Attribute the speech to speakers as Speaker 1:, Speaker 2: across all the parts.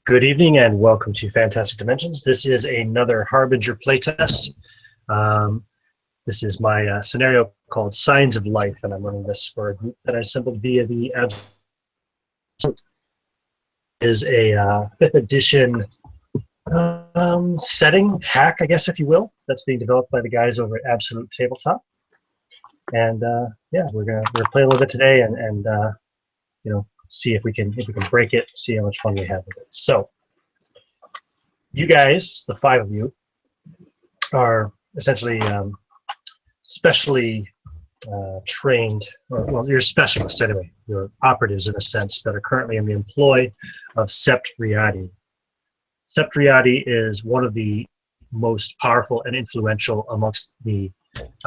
Speaker 1: Good evening and welcome to Fantastic Dimensions. This is another Harbinger playtest. This is my scenario called Signs of Life, and I'm running this for a group that I assembled via the is a 5th edition setting hack, I guess, if you will, that's being developed by the guys over at Absolute Tabletop. And yeah, we're gonna play a little bit today and you know, see if we can break it, see how much fun we have with it. So you guys, the 5 of you, are essentially specially trained, or well, you're specialists anyway. You're operatives in a sense that are currently in the employ of Sept Riadi. Sept Riadi is one of the most powerful and influential amongst the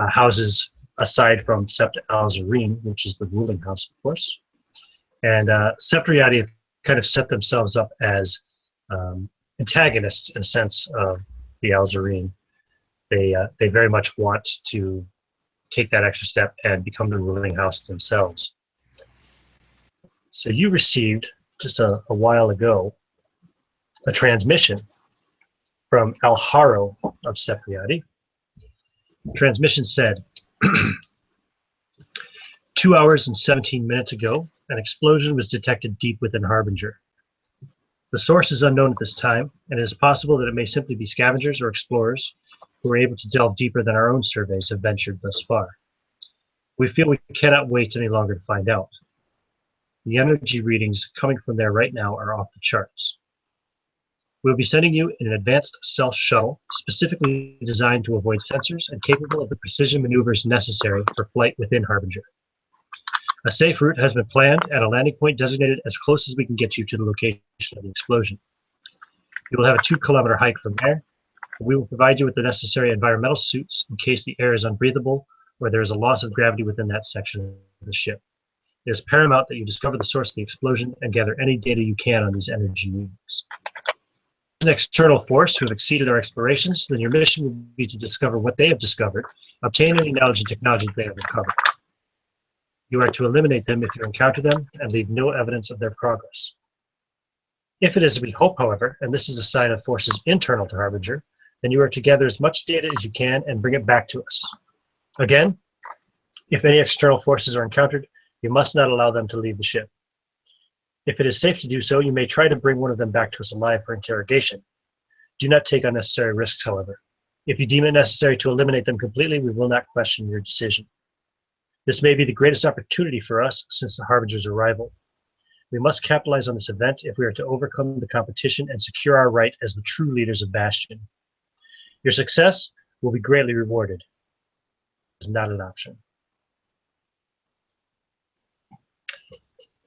Speaker 1: houses, aside from Sept al-Zareen, which is the ruling house, of course. And Sept Riadi have kind of set themselves up as antagonists in a sense of the al-Zareen. They very much want to take that extra step and become the ruling house themselves. So you received just a while ago a transmission from Al-Haro of Sept Riadi. Transmission said, 2 hours and 17 minutes ago, an explosion was detected deep within Harbinger. The source is unknown at this time, and it is possible that it may simply be scavengers or explorers who are able to delve deeper than our own surveys have ventured thus far. We feel we cannot wait any longer to find out. The energy readings coming from there right now are off the charts. We'll be sending you an advanced stealth shuttle specifically designed to avoid sensors and capable of the precision maneuvers necessary for flight within Harbinger. A safe route has been planned and a landing point designated as close as we can get you to the location of the explosion. You will have a 2-kilometer hike from there. We will provide you with the necessary environmental suits in case the air is unbreathable or there is a loss of gravity within that section of the ship. It is paramount that you discover the source of the explosion and gather any data you can on these energy readings. An external force who have exceeded our explorations, then your mission will be to discover what they have discovered, obtain any knowledge and technology they have recovered. You are to eliminate them if you encounter them and leave no evidence of their progress. If it is as we hope, however, and this is a sign of forces internal to Harbinger, then you are to gather as much data as you can and bring it back to us. Again, if any external forces are encountered, you must not allow them to leave the ship. If it is safe to do so, you may try to bring one of them back to us alive for interrogation. Do not take unnecessary risks, however. If you deem it necessary to eliminate them completely, we will not question your decision. This may be the greatest opportunity for us since the Harbinger's arrival. We must capitalize on this event if we are to overcome the competition and secure our right as the true leaders of Bastion. Your success will be greatly rewarded. It is not an option.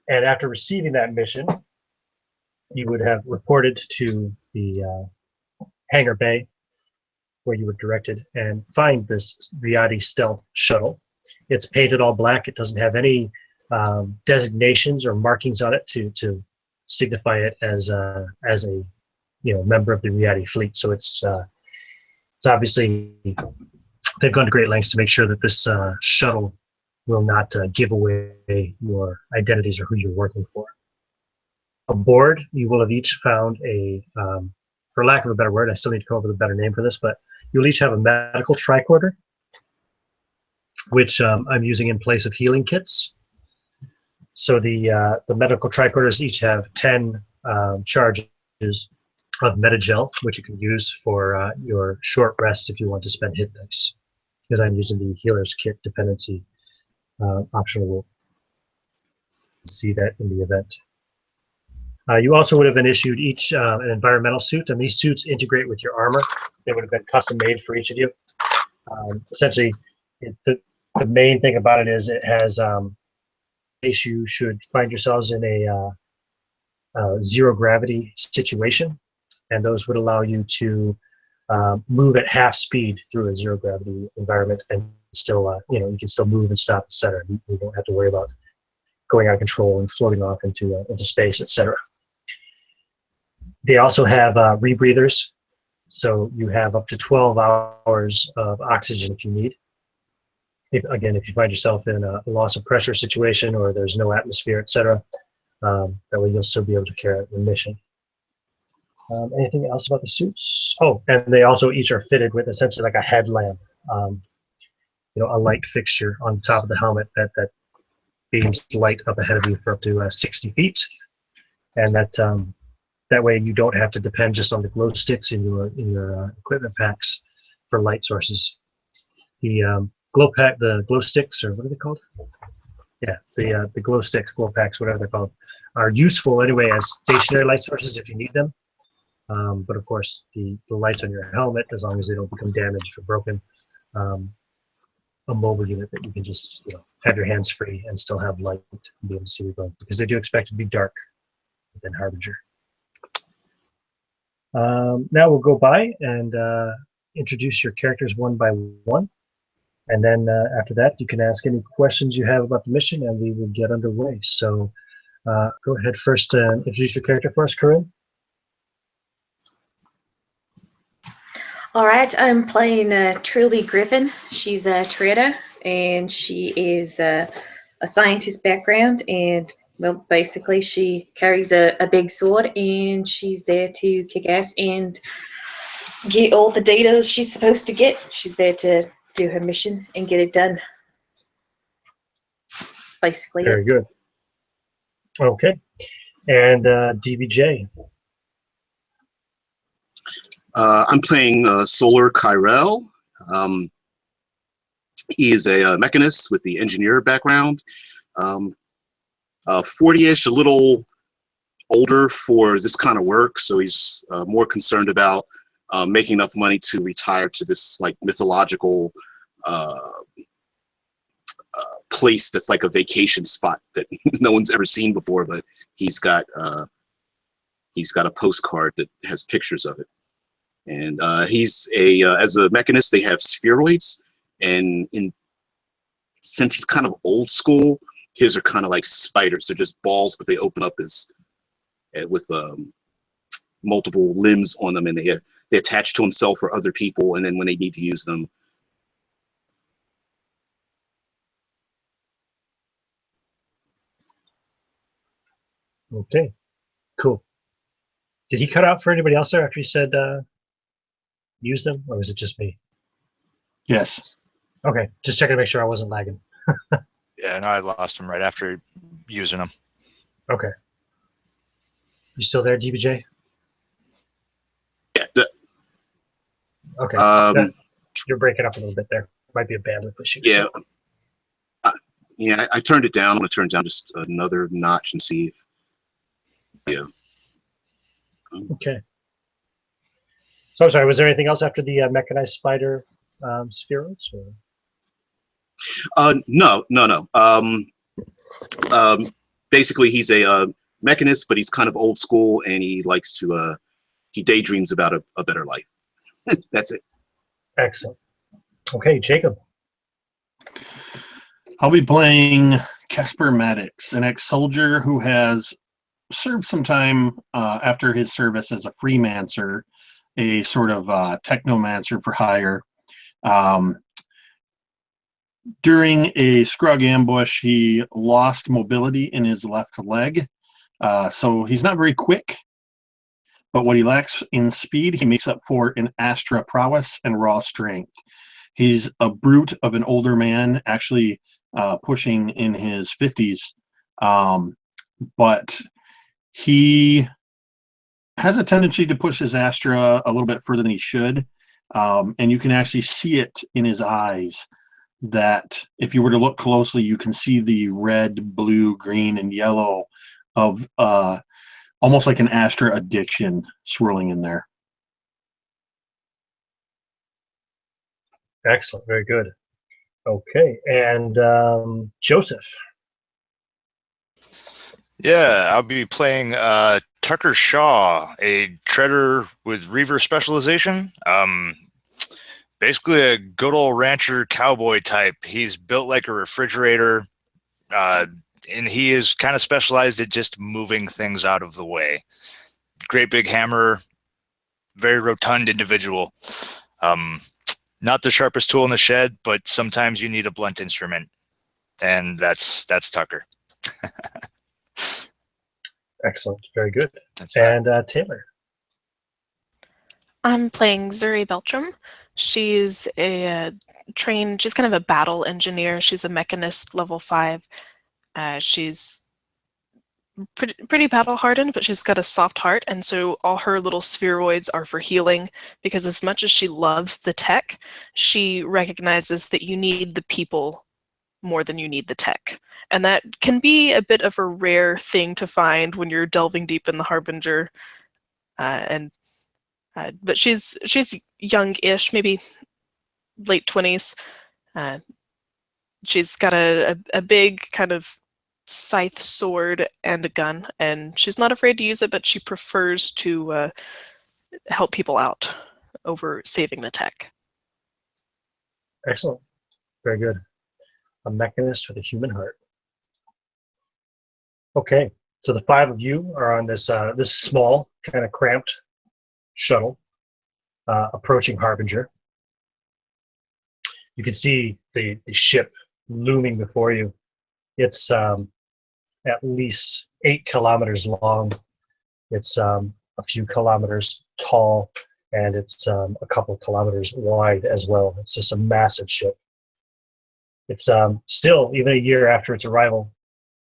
Speaker 1: And after receiving that mission, you would have reported to the hangar bay where you were directed and find this Riadi stealth shuttle. It's painted all black. It doesn't have any designations or markings on it to signify it as a member of the Riadi fleet. So it's obviously they've gone to great lengths to make sure that this shuttle will not give away your identities or who you're working for. Aboard, you will have each found a, for lack of a better word, I still need to come up with a better name for this, but you'll each have a medical tricorder, which I'm using in place of healing kits. So the medical tricorders each have 10 charges of Metagel, which you can use for your short rest if you want to spend hit dice, because I'm using the healer's kit dependency optional rule. See that in the event. You also would have been issued each an environmental suit, and these suits integrate with your armor. They would have been custom made for each of you. Essentially, the main thing about it is it has, in case you should find yourselves in a zero gravity situation, and those would allow you to move at half speed through a zero gravity environment and still, you can still move and stop, etc. You don't have to worry about going out of control and floating off into space, etc. They also have rebreathers, so you have up to 12 hours of oxygen if you need. If you find yourself in a loss of pressure situation or there's no atmosphere, etc., That way you'll still be able to carry out the mission. Anything else about the suits? Oh, and they also each are fitted with essentially like a headlamp, a light fixture on top of the helmet that beams light up ahead of you for up to 60 feet, and that way you don't have to depend just on the glow sticks in your equipment packs for light sources. The the glow sticks, or what are they called? Yeah, the glow sticks, glow packs, whatever they're called, are useful anyway as stationary light sources if you need them. But of course, the lights on your helmet, as long as they don't become damaged or broken, a mobile unit that you can just have your hands free and still have light and be able to see where you're going, because they do expect it to be dark within Harbinger. Now we'll go by and introduce your characters one by one, and then after that you can ask any questions you have about the mission and we will get underway. So go ahead first and introduce your character for us, Corinne.
Speaker 2: All right, I'm playing Trilly Griffin. She's a trader, and she is a scientist background, and well, basically she carries a big sword, and she's there to kick ass and get all the data she's supposed to get. She's there to do her mission and get it done. Basically.
Speaker 1: Very good. Okay, and DBJ.
Speaker 3: I'm playing Solar Kyrell. He is a mechanist with the engineer background. 40-ish, a little older for this kind of work, so he's more concerned about making enough money to retire to this like mythological place that's like a vacation spot that no one's ever seen before, but he's got a postcard that has pictures of it. And he's as a mechanist, they have spheroids, and since he's kind of old school, his are kind of like spiders. They're just balls, but they open up with multiple limbs on them, and they attach to himself or other people, and then when they need to use them.
Speaker 1: Okay, cool. Did he cut out for anybody else there after he said use them, or was it just me?
Speaker 4: Yes.
Speaker 1: Okay, just checking to make sure I wasn't lagging.
Speaker 5: Yeah, no, I lost him right after using them.
Speaker 1: Okay. You still there, DBJ?
Speaker 3: Yeah.
Speaker 1: Okay. You're breaking up a little bit there. Might be a bandwidth issue.
Speaker 3: Yeah. Yeah, I turned it down. I'm going to turn it down just another notch and see if. Yeah.
Speaker 1: Okay. So, sorry, was there anything else after the mechanized spider spheroids?
Speaker 3: No. Basically, he's a mechanist, but he's kind of old school, and he likes to, he daydreams about a better life. That's it.
Speaker 1: Excellent. Okay, Jacob.
Speaker 4: I'll be playing Casper Maddox, an ex-soldier who has served some time after his service as a freemancer, a sort of technomancer for hire. During a scrug ambush, he lost mobility in his left leg, so he's not very quick, but what he lacks in speed, he makes up for in Astra prowess and raw strength. He's a brute of an older man, actually pushing in his 50s, but he has a tendency to push his Astra a little bit further than he should, and you can actually see it in his eyes that if you were to look closely, you can see the red, blue, green, and yellow of almost like an Astra addiction swirling in there.
Speaker 1: Excellent. Very good. Okay, and Joseph.
Speaker 5: Yeah, I'll be playing Tucker Shaw, a treader with Reaver specialization. Basically a good old rancher cowboy type. He's built like a refrigerator, and he is kind of specialized at just moving things out of the way. Great big hammer, very rotund individual. Not the sharpest tool in the shed, but sometimes you need a blunt instrument, and that's Tucker.
Speaker 1: Excellent. Very good.
Speaker 5: That's that.
Speaker 1: And Taylor.
Speaker 6: I'm playing Zuri Beltram. She's a she's kind of a battle engineer. She's a mechanist level 5. She's pretty battle hardened, but she's got a soft heart, and so all her little spheroids are for healing, because as much as she loves the tech, she recognizes that you need the people more than you need the tech. And that can be a bit of a rare thing to find when you're delving deep in the Harbinger. But she's young-ish, maybe late 20s. She's got a big kind of scythe sword and a gun, and she's not afraid to use it, but she prefers to help people out over saving the tech.
Speaker 1: Excellent. Very good. A mechanist with a human heart. Okay, so the 5 of you are on this this small, kind of cramped shuttle approaching Harbinger. You can see the ship looming before you. It's at least 8 kilometers long. It's a few kilometers tall, and it's a couple of kilometers wide as well. It's just a massive ship. It's still, even a year after its arrival,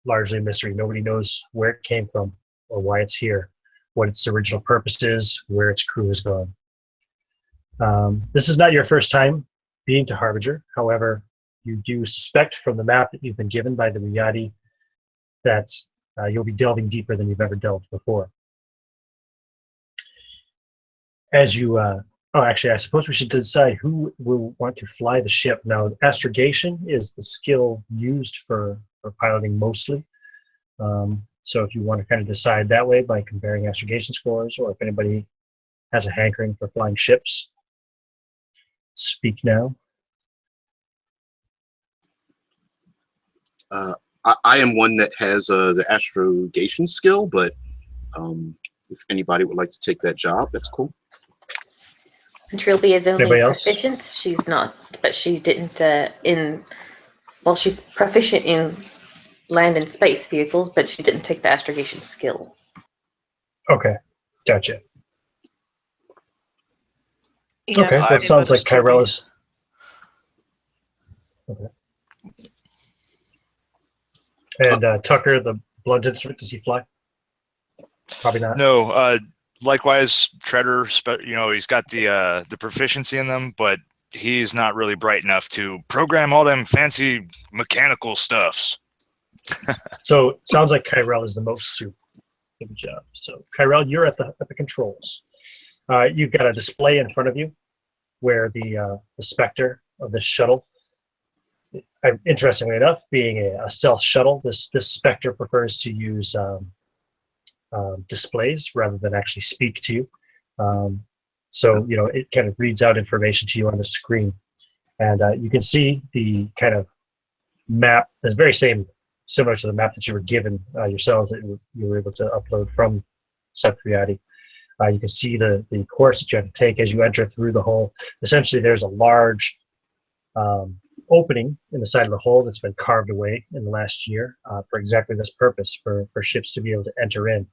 Speaker 1: largely a mystery. Nobody knows where it came from or why it's here, what its original purpose is, where its crew has gone. This is not your first time being to Harbinger. However, you do suspect from the map that you've been given by the Riyadi that you'll be delving deeper than you've ever delved before. As you, actually, I suppose we should decide who will want to fly the ship. Now, astrogation is the skill used for piloting mostly. So if you want to kind of decide that way by comparing astrogation scores, or if anybody has a hankering for flying ships, speak now.
Speaker 3: I am one that has the astrogation skill, but if anybody would like to take that job, that's cool.
Speaker 2: And Trilby is only
Speaker 1: Anybody else?
Speaker 2: proficient. She's not, but she didn't well, she's proficient in land and space vehicles, but she didn't take the astrogation skill.
Speaker 1: Okay, gotcha.
Speaker 6: Yeah,
Speaker 1: Okay,
Speaker 5: I-
Speaker 1: that sounds like
Speaker 6: Trilby.
Speaker 1: Kyrella's. Okay. And Tucker, the blunt instrument, does he fly? Probably not.
Speaker 5: No, likewise, Treader, he's got the proficiency in them, but he's not really bright enough to program all them fancy mechanical stuffs.
Speaker 1: So sounds like Kyrell is the most suited for the job. So Kyrell, you're at the Controls. You've got a display in front of you where the specter of this shuttle. Interestingly enough, being a stealth shuttle, this specter prefers to use displays rather than actually speak to you. So it kind of reads out information to you on the screen, and you can see the kind of map. The very similar to the map that you were given yourselves that you were able to upload from Sci-fi. You can see the course that you have to take as you enter through the hull. Essentially, there's a large opening in the side of the hull that's been carved away in the last year for exactly this purpose, for ships to be able to enter in.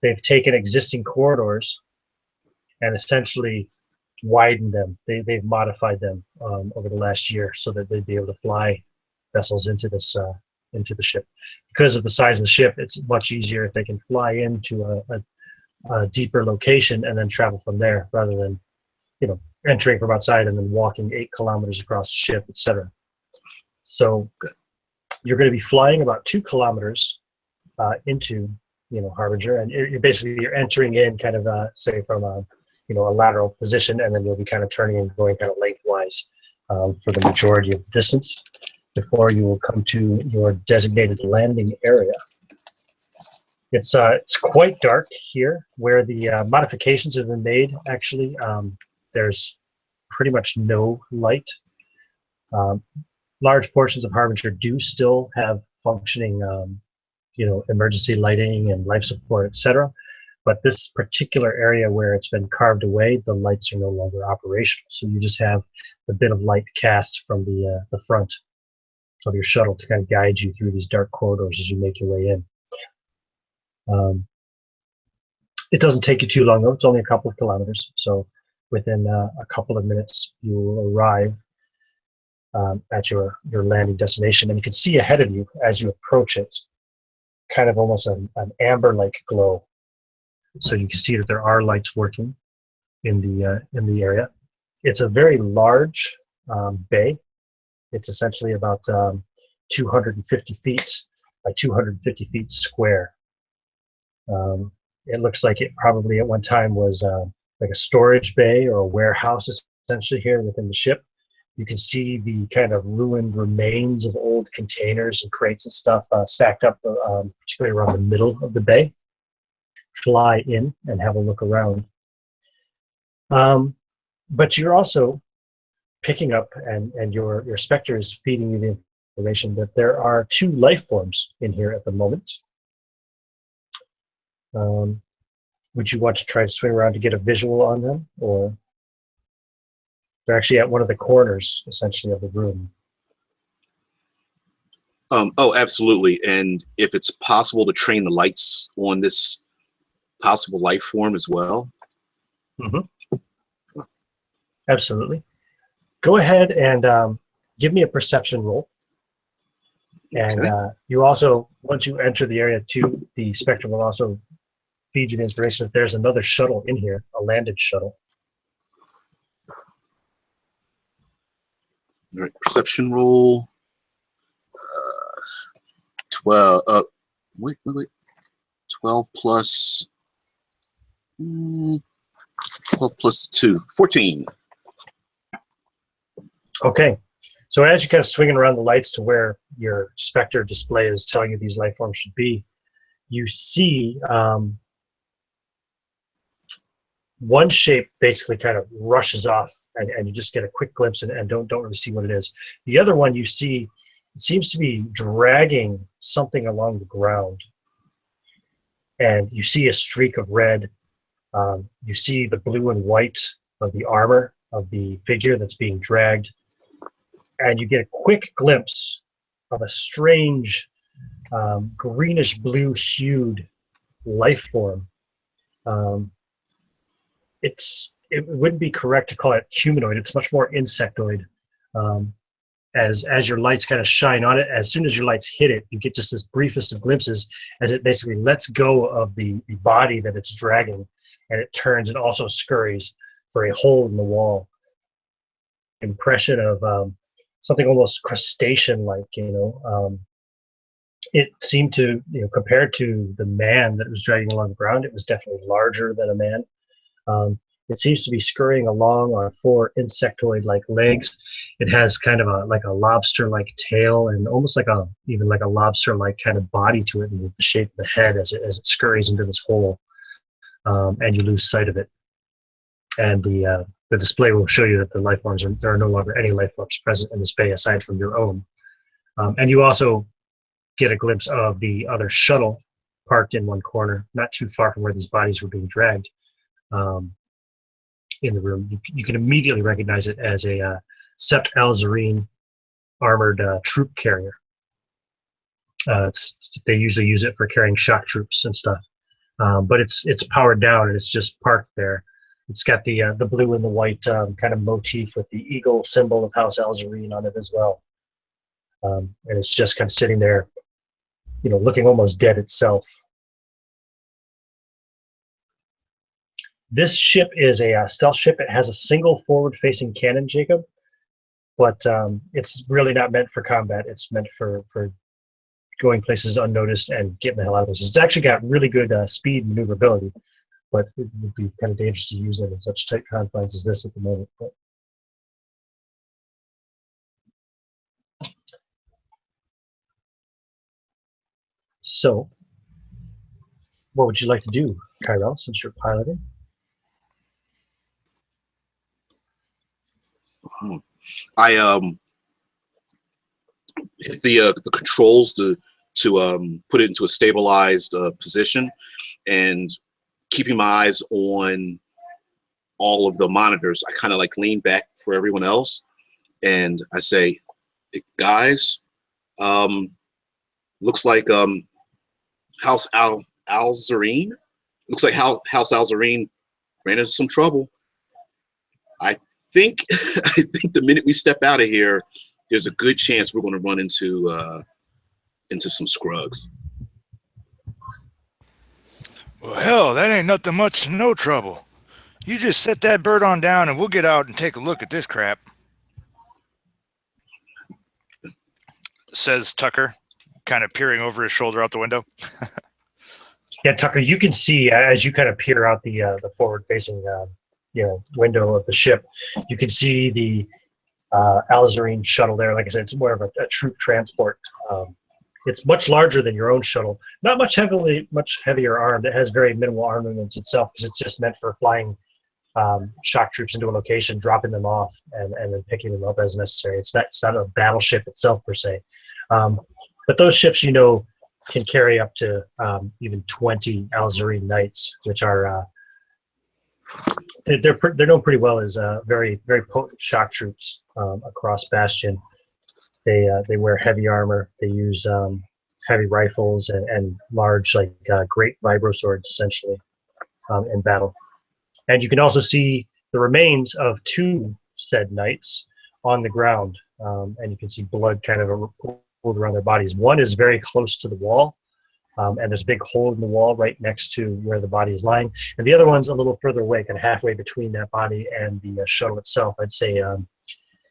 Speaker 1: They've taken existing corridors and essentially widened them. They've modified them over the last year so that they'd be able to fly vessels into the ship. Because of the size of the ship, it's much easier if they can fly into a deeper location and then travel from there, rather than entering from outside and then walking 8 kilometers across the ship, etc. So you're going to be flying about 2 kilometers into Harbinger, and you're entering in kind of say from a lateral position, and then you'll be kind of turning and going kind of lengthwise for the majority of the distance before you will come to your designated landing area. It's quite dark here where the modifications have been made. Actually, there's pretty much no light. Large portions of Harbinger do still have functioning, emergency lighting and life support, etc. But this particular area where it's been carved away, the lights are no longer operational. So you just have a bit of light cast from the front of your shuttle to kind of guide you through these dark corridors as you make your way in. It doesn't take you too long, though. It's only a couple of kilometers. So within a couple of minutes, you will arrive at your landing destination. And you can see ahead of you as you approach it, kind of almost an amber-like glow. So you can see that there are lights working in the area. It's a very large bay. It's essentially about 250 feet by 250 feet square. It looks like it probably at one time was like a storage bay or a warehouse essentially here within the ship. You can see the kind of ruined remains of old containers and crates and stuff stacked up, particularly around the middle of the bay. Fly in and have a look around. But you're also picking up, and your Spectre is feeding you the information that there are 2 life forms in here at the moment. Would you want to try to swing around to get a visual on them, or they're actually at one of the corners, essentially, of the room?
Speaker 3: Oh, absolutely. And if it's possible to train the lights on this possible life form as well.
Speaker 1: Mm-hmm. Absolutely. Go ahead and give me a perception roll. And
Speaker 3: Okay.
Speaker 1: you also, once you enter the area too, the Spectre will also feed you the information that there's another shuttle in here, a landed shuttle.
Speaker 3: All right, perception roll. 12. Wait. 12 plus 12 plus 2. 14.
Speaker 1: Okay. So as you kind of swinging around the lights to where your Spectre display is telling you these life forms should be, you see one shape basically kind of rushes off, and you just get a quick glimpse and don't really see what it is. The other one you see, it seems to be dragging something along the ground, and you see a streak of red. You see the blue and white of the armor of the figure that's being dragged, and you get a quick glimpse of a strange greenish blue hued life form. It wouldn't be correct to call it humanoid. It's much more insectoid. As your lights kind of shine on it, as soon as your lights hit it, you get just this briefest of glimpses as it basically lets go of the body that it's dragging, and it turns and also scurries for a hole in the wall. Impression of something almost crustacean-like, it seemed to, compared to the man that was dragging along the ground, it was definitely larger than a man. It seems to be scurrying along on 4 insectoid-like legs. It has kind of like a lobster-like tail, and almost like even like a lobster-like kind of body to it, and the shape of the head as it scurries into this hole, and you lose sight of it. And the display will show you that the life forms there are no longer any life forms present in this bay aside from your own. And you also get a glimpse of the other shuttle parked in one corner, not too far from where these bodies were being dragged. In the room, you can immediately recognize it as a Sept Al-Zareen armored troop carrier. They usually use it for carrying shock troops and stuff, but it's powered down and it's just parked there. It's got the blue and the white kind of motif with the eagle symbol of House Al-Zareen on it as well, and it's just kind of sitting there, looking almost dead itself. This ship is a stealth ship. It has a single forward-facing cannon, Jacob, but it's really not meant for combat. It's meant for going places unnoticed and getting the hell out of places. It's actually got really good speed and maneuverability, but it would be kind of dangerous to use it in such tight confines as this at the moment. But so, what would you like to do, Kyrell, since you're piloting?
Speaker 3: I hit the controls to put it into a stabilized position, and keeping my eyes on all of the monitors, I kind of like lean back for everyone else, and I say, guys, looks like House Alzarine. Looks like House Alzarine ran into some trouble. I think the minute we step out of here, there's a good chance we're going to run into some scrugs.
Speaker 5: Well, hell, that ain't nothing much to no trouble. You just set that bird on down and we'll get out and take a look at this crap, says Tucker, kind of peering over his shoulder out the window.
Speaker 1: Yeah, Tucker, you can see as you kind of peer out the forward-facing window of the ship, you can see the Alzarine shuttle there. Like I said, it's more of a troop transport. It's much larger than your own shuttle. Not much heavier armed. It has very minimal armaments itself because it's just meant for flying shock troops into a location, dropping them off, and then picking them up as necessary. It's not a battleship itself per se. But those ships, can carry up to even 20 Alzarine Knights, which are they're known pretty well as very very potent shock troops across Bastion. They wear heavy armor. They use heavy rifles and large great vibro swords essentially in battle. And you can also see the remains of 2 said knights on the ground, and you can see blood kind of pooled around their bodies. One is very close to the wall, and there's a big hole in the wall right next to where the body is lying. And the other one's a little further away, kind of halfway between that body and the shuttle itself. I'd say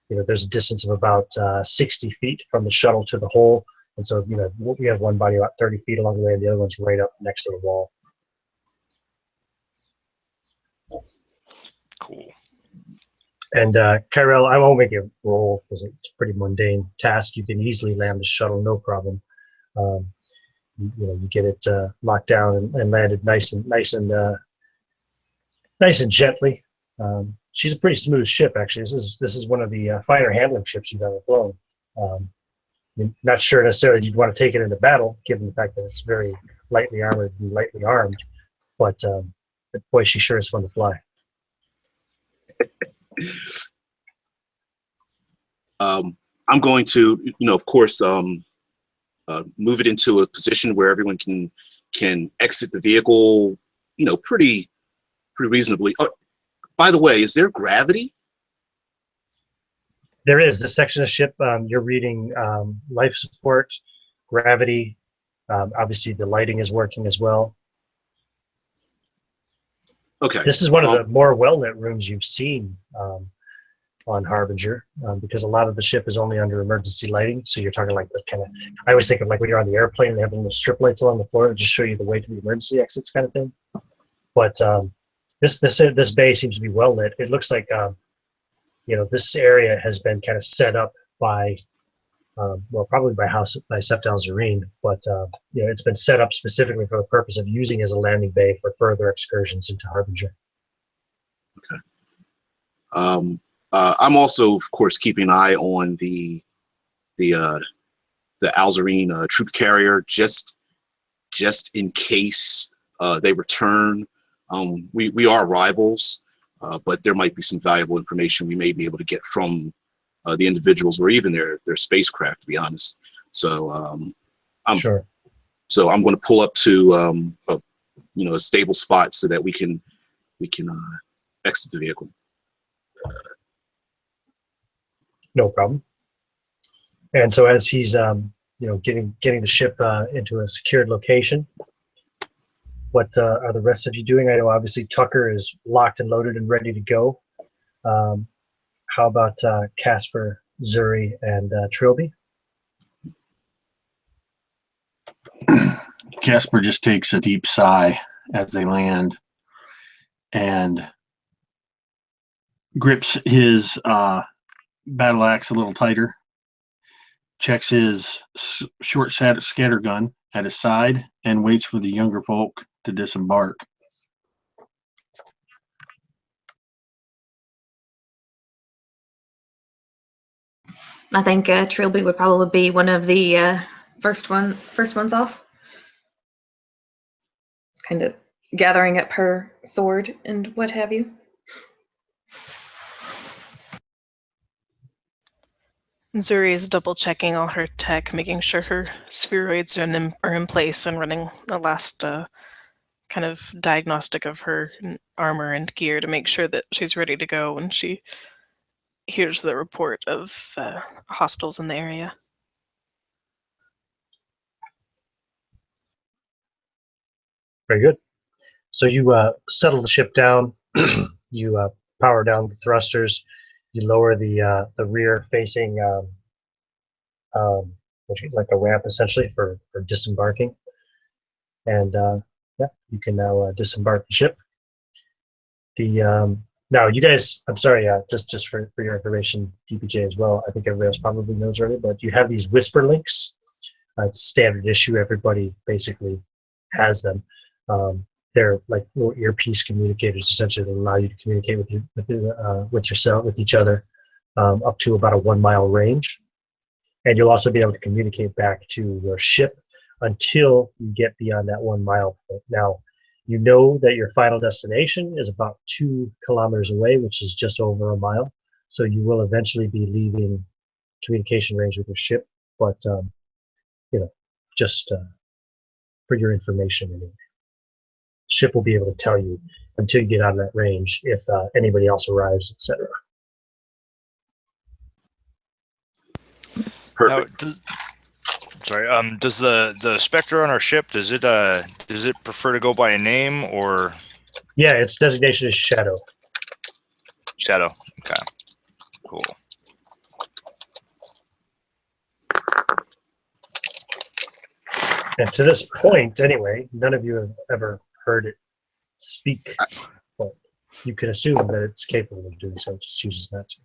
Speaker 1: there's a distance of about 60 feet from the shuttle to the hole. And so, we have one body about 30 feet along the way, and the other one's right up next to the wall.
Speaker 5: Cool.
Speaker 1: And Kyrell, I won't make you roll because it's a pretty mundane task. You can easily land the shuttle, no problem. You get it locked down and landed nice and gently. She's a pretty smooth ship, actually. This is one of the finer handling ships you've ever flown. I'm not sure necessarily you'd want to take it into battle, given the fact that it's very lightly armored and lightly armed. But boy, she sure is fun to fly.
Speaker 3: I'm going to, of course, move it into a position where everyone can exit the vehicle, pretty reasonably. By the way, is there gravity?
Speaker 1: There is. This section of ship, you're reading life support, gravity. Obviously, the lighting is working as well.
Speaker 3: Okay.
Speaker 1: This is one of the more well-lit rooms you've seen on Harbinger, because a lot of the ship is only under emergency lighting. So you're talking like the kind of, I always think of like when you're on the airplane, they have the strip lights along the floor to just show you the way to the emergency exits kind of thing. But this bay seems to be well lit. It looks like this area has been kind of set up by probably by Sept Alzarine, but it's been set up specifically for the purpose of using as a landing bay for further excursions into Harbinger.
Speaker 3: Okay. I'm also, of course, keeping an eye on the Alzarine troop carrier, just in case they return. We are rivals, but there might be some valuable information we may be able to get from the individuals or even their spacecraft, to be honest. So
Speaker 1: Sure.
Speaker 3: So I'm going to pull up to a stable spot so that we can exit the vehicle.
Speaker 1: No problem. And so as he's getting the ship into a secured location, what are the rest of you doing? I know obviously Tucker is locked and loaded and ready to go. How about Casper, Zuri, and Trilby?
Speaker 4: Casper just takes a deep sigh as they land and grips his battle axe a little tighter, checks his short scatter gun at his side, and waits for the younger folk to disembark.
Speaker 2: I think Trilby would probably be one of the first ones off. Kind of gathering up her sword and what have you.
Speaker 6: Zuri is double checking all her tech, making sure her spheroids are in place, and running the last kind of diagnostic of her armor and gear to make sure that she's ready to go when she hears the report of hostiles in the area.
Speaker 1: Very good. So you settle the ship down. You power down the thrusters. You lower the rear-facing, like a ramp essentially for disembarking. And yeah, you can now disembark the ship. Now you guys, I'm sorry, just for your information, DPJ as well. I think everybody else probably knows already, but you have these whisper links. It's standard issue. Everybody basically has them. They're like little earpiece communicators, essentially, that allow you to communicate with each other up to about a 1 mile range. And you'll also be able to communicate back to your ship until you get beyond that 1 mile point. Now, you know that your final destination is about 2 kilometers away, which is just over a mile. So you will eventually be leaving communication range with your ship, but just for your information anyway. Ship will be able to tell you until you get out of that range if anybody else arrives, etc.
Speaker 3: Perfect.
Speaker 5: Does the Spectre on our ship, does it prefer to go by a name or?
Speaker 1: Yeah, its designation is Shadow.
Speaker 5: Shadow. Okay. Cool.
Speaker 1: And to this point, anyway, none of you have ever heard it speak, but you can assume that it's capable of doing so. It just chooses not to.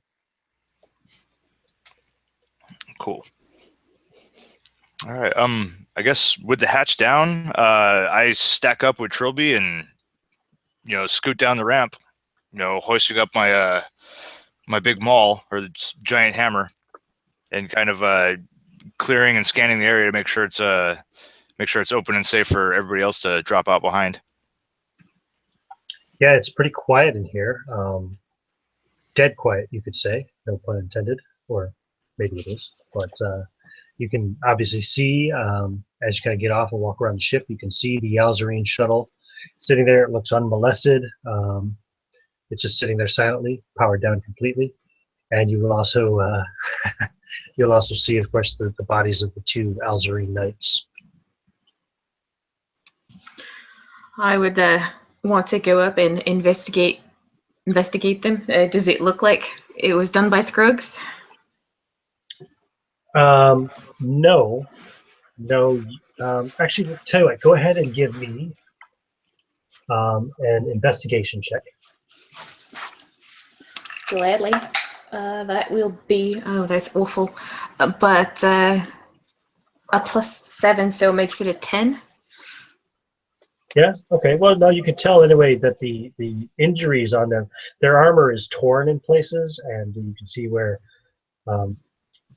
Speaker 5: Cool. All right. I guess with the hatch down, I stack up with Trilby and scoot down the ramp. Hoisting up my my big maul or the giant hammer, and kind of clearing and scanning the area to make sure it's open and safe for everybody else to drop out behind.
Speaker 1: Yeah, it's pretty quiet in here. Dead quiet, you could say. No pun intended, or maybe it is. But you can obviously see, as you kind of get off and walk around the ship, you can see the Alzarine shuttle sitting there. It looks unmolested. It's just sitting there silently, powered down completely. And you will also you'll also see, of course, the bodies of the 2 Alzarine knights.
Speaker 2: I would want to go up and investigate them. Does it look like it was done by Scruggs?
Speaker 1: No. Actually, tell you what. Go ahead and give me an investigation check.
Speaker 2: Gladly. That will be, oh, that's awful. But a +7, so it makes it a 10.
Speaker 1: Yeah. Okay. Well, no, you can tell anyway that the injuries on them, their armor is torn in places, and you can see where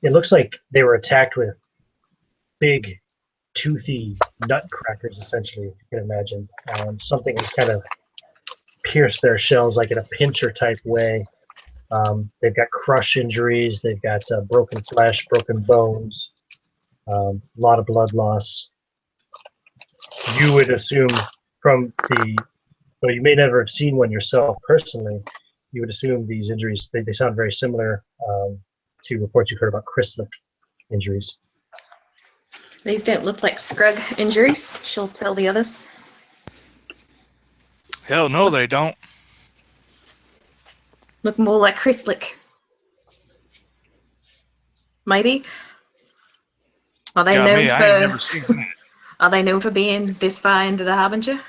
Speaker 1: it looks like they were attacked with big, toothy nutcrackers, essentially, if you can imagine. Something has kind of pierced their shells, like in a pincher type way. They've got crush injuries. They've got broken flesh, broken bones, a lot of blood loss. You would assume from though you may never have seen one yourself personally, you would assume these injuries, they sound very similar to reports you've heard about Chrysalic injuries.
Speaker 2: These don't look like Scrug injuries. She'll tell the others.
Speaker 5: Hell no, they don't.
Speaker 2: Look more like Chrysalic. Maybe. Are they
Speaker 5: Got
Speaker 2: known
Speaker 5: me.
Speaker 2: for?
Speaker 5: I ain't never seen that.
Speaker 2: Are they known for being this far into the Harbinger?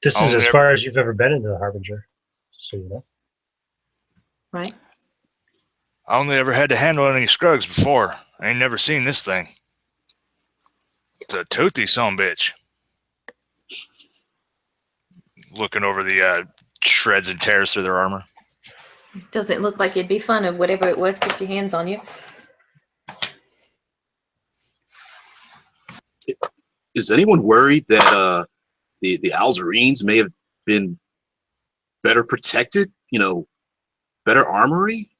Speaker 1: This is as far as you've ever been into the Harbinger, so you know.
Speaker 2: Right.
Speaker 5: I only ever had to handle any Scruggs before. I ain't never seen this thing. It's a toothy son-bitch. Looking over the shreds and tears through their armor.
Speaker 2: Doesn't look like it'd be fun if whatever it was gets your hands on you.
Speaker 3: Is anyone worried that the Alzarines may have been better protected? Better armory?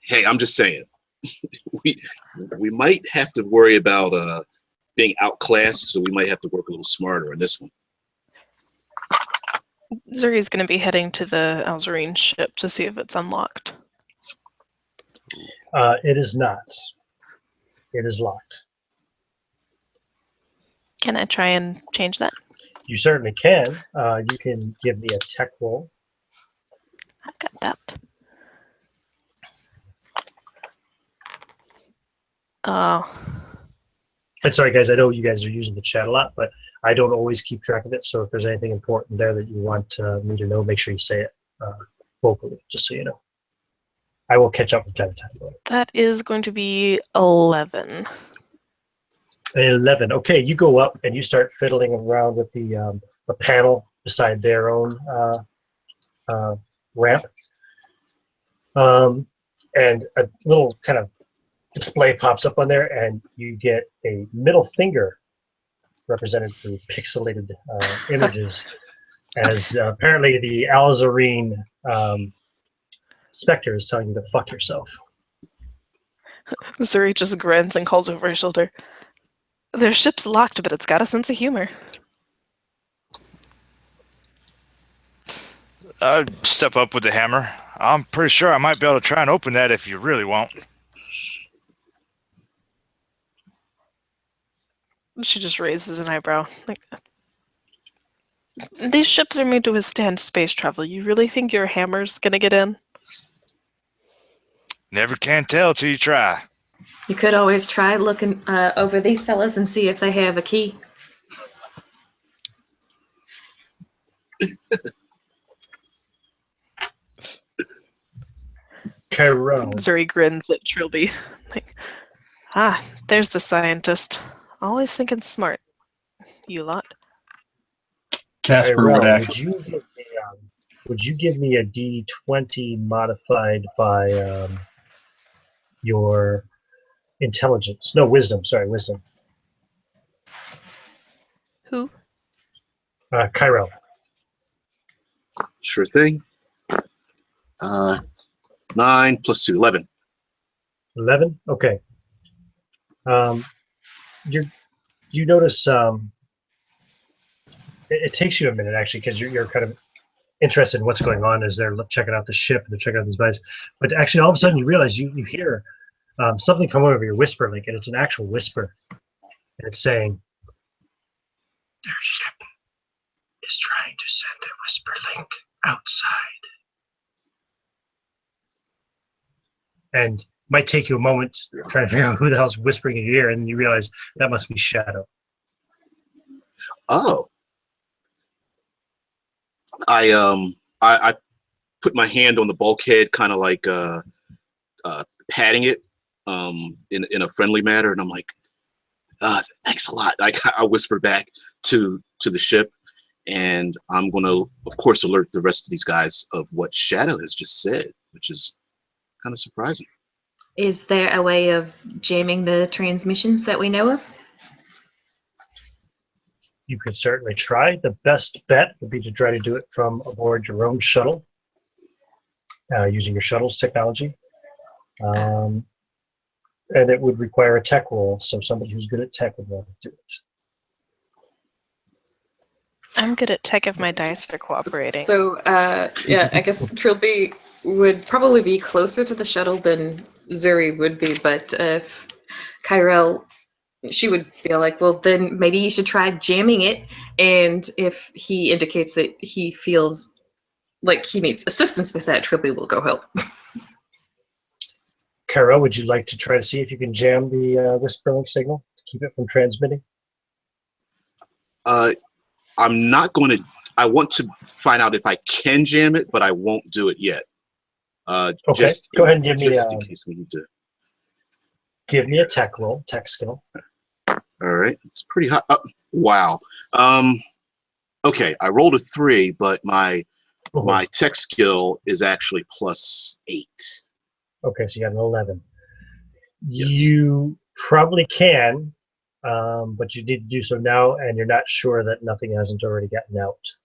Speaker 3: Hey, I'm just saying, we might have to worry about being outclassed, so we might have to work a little smarter on this one.
Speaker 6: Zuri's going to be heading to the Alzarine ship to see if it's unlocked.
Speaker 1: It is not. It is locked.
Speaker 6: Can I try and change that?
Speaker 1: You certainly can. You can give me a tech roll.
Speaker 6: I've got that.
Speaker 1: And sorry, guys, I know you guys are using the chat a lot, but I don't always keep track of it. So if there's anything important there that you want me to know, make sure you say it vocally, just so you know. I will catch up from time to time. Though.
Speaker 6: That is going to be 11.
Speaker 1: 11. Okay, you go up and you start fiddling around with the panel beside their own ramp. And a little kind of display pops up on there, and you get a middle finger represented through pixelated images as apparently the Alzarine Spectre is telling you to fuck yourself.
Speaker 6: Zuri just grins and calls over his shoulder. Their ship's locked, but it's got a sense of humor.
Speaker 5: Step up with the hammer. I'm pretty sure I might be able to try and open that if you really won't.
Speaker 6: She just raises an eyebrow. Like, these ships are made to withstand space travel. You really think your hammer's gonna get in?
Speaker 5: Never can tell till you try.
Speaker 2: You could always try looking over these fellas and see if they have a key.
Speaker 1: Chiron.
Speaker 6: Zuri grins at Trilby. Like, there's the scientist. Always thinking smart. You lot.
Speaker 4: Casper
Speaker 1: Chiron,
Speaker 4: would actually.
Speaker 1: would you give me a D20 modified by your intelligence? No, wisdom. Sorry, wisdom.
Speaker 6: Who?
Speaker 1: Chiron.
Speaker 3: Sure thing. 9 plus 2, 11.
Speaker 1: 11. Okay. You notice it takes you a minute actually because you're kind of interested in what's going on as they're checking out the ship and they're checking out these guys. But actually, all of a sudden, you realize you hear something come over your whisper link, and it's an actual whisper. And it's saying, "Their ship is trying to send a whisper link outside." And might take you a moment trying to figure out who the hell's whispering in your ear, and you realize that must be Shadow.
Speaker 3: Oh. I put my hand on the bulkhead, kind of like patting it in a friendly manner, and I'm like, "Thanks a lot." I whisper back to the ship, and I'm gonna, of course, alert the rest of these guys of what Shadow has just said, which is kind of surprising.
Speaker 2: Is there a way of jamming the transmissions that we know of?
Speaker 1: You could certainly try. The best bet would be to try to do it from aboard your own shuttle, using your shuttle's technology. And it would require a tech roll, so somebody who's good at tech would want to do it.
Speaker 6: I'm good at tech if my dice are cooperating.
Speaker 2: So, yeah, I guess Trilby would probably be closer to the shuttle than Zuri would be, but if Kyrell, she would feel like, well, then maybe you should try jamming it, and if he indicates that he feels like he needs assistance with that, Trilby will go help.
Speaker 1: Kara, would you like to try to see if you can jam the whisper link signal to keep it from transmitting?
Speaker 3: I'm not going to. I want to find out if I can jam it, but I won't do it yet.
Speaker 1: Okay,
Speaker 3: Just
Speaker 1: go ahead and give me
Speaker 3: just in case we need to.
Speaker 1: Give me a tech roll, tech skill.
Speaker 3: All right, it's pretty hot. Wow. Okay, I rolled a 3, but my tech skill is actually +8.
Speaker 1: Okay, so you got an 11.
Speaker 3: Yes.
Speaker 1: You probably can, but you need to do so now, and you're not sure that nothing hasn't already gotten out.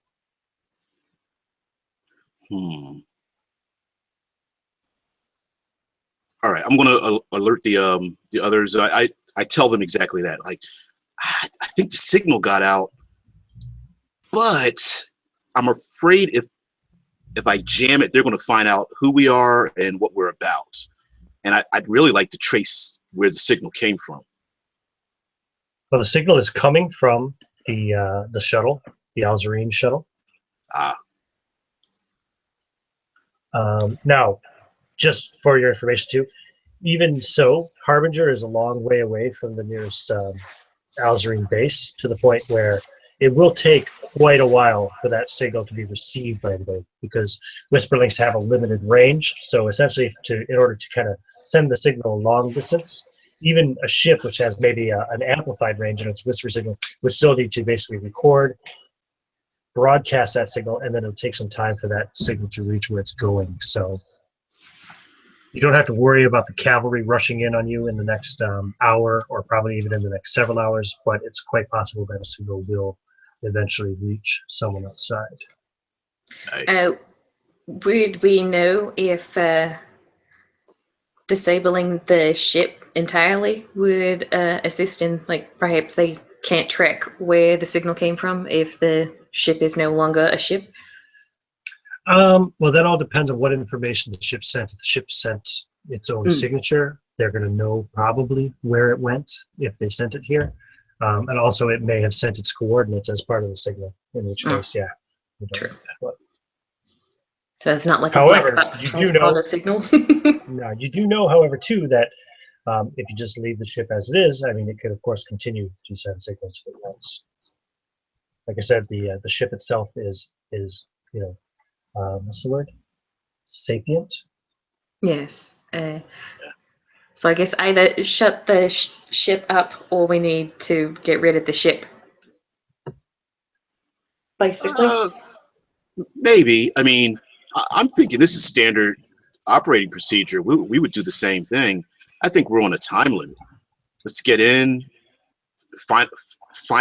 Speaker 3: All right, I'm gonna alert the others. I tell them exactly that. Like, I think the signal got out, but I'm afraid if I jam it, they're gonna find out who we are and what we're about. And I'd really like to trace where the signal came from.
Speaker 1: Well, the signal is coming from the shuttle, the Alzarine shuttle.
Speaker 3: Ah,
Speaker 1: Now, just for your information too, even so, Harbinger is a long way away from the nearest Alzarine base, to the point where it will take quite a while for that signal to be received by anybody, because Whisperlinks have a limited range. So essentially, in order to kind of send the signal a long distance, even a ship which has maybe an amplified range in its whisper signal would still need to basically record, broadcast that signal, and then it'll take some time for that signal to reach where it's going. So you don't have to worry about the cavalry rushing in on you in the next hour, or probably even in the next several hours, but it's quite possible that a signal will eventually reach someone outside.
Speaker 2: Would we know if disabling the ship entirely would assist in, like, perhaps they can't track where the signal came from if the ship is no longer a ship?
Speaker 1: Well, that all depends on what information the ship sent. If the ship sent its own signature, they're going to know probably where it went if they sent it here. And also, it may have sent its coordinates as part of the signal, in which case, yeah.
Speaker 2: True. So it's not like
Speaker 1: However,
Speaker 2: a black box
Speaker 1: you do
Speaker 2: transponder
Speaker 1: know-
Speaker 2: signal.
Speaker 1: No, you do know, however, too, that if you just leave the ship as it is, I mean, it could, of course, continue to send signals if it wants. Like I said, the ship itself is what's the word? Sapient.
Speaker 2: Yes. So I guess either shut the ship up, or we need to get rid of the ship. Basically.
Speaker 3: maybe. I mean, I'm thinking this is standard operating procedure. We would do the same thing. I think we're on a time limit. Let's get in, find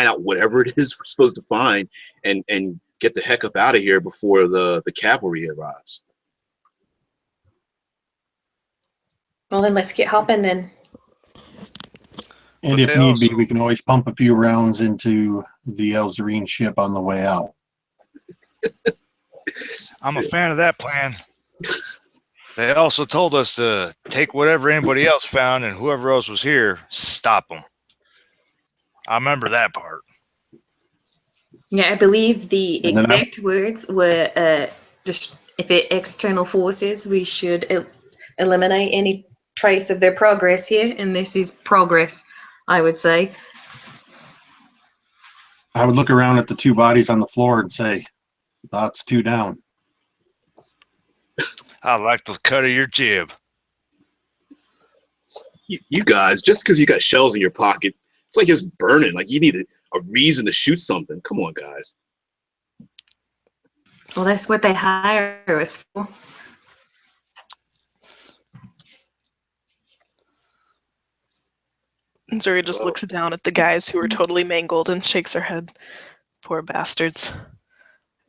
Speaker 3: out whatever it is we're supposed to find, and get the heck up out of here before the cavalry arrives.
Speaker 2: Well, then let's get hopping then.
Speaker 4: And
Speaker 5: But
Speaker 4: if
Speaker 5: they
Speaker 4: need be,
Speaker 5: also-
Speaker 4: we can always pump a few rounds into the Elzarine ship on the way out.
Speaker 5: I'm a fan of that plan. They also told us to take whatever anybody else found, and whoever else was here, stop them. I remember that part.
Speaker 2: Yeah, I believe the
Speaker 4: And then
Speaker 2: exact words were just, if it external forces, we should eliminate any trace of their progress here, and this is progress, I would say.
Speaker 4: I would look around at the two bodies on the floor and say, that's two down.
Speaker 5: I like the cut of your jib.
Speaker 3: You guys, just because you got shells in your pocket, it's like it's burning. Like you need a reason to shoot something. Come on, guys.
Speaker 2: Well, that's what they hire us for.
Speaker 6: And Zuri just looks down at the guys who are totally mangled and shakes her head. Poor bastards.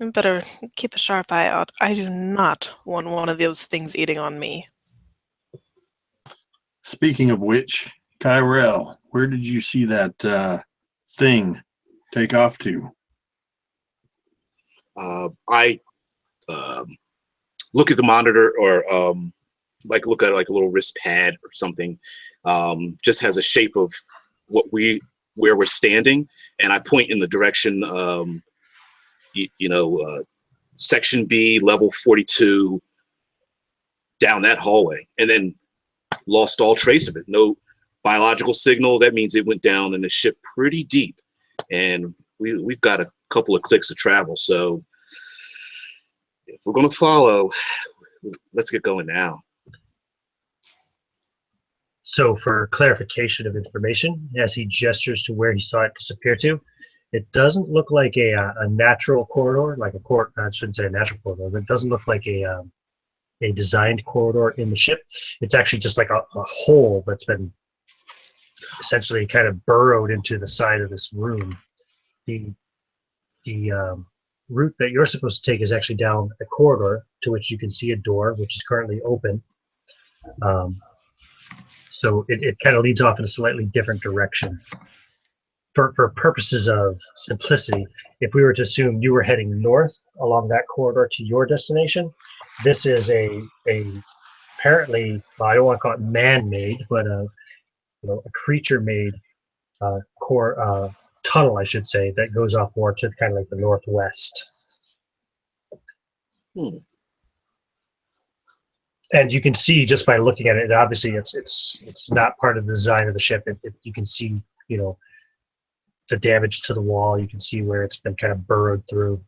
Speaker 6: I better keep a sharp eye out. I do not want one of those things eating on me.
Speaker 4: Speaking of which, Kyrell, where did you see that thing take off to?
Speaker 3: I look at the monitor, or like look at like a little wrist pad or something. Just has a shape of where we're standing, and I point in the direction, section B, level 42, down that hallway, and then lost all trace of it. No biological signal. That means it went down in the ship pretty deep, and we've got a couple of clicks of travel. So if we're going to follow, let's get going now.
Speaker 1: So for clarification of information, as he gestures to where he saw it disappear to, it doesn't look like a natural corridor, like I shouldn't say a natural corridor, but it doesn't look like a designed corridor in the ship. It's actually just like a hole that's been essentially kind of burrowed into the side of this room. The route that you're supposed to take is actually down a corridor to which you can see a door, which is currently open. So it kind of leads off in a slightly different direction. For purposes of simplicity, if we were to assume you were heading north along that corridor to your destination, this is a apparently, well, I don't want to call it man-made, but a creature-made tunnel, I should say, that goes off more to kind of like the northwest.
Speaker 3: Hmm.
Speaker 1: And you can see just by looking at it, obviously it's not part of the design of the ship. You can see, the damage to the wall. You can see where it's been kind of burrowed through.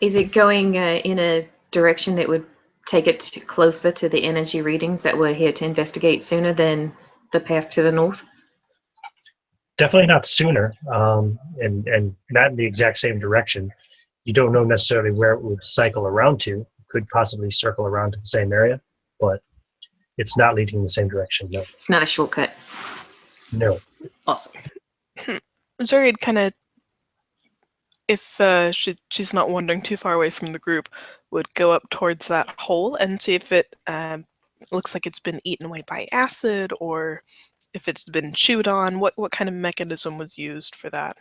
Speaker 2: Is it going in a direction that would take it closer to the energy readings that we're here to investigate sooner than the path to the north?
Speaker 1: Definitely not sooner, and not in the exact same direction. You don't know necessarily where it would cycle around to. It could possibly circle around to the same area, but it's not leading in the same direction. No.
Speaker 2: It's not a shortcut.
Speaker 1: No.
Speaker 2: Awesome.
Speaker 6: Zuri'd kind of, if she's not wandering too far away from the group, would go up towards that hole and see if it looks like it's been eaten away by acid, or if it's been chewed on. What kind of mechanism was used for that?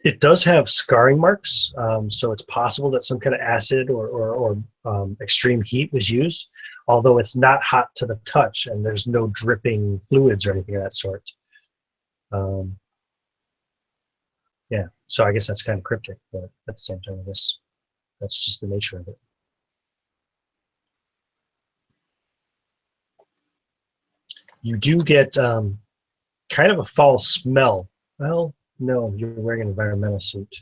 Speaker 1: It does have scarring marks, so it's possible that some kind of acid or extreme heat was used, although it's not hot to the touch and there's no dripping fluids or anything of that sort. Yeah, so I guess that's kind of cryptic, but at the same time, I guess that's just the nature of it. You do get kind of a foul smell. Well, no, you're wearing an environmental suit.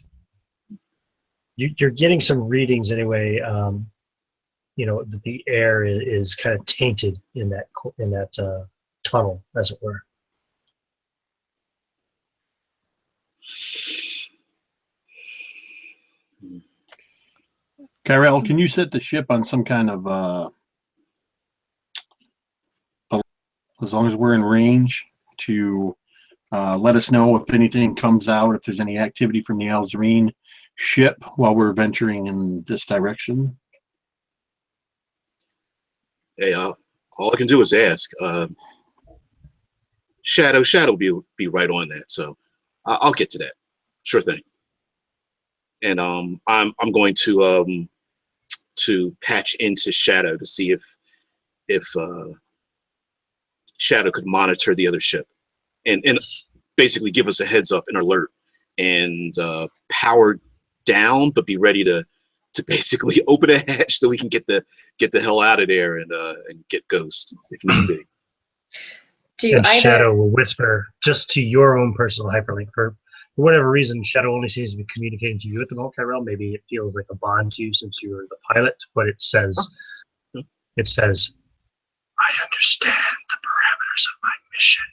Speaker 1: You're getting some readings anyway. That the air is kind of tainted in that tunnel, as it were.
Speaker 4: Kyrell, can you set the ship on some kind of as long as we're in range, to let us know if anything comes out, if there's any activity from the Alzarine ship while we're venturing in this direction?
Speaker 3: Hey, all I can do is ask. Shadow be right on that, so I'll get to that. Sure thing. And I'm going to patch into Shadow to see if Shadow could monitor the other ship and basically give us a heads up, an alert, and power down, but be ready to basically open a hatch so we can get the hell out of there and get Ghost if need be.
Speaker 1: And Shadow will whisper just to your own personal hyperlink. For whatever reason, Shadow only seems to be communicating to you at the moment, Kyrell. Maybe it feels like a bond to you since you were the pilot, but it says, I understand the parameters of my mission.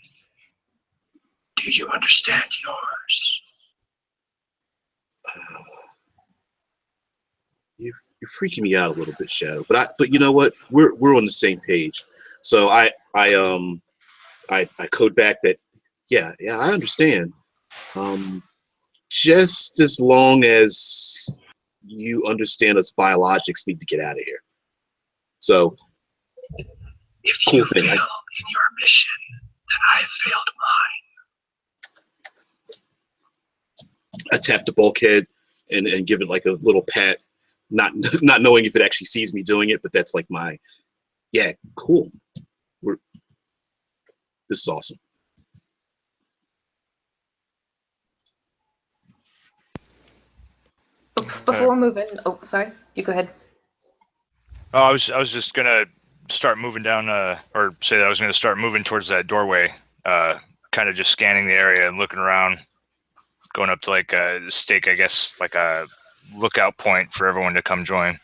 Speaker 1: Do you understand yours?
Speaker 3: You're freaking me out a little bit, Shadow. But you know what? We're on the same page. So I code back that yeah, I understand. Just as long as you understand us biologics need to get out of here. So
Speaker 1: if
Speaker 3: cool
Speaker 1: you
Speaker 3: thing.
Speaker 1: fail in your mission, then I have failed mine.
Speaker 3: I tap the bulkhead and give it like a little pat, not knowing if it actually sees me doing it, but that's like my cool. This is awesome.
Speaker 2: Before moving, sorry, you go ahead.
Speaker 5: Oh, I was just gonna start moving down, or say that I was gonna start moving towards that doorway, kind of just scanning the area and looking around, going up to like a stake, I guess, like a lookout point for everyone to come join.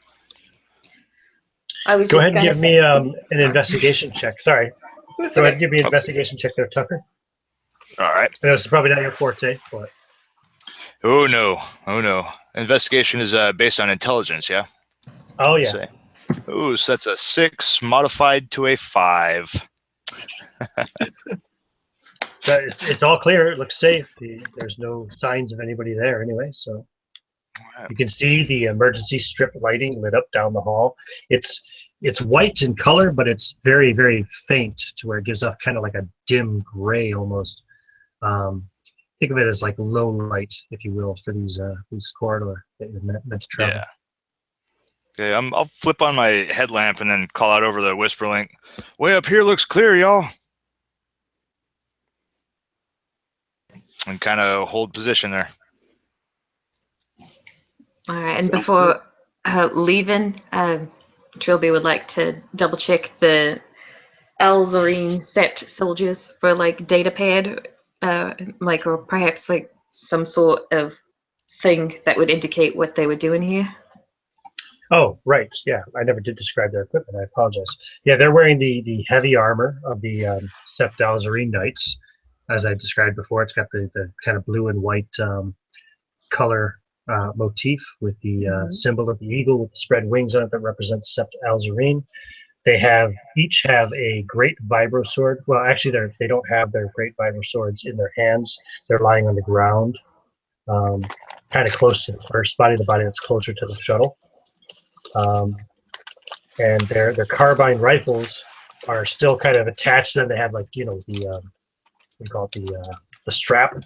Speaker 1: Go ahead and give me an investigation check. Sorry. Go ahead and give me an investigation check there, Tucker.
Speaker 5: All right.
Speaker 1: I know this is probably not your forte, but.
Speaker 5: Oh no. Investigation is based on intelligence, yeah?
Speaker 1: Oh yeah.
Speaker 5: Oh, so that's a 6 modified to a 5.
Speaker 1: So it's all clear. It looks safe. There's no signs of anybody there anyway. So you can see the emergency strip lighting lit up down the hall. It's it's white in color, but it's very, very faint to where it gives off kind of like a dim gray almost. Think of it as like low light, if you will, for these corridor that you're meant to travel.
Speaker 5: Yeah. Okay, I'll flip on my headlamp and then call out over the whisper link. Way up here looks clear, y'all. And kind of hold position there.
Speaker 2: All right, and
Speaker 3: Sounds
Speaker 2: before leaving, Trilby would like to double check the Alzarine set soldiers for like data pad, like, or perhaps like some sort of thing that would indicate what they were doing here.
Speaker 1: Oh, right. Yeah, I never did describe their equipment. I apologize. Yeah, they're wearing the heavy armor of the Sept Alzarine Knights, as I described before. It's got the kind of blue and white color motif with the symbol of the eagle with the spread wings on it that represents Sept Alzarine. They each have a great vibro sword. Well, actually, they don't have their great vibro swords in their hands. They're lying on the ground, kind of close to the first body, the body that's closer to the shuttle. And their carbine rifles are still kind of attached to them. They have like the we call it the strap.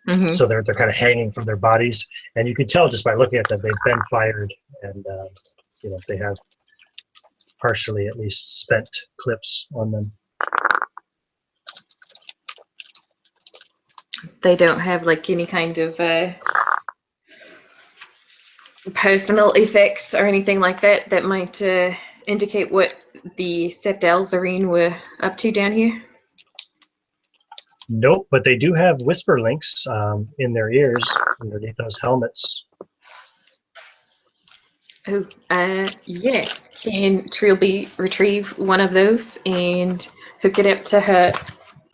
Speaker 2: Mm-hmm.
Speaker 1: So they're kind of hanging from their bodies, and you can tell just by looking at them they've been fired, and they have partially at least spent clips on them.
Speaker 2: They don't have like any kind of personal effects or anything like that that might indicate what the Sept Alzarine were up to down here.
Speaker 1: Nope, but they do have whisper links in their ears underneath those helmets.
Speaker 2: Oh, yeah. Can Trilby retrieve one of those and hook it up to her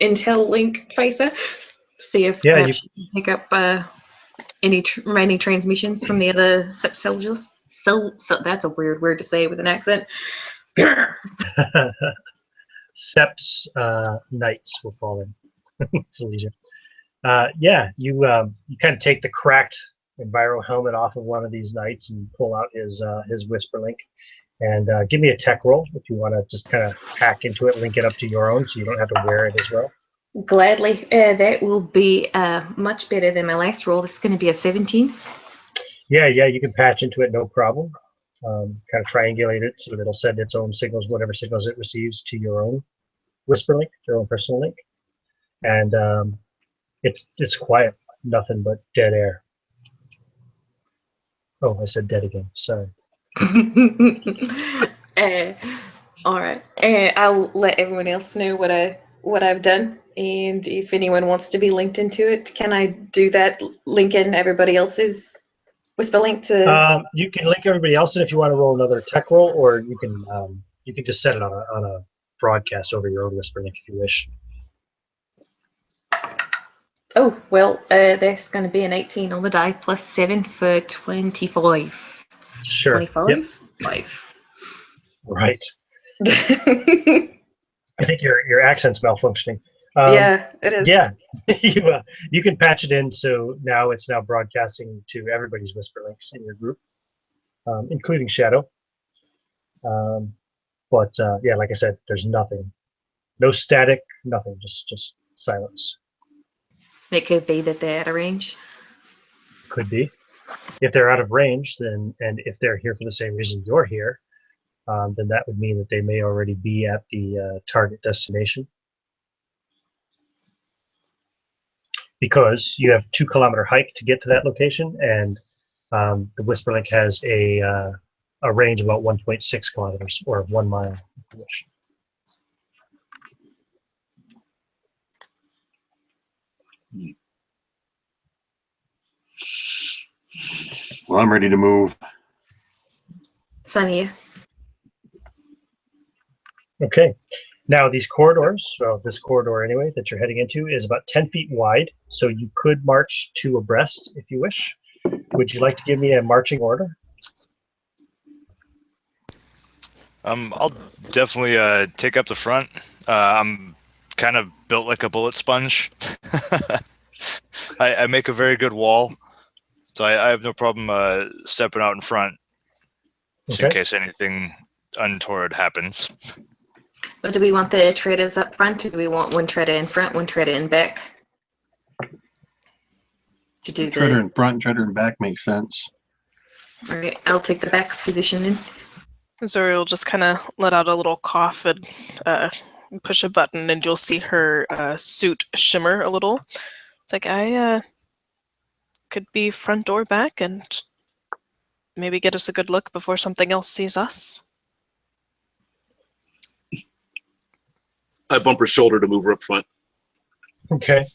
Speaker 2: Intel Link tracer? See if
Speaker 1: Yeah,
Speaker 2: she can pick up any remaining transmissions from the other Sept soldiers. So that's a weird word to say with an accent.
Speaker 1: Sept's Knights, we'll call them. It's a leisure. Yeah, you kind of take the cracked Enviro helmet off of one of these Knights and pull out his whisper link. And give me a tech roll if you want to just kind of hack into it, link it up to your own so you don't have to wear it as well.
Speaker 2: Gladly. That will be much better than my last roll. This is going to be a 17.
Speaker 1: Yeah, you can patch into it, no problem. Kind of triangulate it so that it'll send its own signals, whatever signals it receives, to your own whisper link, your own personal link. And it's quiet, nothing but dead air. Oh, I said dead again. Sorry.
Speaker 2: All right. I'll let everyone else know what I've done, and if anyone wants to be linked into it, can I do that? Link in everybody else's whisper link to.
Speaker 1: You can link everybody else in if you want to roll another tech roll, or you can just set it on a broadcast over your own whisper link if you wish.
Speaker 2: Oh well, there's going to be an 18 on the die plus 7 for 25.
Speaker 1: Sure.
Speaker 2: 25.
Speaker 1: Yep.
Speaker 2: 5.
Speaker 1: Right. I think your accent's malfunctioning.
Speaker 2: Yeah, it is.
Speaker 1: Yeah, you can patch it in so now it's broadcasting to everybody's whisper links in your group, including Shadow. But yeah, like I said, there's nothing, no static, nothing, just silence.
Speaker 2: It could be that they're out of range.
Speaker 1: Could be. If they're out of range, then, and if they're here for the same reason you're here, then that would mean that they may already be at the target destination. Because you have 2 kilometer hike to get to that location, and the Whisper Link has a range of about 1.6 kilometers, or 1 mile, if you wish.
Speaker 4: Well, I'm ready to move.
Speaker 2: Same here.
Speaker 1: Okay. Now these corridors, well, this corridor anyway that you're heading into is about 10 feet wide, so you could march 2 abreast if you wish. Would you like to give me a marching order?
Speaker 5: I'll definitely take up the front. I'm kind of built like a bullet sponge. I make a very good wall, so I have no problem stepping out in front, just in case anything untoward happens.
Speaker 2: But do we want the traders up front, or do we want one trader in front, one trader in back? To do
Speaker 4: Treader in front, treader in back makes sense.
Speaker 2: All right, I'll take the back position then.
Speaker 6: Zuri will just kind of let out a little cough and push a button, and you'll see her suit shimmer a little. It's like, I could be front or back and maybe get us a good look before something else sees us.
Speaker 3: I bump her shoulder to move her up front.
Speaker 1: Okay.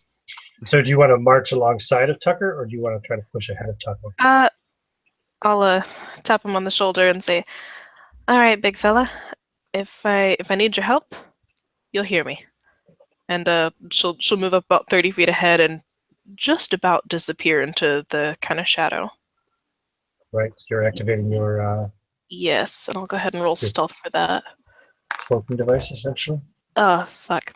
Speaker 1: So do you want to march alongside of Tucker, or do you want to try to push ahead of Tucker?
Speaker 6: I'll tap him on the shoulder and say, "All right, big fella. If I need your help, you'll hear me." And she'll move up about 30 feet ahead and just about disappear into the kind of shadow.
Speaker 1: Right. You're activating your
Speaker 6: Yes, and I'll go ahead and roll stealth for that.
Speaker 1: cloaking device, essentially.
Speaker 6: Oh, fuck.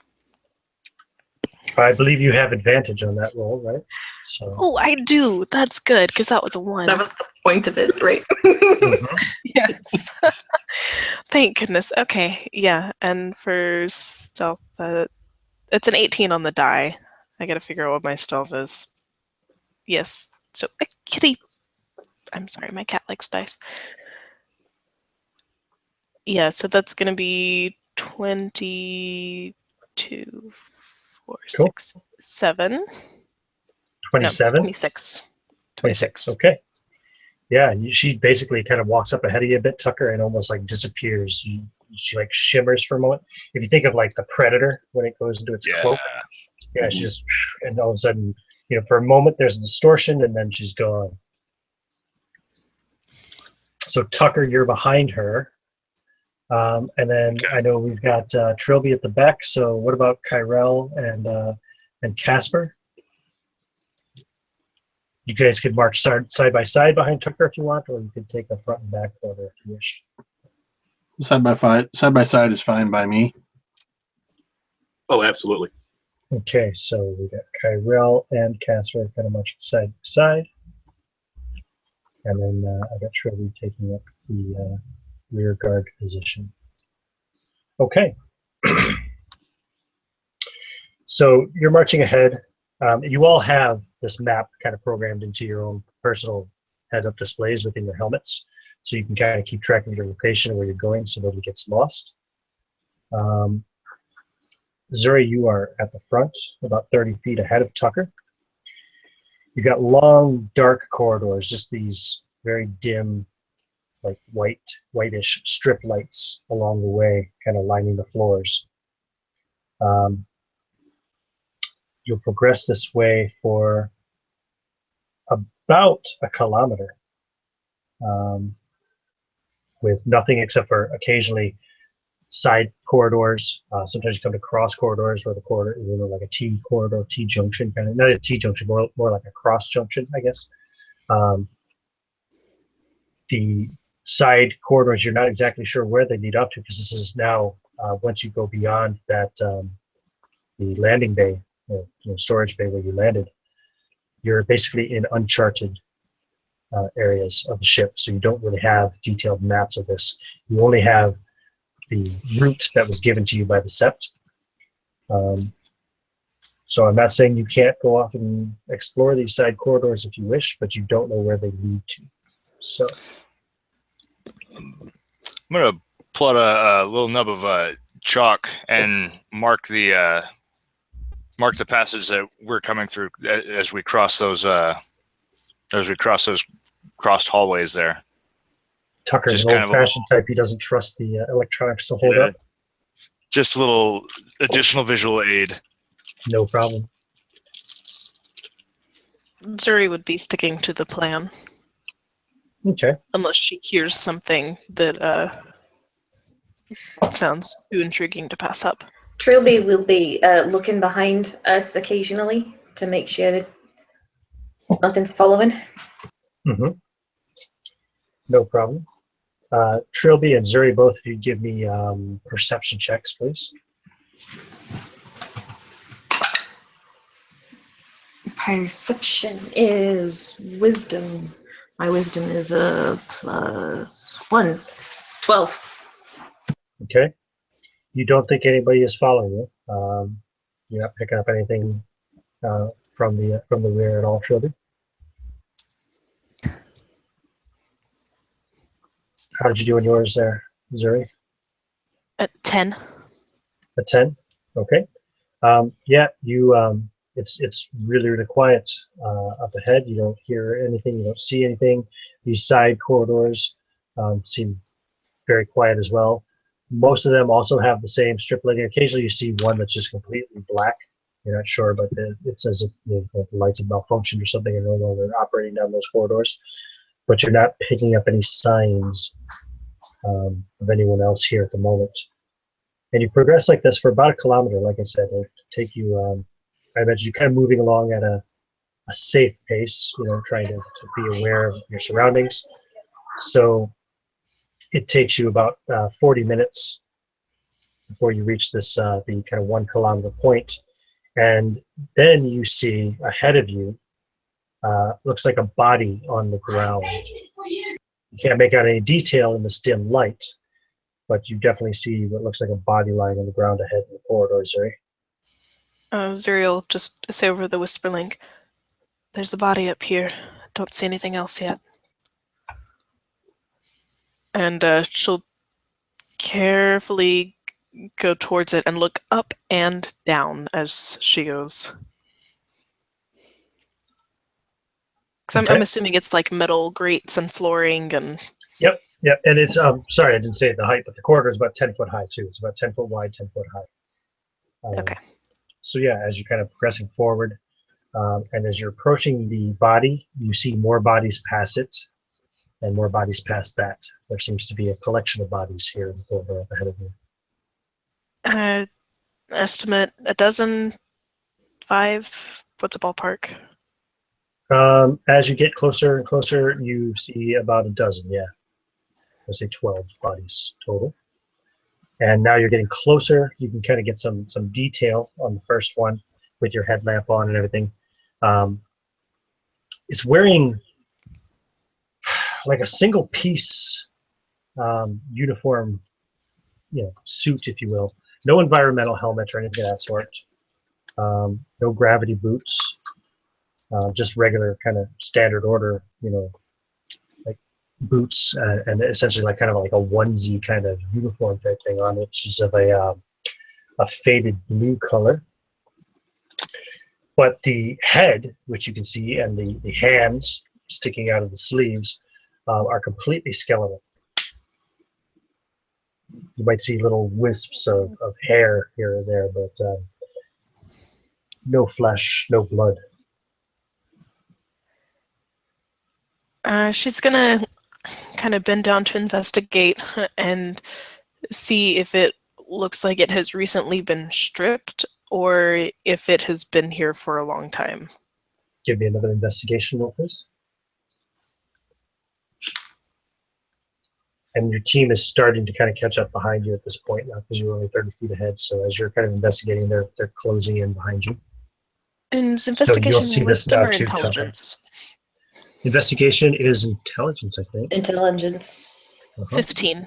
Speaker 1: I believe you have advantage on that roll, right? So.
Speaker 6: Oh, I do. That's good, because that was a 1.
Speaker 2: That was the point of it, right?
Speaker 1: Mhm.
Speaker 6: Yes. Thank goodness. Okay, yeah. And for stealth, it's an 18 on the die. I gotta figure out what my stealth is. Yes. So, kitty. I'm sorry, my cat likes dice. Yeah, so that's gonna be 22, 4,
Speaker 1: Cool.
Speaker 6: 6, 7.
Speaker 1: 27?
Speaker 6: No, 26.
Speaker 1: 26. Okay. Yeah, she basically kind of walks up ahead of you a bit, Tucker, and almost like disappears. She like shimmers for a moment. If you think of like the predator when it goes into its cloak, yeah, she just, and all of a sudden, for a moment there's a distortion, and then she's gone. So Tucker, you're behind her, and then I know we've got Trilby at the back. So what about Kyrell and Casper? You guys could march side by side behind Tucker if you want, or you could take a front and back order if you wish.
Speaker 4: Side by side is fine by me.
Speaker 3: Oh, absolutely.
Speaker 1: Okay, so we got Kyrell and Casper kind of marching side by side. And then I got Trilby taking up the rear guard position. Okay. So you're marching ahead. You all have this map kind of programmed into your own personal head-up displays within your helmets. So you can kind of keep track of your location and where you're going so nobody gets lost. Zuri, you are at the front, about 30 feet ahead of Tucker. You got long, dark corridors, just these very dim, like whitish strip lights along the way, kind of lining the floors. You'll progress this way for about a kilometer, with nothing except for occasionally side corridors. Sometimes you come to cross corridors where the corridor, like a T corridor, T junction, kind of, not a T junction, more like a cross junction, I guess. The side corridors, you're not exactly sure where they lead up to, because this is now, once you go beyond that, the landing bay, storage bay where you landed, you're basically in uncharted areas of the ship, so you don't really have detailed maps of this. You only have the route that was given to you by the Sept. So I'm not saying you can't go off and explore these side corridors if you wish, but you don't know where they lead to. So
Speaker 5: I'm gonna pull out a little nub of chalk and mark the passage that we're coming through as we cross those crossed hallways there.
Speaker 1: Tucker's
Speaker 5: Just
Speaker 1: an
Speaker 5: kind of
Speaker 1: old-fashioned type. He doesn't trust the electronics to hold up.
Speaker 5: Just a little additional visual aid.
Speaker 1: No problem.
Speaker 6: Zuri would be sticking to the plan.
Speaker 1: Okay.
Speaker 6: Unless she hears something that sounds too intriguing to pass up.
Speaker 2: Trilby will be looking behind us occasionally to make sure that nothing's following.
Speaker 1: Mm-hmm. No problem. Trilby and Zuri, both of you give me perception checks, please.
Speaker 2: Perception is wisdom. My wisdom is a +1. 12.
Speaker 1: Okay. You don't think anybody is following you. You're not picking up anything from the rear at all, Trilby. How did you do in yours there, Zuri?
Speaker 6: At 10.
Speaker 1: A 10? Okay. Yeah, you. It's really really quiet up ahead. You don't hear anything. You don't see anything. These side corridors seem very quiet as well. Most of them also have the same strip lighting. Occasionally, you see one that's just completely black. You're not sure, but it's as if the lights have malfunctioned or something and no longer operating down those corridors. But you're not picking up any signs of anyone else here at the moment. And you progress like this for about a kilometer, like I said. It'll take you, I imagine you kind of moving along at a safe pace, trying to be aware of your surroundings. So it takes you about 40 minutes before you reach this, the kind of 1 kilometer point. And then you see ahead of you, looks like a body on the ground. You can't make out any detail in this dim light, but you definitely see what looks like a body lying on the ground ahead in the corridor, Zuri.
Speaker 6: Zuri will just say over the whisper link, "There's a body up here. Don't see anything else yet." And she'll carefully go towards it and look up and down as she goes. Because I'm assuming it's like metal grates and flooring and...
Speaker 1: Yep. And it's, sorry, I didn't say the height, but the corridor is about 10 foot high too. It's about 10 foot wide, 10 foot high.
Speaker 6: Okay.
Speaker 1: So yeah, as you're kind of progressing forward, and as you're approaching the body, you see more bodies past it and more bodies past that. There seems to be a collection of bodies here in the corridor up ahead of you.
Speaker 6: Estimate a dozen, 5, what's a ballpark?
Speaker 1: As you get closer and closer, you see about a dozen, yeah. I'd say 12 bodies total. And now you're getting closer. You can kind of get some detail on the first one with your headlamp on and everything. It's wearing like a single piece uniform, suit, if you will. No environmental helmet or anything of that sort. No gravity boots. Just regular kind of standard order, like boots and essentially like kind of like a onesie kind of uniform type thing on it, which is of a faded blue color. But the head, which you can see, and the hands sticking out of the sleeves are completely skeletal. You might see little wisps of hair here and there, but no flesh, no blood.
Speaker 6: She's gonna kind of bend down to investigate and see if it looks like it has recently been stripped or if it has been here for a long time.
Speaker 1: Give me another investigation roll, please. And your team is starting to kind of catch up behind you at this point now because you're only 30 feet ahead. So as you're kind of investigating, they're closing in behind you.
Speaker 6: And is
Speaker 1: So you'll
Speaker 6: investigation
Speaker 1: see this
Speaker 6: wisdom
Speaker 1: now
Speaker 6: or
Speaker 1: too, Tucker.
Speaker 6: intelligence?
Speaker 1: Investigation is intelligence, I think.
Speaker 2: Intelligence.
Speaker 6: 15.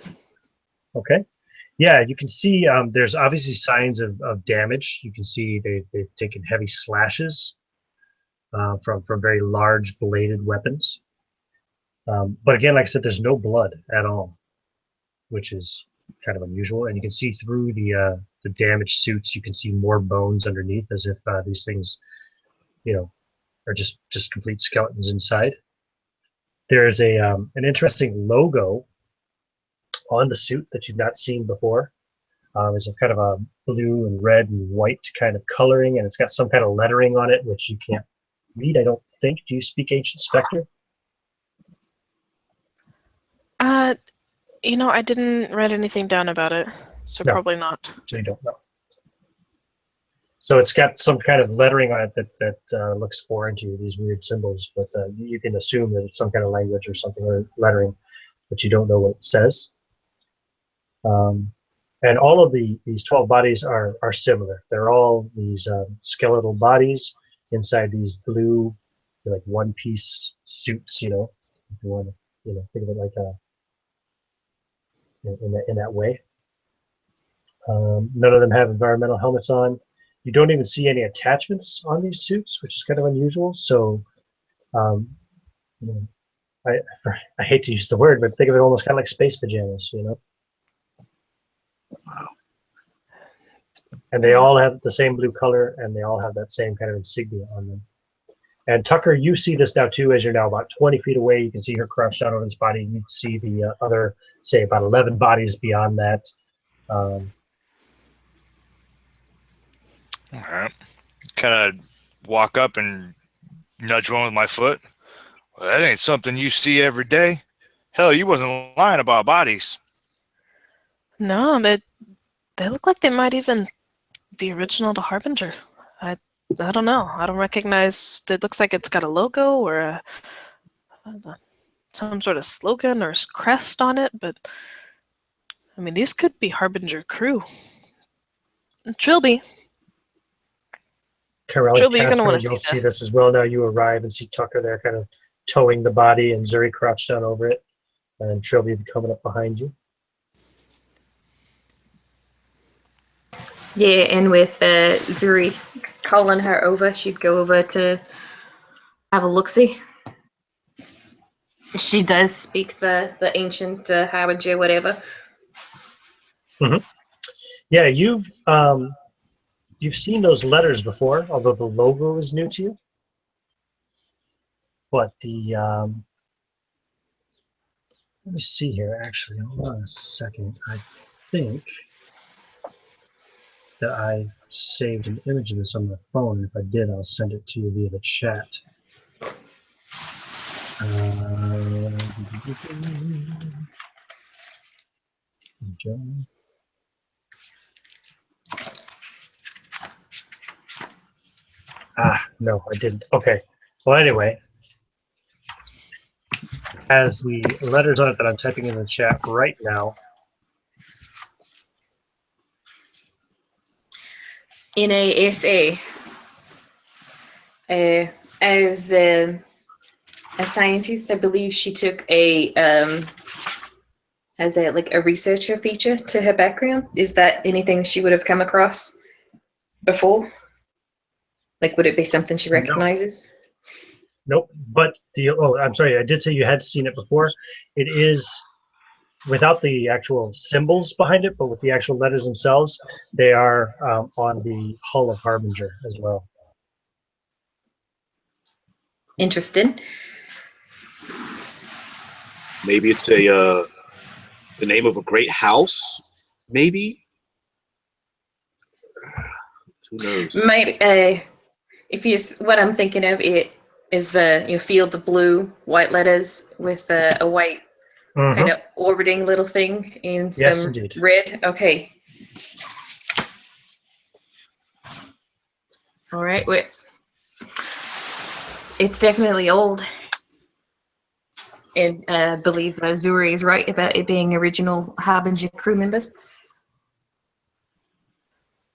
Speaker 1: Okay. Yeah, you can see there's obviously signs of damage. You can see they've taken heavy slashes from very large bladed weapons. But again, like I said, there's no blood at all, which is kind of unusual. And you can see through the damaged suits, you can see more bones underneath, as if these things, are just complete skeletons inside. There's an interesting logo on the suit that you've not seen before. It's kind of a blue and red and white kind of coloring, and it's got some kind of lettering on it, which you can't read, I don't think. Do you speak Ancient Spectre?
Speaker 6: I didn't write anything down about it, so
Speaker 1: No.
Speaker 6: probably not.
Speaker 1: So you don't know. So it's got some kind of lettering on it that looks foreign to you, these weird symbols, but you can assume that it's some kind of language or something, or lettering, but you don't know what it says. And all of these 12 bodies are similar. They're all these skeletal bodies inside these blue, like one-piece suits. If you want to, think of it like in that way. None of them have environmental helmets on. You don't even see any attachments on these suits, which is kind of unusual. So, you know, I hate to use the word, but think of it almost kind of like space pajamas, you know?
Speaker 3: Wow.
Speaker 1: And they all have the same blue color, and they all have that same kind of insignia on them. And Tucker, you see this now too, as you're now about 20 feet away. You can see her crouched down on his body. You can see the other, say, about 11 bodies beyond that.
Speaker 5: All right. Kind of walk up and nudge one with my foot. Well, that ain't something you see every day. Hell, you wasn't lying about bodies.
Speaker 6: No, they look like they might even be original to Harbinger. I don't know. I don't recognize. It looks like it's got a logo or some sort of slogan or crest on it, but I mean, these could be Harbinger crew. Trilby,
Speaker 1: Corelli,
Speaker 6: Trilby, you're gonna
Speaker 1: Casper,
Speaker 6: want to
Speaker 1: you'll
Speaker 6: see
Speaker 1: see
Speaker 6: this.
Speaker 1: this as well. Now you arrive and see Tucker there kind of towing the body and Zuri crouched down over it. And Trilby coming up behind you.
Speaker 2: Yeah, and with Zuri calling her over, she'd go over to have a look-see. She does speak the ancient Harbinger, whatever.
Speaker 1: Yeah, you've seen those letters before, although the logo is new to you. But the let me see here. Actually, hold on a second. I think that I saved an image of this on my phone. If I did, I'll send it to you via the chat. Okay. No, I didn't. Okay. Well, anyway, has the letters on it that I'm typing in the chat right now.
Speaker 2: NASA. As a scientist, I believe she took a as a researcher feature to her background. Is that anything she would have come across before? Like, would it be something she recognizes?
Speaker 1: Nope. But I'm sorry. I did say you had seen it before. It is without the actual symbols behind it, but with the actual letters themselves. They are on the hull of Harbinger as well.
Speaker 2: Interesting.
Speaker 3: Maybe it's the name of a great house. Maybe. Who knows?
Speaker 2: Maybe if you what I'm thinking of, it is the field of blue white letters with a white kind of orbiting little thing and
Speaker 1: Yes,
Speaker 2: some
Speaker 1: indeed.
Speaker 2: red. Okay. All right. Wait. It's definitely old. And I believe Zuri is right about it being original Harbinger crew members.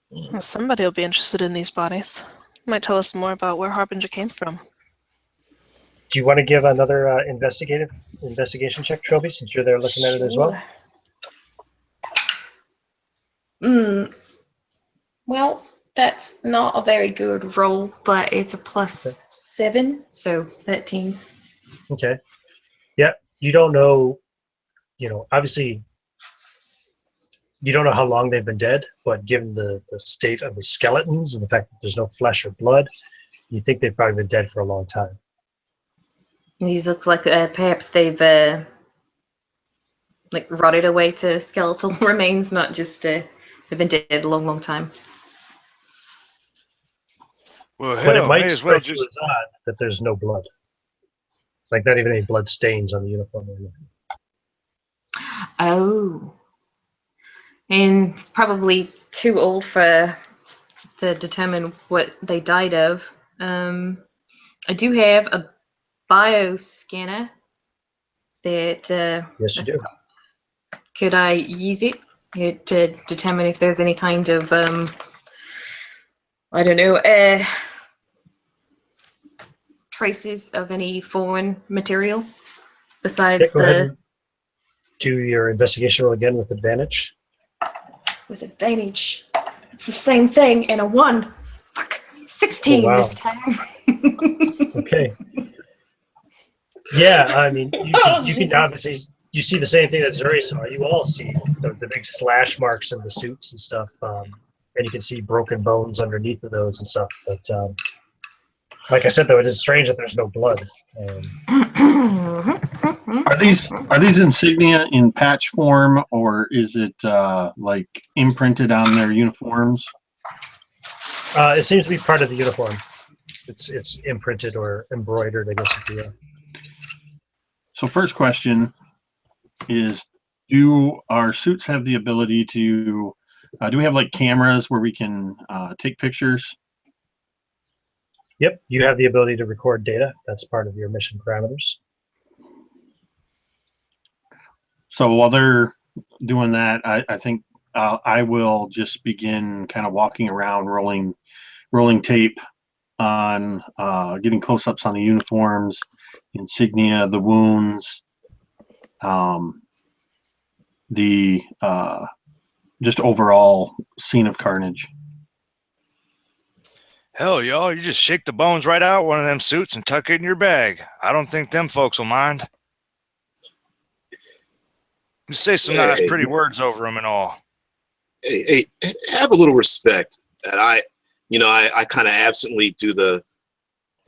Speaker 6: Well, somebody will be interested in these bodies. Might tell us more about where Harbinger came from.
Speaker 1: Do you want to give another investigation check, Trilby, since you're there looking at it as well?
Speaker 2: Well, that's not a very good roll, but it's a +7, so 13.
Speaker 1: Okay. Yeah, you don't know, obviously you don't know how long they've been dead, but given the state of the skeletons and the fact that there's no flesh or blood, you think they've probably been dead for a long time.
Speaker 2: These looks like perhaps they've rotted away to skeletal remains, not just they've been dead a long, long time.
Speaker 5: Well,
Speaker 1: But it
Speaker 5: hell,
Speaker 1: might
Speaker 5: may as well
Speaker 1: strike you
Speaker 5: just.
Speaker 1: as odd that there's no blood. Like not even any blood stains on the uniform or anything.
Speaker 2: Oh. And it's probably too old to determine what they died of. I do have a bioscanner that
Speaker 1: Yes, you do.
Speaker 2: could I use it to determine if there's any kind of I don't know traces of any foreign material besides
Speaker 1: Okay, go ahead and do your investigation roll again with advantage.
Speaker 2: with advantage. It's the same thing and a 1. Fuck. 16
Speaker 1: Oh, wow.
Speaker 2: this time.
Speaker 1: Okay. Yeah, I mean, you can
Speaker 2: Jesus.
Speaker 1: obviously, you see the same thing that Zuri saw. You all see the big slash marks in the suits and stuff. And you can see broken bones underneath of those and stuff. But like I said, though, it is strange that there's no blood.
Speaker 4: Are these insignia in patch form, or is it like imprinted on their uniforms?
Speaker 1: It seems to be part of the uniform. It's imprinted or embroidered, I guess, if you will.
Speaker 4: So first question is, do our suits have the ability to, do we have like cameras where we can take pictures?
Speaker 1: Yep, you have the ability to record data. That's part of your mission parameters.
Speaker 4: So while they're doing that, I think I will just begin kind of walking around, rolling tape on getting close-ups on the uniforms, insignia, the wounds, the just overall scene of carnage.
Speaker 5: Hell, y'all, you just shake the bones right out one of them suits and tuck it in your bag. I don't think them folks will mind. You say some nice, pretty words over them and all.
Speaker 3: Hey, have a little respect. And I kind of absently do the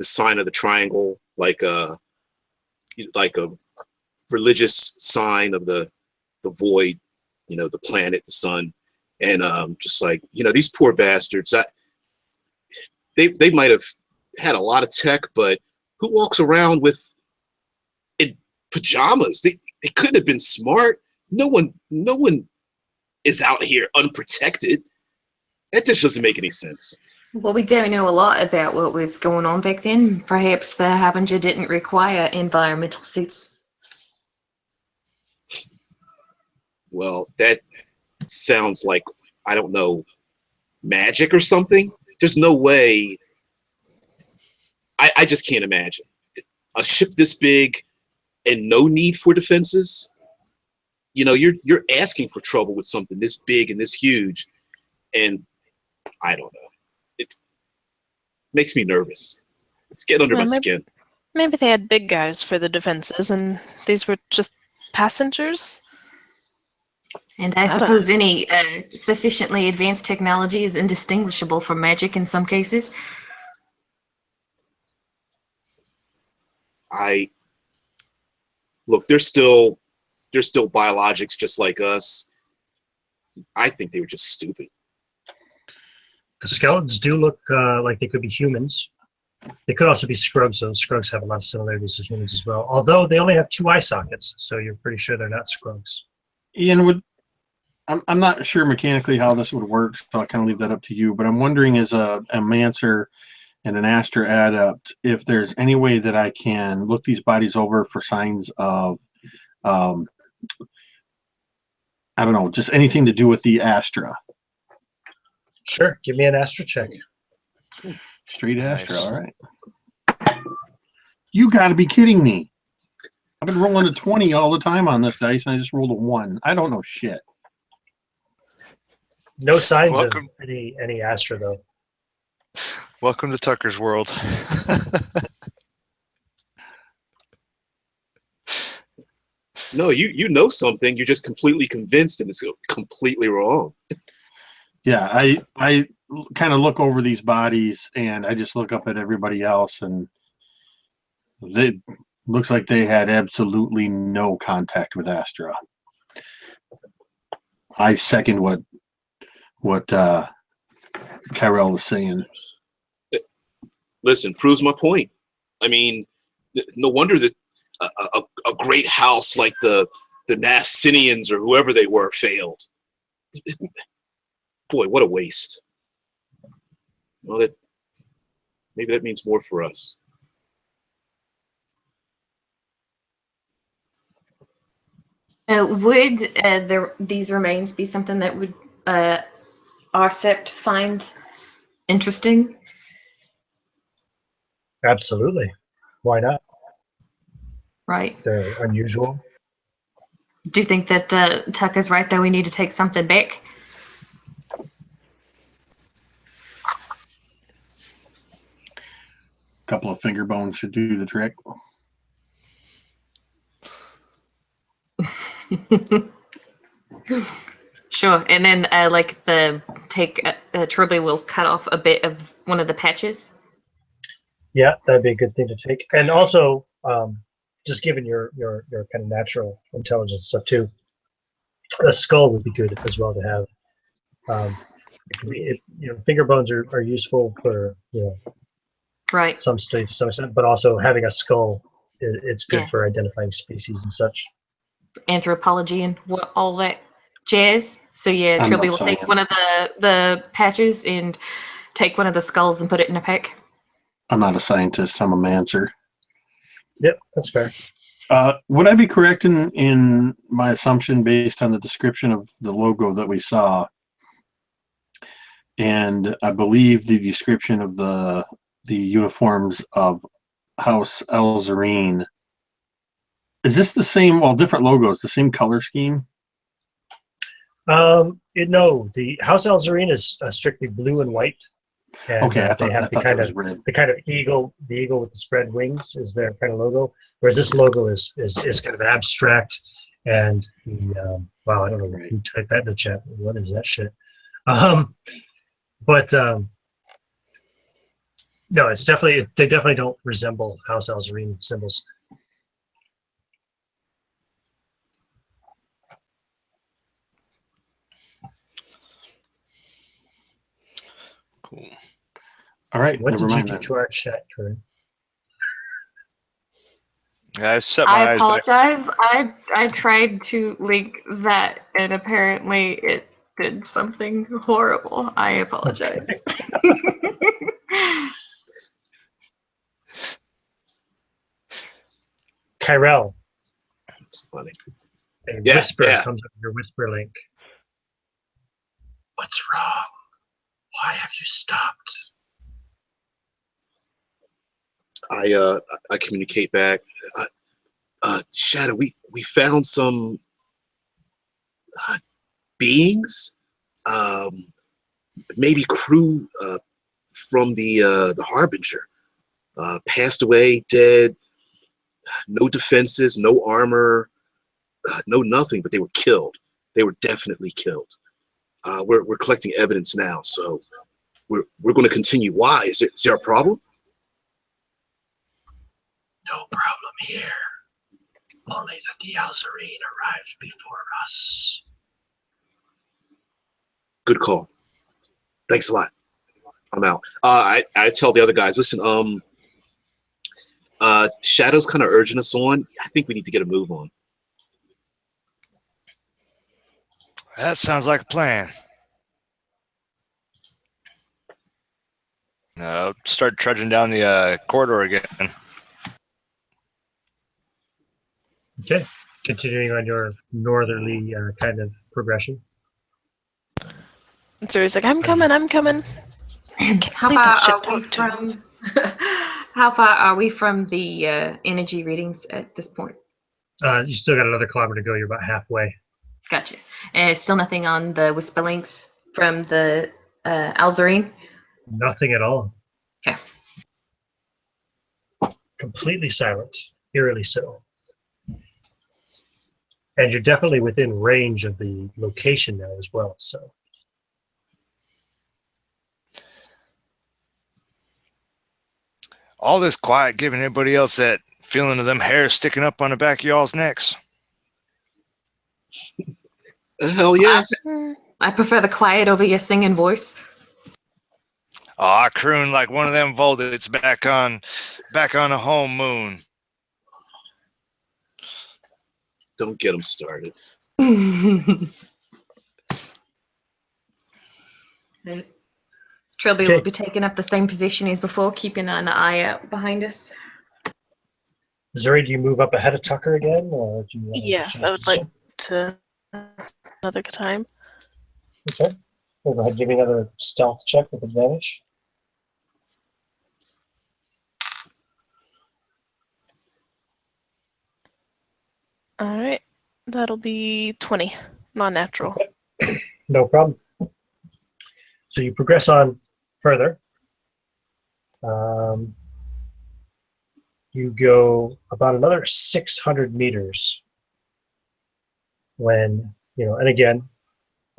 Speaker 3: sign of the triangle, like a religious sign of the void, the planet, the sun, and just like, these poor bastards. They might have had a lot of tech, but who walks around in pajamas? They couldn't have been smart. No one is out here unprotected. That just doesn't make any sense.
Speaker 2: Well, we don't know a lot about what was going on back then. Perhaps the Harbinger didn't require environmental suits.
Speaker 3: Well, that sounds like, I don't know, magic or something. There's no way. I just can't imagine a ship this big and no need for defenses. You're asking for trouble with something this big and this huge, and I don't know. It makes me nervous. It's getting under my skin.
Speaker 6: Maybe they had big guys for the defenses, and these were just passengers.
Speaker 2: And I suppose any sufficiently advanced technology is indistinguishable from magic in some cases.
Speaker 3: Look, they're still biologics just like us. I think they were just stupid.
Speaker 1: The skeletons do look like they could be humans. They could also be Skrugs, though. Skrugs have a lot of similarities to humans as well. Although they only have 2 eye sockets, so you're pretty sure they're not Skrugs.
Speaker 4: Ian, I'm not sure mechanically how this would work, so I kind of leave that up to you. But I'm wondering, as a Mancer and an Astra adept, if there's any way that I can look these bodies over for signs of, I don't know, just anything to do with the Astra.
Speaker 1: Sure, give me an Astra check.
Speaker 4: Straight Astra, all right. You got to be kidding me. I've been rolling a 20 all the time on this dice, and I just rolled a 1. I don't know shit.
Speaker 1: No signs of any Astra, though.
Speaker 5: Welcome to Tucker's world.
Speaker 3: No, you know something. You're just completely convinced, and it's completely wrong.
Speaker 4: Yeah, I kind of look over these bodies, and I just look up at everybody else, and it looks like they had absolutely no contact with Astra. I second what Kyrell was saying.
Speaker 3: Listen, proves my point. I mean, no wonder that a great house like the Nassinians or whoever they were failed. Boy, what a waste. Well, maybe that means more for us.
Speaker 2: Would these remains be something that would Arcept find interesting?
Speaker 1: Absolutely. Why not?
Speaker 2: Right.
Speaker 1: They're unusual.
Speaker 2: Do you think that Tucker's right, though? We need to take something back?
Speaker 4: couple of finger bones should do the trick.
Speaker 2: Sure, and then Trilby will cut off a bit of one of the patches.
Speaker 1: Yeah, that'd be a good thing to take. And also, just given your kind of natural intelligence stuff too, a skull would be good as well to have. Finger bones are useful for
Speaker 2: Right.
Speaker 1: some state to some extent, but also having a skull, it's good
Speaker 2: Yeah.
Speaker 1: for identifying species and such.
Speaker 2: Anthropology and all that jazz. So yeah,
Speaker 4: I'm
Speaker 2: Trilby
Speaker 4: no
Speaker 2: will take
Speaker 4: scientist.
Speaker 2: one of the patches and take one of the skulls and put it in a pack.
Speaker 4: I'm not a scientist. I'm a mancer.
Speaker 1: Yep, that's fair.
Speaker 4: Would I be correct in my assumption based on the description of the logo that we saw? And I believe the description of the uniforms of House Elzarine. Is this the same? Well, different logos, the same color scheme.
Speaker 1: No, the House Elzarine is strictly blue and white, and
Speaker 4: Okay, I
Speaker 1: they have
Speaker 4: thought that was red.
Speaker 1: the kind of eagle, the eagle with the spread wings is their kind of logo. Whereas this logo is kind of abstract, and wow, I don't know who typed that in the chat. What is that shit? But no, it's definitely they definitely don't resemble House Elzarine symbols.
Speaker 5: Cool.
Speaker 4: All right,
Speaker 1: What
Speaker 4: never
Speaker 1: did you
Speaker 4: mind
Speaker 1: do
Speaker 4: then.
Speaker 1: to our chat, Corinne?
Speaker 5: I set my
Speaker 2: I
Speaker 5: eyes back.
Speaker 2: apologize. I tried to link that, and apparently it did something horrible. I apologize.
Speaker 1: Kyrell,
Speaker 3: It's funny.
Speaker 1: a
Speaker 3: Yeah,
Speaker 1: whisper
Speaker 3: yeah.
Speaker 1: comes up your whisper link. What's wrong? Why have you stopped?
Speaker 3: I communicate back. Shadow, we found some beings, maybe crew from the Harbinger, passed away, dead, no defenses, no armor, no nothing, but they were killed. They were definitely killed. We're collecting evidence now, so we're going to continue. Why? Is there a problem?
Speaker 1: No problem here. Only that the Elzarine arrived before us.
Speaker 3: Good call. Thanks a lot. I'm out. I tell the other guys, listen, Shadow's kind of urging us on. I think we need to get a move on.
Speaker 5: That sounds like a plan. Start trudging down the corridor again.
Speaker 1: Okay, continuing on your northerly kind of progression.
Speaker 6: So he's like, I'm coming.
Speaker 2: How
Speaker 6: believe
Speaker 2: far
Speaker 6: that ship
Speaker 2: are we
Speaker 6: talked to me.
Speaker 2: from? How far are we from the energy readings at this point?
Speaker 1: You still got another kilometer to go. You're about halfway.
Speaker 2: Gotcha. And still nothing on the whisper links from the Elzarine?
Speaker 1: Nothing at all.
Speaker 2: Okay.
Speaker 1: Completely silent, eerily so. And you're definitely within range of the location now as well. So
Speaker 5: All this quiet giving anybody else that feeling of them hairs sticking up on the back of y'all's necks.
Speaker 3: Hell yes.
Speaker 2: I prefer the quiet over your singing voice.
Speaker 5: Oh, I croon like one of them voltage back on a home moon.
Speaker 3: Don't get them started.
Speaker 2: Trilby
Speaker 1: Okay.
Speaker 2: will be taking up the same position as before, keeping an eye out behind us.
Speaker 1: Zuri, do you move up ahead of Tucker again, or do you?
Speaker 6: Yes, I would like to another time.
Speaker 1: Okay. Go ahead, give me another stealth check with advantage.
Speaker 6: All right, that'll be 20, non-natural.
Speaker 1: Okay. No problem. So you progress on further. you go about another 600 meters when, and again,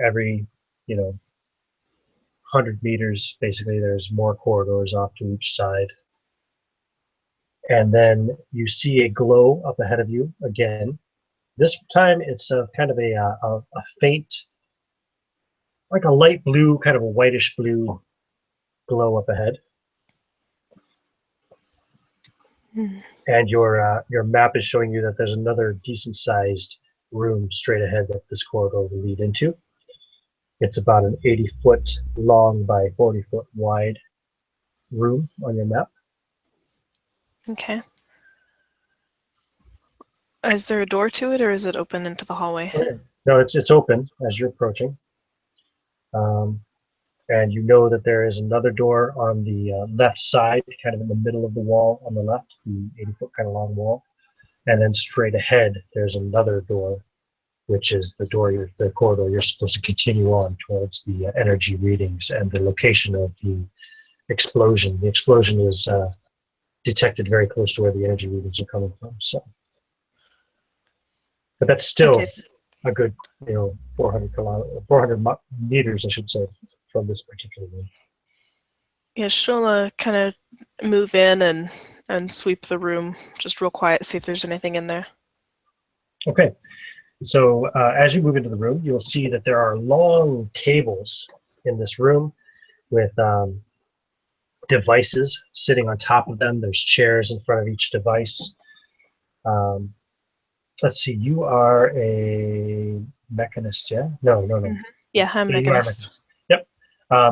Speaker 1: every, 100 meters, basically, there's more corridors off to each side. And then you see a glow up ahead of you again. This time it's a kind of a faint, like a light blue, kind of a whitish blue glow up ahead. And your map is showing you that there's another decent sized room straight ahead that this corridor will lead into. It's about an 80-foot long by 40-foot wide room on your map.
Speaker 6: Okay. Is there a door to it, or is it open into the hallway?
Speaker 1: No, it's open as you're approaching. And you know that there is another door on the left side, kind of in the middle of the wall on the left, the 80-foot kind of long wall. And then straight ahead, there's another door, which is the corridor you're supposed to continue on towards the energy readings and the location of the explosion. The explosion was detected very close to where the energy readings are coming from. So, but that's still a good, 400 meters, I should say, from this particular room.
Speaker 6: Yeah, she'll kind of move in and sweep the room, just real quiet, see if there's anything in there.
Speaker 1: Okay. So as you move into the room, you'll see that there are long tables in this room with devices sitting on top of them. There's chairs in front of each device. Let's see, you are a mechanist, yeah? No.
Speaker 6: Mm-hmm. Yeah, I'm a
Speaker 1: You are a
Speaker 6: mechanist.
Speaker 1: Yep.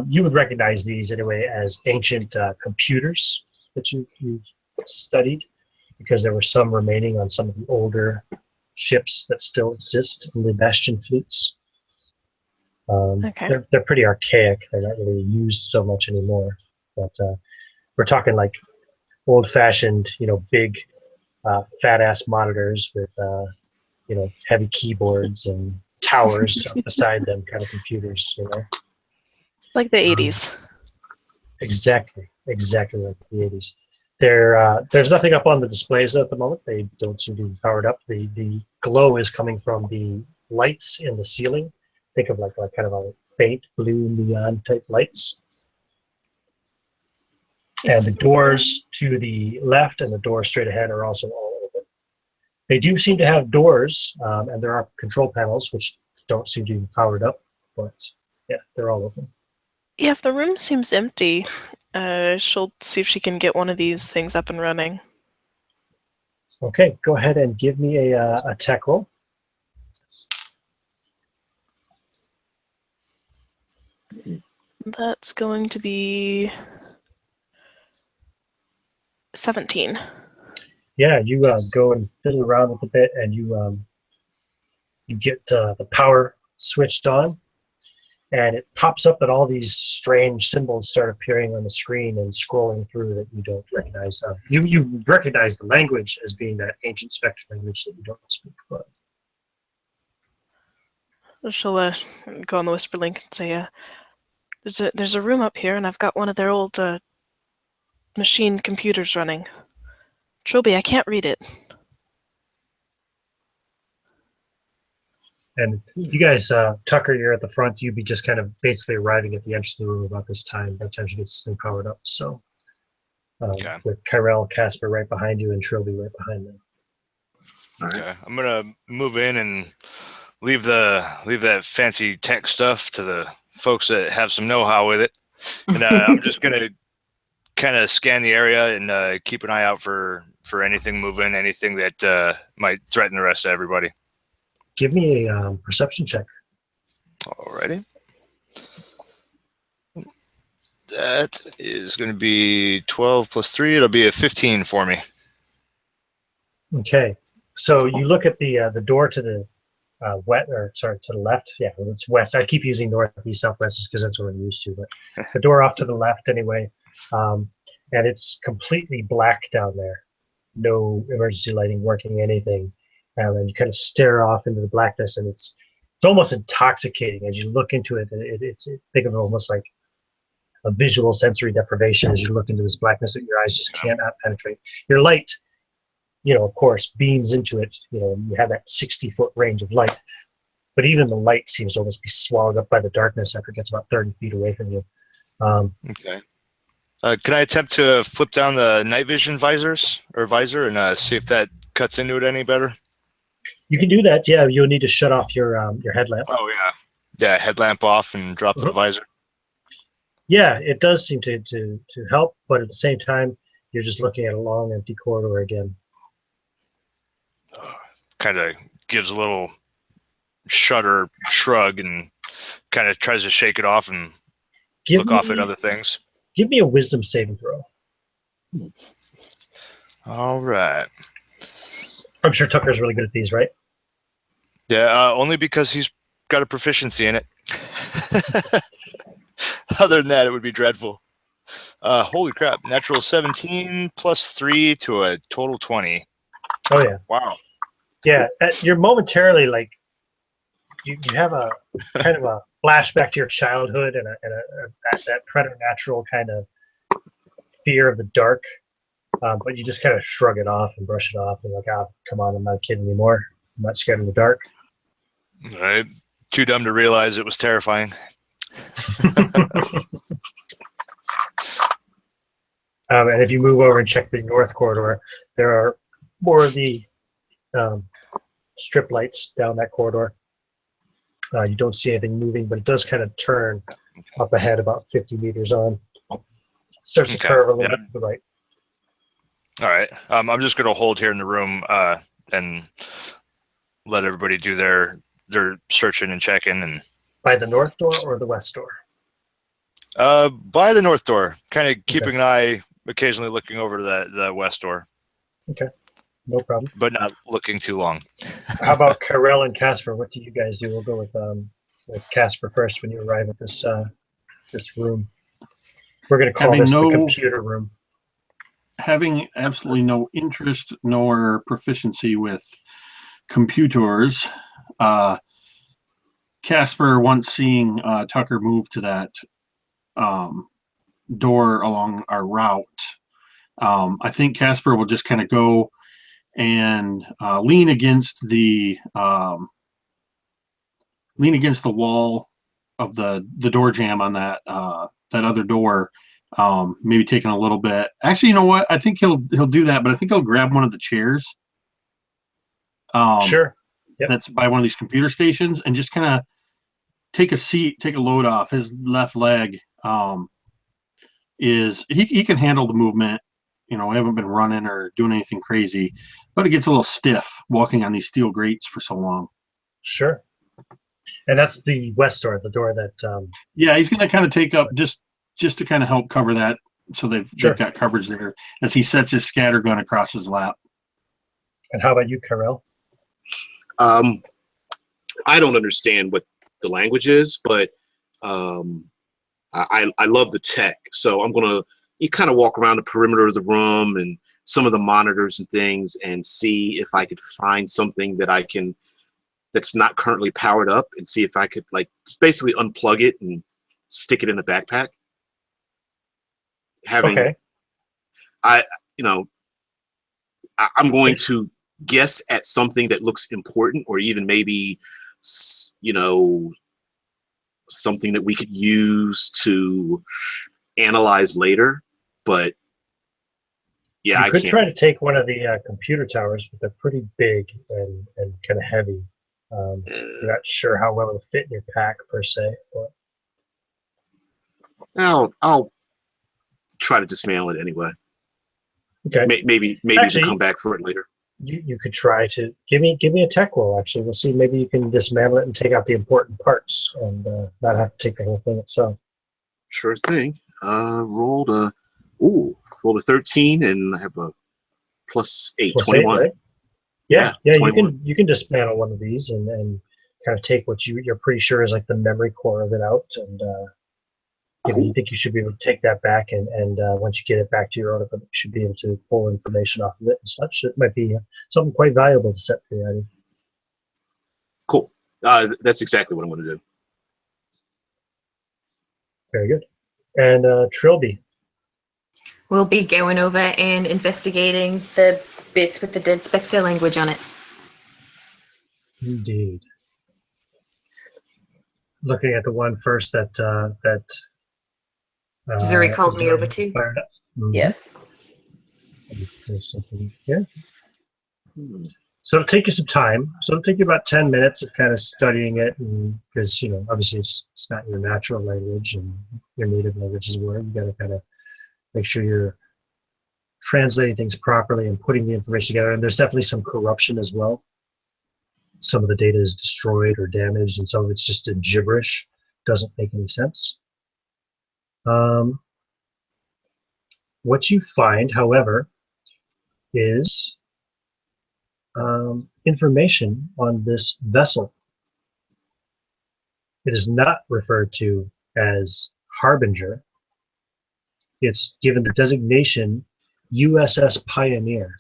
Speaker 1: You would recognize these anyway as ancient computers that you've studied, because there were some remaining on some of the older ships that still exist in the Bastion fleets.
Speaker 6: Okay.
Speaker 1: They're pretty archaic. They're not really used so much anymore. But we're talking like old-fashioned, big, fat-ass monitors with, heavy keyboards and towers beside them, kind of computers,
Speaker 6: Like the 80s.
Speaker 1: Exactly like the 80s. There's nothing up on the displays at the moment. They don't seem to be powered up. The glow is coming from the lights in the ceiling. Think of like kind of a faint blue neon type lights. And the doors to the left and the doors straight ahead are also all open. They do seem to have doors, and there are control panels which don't seem to be powered up, but yeah, they're all open.
Speaker 6: Yeah, if the room seems empty, she'll see if she can get one of these things up and running.
Speaker 1: Okay, go ahead and give me a tech roll.
Speaker 6: That's going to be 17.
Speaker 1: Yeah, you go and fiddle around with a bit, and you get the power switched on, and it pops up that all these strange symbols start appearing on the screen and scrolling through that you don't recognize. You recognize the language as being that ancient Spectre language that you don't speak, but
Speaker 6: She'll go on the whisper link and say, there's a room up here, and I've got one of their old machine computers running. Trilby, I can't read it.
Speaker 1: and you guys, Tucker, you're at the front. You'd be just kind of basically arriving at the entrance of the room about this time. By the time she gets this thing powered up, so
Speaker 5: Okay.
Speaker 1: with Kyrell, Casper right behind you, and Trilby right behind them.
Speaker 5: Okay. I'm gonna move in and leave that fancy tech stuff to the folks that have some know-how with it, and I'm just gonna kind of scan the area and keep an eye out for anything moving, anything that might threaten the rest of everybody.
Speaker 1: Give me a perception check.
Speaker 5: Alrighty. That is going to be 12 plus 3. It'll be a 15 for me.
Speaker 1: Okay, so you look at the door to the to the left. Yeah, it's west. I keep using northeast, southwest just because that's what I'm used to. But the door off to the left, anyway, and it's completely black down there. No emergency lighting working, anything, and you kind of stare off into the blackness, and it's almost intoxicating as you look into it. Think of it almost like a visual sensory deprivation as you look into this blackness that your eyes just cannot penetrate. Your light of course, beams into it. You have that 60-foot range of light. But even the light seems to almost be swallowed up by the darkness after it gets about 30 feet away from you.
Speaker 5: Okay. Can I attempt to flip down the night vision visor and see if that cuts into it any better?
Speaker 1: You can do that. Yeah, you'll need to shut off your headlamp.
Speaker 5: Oh yeah. Yeah, headlamp off and drop the visor.
Speaker 1: Yeah, it does seem to help, but at the same time, you're just looking at a long, empty corridor again.
Speaker 5: Kind of gives a little shrug and kind of tries to shake it off and look off at other things.
Speaker 1: Give me a wisdom saving throw.
Speaker 5: All right.
Speaker 1: I'm sure Tucker's really good at these, right?
Speaker 5: Yeah, only because he's got a proficiency in it. Other than that, it would be dreadful. Holy crap. Natural 17 plus 3 to a total 20.
Speaker 1: Oh, yeah.
Speaker 5: Wow.
Speaker 1: Yeah, you're momentarily like, you have a kind of a flashback to your childhood and that preternatural kind of fear of the dark. But you just kind of shrug it off and brush it off and like, come on, I'm not a kid anymore. I'm not scared of the dark.
Speaker 5: All right. Too dumb to realize it was terrifying.
Speaker 1: And if you move over and check the north corridor, there are more of the strip lights down that corridor. You don't see anything moving, but it does kind of turn up ahead about 50 meters on. Starts to curve a little bit to the right.
Speaker 5: All right. I'm just going to hold here in the room and let everybody do their searching and checking. And
Speaker 1: by the north door or the west door?
Speaker 5: By the north door, kind of keeping an eye, occasionally looking over to the west door.
Speaker 1: Okay, no problem.
Speaker 5: But not looking too long.
Speaker 1: How about Karel and Casper? What do you guys do? We'll go with Casper first when you arrive at this room. We're going to call this the computer room.
Speaker 4: Having absolutely no interest nor proficiency with computers, Casper, once seeing Tucker move to that door along our route, I think Casper will just kind of go and lean against the wall of the door jamb on that other door. Maybe taking a little bit. Actually, you know what? I think he'll do that, but I think he'll grab one of the chairs.
Speaker 1: Sure. Yep.
Speaker 4: That's by one of these computer stations, and just kind of take a seat, take a load off. His left leg he can handle the movement. We haven't been running or doing anything crazy, but it gets a little stiff walking on these steel grates for so long.
Speaker 1: Sure. And that's the west door, the door that.
Speaker 4: Yeah, he's going to kind of take up just to kind of help cover that, so they've got coverage there as he sets his scatter gun across his lap.
Speaker 1: And how about you, Karel?
Speaker 3: I don't understand what the language is, but I love the tech. So I'm gonna kind of walk around the perimeter of the room and some of the monitors and things and see if I could find something that's not currently powered up, and see if I could just basically unplug it and stick it in a backpack. I'm going to guess at something that looks important, or even maybe something that we could use to analyze later. But yeah,
Speaker 1: you could try to take one of the computer towers, but they're pretty big and kind of heavy. You're not sure how well it'll fit in your pack per se.
Speaker 3: But I'll try to dismantle it anyway.
Speaker 1: Okay.
Speaker 3: Maybe
Speaker 1: Actually,
Speaker 3: we'll come back for it later.
Speaker 1: You could try to give me a tech roll. Actually, we'll see. Maybe you can dismantle it and take out the important parts, and not have to take the whole thing itself.
Speaker 3: Sure thing. Rolled a 13, and I have a +8, 21.
Speaker 1: 8, right? Yeah.
Speaker 3: 21.
Speaker 1: You can dismantle one of these and kind of take what you're pretty sure is like the memory core of it out, and you think you should be able to take that back, and once you get it back to your own, you should be able to pull information off of it and such. It might be something quite valuable to set for the idea.
Speaker 3: Cool. That's exactly what I'm going to do.
Speaker 1: Very good. And Trilby.
Speaker 2: We'll be going over and investigating the bits with the Dead Spectre language on it.
Speaker 1: Indeed. Looking at the one first that
Speaker 2: Zuri called me
Speaker 1: Zuri
Speaker 2: over to.
Speaker 1: fired up. Mhm.
Speaker 2: Yeah.
Speaker 1: There's something here.
Speaker 3: Hmm.
Speaker 1: So it'll take you some time. So it'll take you about 10 minutes of kind of studying it, because obviously it's not your natural language and your native language is where you got to kind of make sure you're translating things properly and putting the information together. And there's definitely some corruption as well. Some of the data is destroyed or damaged, and some of it's just in gibberish. Doesn't make any sense. What you find, however, is information on this vessel. It is not referred to as Harbinger. It's given the designation USS Pioneer.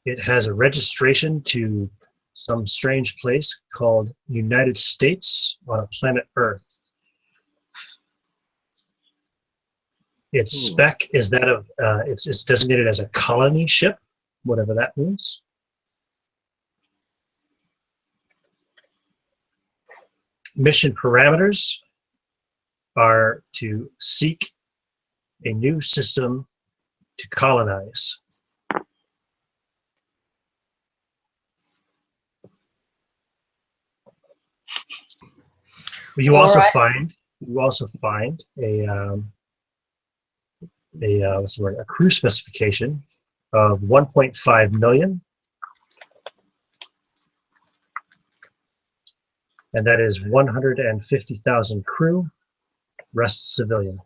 Speaker 1: It has a registration to some strange place called United States on a planet Earth. Its spec is that of, it's designated as a colony ship, whatever that means. Mission parameters are to seek a new system to colonize. You also find a what's the word? A crew specification of 1.5 million, and that is 150,000 crew, rest civilian.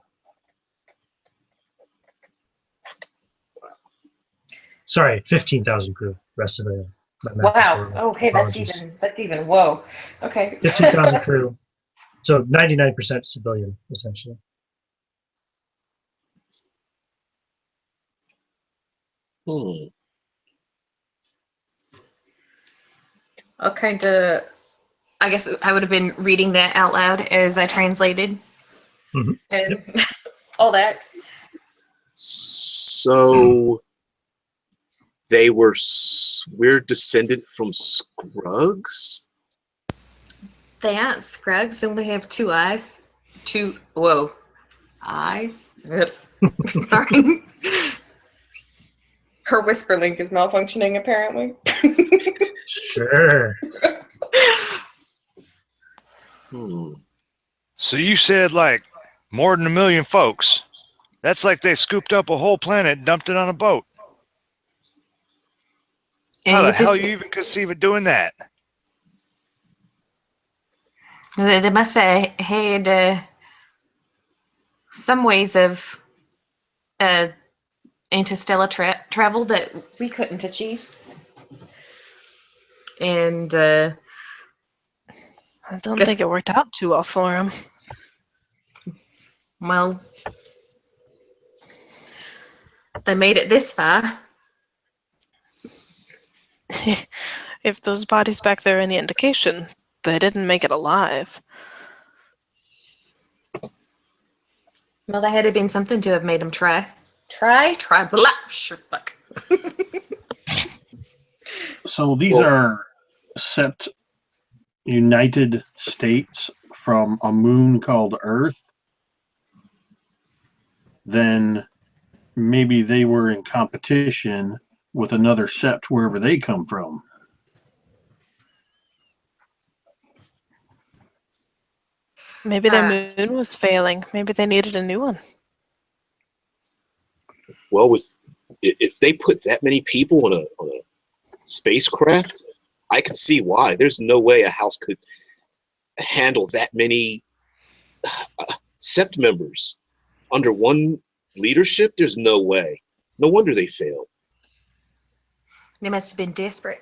Speaker 1: Sorry, 15,000 crew, rest civilian. My math is
Speaker 2: Wow.
Speaker 1: horrible.
Speaker 2: Okay,
Speaker 1: Apologies.
Speaker 2: that's even whoa. Okay.
Speaker 1: 15,000 crew, so 99% civilian essentially.
Speaker 2: I'll kind of, I guess I would have been reading that out loud as I translated
Speaker 1: Mhm.
Speaker 2: and all that.
Speaker 3: So we're descendant from Scrugs?
Speaker 2: They aren't Scrugs. They only have two eyes. Whoa. Eyes? Sorry. Her whisper link is malfunctioning, apparently.
Speaker 1: Sure.
Speaker 5: So you said like more than 1 million folks. That's like they scooped up a whole planet and dumped it on a boat. How the hell you even conceive of doing that?
Speaker 2: They must have had some ways of interstellar travel that we couldn't achieve. And
Speaker 6: I don't think it worked out too well for him.
Speaker 2: Well, they made it this far.
Speaker 6: If those bodies back there are any indication, they didn't make it alive.
Speaker 2: Well, there had to have been something to have made them try. Try, blah, fuck.
Speaker 4: So these are set United States from a moon called Earth. Then maybe they were in competition with another sept wherever they come from.
Speaker 6: Maybe their moon was failing. Maybe they needed a new one.
Speaker 3: Well, if they put that many people on a spacecraft, I can see why. There's no way a house could handle that many sept members under one leadership. There's no way. No wonder they failed.
Speaker 2: They must have been desperate.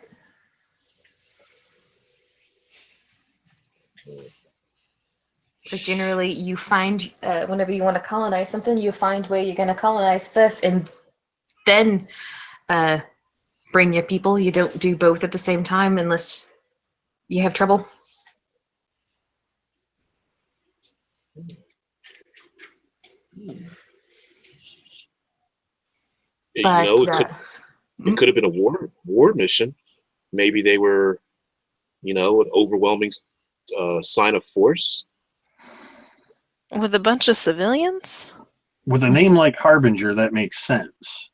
Speaker 2: So generally, you find whenever you want to colonize something, you find where you're going to colonize first, and then bring your people. You don't do both at the same time unless you have trouble.
Speaker 3: You know,
Speaker 2: But
Speaker 3: it could have been a war mission. Maybe they were, you know, an overwhelming sign of force.
Speaker 6: With a bunch of civilians?
Speaker 4: With a name like Harbinger, that makes sense.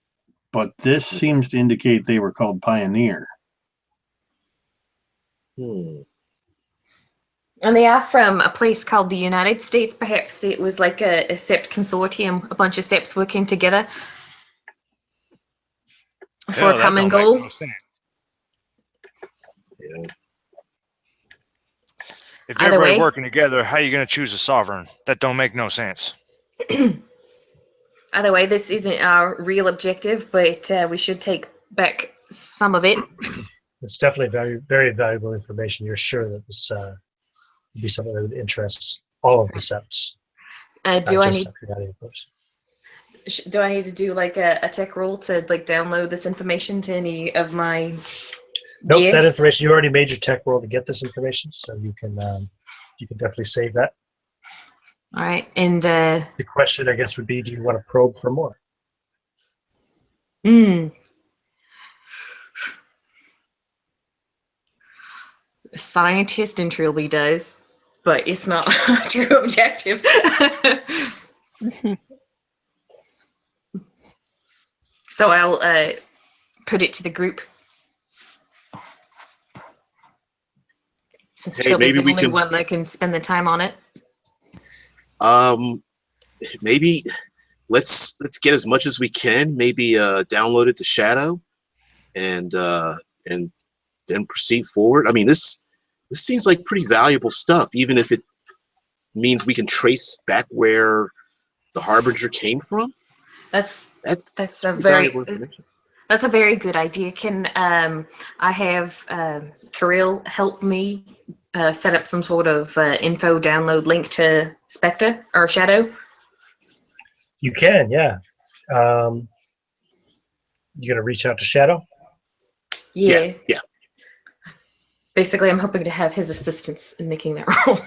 Speaker 4: But this seems to indicate they were called Pioneer.
Speaker 3: Hmm.
Speaker 2: and they are from a place called the United States. Perhaps it was like a SEPT consortium, a bunch of SEPTs working together for
Speaker 5: Hell,
Speaker 2: a
Speaker 5: that
Speaker 2: common
Speaker 5: don't make
Speaker 2: goal.
Speaker 5: no sense.
Speaker 3: Yeah.
Speaker 5: If
Speaker 2: Either
Speaker 5: everybody's
Speaker 2: way.
Speaker 5: working together, how you gonna choose a sovereign? That don't make no sense.
Speaker 2: Either way, this isn't our real objective, but we should take back some of it.
Speaker 1: It's definitely very, very valuable information. You're sure that this would be something that would interest all of the septs,
Speaker 2: Do
Speaker 1: not
Speaker 2: I
Speaker 1: just
Speaker 2: need
Speaker 1: Septinalia, of course.
Speaker 2: do I need to do like a tech roll to like download this information to any of my
Speaker 1: Nope,
Speaker 2: gear?
Speaker 1: that information, you already made your tech roll to get this information, so you can definitely save that.
Speaker 2: All right, and
Speaker 1: The question, I guess, would be, do you want to probe for more?
Speaker 2: Scientist and Trilby does, but it's not a true objective. So I'll put it to the group. Since
Speaker 3: Hey,
Speaker 2: Trilby's
Speaker 3: maybe
Speaker 2: the
Speaker 3: we
Speaker 2: only
Speaker 3: can.
Speaker 2: one that can spend the time on it.
Speaker 3: Maybe let's get as much as we can. Maybe download it to Shadow, and then proceed forward. I mean, this seems like pretty valuable stuff, even if it means we can trace back where the Harbinger came from.
Speaker 2: That's
Speaker 3: That's
Speaker 2: a
Speaker 3: pretty
Speaker 2: very
Speaker 3: valuable information.
Speaker 2: that's a very good idea. Can I have Kirill help me set up some sort of info download link to Spectre or Shadow?
Speaker 1: You can, yeah. You gonna reach out to Shadow?
Speaker 2: Yeah.
Speaker 3: Yeah.
Speaker 2: Basically, I'm hoping to have his assistance in making that role.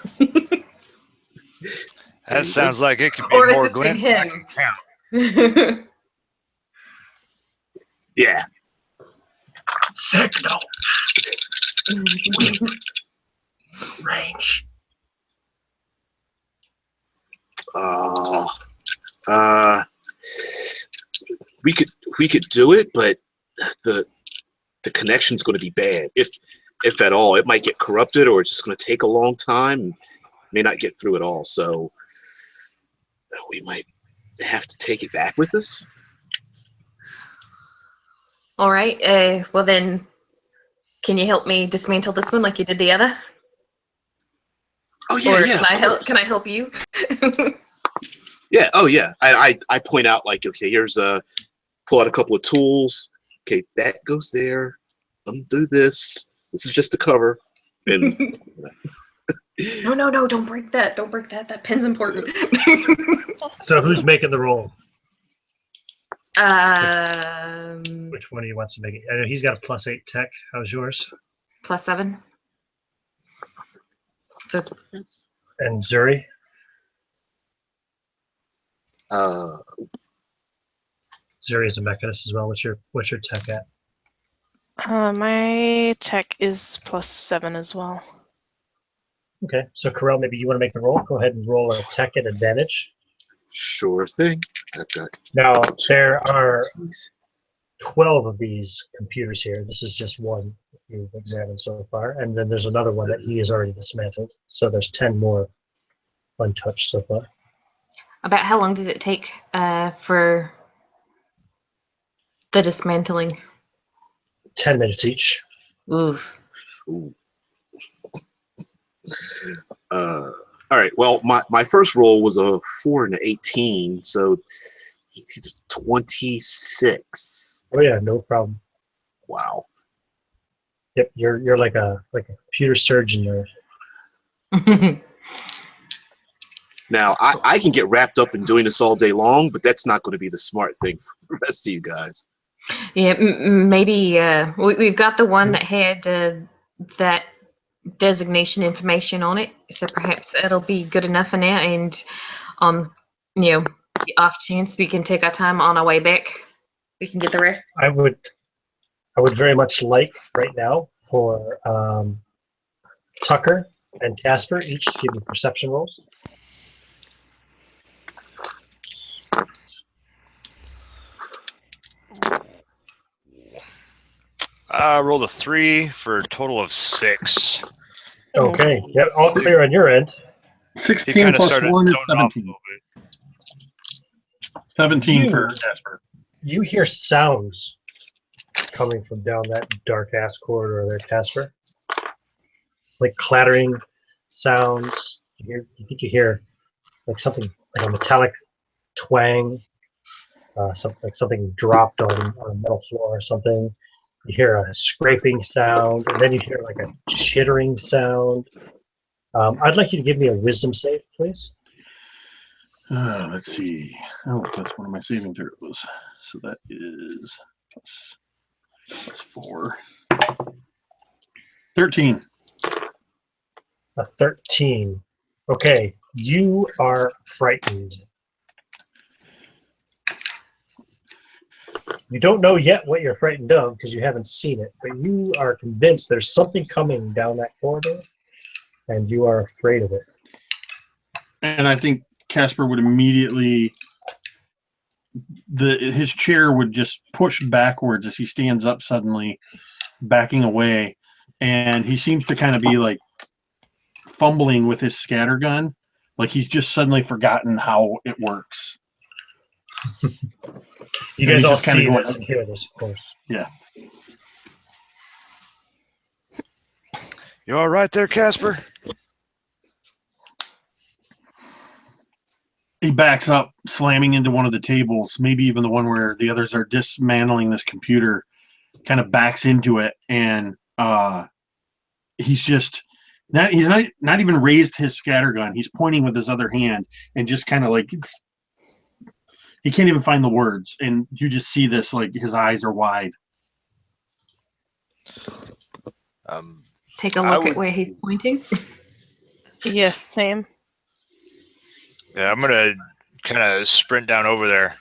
Speaker 5: That sounds like it could be
Speaker 2: Or
Speaker 5: more
Speaker 2: assisting
Speaker 5: glint than I
Speaker 2: him.
Speaker 5: can count.
Speaker 3: Yeah.
Speaker 1: Signal. Range.
Speaker 3: We could do it, but the connection's going to be bad, if at all. It might get corrupted, or it's just going to take a long time. And may not get through it all. So we might have to take it back with us.
Speaker 2: All right. Well then, can you help me dismantle this one like you did the other?
Speaker 3: Oh yeah,
Speaker 2: Or
Speaker 3: yeah.
Speaker 2: can I
Speaker 3: Of
Speaker 2: help?
Speaker 3: course.
Speaker 2: Can I help you?
Speaker 3: Yeah. Oh yeah. I point out, like, okay, here's pull out a couple of tools. Okay, that goes there. Undo this. This is just a cover. And
Speaker 2: No! Don't break that! Don't break that! That pen's important.
Speaker 1: So who's making the roll?
Speaker 2: um,
Speaker 1: Which one of you wants to make it? I know he's got a +8 tech. How's yours?
Speaker 2: +7. So it's
Speaker 1: And Zuri?
Speaker 3: uh,
Speaker 1: Zuri is a mechanist as well. What's your tech at?
Speaker 6: My tech is +7 as well.
Speaker 1: Okay, so Corel, maybe you want to make the roll. Go ahead and roll a tech at advantage.
Speaker 3: sure thing. I've got
Speaker 1: Now there are
Speaker 3: keys.
Speaker 1: 12 of these computers here. This is just one you've examined so far, and then there's another one that he has already dismantled. So there's 10 more untouched so far.
Speaker 2: about how long does it take for the dismantling?
Speaker 1: 10 minutes each.
Speaker 2: Oof.
Speaker 3: Ooh. All right. Well, my first roll was a 4 and an 18, so 18 is 26.
Speaker 1: Oh yeah, no problem.
Speaker 3: Wow.
Speaker 1: Yep, you're like a computer surgeon there.
Speaker 3: Now I can get wrapped up in doing this all day long, but that's not going to be the smart thing for the rest of you guys.
Speaker 2: Yeah, maybe we've got the one that had that designation information on it, so perhaps that'll be good enough for now. And you know, the off chance we can take our time on our way back. We can get the rest.
Speaker 1: I would very much like right now for Tucker and Casper each to give me perception rolls.
Speaker 5: I rolled a 3 for a total of 6.
Speaker 1: Okay. Yeah, all clear on your end.
Speaker 5: He
Speaker 4: 16
Speaker 5: kind of
Speaker 4: plus
Speaker 5: started
Speaker 4: 1 is
Speaker 5: zoning off a
Speaker 4: 17.
Speaker 5: little bit.
Speaker 4: 17 for Casper.
Speaker 1: You hear sounds coming from down that dark ass corridor there, Casper. Like clattering sounds. You think you hear like something like a metallic twang, like something dropped on a metal floor or something. You hear a scraping sound, and then you hear like a chittering sound. I'd like you to give me a wisdom save, please.
Speaker 4: Let's see. Oh, that's one of my saving throws. So that is plus 4. 13.
Speaker 1: A 13. Okay, you are frightened. You don't know yet what you're frightened of because you haven't seen it, but you are convinced there's something coming down that corridor, and you are afraid of it.
Speaker 4: And I think Casper would immediately, his chair would just push backwards as he stands up suddenly, backing away, and he seems to kind of be like fumbling with his scattergun, like he's just suddenly forgotten how it works.
Speaker 1: You guys all see this and hear this, of course.
Speaker 4: Yeah.
Speaker 5: You all right there, Casper?
Speaker 4: He backs up, slamming into one of the tables, maybe even the one where the others are dismantling this computer, kind of backs into it, and he's just not even raised his scattergun. He's pointing with his other hand and just kind of like he can't even find the words, and you just see this, like his eyes are wide.
Speaker 2: Take a look at where he's pointing.
Speaker 6: Yes, same.
Speaker 5: Yeah, I'm gonna kind of sprint down over there.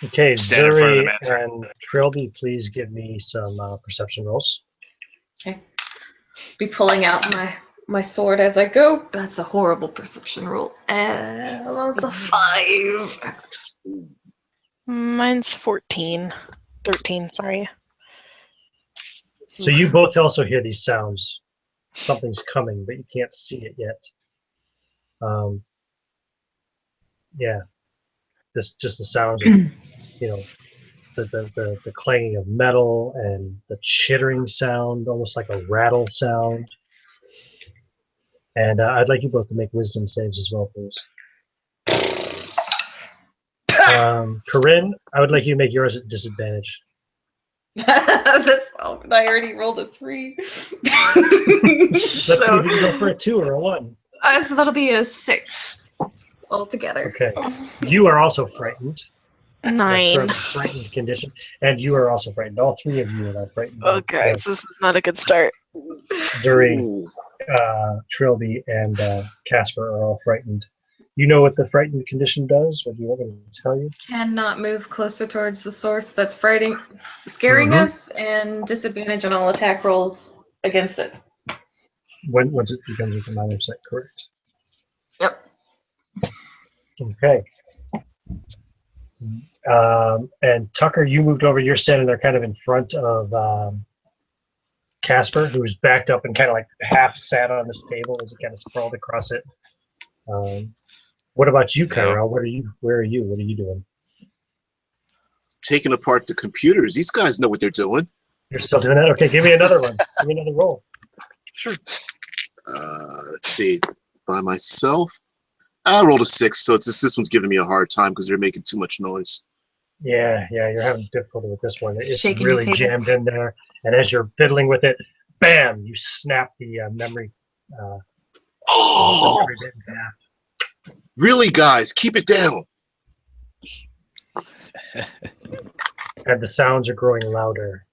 Speaker 1: Okay,
Speaker 5: Stand in front of the
Speaker 1: Zuri
Speaker 5: mancer.
Speaker 1: and Trilby, please give me some perception rolls.
Speaker 2: Okay. Be pulling out my sword as I go. That's a horrible perception roll. That's a 5.
Speaker 6: Mine's 14. 13, sorry.
Speaker 1: So you both also hear these sounds. Something's coming, but you can't see it yet. Yeah, this just the sounds of, the clanging of metal and the chittering sound, almost like a rattle sound. And I'd like you both to make wisdom saves as well, please. Corinne, I would like you to make yours at disadvantage.
Speaker 2: I already rolled a 3.
Speaker 1: Let's see if you can go for a 2 or a 1.
Speaker 2: So that'll be a 6 altogether.
Speaker 1: Okay. You are also frightened.
Speaker 6: 9.
Speaker 1: Frightened condition. And you are also frightened. All 3 of you are frightened.
Speaker 6: Okay, so this is not a good start.
Speaker 1: Zuri, Trilby, and Casper are all frightened. You know what the frightened condition does? What do you want me to tell you?
Speaker 2: Cannot move closer towards the source that's scaring us, and disadvantage on all attack rolls against it.
Speaker 1: Once it becomes a minor set, correct?
Speaker 2: Yep.
Speaker 1: Okay. And Tucker, you moved over. You're standing there kind of in front of Casper, who's backed up and kind of like half sat on this table as he kind of sprawled across it. What about you, Kyrell? Where are you? What are you doing?
Speaker 3: Taking apart the computers. These guys know what they're doing.
Speaker 1: You're still doing that? Okay, give me another one. Give me another roll.
Speaker 3: Sure. Let's see. By myself, I rolled a 6, so this one's giving me a hard time because they're making too much noise.
Speaker 1: Yeah, you're having difficulty with this one. It's
Speaker 2: Shaking
Speaker 1: really
Speaker 2: the table.
Speaker 1: jammed in there, and as you're fiddling with it, bam! You snap the memory.
Speaker 3: Oh,
Speaker 1: Memory bit in half.
Speaker 3: really, guys? Keep it down.
Speaker 1: And the sounds are growing louder.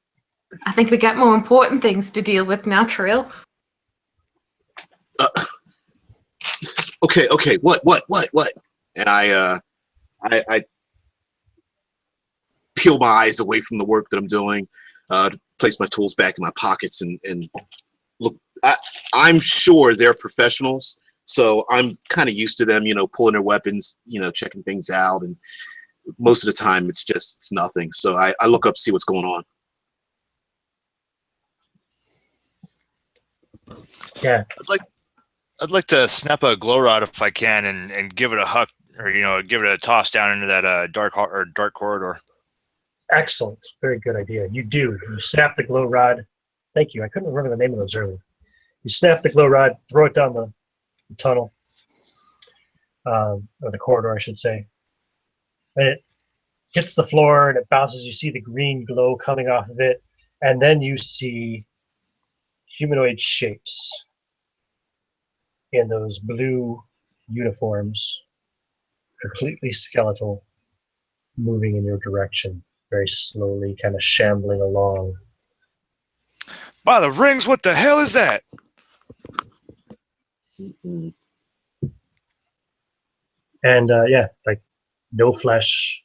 Speaker 2: I think we got more important things to deal with now, Kirill.
Speaker 3: Okay. What? And I peel my eyes away from the work that I'm doing, place my tools back in my pockets, and look. I'm sure they're professionals, so I'm kind of used to them, pulling their weapons, checking things out, and most of the time it's nothing. So I look up, see what's going on.
Speaker 1: Yeah.
Speaker 5: I'd like to snap a glow rod if I can and give it a huck, or give it a toss down into that dark corridor.
Speaker 1: Excellent. Very good idea. You do. You snap the glow rod. Thank you. I couldn't remember the name of those earlier. You snap the glow rod, throw it down the tunnel, or the corridor, I should say. And it hits the floor and it bounces. You see the green glow coming off of it, and then you see humanoid shapes in those blue uniforms, completely skeletal, moving in your direction, very slowly, kind of shambling along.
Speaker 5: By the rings, what the hell is that?
Speaker 3: Mm-mm.
Speaker 1: And like no flesh,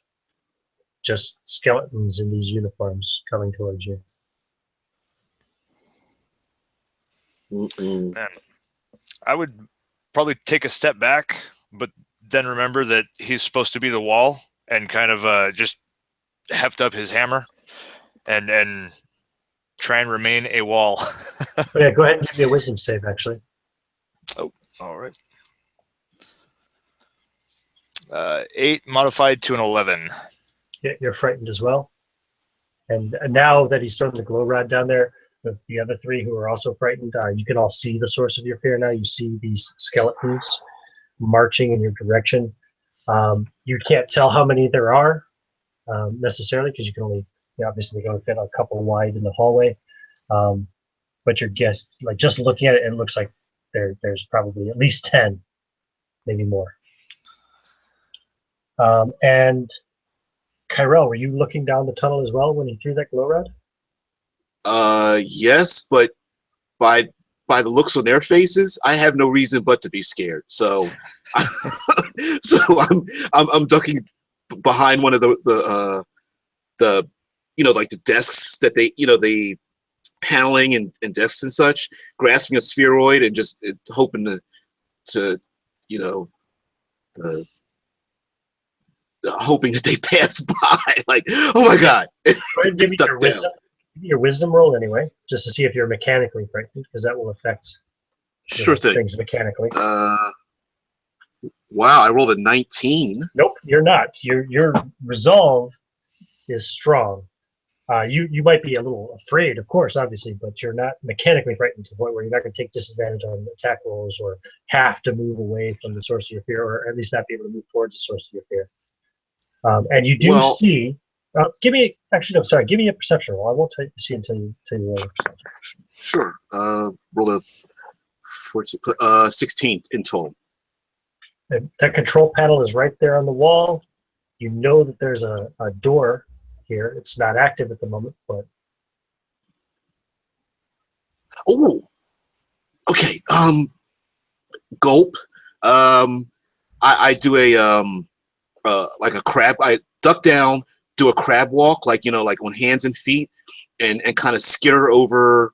Speaker 1: just skeletons in these uniforms coming towards you.
Speaker 3: Mm-mm.
Speaker 5: Man, I would probably take a step back, but then remember that he's supposed to be the wall, and kind of just heft up his hammer and try and remain a wall.
Speaker 1: But yeah, go ahead and give me a wisdom save, actually.
Speaker 5: Oh, all right. 8 modified to an 11.
Speaker 1: Yeah, you're frightened as well. And now that he's thrown the glow rod down there, the other three who are also frightened, you can all see the source of your fear now. You see these skeletons marching in your direction. You can't tell how many there are necessarily, because you can only obviously go fit a couple wide in the hallway. But your guess, like just looking at it, it looks like there's probably at least 10, maybe more. And Kyrell, were you looking down the tunnel as well when he threw that glow rod?
Speaker 3: Yes, but by the looks on their faces, I have no reason but to be scared. So, so I'm ducking behind one of the like the desks that they the paneling and desks and such, grasping a spheroid and just hoping to hoping that they pass by. Like, oh my god!
Speaker 1: Go ahead and give me your wisdom roll anyway, just to see if you're mechanically frightened, because that will affect
Speaker 3: Sure thing.
Speaker 1: Things mechanically.
Speaker 3: Wow, I rolled a 19.
Speaker 1: Nope, you're not. Your resolve is strong. You might be a little afraid, of course, obviously, but you're not mechanically frightened to the point where you're not going to take disadvantage on attack rolls or have to move away from the source of your fear, or at least not be able to move towards the source of your fear. And you do see. Give me a perception roll. I won't see until you roll a perception.
Speaker 3: Sure. Roll a 14, 16 in total.
Speaker 1: And that control panel is right there on the wall. You know that there's a door here. It's not active at the moment, but
Speaker 3: okay. Gulp. I do a like a crab. I duck down, do a crab walk, like on hands and feet, and kind of skitter over.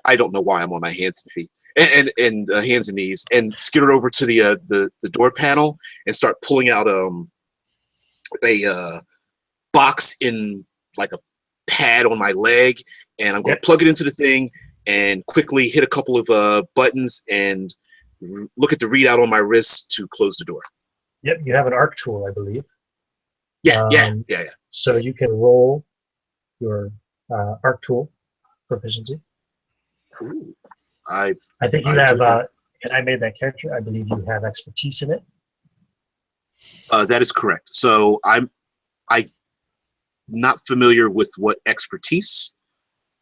Speaker 3: I don't know why I'm on my hands and feet and hands and knees, and skitter over to the door panel and start pulling out a box in like a pad on my leg, and I'm going to plug it into the thing and quickly hit a couple of buttons and look at the readout on my wrist to close the door.
Speaker 1: Yep, you have an arc tool, I believe.
Speaker 3: Yeah.
Speaker 1: So you can roll your arc tool proficiency.
Speaker 3: Ooh,
Speaker 1: I think you have. And I made that character. I believe you have expertise in it.
Speaker 3: That is correct. So I'm not familiar with what expertise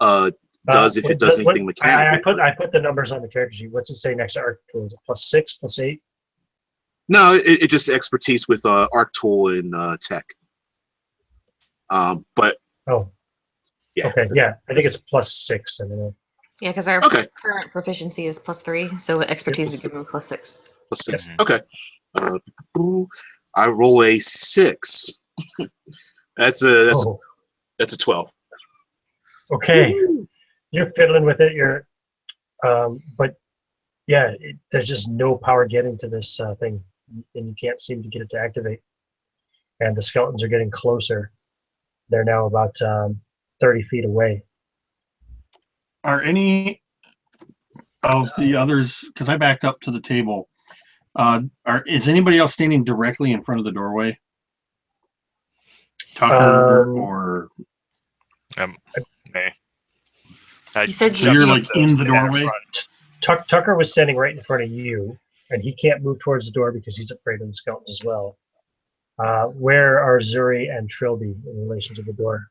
Speaker 3: does, if it does anything mechanically.
Speaker 1: I put the numbers on the character sheet. What's it say next to arc tool? Is it +6, +8?
Speaker 3: No, it just expertise with arc tool and tech. But yeah.
Speaker 1: Okay, yeah, I think it's +6. Anyway.
Speaker 7: Yeah, because our current proficiency is +3, so expertise would give him +6.
Speaker 3: +6. Okay. I roll a 6. That's a
Speaker 1: Oh,
Speaker 3: 12.
Speaker 1: okay. You're fiddling with it. But yeah, there's just no power getting to this thing, and you can't seem to get it to activate. And the skeletons are getting closer. They're now about 30 feet away.
Speaker 4: Are any of the others? Because I backed up to the table. Is anybody else standing directly in front of the doorway? Tucker or
Speaker 5: Me.
Speaker 7: You said
Speaker 4: so you're
Speaker 7: you-
Speaker 4: like in the doorway?
Speaker 1: Tucker was standing right in front of you, and he can't move towards the door because he's afraid of the skeletons as well. Where are Zuri and Trilby in relation to the door?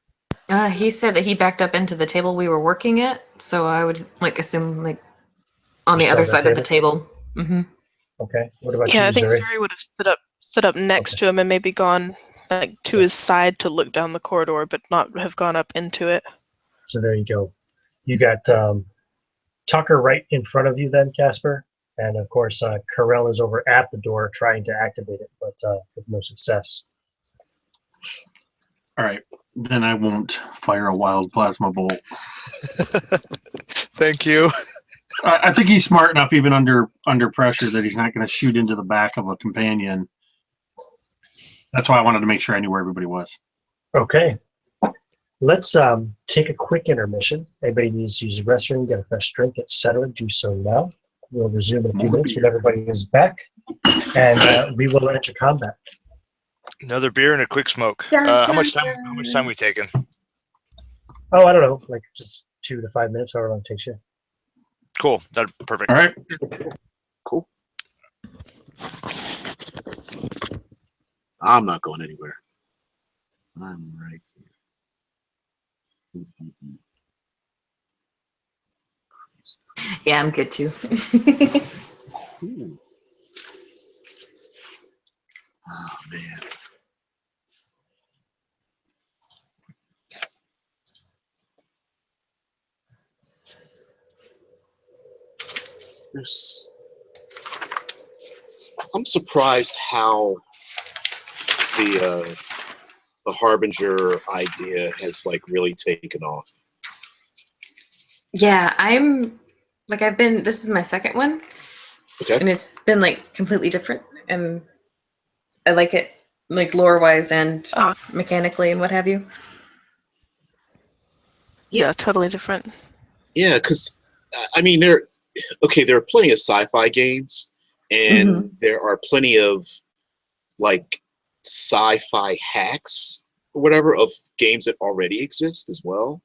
Speaker 7: he said that he backed up into the table we were working at, so I would like assume like on the
Speaker 1: You're still
Speaker 7: other
Speaker 1: at that
Speaker 7: side of the table. Mm-hmm.
Speaker 1: Okay. What about
Speaker 6: Yeah,
Speaker 1: you,
Speaker 6: I think
Speaker 1: Zuri?
Speaker 6: Zuri would have stood up next
Speaker 1: Okay.
Speaker 6: to him and maybe gone like to his side to look down the corridor, but not have gone up into it.
Speaker 1: So there you go. You got Tucker right in front of you then, Casper. And of course, Carell is over at the door trying to activate it, but with no success.
Speaker 4: All right, then I won't fire a wild plasma bolt.
Speaker 5: Thank you.
Speaker 4: I think he's smart enough, even under pressure, that he's not going to shoot into the back of a companion. That's why I wanted to make sure I knew where everybody was.
Speaker 1: Okay. Let's take a quick intermission. Anybody needs to use the restroom, get a fresh drink, etc., do so now. We'll resume in a few
Speaker 4: More
Speaker 1: minutes
Speaker 4: beer.
Speaker 1: when everybody is back, and we will enter combat.
Speaker 5: Another beer and a quick smoke.
Speaker 2: Dun,
Speaker 5: How
Speaker 2: dun,
Speaker 5: much time?
Speaker 2: dun.
Speaker 5: How much time we taking?
Speaker 1: Oh, I don't know, like just 2 to 5 minutes, however long it takes you.
Speaker 5: Cool. That's perfect.
Speaker 4: All right.
Speaker 3: Cool. I'm not going anywhere. I'm right here.
Speaker 7: Yeah, I'm good too.
Speaker 3: Ooh. Oh man. I'm surprised how the Harbinger idea has like really taken off.
Speaker 7: Yeah, this is my second one,
Speaker 3: Okay.
Speaker 7: and it's been like completely different, and I like it, like lore-wise and mechanically and what have you.
Speaker 6: Yeah, totally different.
Speaker 3: Yeah, because I mean there are plenty of sci-fi games, and there are plenty of like sci-fi hacks or whatever of games that already exist as well.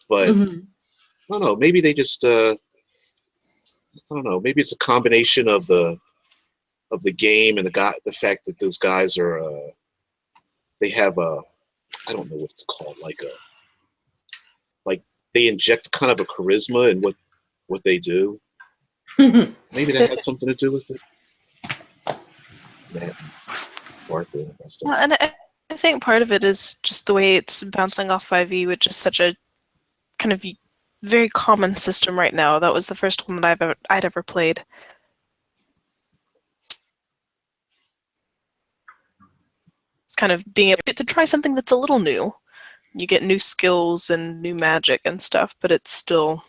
Speaker 3: But I don't know, maybe they just I don't know, maybe it's a combination of the game and the fact that those guys are they have a, I don't know what it's called, like they inject kind of a charisma in what they do. Maybe that has something to do with it. Matt, Barker, and the rest of
Speaker 6: Well, and I think part of it is just the way it's bouncing off 5e, which is such a kind of very common system right now. That was the first one that I'd ever played. It's kind of being able to try something that's a little new. You get new skills and new magic and stuff, but it's still,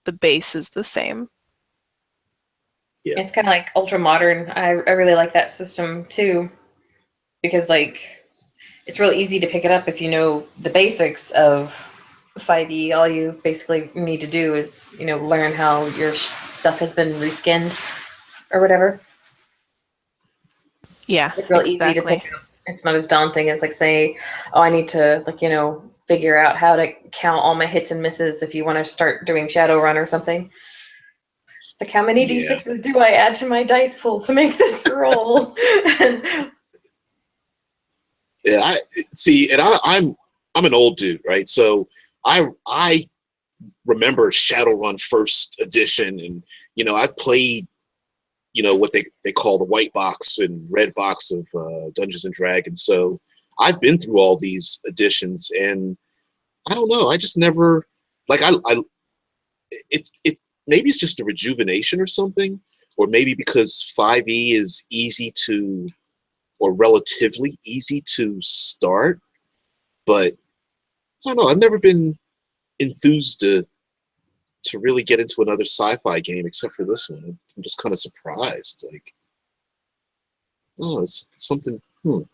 Speaker 6: the base is the same.
Speaker 3: Yeah.
Speaker 7: It's kind of like ultra modern. I really like that system too, because like it's real easy to pick it up if you know the basics of 5e. All you basically need to do is learn how your stuff has been reskinned or whatever.
Speaker 6: Yeah,
Speaker 7: It's real
Speaker 6: exactly.
Speaker 7: easy to pick up. It's not as daunting as like say, oh, I need to figure out how to count all my hits and misses if you want to start doing Shadowrun or something. It's like, how many
Speaker 3: Yeah.
Speaker 7: d6s do I add to my dice pool to make this roll?
Speaker 3: Yeah, I see, and I'm an old dude, right? So I remember Shadowrun first edition, and I've played what they call the white box and red box of Dungeons and Dragons. So I've been through all these editions, and I don't know, I just never like it maybe it's just a rejuvenation or something, or maybe because 5e is easy to, or relatively easy to start, but I don't know. I've never been enthused to really get into another sci-fi game except for this one. I'm just kind of surprised. Like, oh, it's something.
Speaker 7: Well,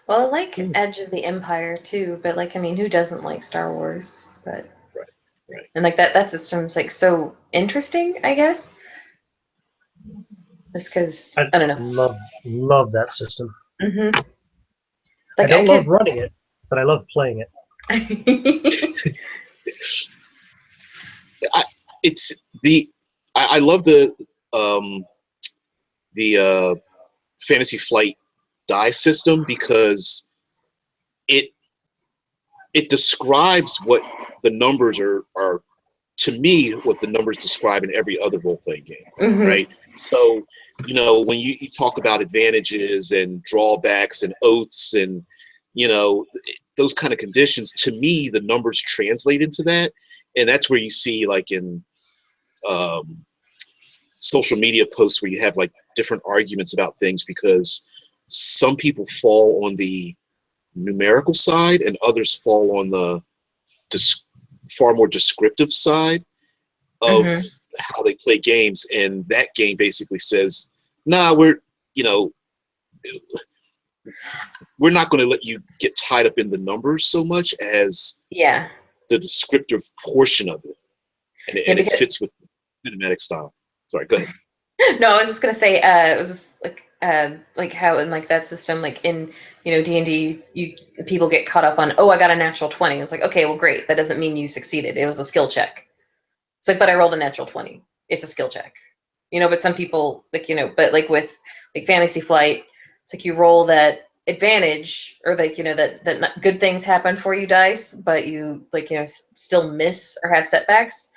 Speaker 7: I like Edge of the Empire too, but like, I mean, who doesn't like Star Wars? But
Speaker 3: Right.
Speaker 7: and like that system's like so interesting, I guess. Just because I don't know.
Speaker 1: Love that system.
Speaker 7: Mm-hmm.
Speaker 1: Like, I don't love running it, but I love playing it.
Speaker 3: I love the Fantasy Flight die system because it describes what the numbers are to me what the numbers describe in every other role-playing game, right? So, when you talk about advantages and drawbacks and oaths and those kind of conditions, to me the numbers translate into that, and that's where you see like in social media posts where you have like different arguments about things because some people fall on the numerical side and others fall on the far more descriptive side of how they play games, and that game basically says, nah, we're not going to let you get tied up in the numbers so much as the descriptive portion of it, and it fits with cinematic style. Sorry, go ahead.
Speaker 7: No, I was just gonna say, it was just like how in like that system, like in D&D, people get caught up on, oh, I got a natural 20. It's like, okay, well, great. That doesn't mean you succeeded. It was a skill check. It's like, but I rolled a natural 20. It's a skill check. But some people like but like with like Fantasy Flight, it's like you roll that advantage or like that good things happen for you dice, but you like still miss or have setbacks.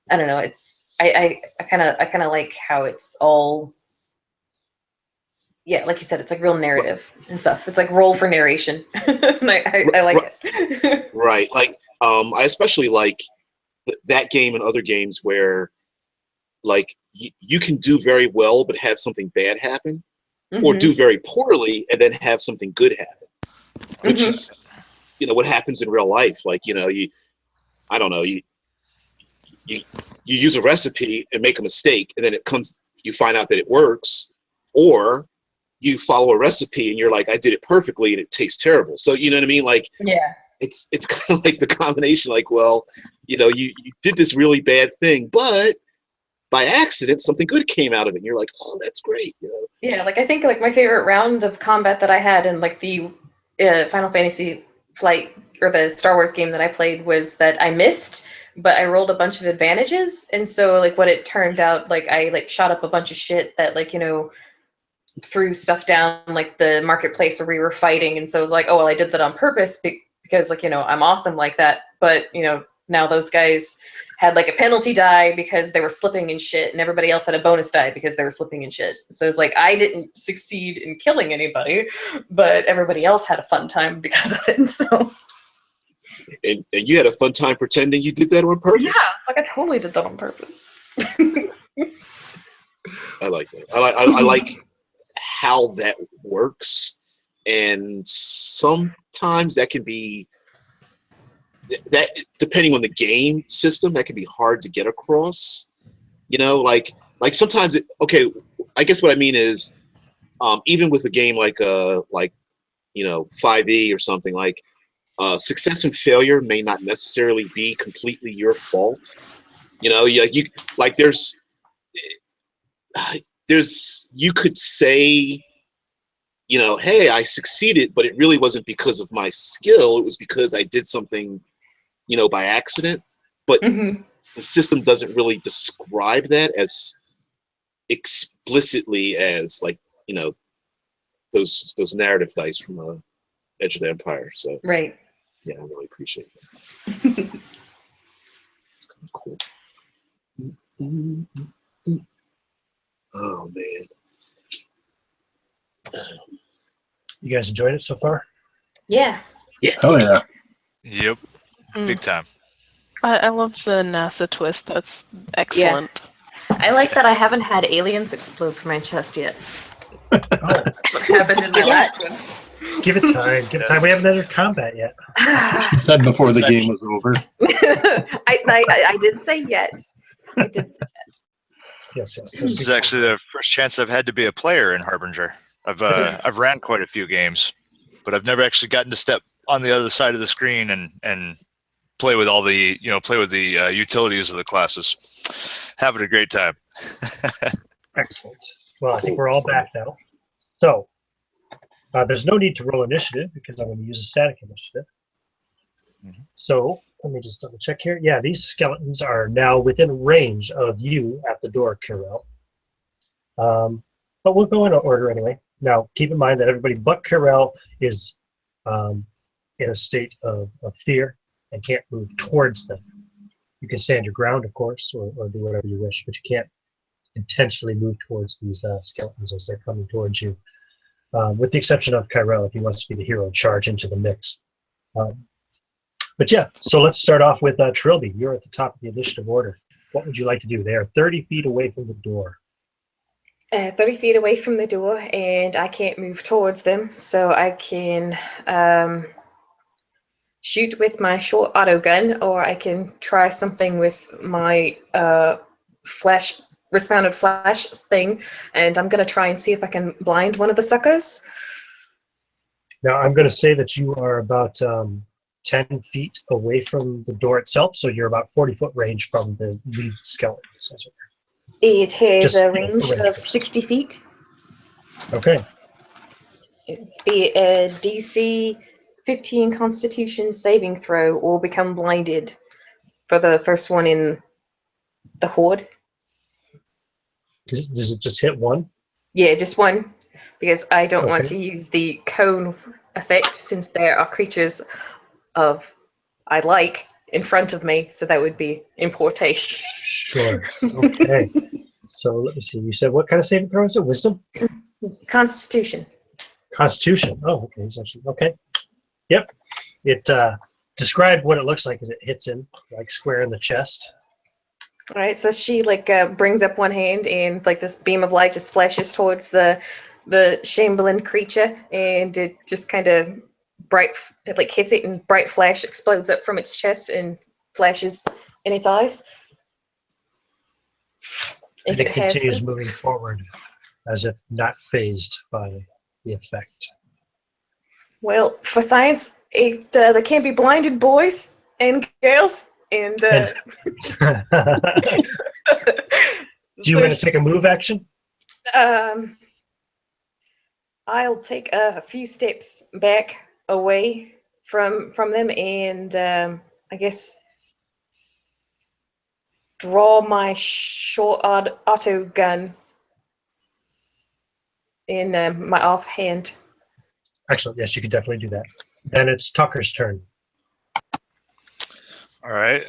Speaker 7: I don't know. It's I kind of like how it's all. Yeah, like you said, it's like real narrative and stuff. It's like roll for narration. And I like it.
Speaker 3: Right. Like, I especially like that game and other games where, like, you can do very well but have something bad happen, or do very poorly and then have something good happen, which is, what happens in real life. Like, I don't know, you use a recipe and make a mistake, and then you find out that it works, or you follow a recipe and you're like, I did it perfectly and it tastes terrible. So, you know what I mean? Like, it's kind of like the combination, like, well, you did this really bad thing, but by accident, something good came out of it. And you're like, oh, that's great.
Speaker 7: Yeah. Like, I think like my favorite round of combat that I had in like the Final Fantasy Flight or the Star Wars game that I played was that I missed, but I rolled a bunch of advantages. And so like what it turned out, like I like shot up a bunch of shit that like, threw stuff down like the marketplace where we were fighting. And so it was like, oh, well, I did that on purpose because like, I'm awesome like that. But, now those guys had like a penalty die because they were slipping and shit, and everybody else had a bonus die because they were slipping and shit. So it's like, I didn't succeed in killing anybody, but everybody else had a fun time because of it. So.
Speaker 3: And you had a fun time pretending you did that on purpose.
Speaker 7: Yeah, it's like I totally did that on purpose.
Speaker 3: I like that. I like how that works, and sometimes that can be that, depending on the game system, that can be hard to get across. Like sometimes I guess what I mean is, even with a game like 5e or something, like success and failure may not necessarily be completely your fault. There's you could say, hey, I succeeded, but it really wasn't because of my skill. It was because I did something, by accident. But the system doesn't really describe that as explicitly as like, those narrative dice from Edge of the Empire. So
Speaker 7: right.
Speaker 3: Yeah, I really appreciate that. It's kind of cool. Oh man.
Speaker 1: You guys enjoyed it so far?
Speaker 7: Yeah.
Speaker 3: Yeah.
Speaker 4: Oh yeah.
Speaker 5: Yep. Big time.
Speaker 6: I love the NASA twist. That's excellent.
Speaker 7: I like that I haven't had aliens explode from my chest yet. What happened in the last one?
Speaker 1: Give it time. Give it time. We haven't entered combat yet.
Speaker 4: She said before the game was over.
Speaker 7: I did say yet. I did say
Speaker 1: Yes, yes.
Speaker 5: This is actually the first chance I've had to be a player in Harbinger. I've ran quite a few games, but I've never actually gotten to step on the other side of the screen and play with all the utilities of the classes. Having a great time.
Speaker 1: Excellent. Well, I think we're all back now. So there's no need to roll initiative because I'm going to use a static initiative. So let me just double check here. Yeah, these skeletons are now within range of you at the door, Kirel. But we'll go in order anyway. Now, keep in mind that everybody but Kirel is in a state of fear and can't move towards them. You can stand your ground, of course, or do whatever you wish, but you can't intentionally move towards these skeletons as they're coming towards you, with the exception of Kirel, if he wants to be the hero and charge into the mix. But yeah, so let's start off with Trilby. You're at the top of the initiative order. What would you like to do? They are 30 feet away from the door.
Speaker 7: 30 feet away from the door, and I can't move towards them, so I can shoot with my short auto gun, or I can try something with my wrist-mounted flash thing, and I'm going to try and see if I can blind one of the suckers.
Speaker 1: Now, I'm going to say that you are about 10 feet away from the door itself, so you're about 40-foot range from the lead skeleton.
Speaker 7: It has
Speaker 1: Just,
Speaker 7: a range
Speaker 1: range
Speaker 7: of
Speaker 1: first.
Speaker 7: 60 feet.
Speaker 1: Okay.
Speaker 7: It'd be a DC 15 Constitution saving throw or become blinded for the first one in the horde.
Speaker 1: Does it just hit one?
Speaker 7: Yeah, just one, because I don't want
Speaker 1: Okay.
Speaker 7: to use the cone effect since there are creatures I like in front of me, so that would be in poor taste.
Speaker 1: Sure. Okay. So let me see. You said what kind of saving throw is it? Wisdom?
Speaker 7: Constitution.
Speaker 1: Constitution. Oh, okay. Okay. Yep. It describe what it looks like as it hits him, like square in the chest.
Speaker 7: All right, so she brings up one hand, and this beam of light just flashes towards the shambling creature, and it just kind of hits it, and bright flash explodes up from its chest and flashes in its eyes.
Speaker 1: And it continues moving forward as if not phased by the effect.
Speaker 7: Well, for science, they can't be blinded, boys and girls. And
Speaker 1: Do you want to take a move action?
Speaker 7: I'll take a few steps back away from them, and I guess draw my short auto gun in my offhand.
Speaker 1: Excellent. Yes, you could definitely do that. Then it's Tucker's turn.
Speaker 5: All right.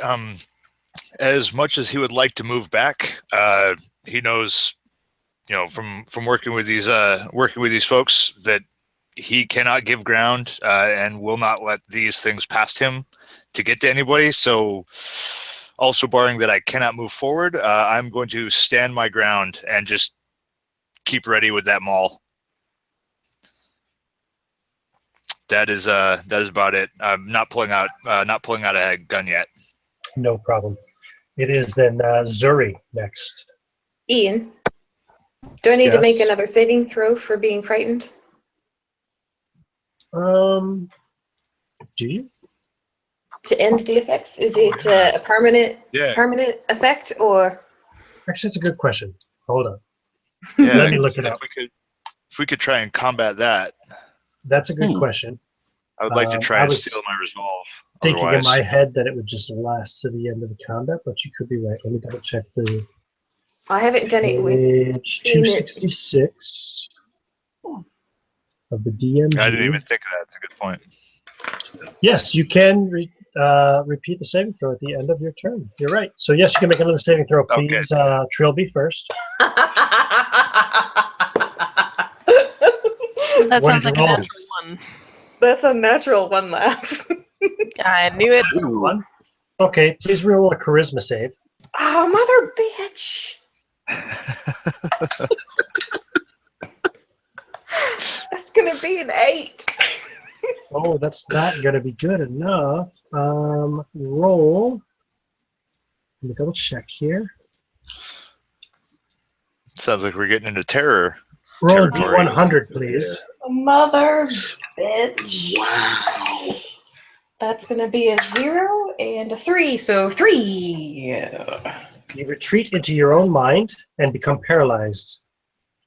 Speaker 5: As much as he would like to move back, he knows, from working with these folks that he cannot give ground and will not let these things past him to get to anybody. So, also barring that I cannot move forward, I'm going to stand my ground and just keep ready with that maul. That is about it. I'm not pulling out a gun yet.
Speaker 1: No problem. It is then Zuri next.
Speaker 7: Ian, do I need to make
Speaker 1: Yes.
Speaker 7: another saving throw for being frightened?
Speaker 1: Do you?
Speaker 7: To end the effects? Is it a permanent effect, or?
Speaker 1: Actually, it's a good question. Hold on.
Speaker 5: Yeah,
Speaker 1: Let me look it up.
Speaker 5: If we could try and combat that.
Speaker 1: That's a good question.
Speaker 5: I would like to try
Speaker 1: I
Speaker 5: and
Speaker 1: was
Speaker 5: steal my resolve.
Speaker 1: Thinking
Speaker 5: Otherwise,
Speaker 1: in my head that it would just last to the end of the combat, but you could be right. Let me double check the
Speaker 7: I haven't done it with
Speaker 1: page 266 of the DMG.
Speaker 5: I didn't even think of that. That's a good point.
Speaker 1: Yes, you can repeat the saving throw at the end of your turn. You're right. So yes, you can make another saving throw. Please, Trilby first.
Speaker 6: That
Speaker 1: What
Speaker 6: sounds
Speaker 1: did
Speaker 6: like a
Speaker 1: you roll?
Speaker 6: natural one.
Speaker 7: That's a natural one laugh.
Speaker 6: I knew it.
Speaker 1: One. Okay, please roll a charisma save.
Speaker 7: Oh, mother bitch! That's gonna be an 8.
Speaker 1: Oh, that's not going to be good enough. Roll. Let me double check here.
Speaker 5: Sounds like we're getting into terror.
Speaker 1: Roll a
Speaker 5: Territory.
Speaker 1: D100, please.
Speaker 7: Mother bitch.
Speaker 3: Wow.
Speaker 7: That's gonna be a 0 and a 3, so 3.
Speaker 1: You retreat into your own mind and become paralyzed.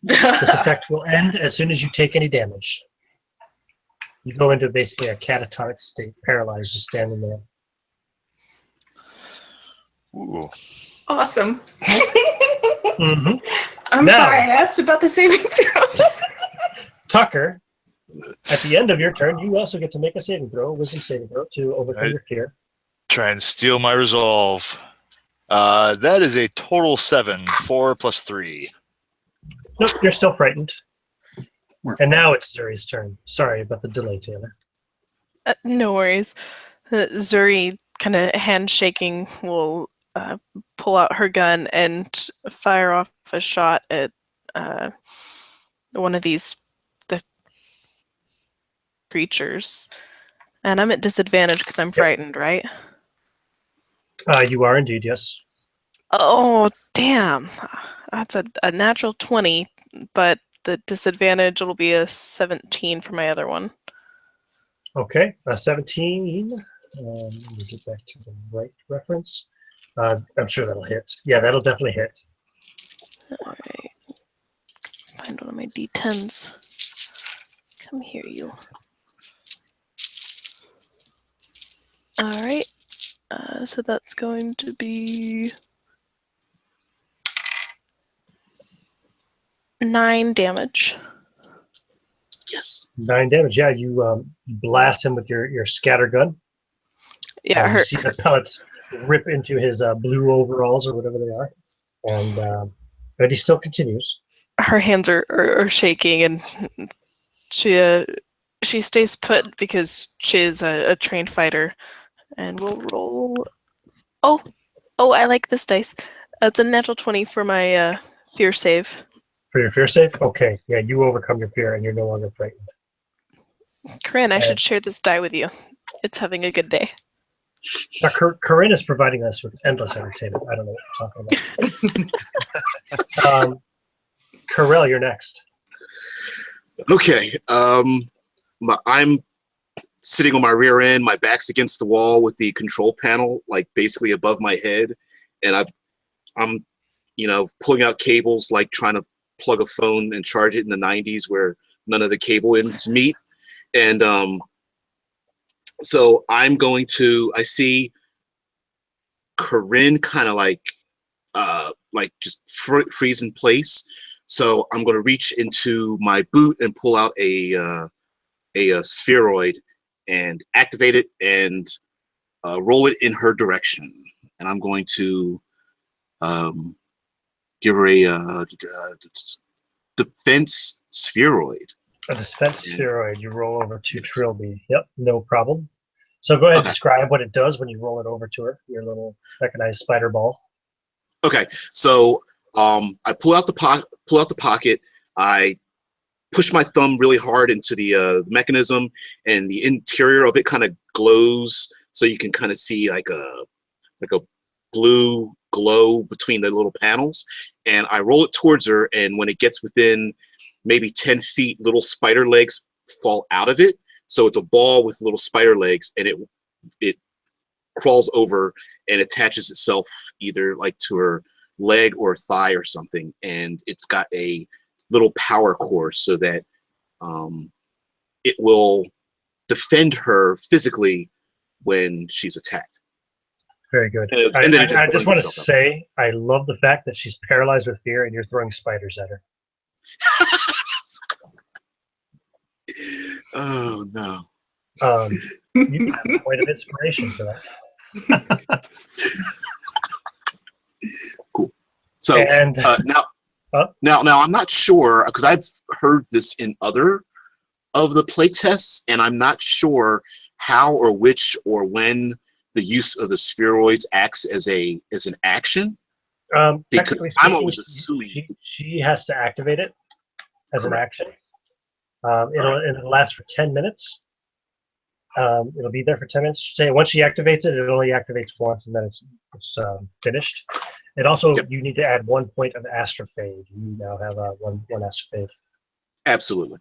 Speaker 1: This effect will end as soon as you take any damage. You go into basically a catatonic state, paralyzed, just standing there.
Speaker 5: Ooh.
Speaker 7: Awesome.
Speaker 1: Mm-hmm.
Speaker 7: I'm
Speaker 1: Now-
Speaker 7: sorry, I asked about the saving throw.
Speaker 1: Tucker, at the end of your turn, you also get to make a saving throw, a wisdom saving throw, to overcome
Speaker 5: Right.
Speaker 1: your fear.
Speaker 5: Try and steal my resolve. That is a total 7. 4 plus 3.
Speaker 1: Nope, you're still frightened.
Speaker 4: We're
Speaker 1: And now it's Zuri's turn. Sorry about the delay, Taylor.
Speaker 6: No worries. Zuri, kind of handshaking, will pull out her gun and fire off a shot at one of the creatures. And I'm at disadvantage because I'm frightened, right?
Speaker 1: You are indeed, yes.
Speaker 6: Oh, damn. That's a natural 20, but the disadvantage will be a 17 for my other one.
Speaker 1: Okay, 17. Let me get back to the right reference. I'm sure that'll hit. Yeah, that'll definitely hit.
Speaker 6: Alright. Find one of my D10s. Come here, you. Alright. So that's going to be 9 damage.
Speaker 3: Yes.
Speaker 1: 9 damage. Yeah, you blast him with your scatter gun.
Speaker 6: Yeah,
Speaker 1: You
Speaker 6: her
Speaker 1: see the pellets rip into his blue overalls or whatever they are. And he still continues.
Speaker 6: her hands are shaking, and she stays put because she is a trained fighter. And we'll roll. Oh, I like this dice. It's a natural 20 for my fear save.
Speaker 1: For your fear save? Okay, yeah, you overcome your fear and you're no longer frightened.
Speaker 6: Corinne, I should share this die with you. It's having a good day.
Speaker 1: Now, Corinne is providing us with endless entertainment. I don't know what you're talking about. Corell, you're next.
Speaker 3: Okay. I'm sitting on my rear end. My back's against the wall with the control panel, like basically above my head, and I'm, pulling out cables, like trying to plug a phone and charge it in the 90s where none of the cable ends meet. And so I see Corinne kind of like just freeze in place. So I'm going to reach into my boot and pull out a spheroid and activate it and roll it in her direction. And I'm going to give her a defense spheroid.
Speaker 1: A defense spheroid. You roll over to Trilby. Yep, no problem. So go ahead and describe what it does when you roll it over to her, your little mechanized spider ball.
Speaker 3: Okay, so I pull out the pocket. I push my thumb really hard into the mechanism, and the interior of it kind of glows, so you can kind of see like a blue glow between the little panels. And I roll it towards her, and when it gets within maybe 10 feet, little spider legs fall out of it. So it's a ball with little spider legs, and it crawls over and attaches itself either like to her leg or thigh or something. And it's got a little power core so that it will defend her physically when she's attacked.
Speaker 1: Very good.
Speaker 3: And then
Speaker 1: I just want to
Speaker 3: itself up.
Speaker 1: say, I love the fact that she's paralyzed with fear and you're throwing spiders at her.
Speaker 3: Oh no.
Speaker 1: You can have a point of inspiration for that.
Speaker 3: Cool. So
Speaker 1: And
Speaker 3: now I'm not sure, because I've heard this in other of the playtests, and I'm not sure how or which or when the use of the spheroids acts as an action.
Speaker 1: technically
Speaker 3: I'm
Speaker 1: speaking,
Speaker 3: always assuming
Speaker 1: she has to activate it as an
Speaker 3: Correct.
Speaker 1: action. It'll last for 10 minutes. It'll be there for 10 minutes. Say once she activates it, it only activates once, and then it's finished. And also, you need to add 1 point of Astrofade. You now have one Astrofade.
Speaker 3: Absolutely.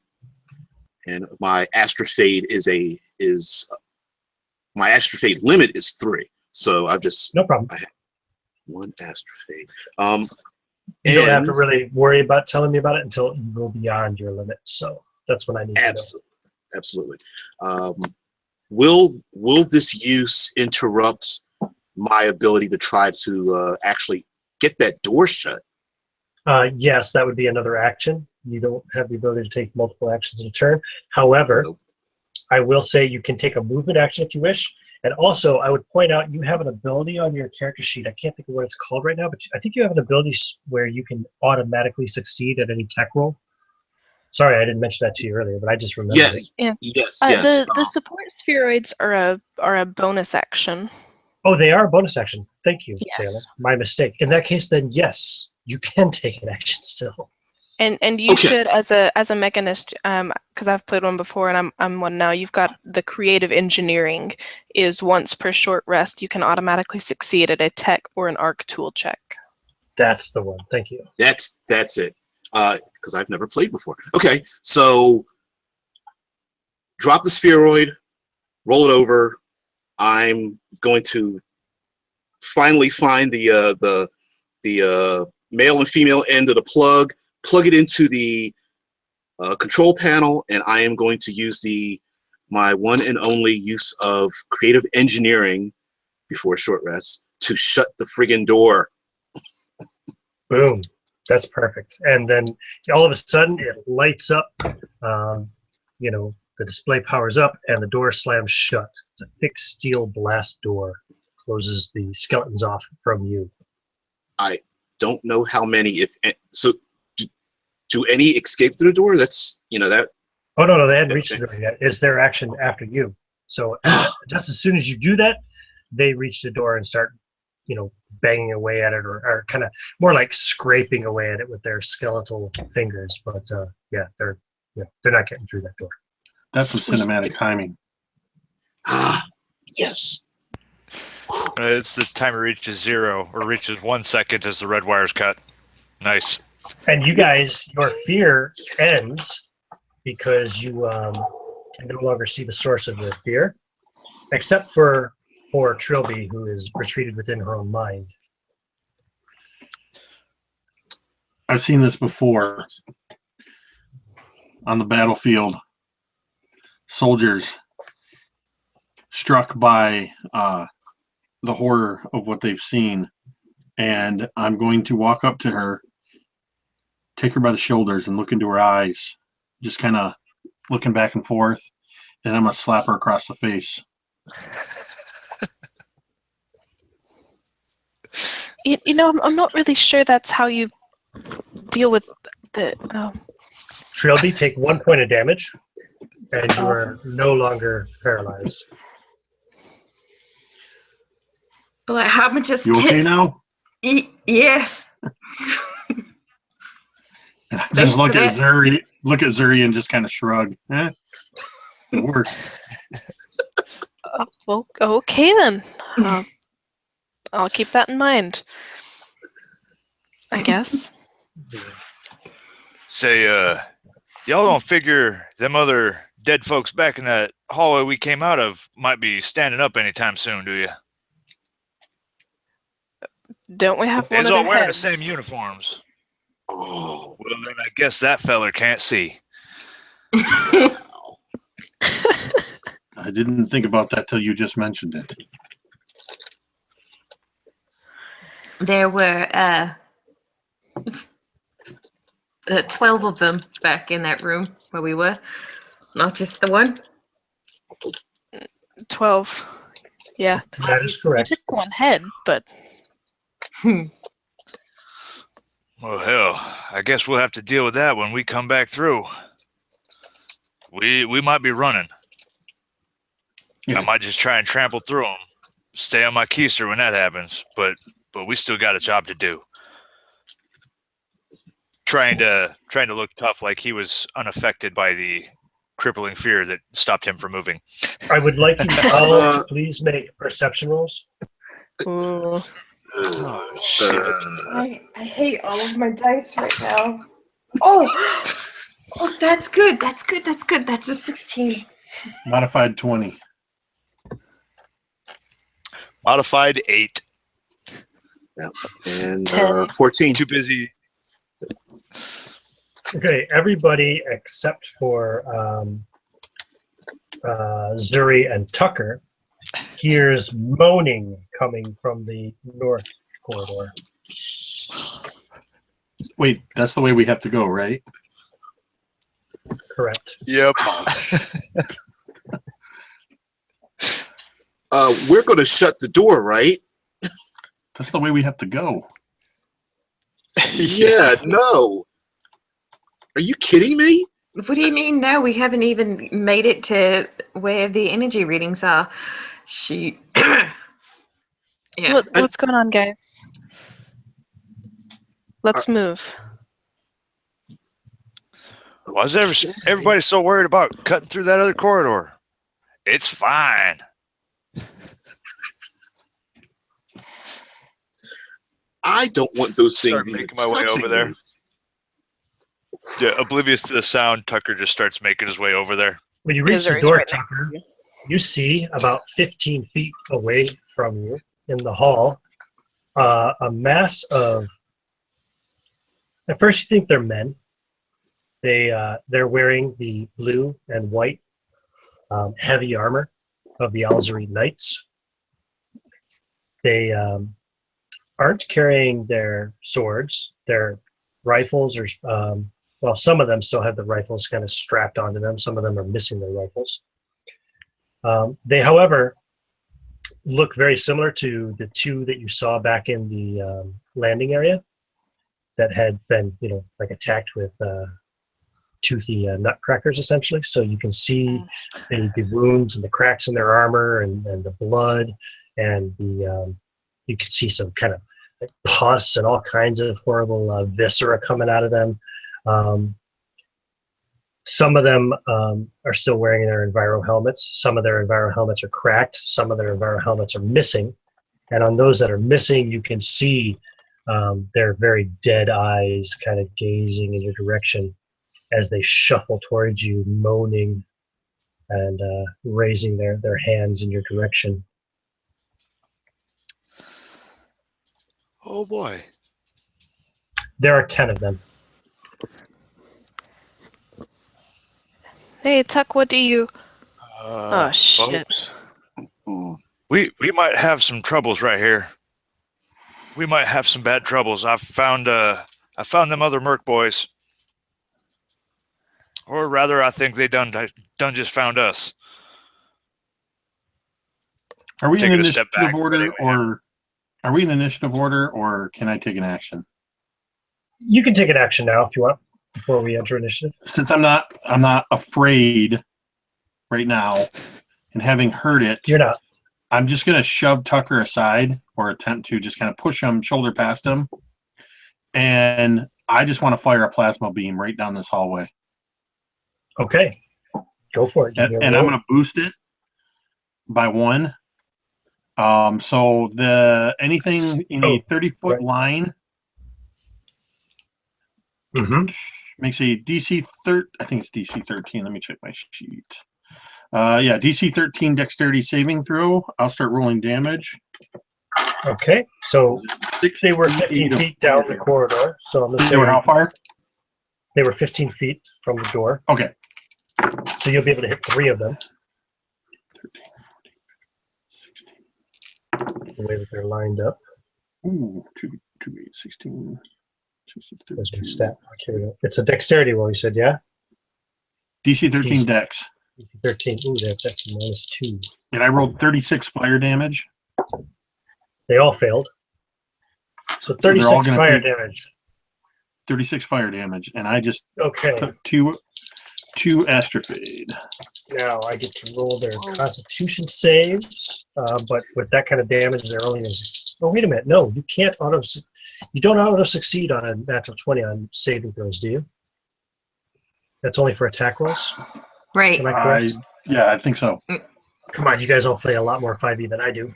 Speaker 3: And my Astrofade my Astrofade limit is 3. So I've just
Speaker 1: no problem.
Speaker 3: I have 1 Astrofade.
Speaker 1: You don't have to really worry about telling me about it until you go beyond your limit. So that's when I need to know.
Speaker 3: Absolutely. Will this use interrupt my ability to try to actually get that door shut?
Speaker 1: Yes, that would be another action. You don't have the ability to take multiple actions in a turn. However,
Speaker 3: Nope.
Speaker 1: I will say you can take a movement action if you wish. And also, I would point out you have an ability on your character sheet. I can't think of what it's called right now, but I think you have an ability where you can automatically succeed at any tech roll. Sorry, I didn't mention that to you earlier, but I just remembered.
Speaker 6: Yeah.
Speaker 3: Yes.
Speaker 6: The support spheroids are a bonus action.
Speaker 1: Oh, they are a bonus action. Thank you,
Speaker 6: Yes.
Speaker 1: Taylor. My mistake. In that case, then yes, you can take an action still.
Speaker 6: And you should, as a mechanist, because I've played one before and I'm one now. You've got the creative engineering is once per short rest you can automatically succeed at a tech or an arc tool check.
Speaker 1: That's the one. Thank you.
Speaker 3: That's it. Because I've never played before. Okay, so drop the spheroid, roll it over. I'm going to finally find the male and female end of the plug it into the control panel, and I am going to use my one and only use of creative engineering before a short rest to shut the friggin' door.
Speaker 1: Boom. That's perfect. And then all of a sudden it lights up, the display powers up and the door slams shut. The thick steel blast door closes the skeletons off from you.
Speaker 3: I don't know how many, do any escape through the door? That's, that.
Speaker 1: Oh, no, they hadn't reached the door yet. It's their action after you. So just as soon as you do that, they reach the door and start, banging away at it or kind of more like scraping away at it with their skeletal fingers. But they're not getting through that door.
Speaker 4: That's some cinematic timing.
Speaker 3: Yes.
Speaker 5: It's the timer reaches 0 or reaches 1 second as the red wire's cut. Nice.
Speaker 1: And you guys, your fear ends because you can no longer see the source of your fear, except for poor Trilby, who is retreated within her own mind.
Speaker 4: I've seen this before on the battlefield. Soldiers struck by the horror of what they've seen, and I'm going to walk up to her, take her by the shoulders and look into her eyes, just kind of looking back and forth, and I'm going to slap her across the face.
Speaker 6: I'm not really sure that's how you deal with the...
Speaker 1: Trilby, take 1 point of damage, and you are no longer paralyzed.
Speaker 7: Well, how much is
Speaker 4: You okay now?
Speaker 7: Yeah.
Speaker 4: Just look at Zuri and just kind of shrug. It worked.
Speaker 6: Well, okay then. I'll keep that in mind, I guess.
Speaker 5: Say, y'all don't figure them other dead folks back in that hallway we came out of might be standing up anytime soon, do you?
Speaker 6: Don't we have one
Speaker 5: They's
Speaker 6: of
Speaker 5: all
Speaker 6: their
Speaker 5: wearing
Speaker 6: heads?
Speaker 5: the same uniforms.
Speaker 3: Oh.
Speaker 5: Well, then I guess that feller can't see.
Speaker 4: I didn't think about that till you just mentioned it.
Speaker 7: There were 12 of them back in that room where we were, not just the one.
Speaker 6: 12. Yeah.
Speaker 1: That is
Speaker 6: You
Speaker 1: correct.
Speaker 6: took one head, but
Speaker 5: Well, hell, I guess we'll have to deal with that when we come back through. We might be running.
Speaker 4: Yeah.
Speaker 5: I might just try and trample through them. Stay on my keister when that happens, but we still got a job to do. Trying to look tough, like he was unaffected by the crippling fear that stopped him from moving.
Speaker 1: I would like you all to please make perception rolls.
Speaker 6: Ooh.
Speaker 5: Oh, shit.
Speaker 7: I hate all of my dice right now. Oh, oh, that's good. That's good. That's good. That's a 16.
Speaker 4: Modified 20.
Speaker 5: Modified 8.
Speaker 3: And
Speaker 6: 10.
Speaker 3: 14.
Speaker 5: Too busy.
Speaker 1: Okay, everybody except for Zuri and Tucker hears moaning coming from the north corridor.
Speaker 4: Wait, that's the way we have to go, right?
Speaker 1: Correct.
Speaker 5: Yep.
Speaker 3: We're going to shut the door, right?
Speaker 4: That's the way we have to go.
Speaker 3: Yeah, no. Are you kidding me?
Speaker 7: What do you mean? No, we haven't even made it to where the energy readings are. She. Yeah.
Speaker 6: What's going on, guys? Let's move.
Speaker 5: Why is everybody so worried about cutting through that other corridor? It's fine.
Speaker 3: I don't want those
Speaker 5: Start
Speaker 3: things
Speaker 5: making my way over there. Yeah, oblivious to the sound, Tucker just starts making his way over there.
Speaker 1: When you reach the
Speaker 6: Zuri's
Speaker 1: door,
Speaker 6: right
Speaker 1: Tucker, you see about 15 feet away from you in the hall a mass of. At first, you think they're men. They're wearing the blue and white heavy armor of the Alzari Knights. They aren't carrying their swords. Their rifles are, well, some of them still have the rifles kind of strapped onto them. Some of them are missing their rifles. They, however, look very similar to the two that you saw back in the landing area that had been, like attacked with toothy nutcrackers, essentially. So you can see the wounds and the cracks in their armor and the blood, and you can see some kind of like pus and all kinds of horrible viscera coming out of them. Some of them are still wearing their enviro helmets. Some of their enviro helmets are cracked. Some of their enviro helmets are missing. And on those that are missing, you can see their very dead eyes kind of gazing in your direction as they shuffle towards you, moaning and raising their hands in your direction.
Speaker 5: Oh boy.
Speaker 1: There are 10 of them.
Speaker 6: Hey, Tuck, what do you... Oh, shit.
Speaker 5: Folks, we might have some troubles right here. We might have some bad troubles. I found them other Merc boys. Or rather, I think they done just found us.
Speaker 4: Are we in
Speaker 5: Taking a step
Speaker 4: initiative
Speaker 5: back,
Speaker 4: order,
Speaker 5: anyway,
Speaker 4: or are we in initiative order, or can I take an action?
Speaker 1: You can take an action now if you want before we enter initiative.
Speaker 4: Since I'm not afraid right now, and having heard it,
Speaker 1: You're not.
Speaker 4: I'm just gonna shove Tucker aside or attempt to just kind of push him shoulder past him, and I just want to fire a plasma beam right down this hallway.
Speaker 1: Okay, go for it.
Speaker 4: And I'm going to boost it by 1. So anything in a 30-foot line makes a DC 13. I think it's DC 13. Let me check my sheet. Yeah, DC 13 dexterity saving throw. I'll start rolling damage.
Speaker 1: Okay, so they were 15 feet down the corridor. So I'm gonna
Speaker 4: They were how far?
Speaker 1: They were 15 feet from the door.
Speaker 4: Okay.
Speaker 1: So you'll be able to hit 3 of them.
Speaker 4: 13, 14, 16.
Speaker 1: The way that they're lined up.
Speaker 4: Ooh, 2, 8, 16.
Speaker 1: There's my stat. Okay, it's a dexterity roll, you said, yeah?
Speaker 4: DC 13
Speaker 1: DC.
Speaker 4: dex.
Speaker 1: DC 13. Ooh, that's actually -2.
Speaker 4: And I rolled 36 fire damage.
Speaker 1: They all failed. So
Speaker 4: they're all
Speaker 1: 36
Speaker 4: gonna
Speaker 1: fire
Speaker 4: take-
Speaker 1: damage.
Speaker 4: 36 fire damage. And I just
Speaker 1: Okay,
Speaker 4: took two Astrofade.
Speaker 1: now I get to roll their Constitution saves, but with that kind of damage, they're only going to... Oh, wait a minute. No, you can't You don't auto-succeed on a natural 20 on saving throws, do you? That's only for attack rolls?
Speaker 7: Right.
Speaker 1: Am I correct?
Speaker 4: Yeah, I think so.
Speaker 1: Come on, you guys all play a lot more 5e than I do.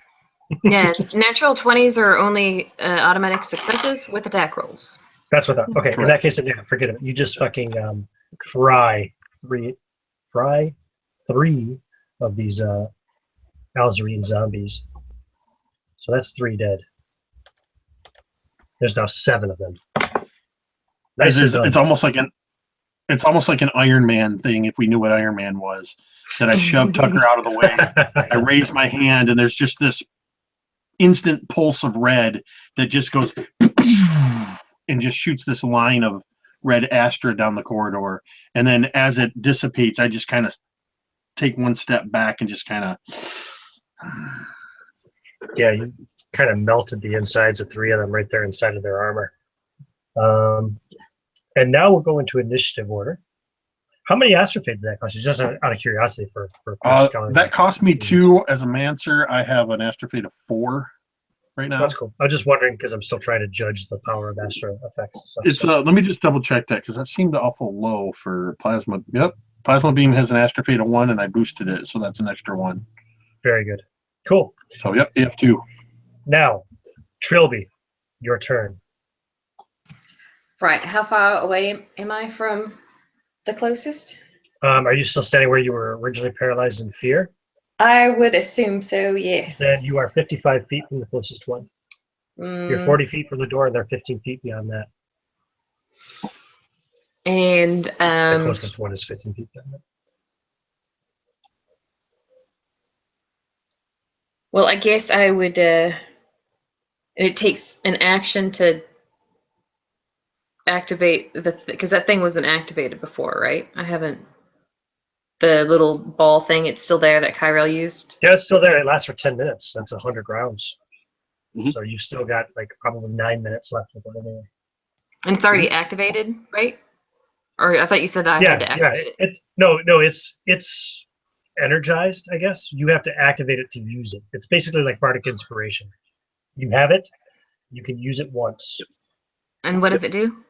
Speaker 7: Yeah, natural 20s are only automatic successes with attack rolls.
Speaker 1: That's what. Okay, in
Speaker 4: Correct.
Speaker 1: that case, then, yeah, forget it. You just fucking fry three of these Alzarine zombies. So that's 3 dead. There's now 7 of them. Nicely done.
Speaker 4: It's almost like an Iron Man thing. If we knew what Iron Man was, that I shoved Tucker out of the way. I raised my hand, and there's just this instant pulse of red that just goes and just shoots this line of red Astra down the corridor. And then as it dissipates, I just kind of take one step back and just kind of.
Speaker 1: Yeah, you kind of melted the insides of 3 of them right there inside of their armor. And now we'll go into initiative order. How many Astrofade did that cost you? Just out of curiosity for
Speaker 4: that cost me 2 as a Mancer. I have an Astrofade of 4 right now.
Speaker 1: That's cool. I was just wondering because I'm still trying to judge the power of Astro effects and stuff.
Speaker 4: It's let me just double check that because that seemed awful low for Plasma. Yep, Plasma Beam has an Astrofade of 1, and I boosted it, so that's an extra 1.
Speaker 1: Very good. Cool.
Speaker 4: So yep, AF2.
Speaker 1: Now, Trilby, your turn.
Speaker 7: Right. How far away am I from the closest?
Speaker 1: Are you still standing where you were originally paralyzed in fear?
Speaker 7: I would assume so, yes.
Speaker 1: Then you are 55 feet from the closest one. You're 40 feet from the door, and they're 15 feet beyond that.
Speaker 7: And
Speaker 1: The closest one is 15 feet beyond that.
Speaker 7: well, I guess I would. It takes an action to activate because that thing wasn't activated before, right? I haven't. The little ball thing, it's still there that Kyrell used.
Speaker 1: Yeah, it's still there. It lasts for 10 minutes. That's 100 rounds.
Speaker 3: Mhm.
Speaker 1: So you've still got like probably 9 minutes left of it anyway.
Speaker 7: And it's already activated, right? Or I thought you said that I had to activate it.
Speaker 1: No, it's energized, I guess. You have to activate it to use it. It's basically like Bardic Inspiration. You have it, you can use it once.
Speaker 7: And what does it do?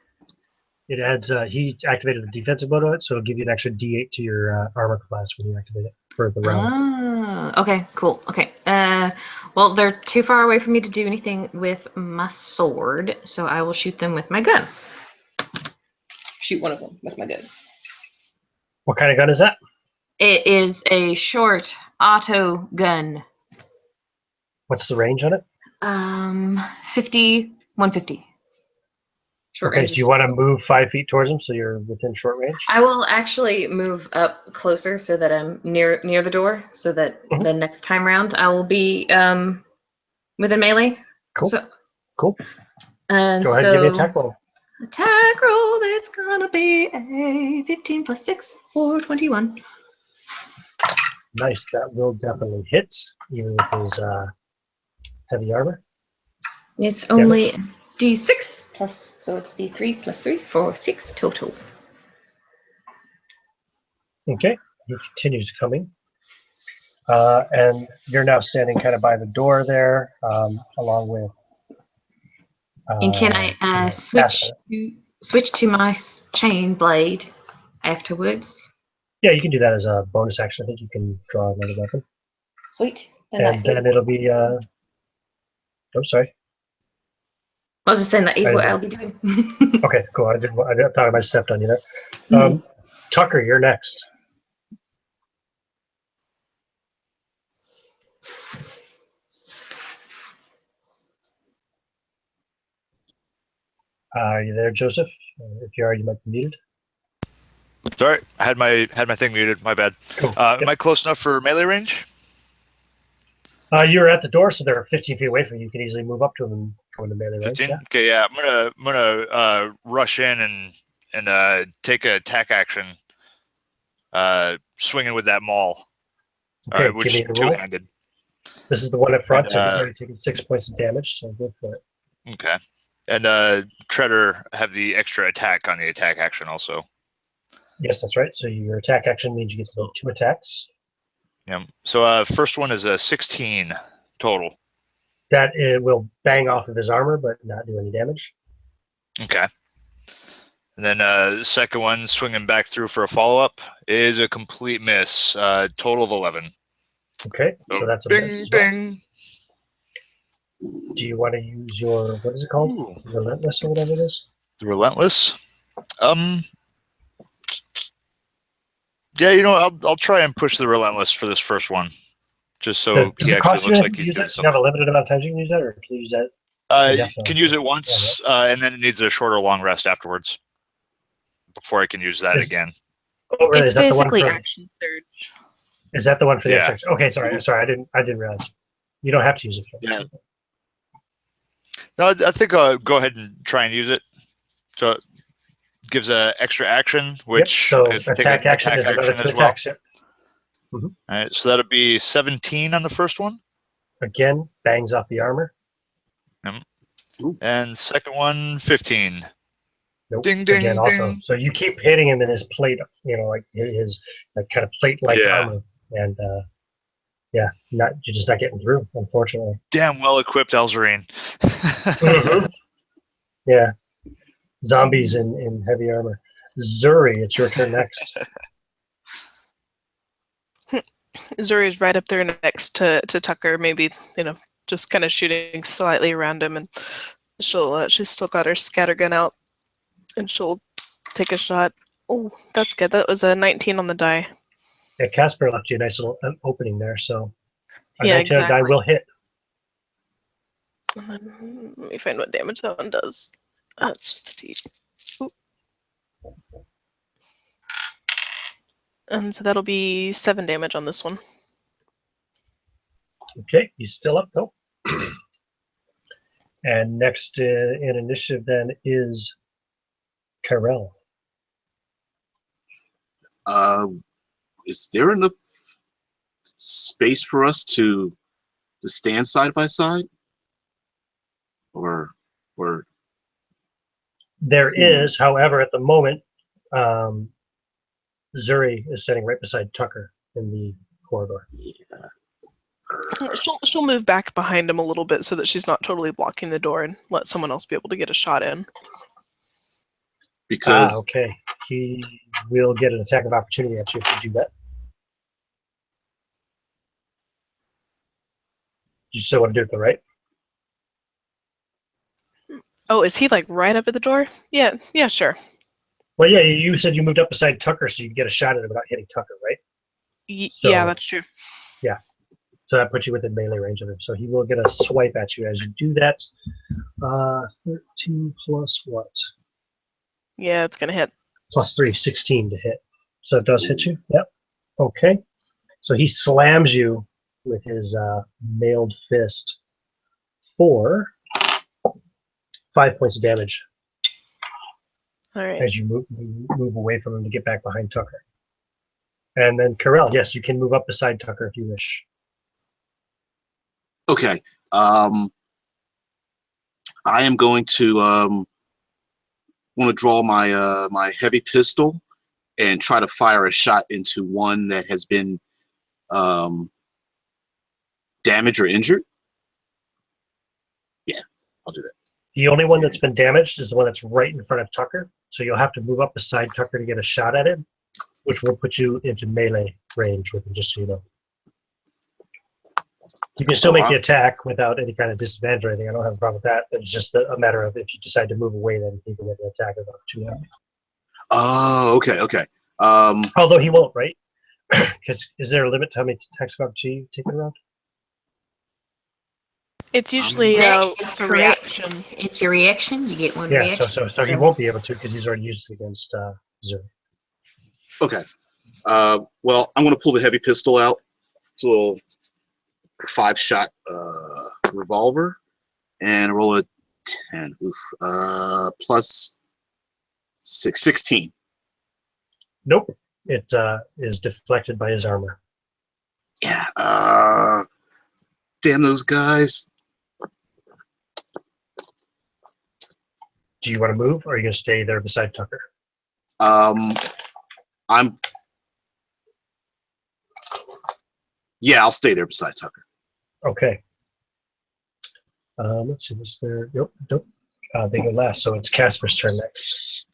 Speaker 1: It adds, he activated the defensive mode on it, so it'll give you an extra D8 to your armor class when you activate it for the round.
Speaker 7: Ah, okay, cool. Okay. Well, they're too far away for me to do anything with my sword, so I will shoot them with my gun. Shoot one of them with my gun.
Speaker 1: What kind of gun is that?
Speaker 7: It is a short auto gun.
Speaker 1: What's the range on it?
Speaker 7: 150. Short
Speaker 1: Okay,
Speaker 7: range.
Speaker 1: so you want to move 5 feet towards them so you're within short range?
Speaker 7: I will actually move up closer so that I'm near the door, so that the next time round I will be within melee.
Speaker 1: Cool.
Speaker 7: So,
Speaker 1: Cool.
Speaker 7: and
Speaker 1: Go ahead and give me an attack roll.
Speaker 7: Attack roll, that's gonna be a 15 plus 6 for 21.
Speaker 1: Nice. That will definitely hit, even with his heavy armor.
Speaker 7: It's only D6 plus, so it's D3 plus 3 for 6 total.
Speaker 1: Okay. He continues coming. And you're now standing kind of by the door there, along with.
Speaker 7: And can I switch to my chain blade afterwards?
Speaker 1: Yeah, you can do that as a bonus action. I think you can draw another weapon.
Speaker 7: Sweet.
Speaker 1: And then it'll be. Oh, sorry.
Speaker 7: I was just saying that is what I'll be doing.
Speaker 1: Okay, cool. I thought I might have stepped on you there. Tucker, you're next. Are you there, Joseph? If you are, you might be muted.
Speaker 5: Sorry, I had my thing muted. My bad.
Speaker 1: Cool.
Speaker 5: Am I close enough for melee range?
Speaker 1: You're at the door, so they're 15 feet away from you. You can easily move up to them and go into melee range.
Speaker 5: 15?
Speaker 1: Yeah.
Speaker 5: Okay, yeah. I'm gonna rush in and take an attack action, swinging with that maul,
Speaker 1: Okay,
Speaker 5: which
Speaker 1: give
Speaker 5: is
Speaker 1: me the roll.
Speaker 5: two-handed.
Speaker 1: This is the one up front,
Speaker 5: And,
Speaker 1: so he's already taken 6 points of damage, so go for it.
Speaker 5: Okay, and Treader have the extra attack on the attack action also.
Speaker 1: Yes, that's right. So your attack action means you get to make 2 attacks.
Speaker 5: Yeah. So first one is a 16 total.
Speaker 1: That it will bang off of his armor, but not do any damage.
Speaker 5: Okay. And then second one, swinging back through for a follow-up, is a complete miss. Total of 11.
Speaker 1: Okay, so that's a
Speaker 5: Bing,
Speaker 1: miss. as well.
Speaker 5: bing.
Speaker 1: Do you want to use your, what is it called?
Speaker 5: Ooh,
Speaker 1: Relentless or whatever it is?
Speaker 5: the Relentless. Yeah, I'll try and push the Relentless for this first one, just so
Speaker 1: Does
Speaker 5: he
Speaker 1: it
Speaker 5: actually
Speaker 1: cost you
Speaker 5: looks
Speaker 1: anything
Speaker 5: like
Speaker 1: to
Speaker 5: he's
Speaker 1: use
Speaker 5: doing
Speaker 1: it? Do you have a
Speaker 5: something.
Speaker 1: limited amount of times you can use that, or can you use that
Speaker 5: You
Speaker 1: indefinitely?
Speaker 5: can use it
Speaker 1: Yeah,
Speaker 5: once, and then it needs a short or long rest afterwards before I can use that
Speaker 1: Is-
Speaker 5: again.
Speaker 1: Oh, really?
Speaker 6: It's
Speaker 1: Is that the one
Speaker 6: basically
Speaker 1: for?
Speaker 6: action surge.
Speaker 1: Is that the one for the
Speaker 5: Yeah.
Speaker 1: extra? Okay, sorry. I didn't realize. You don't have to use it. For
Speaker 5: Yeah. No, I think I'll go ahead and try and use it. So it gives a extra action, which
Speaker 1: So
Speaker 5: I take
Speaker 1: attack
Speaker 5: an
Speaker 1: action
Speaker 5: attack
Speaker 1: is another
Speaker 5: action
Speaker 1: two
Speaker 5: as well.
Speaker 1: attacks. Yep.
Speaker 5: All right, so that'll be 17 on the first one,
Speaker 1: Again, bangs off the armor.
Speaker 5: and second one 15.
Speaker 1: Nope.
Speaker 5: Ding, ding,
Speaker 1: Again, also.
Speaker 5: ding.
Speaker 1: So you keep hitting him in his plate, like his like kind of plate-like
Speaker 5: Yeah.
Speaker 1: armor, and yeah, you're just not getting through, unfortunately.
Speaker 5: Damn well equipped Elzarine.
Speaker 1: Mhm. Yeah, zombies in heavy armor. Zuri, it's your turn next.
Speaker 6: Zuri's right up there next to Tucker, maybe, just kind of shooting slightly around him, and she's still got her scattergun out, and she'll take a shot. Oh, that's good. That was a 19 on the die.
Speaker 1: Yeah, Casper left you a nice little opening there, so a
Speaker 6: Yeah,
Speaker 1: 19 on the die
Speaker 6: exactly.
Speaker 1: will hit.
Speaker 6: And then, let me find what damage that one does. It's just a D. Ooh. And so that'll be 7 damage on this one.
Speaker 1: Okay, he's still up though. And next in initiative then is Kyrell.
Speaker 3: Is there enough space for us to stand side by side, or
Speaker 1: There is, however, at the moment, Zuri is sitting right beside Tucker in the corridor.
Speaker 6: She'll move back behind him a little bit so that she's not totally blocking the door, and let someone else be able to get a shot in.
Speaker 3: because
Speaker 1: Okay. He will get an attack of opportunity at you if you do that. You still want to do it though, right?
Speaker 6: Oh, is he like right up at the door? Yeah, sure.
Speaker 1: Well, yeah, you said you moved up beside Tucker so you can get a shot at it without hitting Tucker, right?
Speaker 6: Yeah, that's true.
Speaker 1: So that puts you within melee range of him. So he will get a swipe at you as you do that. 13 plus what?
Speaker 6: Yeah, it's gonna hit.
Speaker 1: Plus 3, 16 to hit. So it does hit you? Yep. Okay. So he slams you with his mailed fist for 5 points of damage
Speaker 6: All right.
Speaker 1: as you move away from him to get back behind Tucker. And then Kyrell, yes, you can move up beside Tucker if you wish.
Speaker 3: okay, I am going to want to draw my my heavy pistol and try to fire a shot into one that has been damaged or injured. Yeah, I'll do that.
Speaker 1: The only one that's been damaged is the one that's right in front of Tucker. So you'll have to move up beside Tucker to get a shot at him, which will put you into melee range with him, just so you know. You can still make the attack without any kind of disadvantage or anything. I don't have a problem with that. It's just a matter of if you decide to move away, then you can get an attack of opportunity.
Speaker 3: Oh, okay.
Speaker 1: Although he won't, right? Because is there a limit to how many attacks of opportunity you take in a round?
Speaker 6: It's usually
Speaker 7: It's
Speaker 6: for
Speaker 7: correct.
Speaker 6: reaction.
Speaker 7: It's your reaction. You get one
Speaker 1: Yeah,
Speaker 7: reaction.
Speaker 1: so he won't be able to because he's already used it against Zuri.
Speaker 3: Okay. Well, I'm going to pull the heavy pistol out. It's a little 5-shot revolver, and roll a 10. Plus 6, 16.
Speaker 1: Nope. It is deflected by his armor.
Speaker 3: Yeah. Damn those guys.
Speaker 1: Do you want to move, or are you going to stay there beside Tucker?
Speaker 3: Yeah, I'll stay there beside Tucker.
Speaker 1: Okay. Let's see, was there? Nope. They go last, so it's Casper's turn next.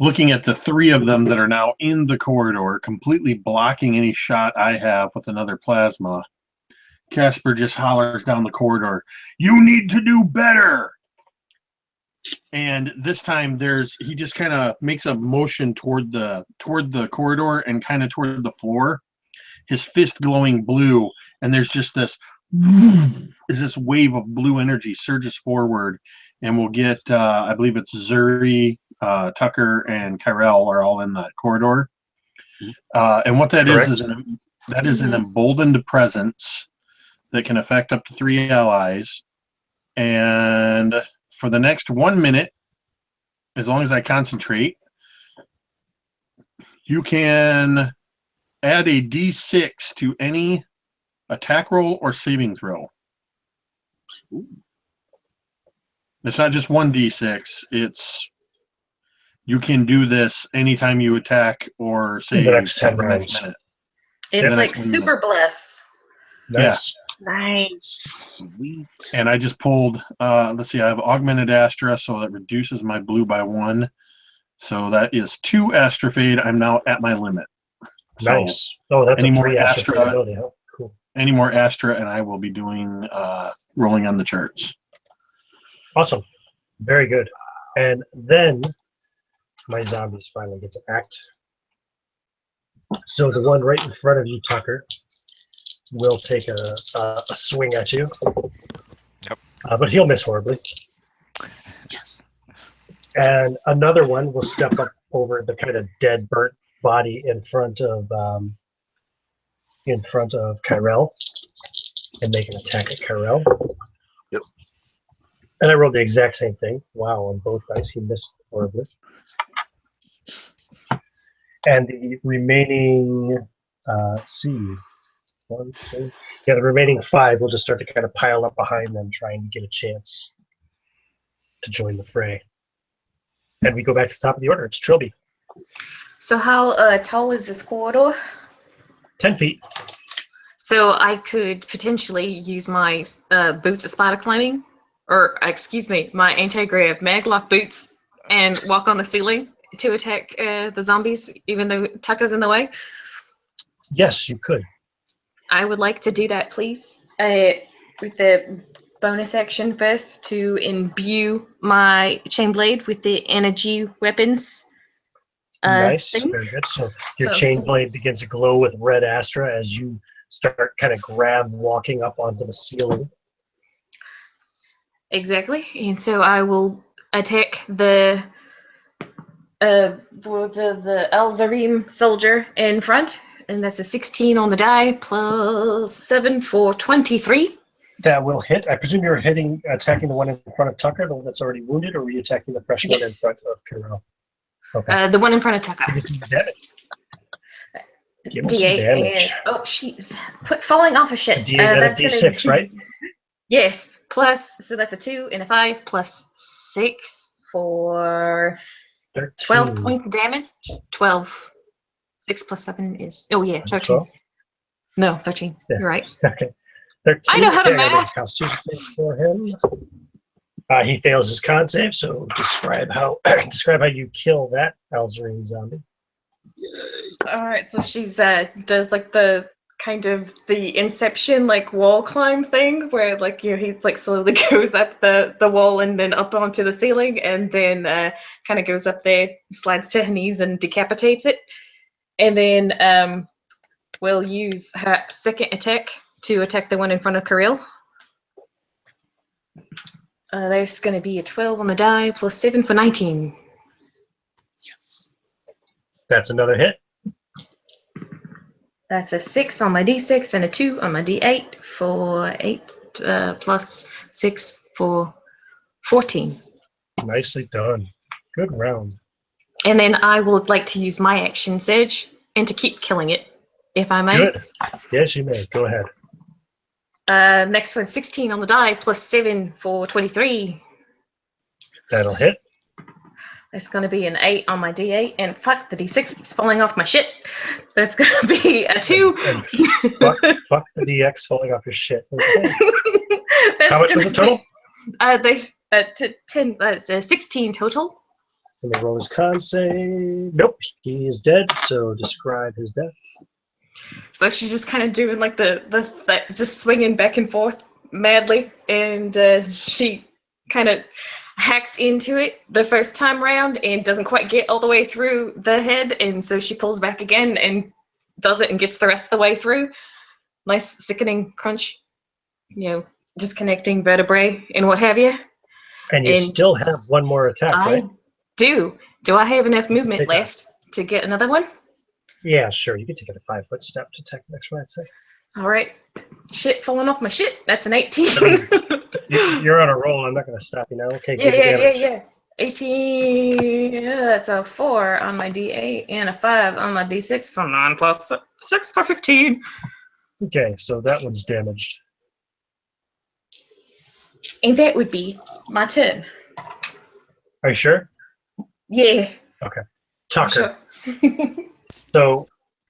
Speaker 4: Looking at the three of them that are now in the corridor, completely blocking any shot I have with another plasma, Casper just hollers down the corridor, "You need to do better!" And this time he just kind of makes a motion toward the corridor and kind of toward the floor, his fist glowing blue, and there's just this wave of blue energy surges forward, and we'll get I believe it's Zuri, Tucker, and Kyrell are all in that corridor. And what that
Speaker 1: Correct.
Speaker 4: is an emboldened presence that can affect up to 3 allies. And for the next 1 minute, as long as I concentrate, you can add a D6 to any attack roll or saving throw.
Speaker 3: Ooh.
Speaker 4: It's not just 1d6. You can do this anytime you attack or save
Speaker 1: The next 10
Speaker 4: for the next
Speaker 1: rounds.
Speaker 4: minute.
Speaker 7: It's
Speaker 4: the
Speaker 7: like
Speaker 4: next 1 minute.
Speaker 7: super bless.
Speaker 1: Nice.
Speaker 6: Nice.
Speaker 3: Sweet.
Speaker 4: And I just pulled, let's see, I have augmented Astra, so that reduces my blue by 1. So that is 2 Astrafade. I'm now at my limit. So
Speaker 1: Nice. Oh, that's
Speaker 4: any
Speaker 1: a
Speaker 4: more
Speaker 1: 3
Speaker 4: Astra-
Speaker 1: Astra ability, huh? Cool.
Speaker 4: any more Astra, and I will be doing rolling on the charts.
Speaker 1: Awesome. Very good. And then my zombies finally get to act. So the one right in front of you, Tucker, will take a swing at you.
Speaker 5: Yep.
Speaker 1: But he'll miss horribly.
Speaker 3: Yes.
Speaker 1: And another one will step up over the kind of dead, burnt body in front of Kyrell and make an attack at Kyrell.
Speaker 3: Yep.
Speaker 1: And I rolled the exact same thing. Wow, on both dice, he missed horribly. And the remaining, the remaining 5 will just start to kind of pile up behind them, trying to get a chance to join the fray. And we go back to the top of the order. It's Trilby.
Speaker 7: So how tall is this corridor?
Speaker 1: 10 feet.
Speaker 7: So I could potentially use my boots of spider climbing, or excuse me, my anti-grav maglock boots, and walk on the ceiling to attack the zombies, even though Tucker's in the way.
Speaker 1: Yes, you could.
Speaker 7: I would like to do that, please. With the bonus action first to imbue my chain blade with the energy weapons.
Speaker 1: Nice.
Speaker 7: Thing.
Speaker 1: Very good. So your
Speaker 7: So-
Speaker 1: chain blade begins to glow with red Astra as you start kind of walking up onto the ceiling.
Speaker 7: Exactly. And so I will attack the Al-Zarim soldier in front, and that's a 16 on the die plus 7 for 23.
Speaker 1: That will hit. I presume you're attacking the one in front of Tucker, the one that's already wounded, or were you attacking the fresh one in
Speaker 7: Yes.
Speaker 1: front of Kyrell? Okay.
Speaker 7: The one in front of Tucker.
Speaker 1: Give me some damage. Give me some
Speaker 7: D8
Speaker 1: damage.
Speaker 7: and oh jeez, quit falling off of
Speaker 1: A
Speaker 7: shit.
Speaker 1: D8 and a
Speaker 7: That's
Speaker 1: D6,
Speaker 7: gonna,
Speaker 1: right?
Speaker 7: Yes, plus so that's a 2 and a 5 plus 6 for
Speaker 1: 13.
Speaker 7: 12 points of damage. 12. 6 plus 7 is 13.
Speaker 1: 12?
Speaker 7: No, 13.
Speaker 1: Yeah.
Speaker 7: You're right.
Speaker 1: Okay. 13.
Speaker 7: I know how to
Speaker 1: Okay, I got
Speaker 7: math.
Speaker 1: a Constitution save for him. He fails his con save, so describe how you kill that Al-Zarim zombie.
Speaker 7: All right, so she's does like the kind of the Inception like wall climb thing where like he like slowly goes up the wall and then up onto the ceiling and then kind of goes up there, slides to her knees and decapitates it, and then we'll use her second attack to attack the one in front of Kyrell. There's going to be a 12 on the die plus 7 for 19.
Speaker 3: Yes.
Speaker 1: That's another hit.
Speaker 7: That's a 6 on my d6 and a 2 on my d8 for 8 plus 6 for 14.
Speaker 1: Nicely done. Good round.
Speaker 7: And then I would like to use my action surge and to keep killing it, if I may.
Speaker 1: Good. Yes, you may. Go ahead.
Speaker 7: Next one, 16 on the die plus 7 for 23.
Speaker 1: That'll hit.
Speaker 7: That's going to be an 8 on my d8, and fuck, the d6 keeps falling off my shit. That's going to be a 2.
Speaker 1: And fuck the DX falling off your shit. Okay.
Speaker 7: That's
Speaker 1: How much was
Speaker 7: gonna
Speaker 1: the total?
Speaker 7: That's 16 total.
Speaker 1: Let me roll his con save. Nope, he is dead. So describe his death.
Speaker 7: So she's just kind of doing like the just swinging back and forth madly, and she kind of hacks into it the first time round and doesn't quite get all the way through the head, and so she pulls back again and does it and gets the rest of the way through. Nice sickening crunch, disconnecting vertebrae and what have you.
Speaker 1: And you still have one more attack, right?
Speaker 7: I do. Do I have enough movement
Speaker 1: Take that.
Speaker 7: left to get another one?
Speaker 1: Yeah, sure. You can take it a 5-foot step to attack the next one, I'd say.
Speaker 7: All right. Shit falling off my shit. That's an 18.
Speaker 1: You're on a roll. I'm not going to stop you now. Okay, give me damage.
Speaker 7: Yeah. 18. Yeah, that's a 4 on my D8 and a 5 on my D6 for 9 plus 6 for 15.
Speaker 1: Okay, so that one's damaged.
Speaker 7: And that would be my turn.
Speaker 1: Are you sure?
Speaker 7: Yeah.
Speaker 1: Okay. Tucker.
Speaker 7: Sure.
Speaker 1: So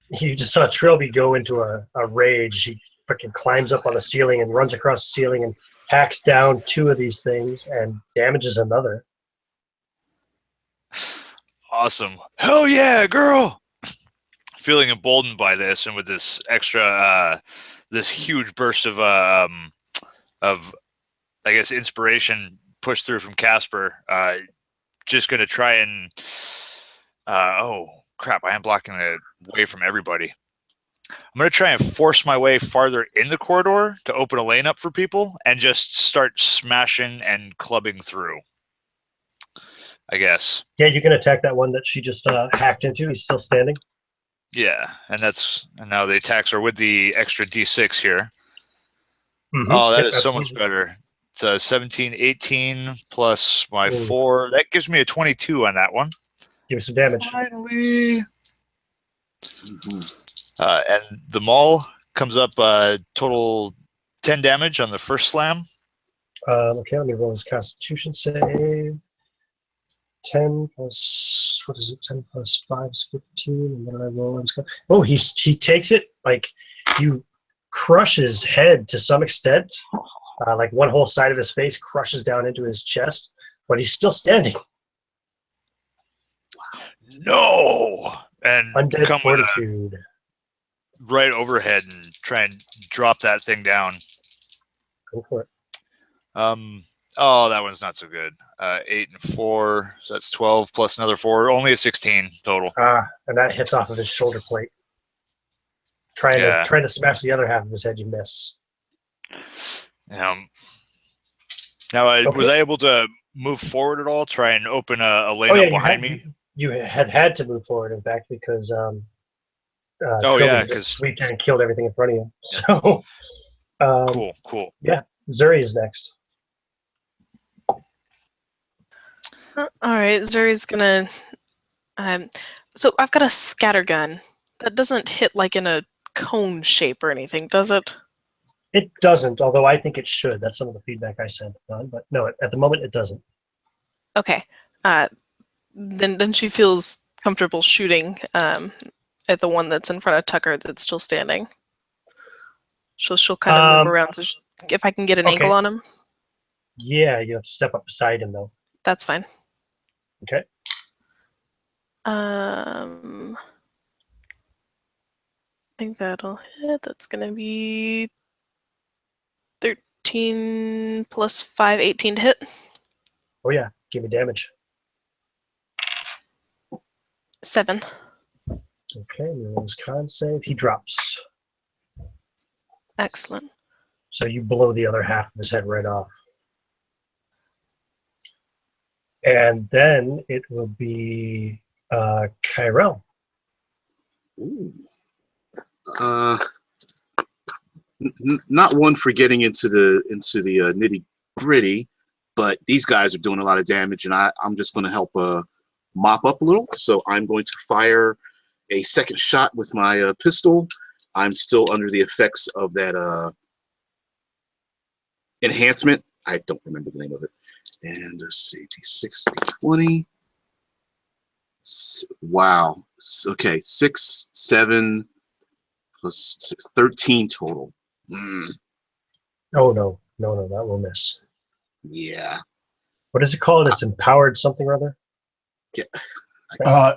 Speaker 1: you just saw Trilby go into a rage. He freaking climbs up on the ceiling and runs across the ceiling and hacks down 2 of these things and damages another.
Speaker 5: Awesome. Hell yeah, girl. Feeling emboldened by this, and with this extra, this huge burst of I guess, inspiration pushed through from Casper. Just going to try and, oh crap, I am blocking the way from everybody. I'm going to try and force my way farther in the corridor to open a lane up for people and just start smashing and clubbing through, I guess.
Speaker 1: Yeah, you can attack that one that she just hacked into. He's still standing.
Speaker 5: Yeah, and now the attacks are with the extra D6 here.
Speaker 1: Mm-hmm.
Speaker 5: Oh, that
Speaker 1: Yep,
Speaker 5: is so much better. It's a 17, 18 plus my 4. That gives me a 22 on that one.
Speaker 1: Give me some damage.
Speaker 5: Finally. And the maul comes up total 10 damage on the first slam.
Speaker 1: Okay, let me roll his Constitution save. 10 plus, what is it? 10 plus 5 is 15. And then I roll his. Oh, he takes it. Like, you crush his head to some extent. Like one whole side of his face crushes down into his chest, but he's still standing.
Speaker 5: No! And
Speaker 1: Undead
Speaker 5: come with
Speaker 1: fortitude.
Speaker 5: right overhead and try and drop that thing down.
Speaker 1: Go for it.
Speaker 5: Oh, that one's not so good. 8 and 4, so that's 12 plus another 4. Only a 16 total.
Speaker 1: And that hits off of his shoulder plate. Trying to smash the other half of his head, you miss.
Speaker 5: Now, was I able to move forward at all? Try and open a lane up behind me?
Speaker 1: You had to move forward, in fact, because
Speaker 5: because
Speaker 1: sweeped in and killed everything in front of you. So,
Speaker 5: cool.
Speaker 1: Yeah, Zuri is next.
Speaker 6: All right, Zuri's gonna. So I've got a scatter gun that doesn't hit like in a cone shape or anything, does it?
Speaker 1: It doesn't, although I think it should. That's some of the feedback I sent on, but no, at the moment it doesn't.
Speaker 6: Okay. Then she feels comfortable shooting at the one that's in front of Tucker that's still standing. She'll kind of move around if I can get an angle on him.
Speaker 1: Yeah, you have to step up beside him though.
Speaker 6: That's fine.
Speaker 1: Okay.
Speaker 6: I think that'll hit. That's gonna be 13 plus 5, 18 to hit.
Speaker 1: Oh yeah, give me damage.
Speaker 6: 7.
Speaker 1: Okay, we roll his con save. He drops.
Speaker 6: Excellent.
Speaker 1: So you blow the other half of his head right off. And then it will be Kyrell.
Speaker 3: Not one for getting into the nitty gritty, but these guys are doing a lot of damage, and I'm just going to help mop up a little. So I'm going to fire a second shot with my pistol. I'm still under the effects of that enhancement. I don't remember the name of it. And let's see, D6, D20. Wow. Okay, 6, 7 plus 6, 13 total.
Speaker 1: Oh no, that will miss.
Speaker 3: Yeah.
Speaker 1: What is it called? It's empowered something or other?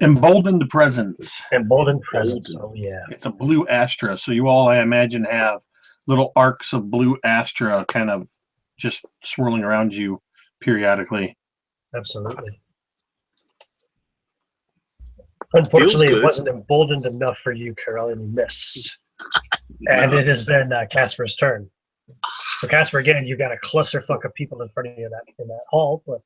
Speaker 4: Emboldened presence.
Speaker 1: Emboldened presence. Oh,
Speaker 3: Emboldened.
Speaker 1: yeah.
Speaker 4: It's a blue Astra. So you all, I imagine, have little arcs of blue Astra kind of just swirling around you periodically.
Speaker 1: Absolutely. Unfortunately,
Speaker 3: good.
Speaker 1: it wasn't emboldened enough for you, Carol, and you miss. And it is then Casper's turn. So Casper, again, you got a clusterfuck of people in front of you in that hall, but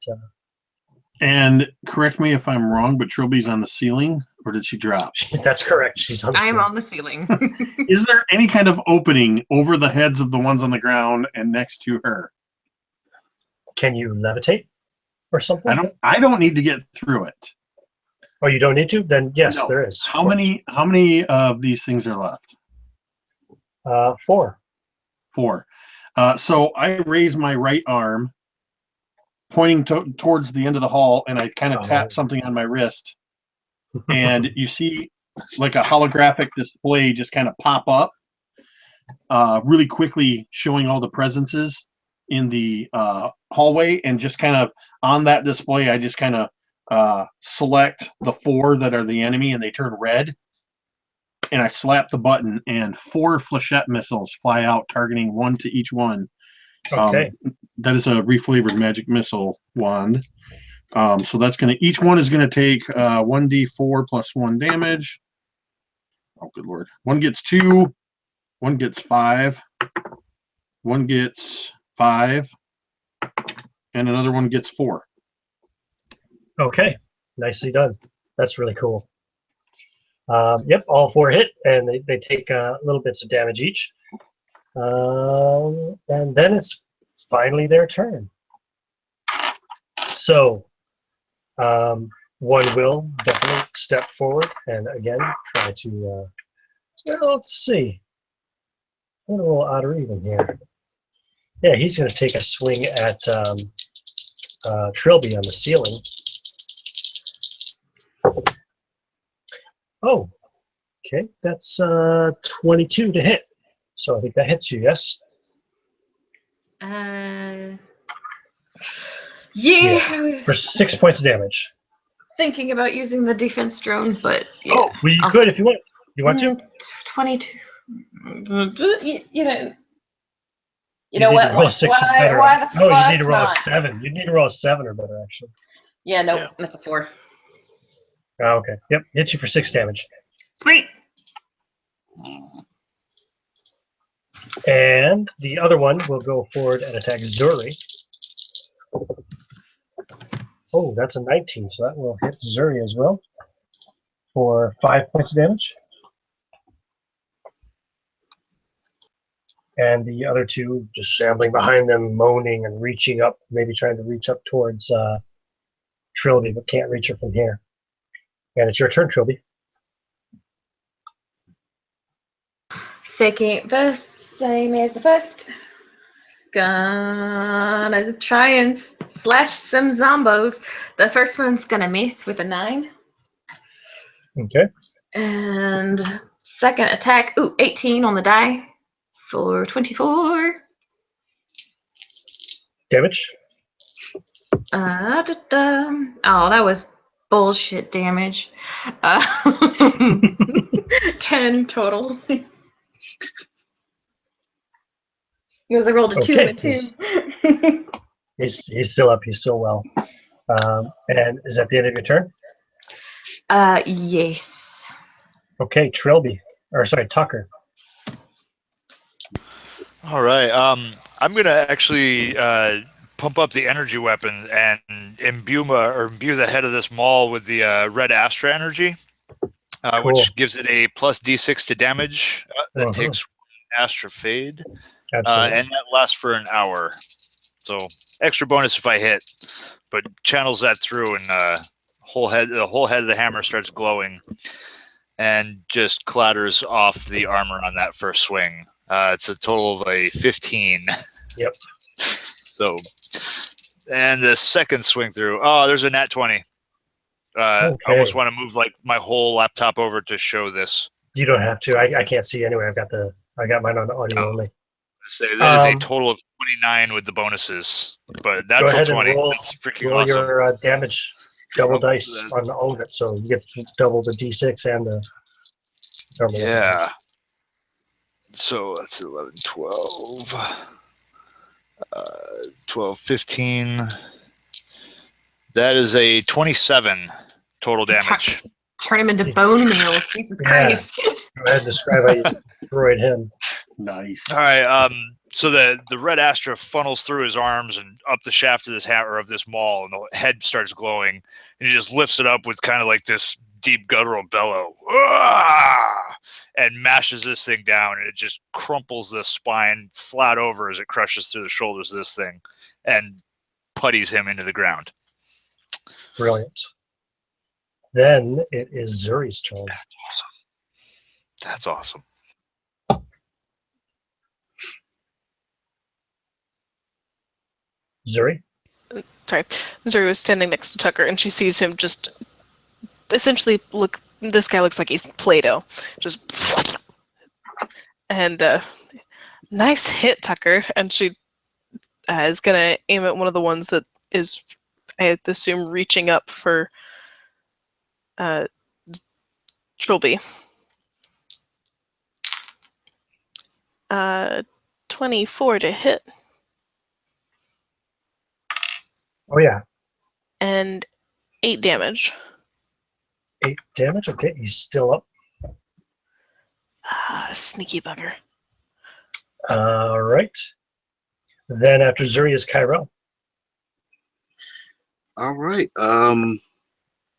Speaker 4: And correct me if I'm wrong, but Trilby's on the ceiling, or did she drop?
Speaker 1: that's correct. She's on the
Speaker 7: I'm
Speaker 1: ceiling.
Speaker 7: on the ceiling.
Speaker 4: Is there any kind of opening over the heads of the ones on the ground and next to her?
Speaker 1: Can you levitate or something?
Speaker 4: I don't need to get through it.
Speaker 1: Oh, you don't need to? Then yes,
Speaker 4: No.
Speaker 1: there is.
Speaker 4: How many of these things are left?
Speaker 1: 4.
Speaker 4: 4. So I raise my right arm, pointing towards the end of the hall, and I kind of tap something on my wrist, and you see like a holographic display just kind of pop up really quickly, showing all the presences in the hallway, and just kind of on that display, I just kind of select the 4 that are the enemy, and they turn red. And I slap the button, and 4 flechette missiles fly out, targeting 1 to each one.
Speaker 1: Okay.
Speaker 4: That is a reflavored magic missile wand. So that's going to, each one is going to take 1d4 plus 1 damage. Oh, good lord. One gets 2, one gets 5, one gets 5, and another one gets 4.
Speaker 1: Okay. Nicely done. That's really cool. Yep, all 4 hit, and they take little bits of damage each. And then it's finally their turn. So, one will definitely step forward and again try to. Well, let's see. I'm gonna roll odd or even here. Yeah, he's going to take a swing at Trilby on the ceiling. Oh, okay. That's 22 to hit. So I think that hits you, yes?
Speaker 7: Yeah.
Speaker 1: For 6 points of damage.
Speaker 7: Thinking about using the defense drone, but yeah.
Speaker 1: Oh, well, you could if you want. You want to?
Speaker 7: 22. You
Speaker 1: You
Speaker 7: know
Speaker 1: need
Speaker 7: what?
Speaker 1: to roll a 6 or better.
Speaker 7: Why the
Speaker 1: No, you
Speaker 7: fuck
Speaker 1: need to roll
Speaker 7: not?
Speaker 1: a 7. You need to roll a 7 or better, actually.
Speaker 7: Yeah, no,
Speaker 5: Yeah.
Speaker 7: that's a 4.
Speaker 1: Oh, okay. Yep, hits you for 6 damage.
Speaker 7: Sweet.
Speaker 1: And the other one will go forward and attack Zuri. Oh, that's a 19, so that will hit Zuri as well for 5 points of damage. And the other two just shambling behind them, moaning and reaching up, maybe trying to reach up towards Trilby, but can't reach her from here. And it's your turn, Trilby.
Speaker 7: Second burst, same as the first. Gonna try and slash some zombos. The first one's gonna miss with a 9.
Speaker 1: Okay.
Speaker 7: And second attack, 18 on the die for 24.
Speaker 1: Damage.
Speaker 7: Oh, that was bullshit damage. 10 total. Because I rolled a 2 and a 2.
Speaker 1: He's still up. He's still well. And is that the end of your turn?
Speaker 7: Yes.
Speaker 1: Okay, Trilby. Or sorry, Tucker.
Speaker 5: All right. I'm gonna actually pump up the energy weapon and imbue the head of this maul with the red Astra energy,
Speaker 1: Cool.
Speaker 5: which gives it a plus D6 to damage. That takes Astra fade,
Speaker 1: Absolutely.
Speaker 5: and that lasts for an hour. So extra bonus if I hit, but channels that through, and the whole head of the hammer starts glowing, and just clatters off the armor on that first swing. It's a total of a 15.
Speaker 1: Yep.
Speaker 5: So, and the second swing through, there's a nat 20. I almost want to move like my whole laptop over to show this.
Speaker 1: You don't have to. I can't see anyway. I got mine on audio only.
Speaker 5: That is a total of 29 with the bonuses, but natural 20. That's freaking
Speaker 1: roll
Speaker 5: awesome.
Speaker 1: your damage. double dice on all of it, so you get double the d6 and the normal.
Speaker 5: Yeah. So that's 11, 12, 12, 15. That is a 27 total damage.
Speaker 7: Turn him into bone meal. Jesus
Speaker 1: Yeah.
Speaker 7: Christ.
Speaker 1: Go ahead and describe how you destroyed him.
Speaker 4: Nice.
Speaker 5: All right. So the red Astra funnels through his arms and up the shaft of this hammer of this maul, and the head starts glowing. And he just lifts it up with kind of like this deep guttural bellow, and mashes this thing down, and it just crumples the spine flat over as it crushes through the shoulders of this thing, and putties him into the ground.
Speaker 1: Brilliant. Then it is Zuri's turn.
Speaker 5: That's awesome.
Speaker 1: Zuri?
Speaker 6: Sorry. Zuri was standing next to Tucker, and she sees him just essentially look. This guy looks like he's Play-Doh. Just. And nice hit, Tucker. And she is going to aim at one of the ones that is, I assume, reaching up for Trilby. 24 to hit.
Speaker 1: Oh, yeah.
Speaker 6: And 8 damage.
Speaker 1: 8 damage? Okay, he's still up.
Speaker 6: Sneaky bugger.
Speaker 1: All right. Then after Zuri is Cairo.
Speaker 3: All right.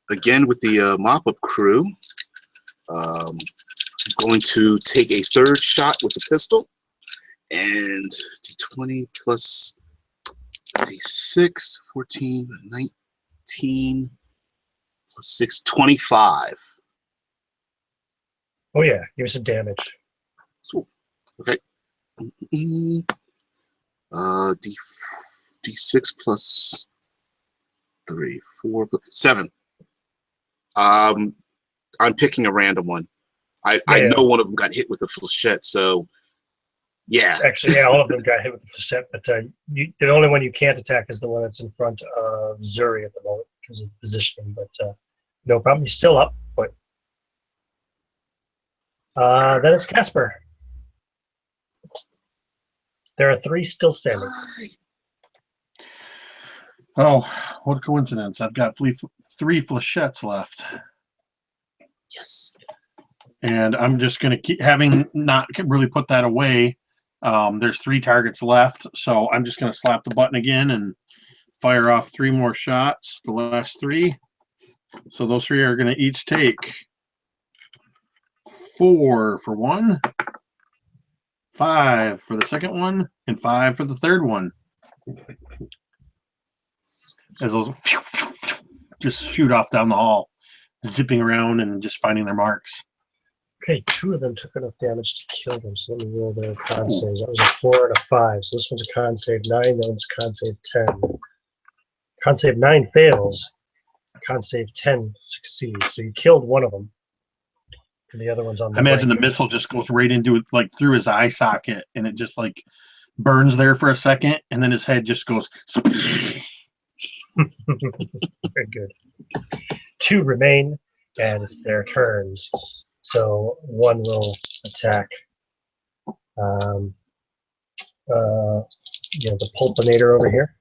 Speaker 3: Again with the mop-up crew, I'm going to take a third shot with the pistol, and d20 plus d6, 14, 19 plus 6, 25.
Speaker 1: Oh, yeah. Give me some damage.
Speaker 3: So, okay. D6 plus 3, 4, 7. I'm picking a random one. I know one of them got hit with a flechette, so yeah.
Speaker 1: Actually, yeah, all of them got hit with the flechette, but the only one you can't attack is the one that's in front of Zuri at the moment because of positioning, but no problem. He's still up, but then it's Casper. There are 3 still standing.
Speaker 4: Oh, what a coincidence. I've got 3 flechettes left.
Speaker 3: Yes.
Speaker 4: And I'm just going to keep having not really put that away. There's 3 targets left, so I'm just going to slap the button again and fire off 3 more shots, the last 3. So those 3 are going to each take 4 for one, 5 for the second one, and 5 for the third one. As those just shoot off down the hall, zipping around and just finding their marks.
Speaker 1: Okay, 2 of them took enough damage to kill them, so let me roll their con saves. That was a 4 and a 5, so this one's a con save 9, that one's a con save 10. Con save 9 fails, con save 10 succeeds, so you killed one of them. And the other one's on the
Speaker 4: I imagine
Speaker 1: right.
Speaker 4: the missile just goes right into it, like through his eye socket, and it just like burns there for a second, and then his head just goes.
Speaker 1: Very good. 2 remain, and it's their turns. So one will attack the Pulpinator over here.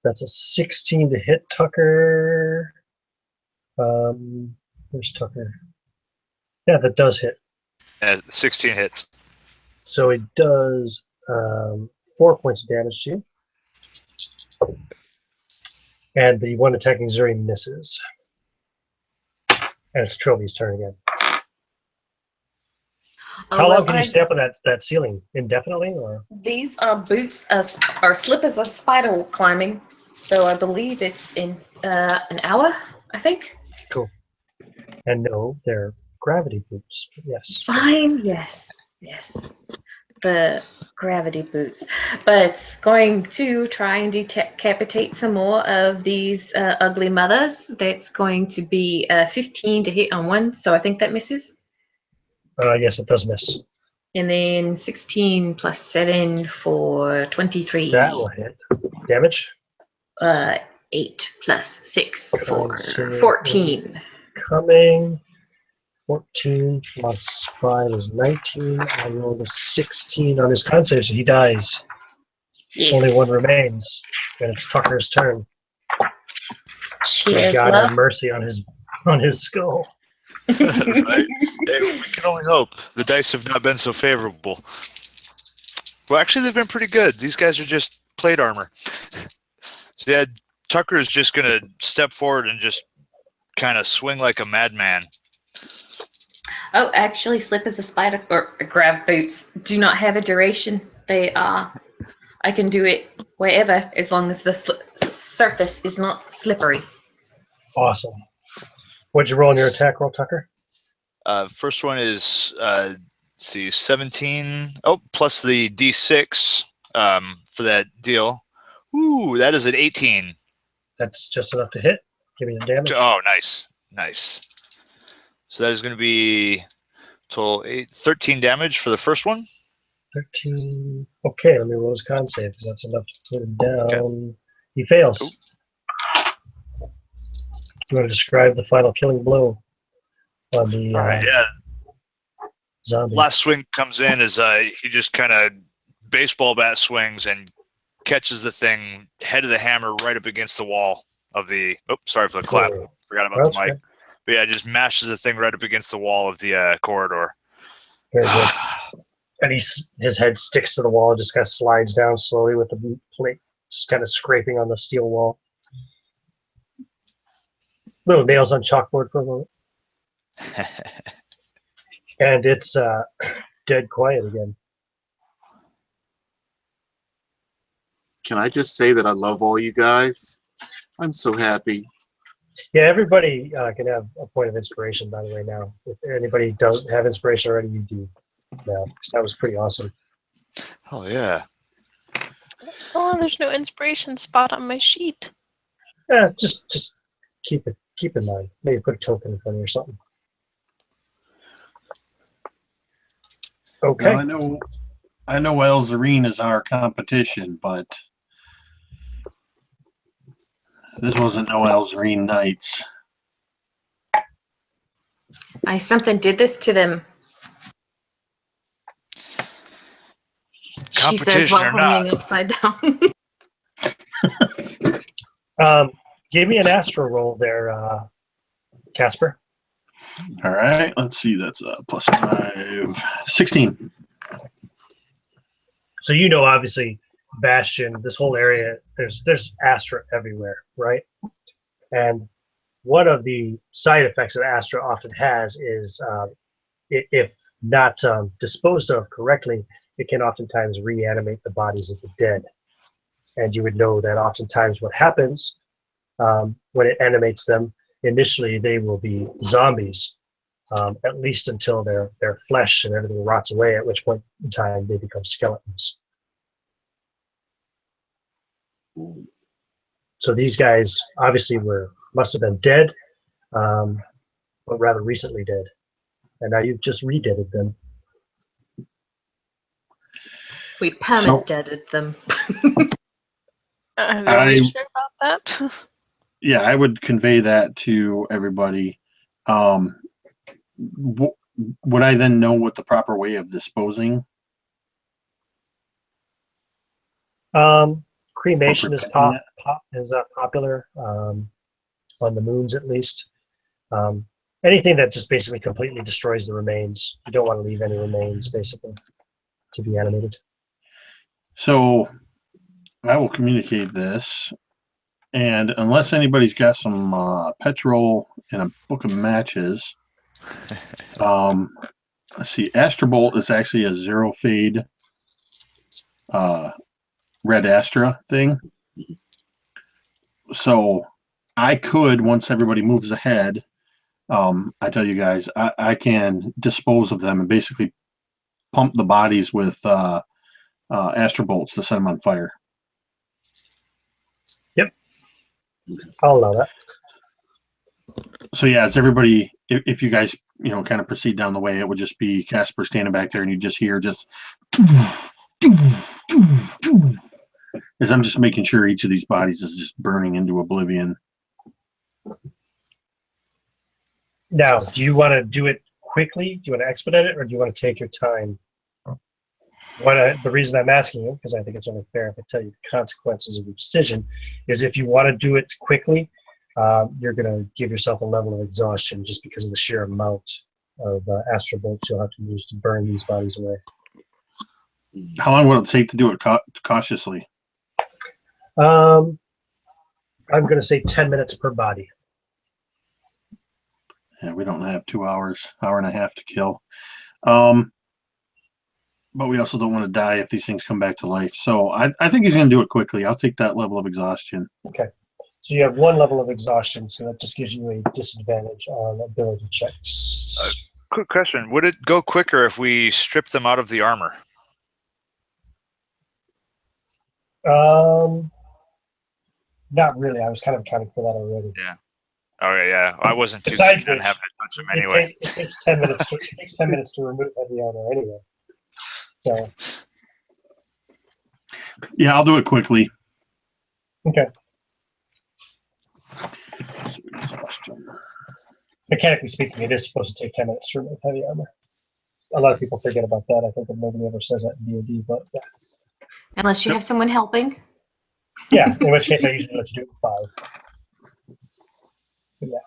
Speaker 1: That's a 16 to hit Tucker. Where's Tucker? Yeah, that does hit.
Speaker 5: 16 hits.
Speaker 1: So it does 4 points of damage to you. And the one attacking Zuri misses. And it's Trilby's turn again. How long can you stay up on that ceiling? Indefinitely, or?
Speaker 7: These boots are slip as a spider climbing, so I believe it's in an hour, I think.
Speaker 1: Cool. And no, they're gravity boots. Yes.
Speaker 7: Fine, yes. The gravity boots. But going to try and decapitate some more of these ugly mothers. That's going to be 15 to hit on one, so I think that misses.
Speaker 1: Yes, it does miss.
Speaker 7: And then 16 plus 7 for 23.
Speaker 1: That will hit. Damage?
Speaker 2: 8 plus 6 for
Speaker 1: Save.
Speaker 2: 14.
Speaker 1: Coming. 14 plus 5 is 19. I rolled a 16 on his con save, so he dies.
Speaker 2: Yes.
Speaker 1: Only one remains. And it's Tucker's turn. May
Speaker 2: Cheers,
Speaker 1: God have
Speaker 2: love.
Speaker 1: mercy on his skull.
Speaker 5: Right? Hey, we can only hope. The dice have not been so favorable. Well, actually, they've been pretty good. These guys are just plate armor. So yeah, Tucker is just going to step forward and just kind of swing like a madman.
Speaker 2: Oh, actually, slip as a spider or grab boots do not have a duration. They are. I can do it wherever as long as the surface is not slippery.
Speaker 1: Awesome. What'd you roll on your attack roll, Tucker?
Speaker 5: First one is, let's see, 17. Oh, plus the D6 for that deal. Ooh, that is an 18.
Speaker 1: That's just enough to hit. Give me the damage.
Speaker 5: Oh, nice. Nice. So that is going to be total 13 damage for the first one.
Speaker 1: 13. Okay, let me roll his con save because that's enough to put him down.
Speaker 5: Okay.
Speaker 1: He fails.
Speaker 5: Cool.
Speaker 1: You want to describe the final killing blow on the
Speaker 5: All right, yeah.
Speaker 1: zombie?
Speaker 5: Last swing comes in as he just kind of baseball bat swings and catches the thing, head of the hammer, right up against the wall of the. Oh, sorry for the clap.
Speaker 1: Oh,
Speaker 5: Forgot about
Speaker 1: that's
Speaker 5: the mic.
Speaker 1: good.
Speaker 5: But yeah, just mashes the thing right up against the wall of the corridor.
Speaker 1: Very good. And his head sticks to the wall, just kind of slides down slowly with the plate just kind of scraping on the steel wall. Little nails on chalkboard for a moment. And it's dead quiet again.
Speaker 3: Can I just say that I love all you guys? I'm so happy.
Speaker 1: Yeah, everybody can have a point of inspiration, by the way, now. If anybody doesn't have inspiration already, you do now. 'Cause that was pretty awesome.
Speaker 5: Oh yeah.
Speaker 6: Oh, there's no inspiration spot on my sheet.
Speaker 1: Yeah, just keep in mind. Maybe put a token in front of you or something. Okay.
Speaker 4: Well, I know Elzarine is our competition, but this wasn't no Elzarine Knights.
Speaker 2: Something did this to them. She says
Speaker 5: Competition
Speaker 2: while
Speaker 5: or not.
Speaker 2: hanging upside down.
Speaker 1: Give me an astro roll there, Casper.
Speaker 4: All right, let's see. That's plus 5, 16.
Speaker 1: So you know, obviously, Bastion, this whole area, there's Astra everywhere, right? And one of the side effects that Astra often has is, if not disposed of correctly, it can oftentimes reanimate the bodies of the dead. And you would know that oftentimes what happens when it animates them, initially they will be zombies, at least until their flesh and everything rots away, at which point in time they become skeletons. So these guys obviously must have been dead, but rather recently dead. And now you've just re-deaded them.
Speaker 2: We perma-deaded them.
Speaker 6: Are you sure about that?
Speaker 4: Yeah, I would convey that to everybody. Would I then know what the proper way of disposing?
Speaker 1: Cremation is
Speaker 4: preventing
Speaker 1: popular on the moons, at least. Anything that just basically completely destroys the remains. You don't want to leave any remains, basically, to be animated.
Speaker 4: So I will communicate this, and unless anybody's got some petrol and a book of matches, let's see. Astrobolt is actually a zero fade red Astra thing. So I could, once everybody moves ahead, I tell you guys, I can dispose of them and basically pump the bodies with Astrobolts to set them on fire.
Speaker 1: Yep. I'll allow that.
Speaker 4: So yeah, as everybody, if you guys, kind of proceed down the way, it would just be Casper standing back there and you just hear is I'm just making sure each of these bodies is just burning into oblivion.
Speaker 1: Now, do you want to do it quickly? Do you want to expedite it, or do you want to take your time? The reason I'm asking you, because I think it's only fair if I tell you the consequences of your decision, is if you want to do it quickly, you're going to give yourself a level of exhaustion just because of the sheer amount of astral bolts you'll have to use to burn these bodies away.
Speaker 4: How long will it take to do it cautiously?
Speaker 1: I'm going to say 10 minutes per body.
Speaker 4: Yeah, we don't have 2 hours, hour and a half to kill. But we also don't want to die if these things come back to life. So I think he's going to do it quickly. I'll take that level of exhaustion.
Speaker 1: Okay. So you have one level of exhaustion, so that just gives you a disadvantage on ability checks.
Speaker 5: Quick question. Would it go quicker if we strip them out of the armor?
Speaker 1: Not really. I was kind of accounting for that already.
Speaker 5: Yeah. All right, yeah. I wasn't too
Speaker 1: Besides
Speaker 5: keen on
Speaker 1: which,
Speaker 5: having to touch them anyway.
Speaker 1: It takes 10 minutes. It takes 10 minutes to remove heavy armor anyway. So
Speaker 4: Yeah, I'll do it quickly.
Speaker 1: okay. Mechanically speaking, it is supposed to take 10 minutes to remove heavy armor. A lot of people forget about that. I think that nobody ever says that in DoD, but yeah.
Speaker 7: Unless you have someone helping.
Speaker 1: Yeah, in which case I usually let you do it in 5. But yeah.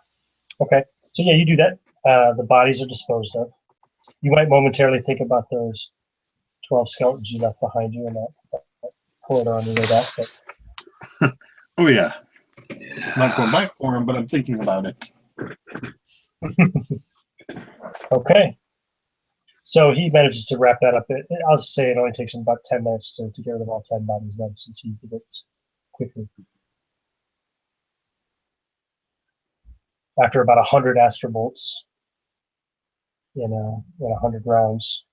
Speaker 1: Okay. So yeah, you do that. The bodies are disposed of. You might momentarily think about those 12 skeletons you left behind you in that corridor on your way back. But
Speaker 4: Oh, yeah. I'm not going back for him, but I'm thinking about it.
Speaker 1: okay. So he manages to wrap that up. I'll just say it only takes him about 10 minutes to get rid of all 10 bodies then, since he did it quickly. After about 100 astral bolts in 100 rounds,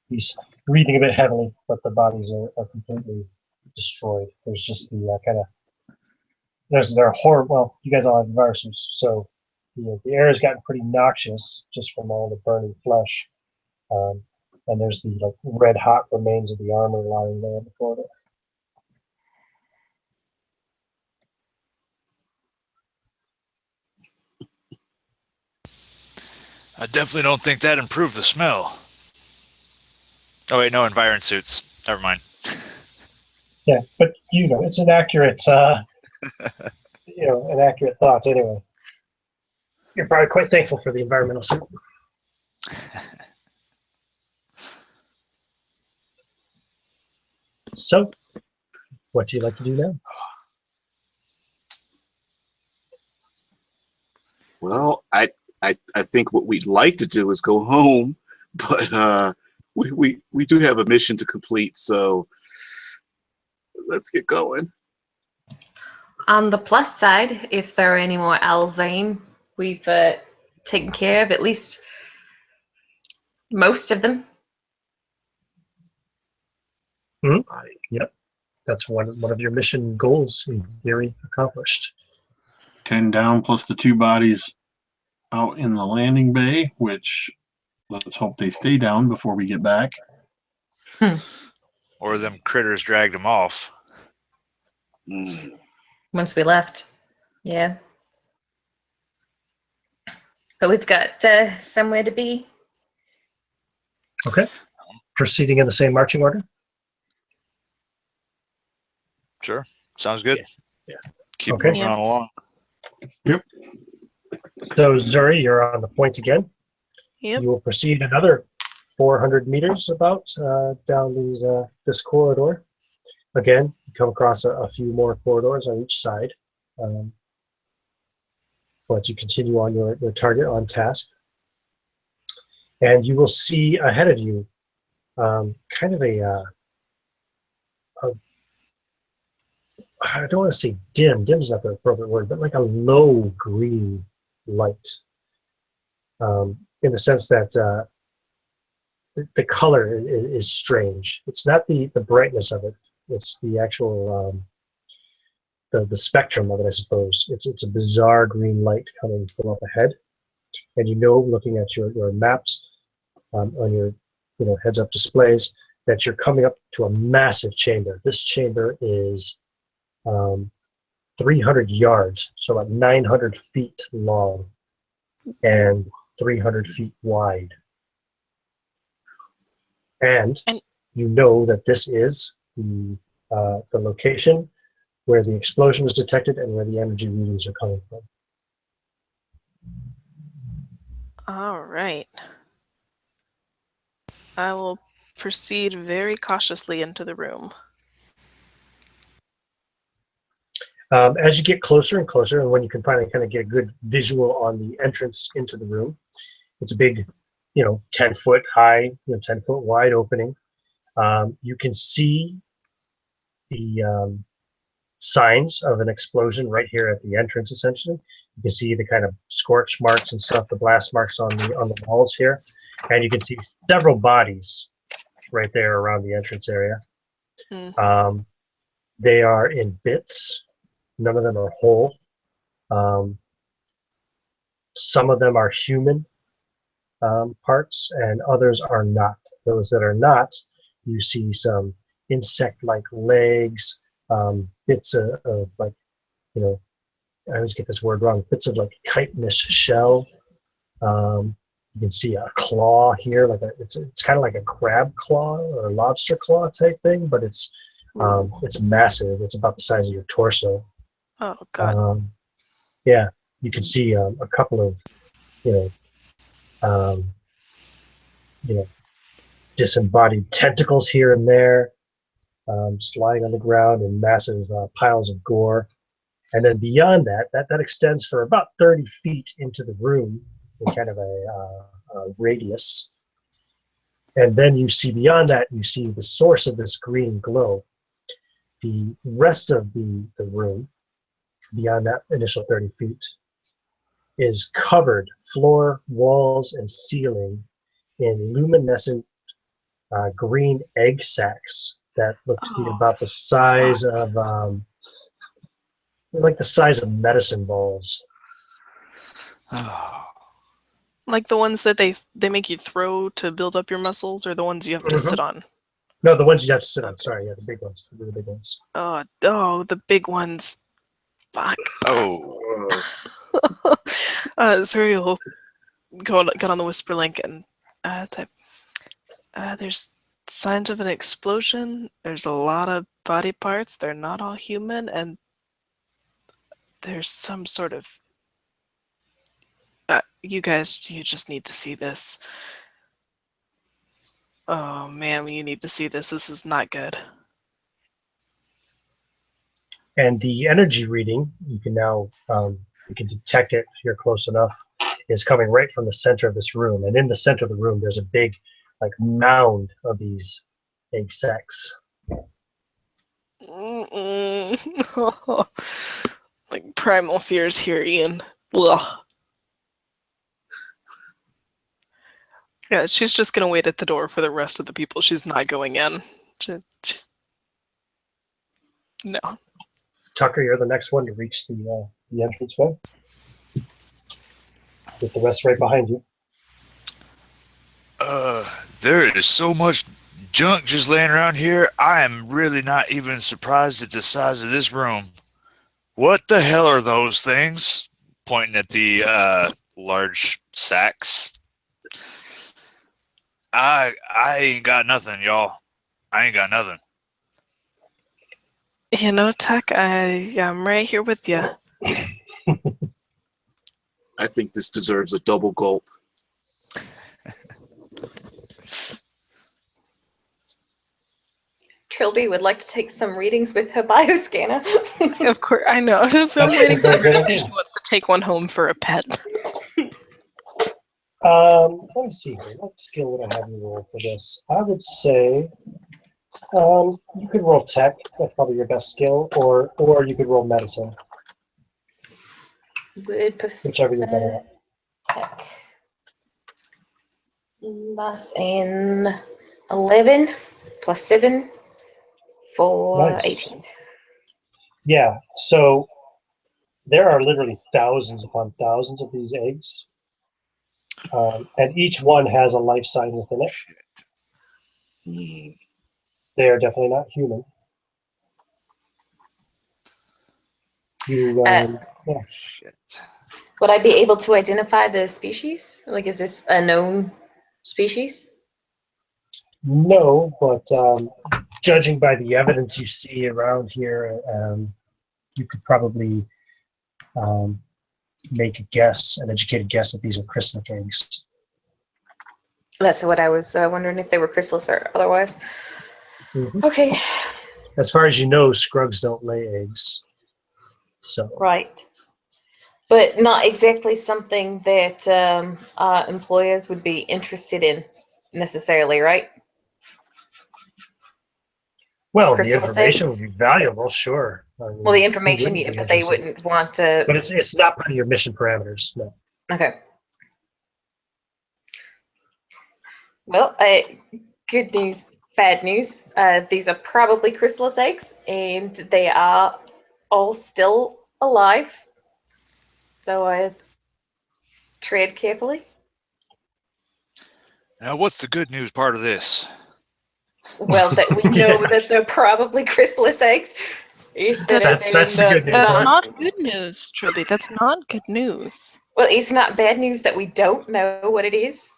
Speaker 1: he's breathing a bit heavily, but the bodies are completely destroyed. There's just the kind of they're horrible. Well, you guys all have viruses, so the air has gotten pretty noxious just from all the burning flesh. And there's the red hot remains of the armor lying there in the corridor.
Speaker 5: I definitely don't think that improved the smell. Oh wait, no, environ suits. Never mind.
Speaker 1: Yeah, but it's an accurate an accurate thought anyway. You're probably quite thankful for the environmental suit. So, what do you like to do now?
Speaker 3: Well, I think what we'd like to do is go home, but we do have a mission to complete, so let's get going.
Speaker 7: On the plus side, if there are any more Alzheimer, we've taken care of at least most of them.
Speaker 1: Yep, that's one of your mission goals in theory accomplished.
Speaker 4: 10 down plus the 2 bodies out in the landing bay, which let's hope they stay down before we get back.
Speaker 5: Or them critters dragged them off.
Speaker 7: Once we left. Yeah. But we've got somewhere to be.
Speaker 1: Okay. Proceeding in the same marching order?
Speaker 5: Sure. Sounds good.
Speaker 1: Yeah.
Speaker 5: Keep
Speaker 1: Okay.
Speaker 5: moving on along.
Speaker 4: Yep.
Speaker 1: So, Zuri, you're on the point again.
Speaker 6: Yep.
Speaker 1: You will proceed another 400 meters about down this corridor. Again, you come across a few more corridors on each side. But you continue on your target on task. And you will see ahead of you kind of I don't want to say dim. Dim is not the appropriate word, but like a low green light. In the sense that the color is strange. It's not the brightness of it. It's the actual the spectrum of it, I suppose. It's a bizarre green light coming from up ahead, and looking at your maps on your heads-up displays, that you're coming up to a massive chamber. This chamber is 300 yards, so about 900 feet long and 300 feet wide. And you know that this is the location where the explosion was detected and where the energy readings are coming from.
Speaker 6: All right. I will proceed very cautiously into the room.
Speaker 1: As you get closer and closer, and when you can finally kind of get a good visual on the entrance into the room, it's a big, 10-foot high, 10-foot wide opening. You can see the signs of an explosion right here at the entrance. Essentially, you can see the kind of scorch marks and stuff, the blast marks on the walls here, and you can see several bodies right there around the entrance area.
Speaker 6: Mm.
Speaker 1: They are in bits. None of them are whole. Some of them are human parts, and others are not. Those that are not, you see some insect-like legs, bits of like, I always get this word wrong, bits of like chitinous shell. You can see a claw here, it's kind of like a crab claw or a lobster claw type thing, but it's massive. It's about the size of your torso.
Speaker 6: Oh God.
Speaker 1: Yeah, you can see a couple of, um, disembodied tentacles here and there, just lying on the ground in massive piles of gore. And then beyond that extends for about 30 feet into the room in kind of a radius. And then you see beyond that, you see the source of this green glow. The rest of the room, beyond that initial 30 feet, is covered, floor, walls, and ceiling, in luminescent green egg sacs that look to be about the size of, like the size of medicine balls.
Speaker 6: Like the ones that they make you throw to build up your muscles, or the ones you have to sit on?
Speaker 1: No, the ones you have to sit on. Sorry, yeah, the big ones. The big ones.
Speaker 6: Oh, the big ones. Fuck.
Speaker 5: Oh.
Speaker 6: Sorry, we'll get on the whisper link and type. There's signs of an explosion. There's a lot of body parts. They're not all human, and there's some sort of. You guys, you just need to see this. Oh man, you need to see this. This is not good.
Speaker 1: And the energy reading, you can now you can detect it if you're close enough, is coming right from the center of this room. And in the center of the room, there's a big, like, mound of these egg sacs.
Speaker 6: Like primal fears here, Ian. Ugh. Yeah, she's just gonna wait at the door for the rest of the people. She's not going in. She's no.
Speaker 1: Tucker, you're the next one to reach the entranceway. With the rest right behind you.
Speaker 5: There is so much junk just laying around here. I am really not even surprised at the size of this room. What the hell are those things? Pointing at the large sacks. I ain't got nothing, y'all. I ain't got nothing.
Speaker 6: You know, Tuck, I'm right here with you.
Speaker 3: I think this deserves a double gulp.
Speaker 7: Trilby would like to take some readings with her bioscanner.
Speaker 6: Of course, I know. So I'm waiting for her to say she wants to take one home for a pet.
Speaker 1: Let me see here. What skill would I have you roll for this? I would say you could roll tech. That's probably your best skill, or you could roll medicine.
Speaker 7: Would prefer
Speaker 1: Whichever you're better at.
Speaker 7: tech. That's an 11 plus 7 for
Speaker 1: Nice.
Speaker 7: 18.
Speaker 1: Yeah, so there are literally thousands upon thousands of these eggs, and each one has a life sign within it. They are definitely not human. You, yeah.
Speaker 5: Shit.
Speaker 7: Would I be able to identify the species? Like, is this a known species?
Speaker 1: No, but judging by the evidence you see around here, you could probably make a guess, an educated guess that these are chrysalis eggs.
Speaker 7: That's what I was wondering, if they were chrysalis or otherwise.
Speaker 1: Mhm.
Speaker 7: Okay,
Speaker 1: As far as you know, scrugs don't lay eggs. So
Speaker 7: right. But not exactly something that employers would be interested in necessarily, right?
Speaker 1: well, the
Speaker 7: Chrysalis
Speaker 1: information would
Speaker 7: eggs?
Speaker 1: be valuable, sure. I mean,
Speaker 7: Well, the
Speaker 1: who
Speaker 7: information,
Speaker 1: wouldn't
Speaker 7: yeah,
Speaker 1: be
Speaker 7: but they
Speaker 1: interested?
Speaker 7: wouldn't want to.
Speaker 1: But it's not part of your mission parameters. No.
Speaker 7: Okay. Well, good news, bad news. These are probably chrysalis eggs, and they are all still alive. So tread carefully.
Speaker 5: Now, what's the good news part of this?
Speaker 7: Well, that we know
Speaker 1: Yeah.
Speaker 7: that they're probably chrysalis eggs. It's better
Speaker 1: That's the
Speaker 7: than
Speaker 1: good news.
Speaker 6: That's
Speaker 1: huh?
Speaker 6: not good news, Trilby. That's not good news.
Speaker 7: Well, it's not bad news that we don't know what it is,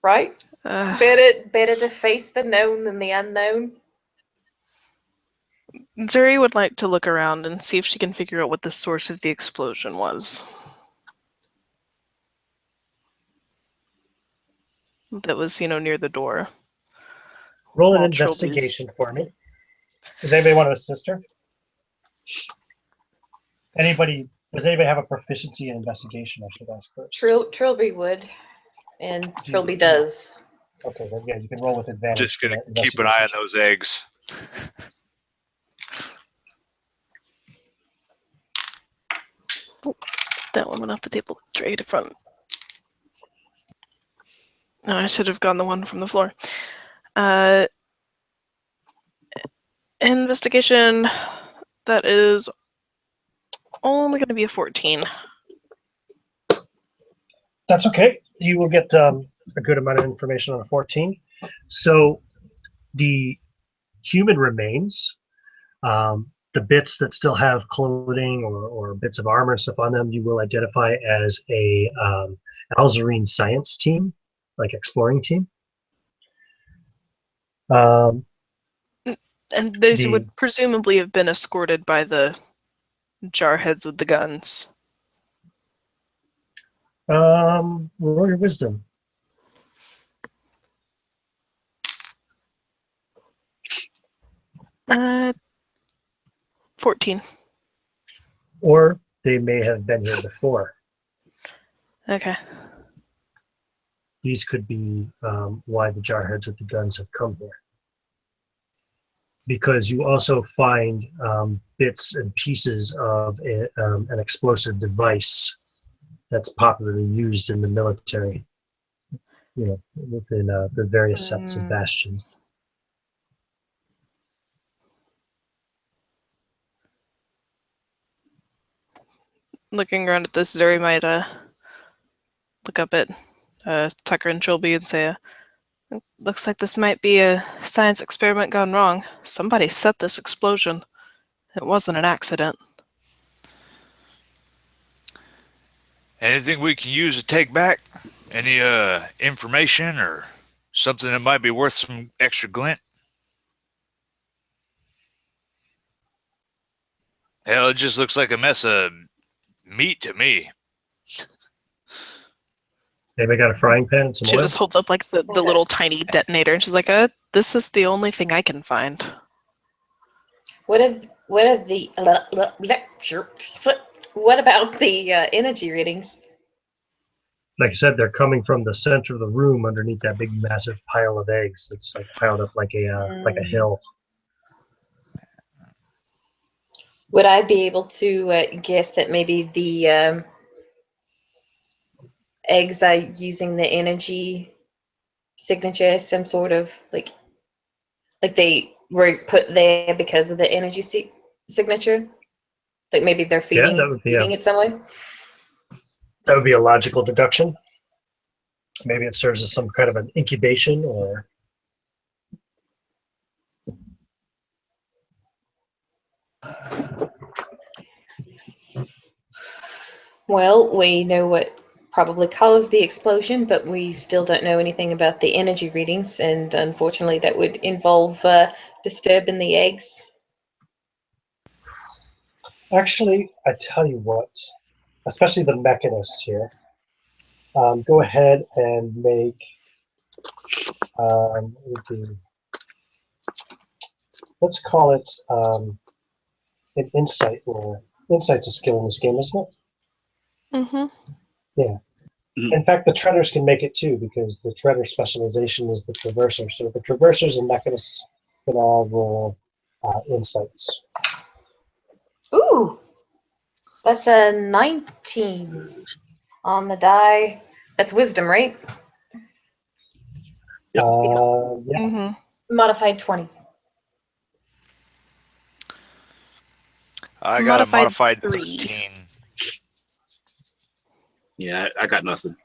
Speaker 7: right?
Speaker 6: Uh,
Speaker 7: Better to face the known than the unknown.
Speaker 6: Zuri would like to look around and see if she can figure out what the source of the explosion was. That was, near the door.
Speaker 1: Roll an
Speaker 6: While Trilby's-
Speaker 1: investigation for me. Does anybody want to assist her? Does anybody have a proficiency in investigation? I should ask first.
Speaker 7: Trilby would, and Trilby does.
Speaker 1: Okay, then yeah, you can roll with advantage.
Speaker 5: Just
Speaker 1: for
Speaker 5: gonna
Speaker 1: that
Speaker 5: keep an eye on
Speaker 1: investigation.
Speaker 5: those eggs.
Speaker 6: That one went off the table. Straight from. No, I should have gone the one from the floor. Investigation. That is only going to be a 14.
Speaker 1: That's okay. You will get a good amount of information on a 14. So the human remains, the bits that still have clothing or bits of armor and stuff on them, you will identify as a Alzarine science team, like exploring team.
Speaker 6: And these
Speaker 1: The-
Speaker 6: would presumably have been escorted by the jarheads with the guns.
Speaker 1: Roll your wisdom.
Speaker 6: Uh, 14.
Speaker 1: Or they may have been here before.
Speaker 6: Okay.
Speaker 1: These could be why the jarheads with the guns have come here. Because you also find bits and pieces of an explosive device that's popularly used in the military, within the various sets of bastions.
Speaker 6: Looking around at this, Zuri might look up at Tucker and Trilby and say, looks like this might be a science experiment gone wrong. Somebody set this explosion. It wasn't an accident.
Speaker 5: Anything we can use to take back? Any information or something that might be worth some extra glint? Hell, it just looks like a mess of meat to me.
Speaker 1: Anybody got a frying pan and some
Speaker 6: She
Speaker 1: oil?
Speaker 6: just holds up like the little tiny detonator, and she's like, this is the only thing I can find.
Speaker 7: What about the energy readings?
Speaker 1: Like I said, they're coming from the center of the room underneath that big massive pile of eggs. It's like piled up like a hill.
Speaker 7: Would I be able to guess that maybe the eggs are using the energy signature as some sort of like they were put there because of the energy signature? Like maybe they're feeding feeding it some way?
Speaker 1: That would be a logical deduction. Maybe it serves as some kind of an incubation or
Speaker 7: Well, we know what probably caused the explosion, but we still don't know anything about the energy readings, and unfortunately that would involve disturbing the eggs.
Speaker 1: Actually, I tell you what, especially the mechanists here, go ahead and make, let's call it an insight roll. Insight's a skill in this game, isn't it?
Speaker 6: Mm-hmm.
Speaker 1: Yeah. In fact, the treaders can make it too, because the treader specialization is the traverser. So the traversers and mechanists can all roll insights.
Speaker 7: Ooh, that's a 19 on the die. That's wisdom, right?
Speaker 3: Yep.
Speaker 1: Yeah.
Speaker 6: Mm-hmm.
Speaker 7: Modified 20.
Speaker 5: I got a modified
Speaker 6: 3.
Speaker 5: 13.
Speaker 3: Yeah, I got nothing.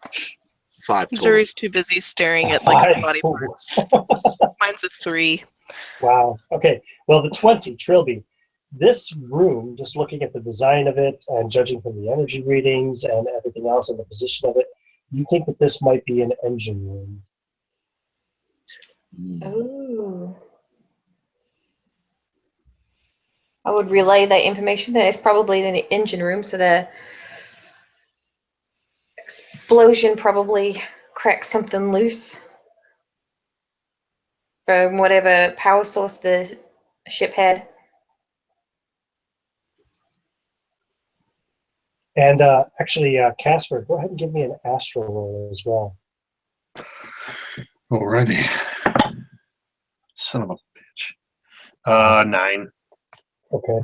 Speaker 3: 5 total.
Speaker 6: Zuri's too busy staring at like
Speaker 1: 5.
Speaker 6: body parts. Mine's a 3.
Speaker 1: Wow. Okay. Well, the 20, Trilby. This room, just looking at the design of it and judging from the energy readings and everything else and the position of it, you think that this might be an engine room.
Speaker 7: Ooh. I would relay that information that it's probably in the engine room, so the explosion probably cracked something loose from whatever power source the ship had.
Speaker 1: And actually, Casper, go ahead and give me an astral roll as well.
Speaker 4: Alrighty. Son of a bitch. 9.
Speaker 1: Okay.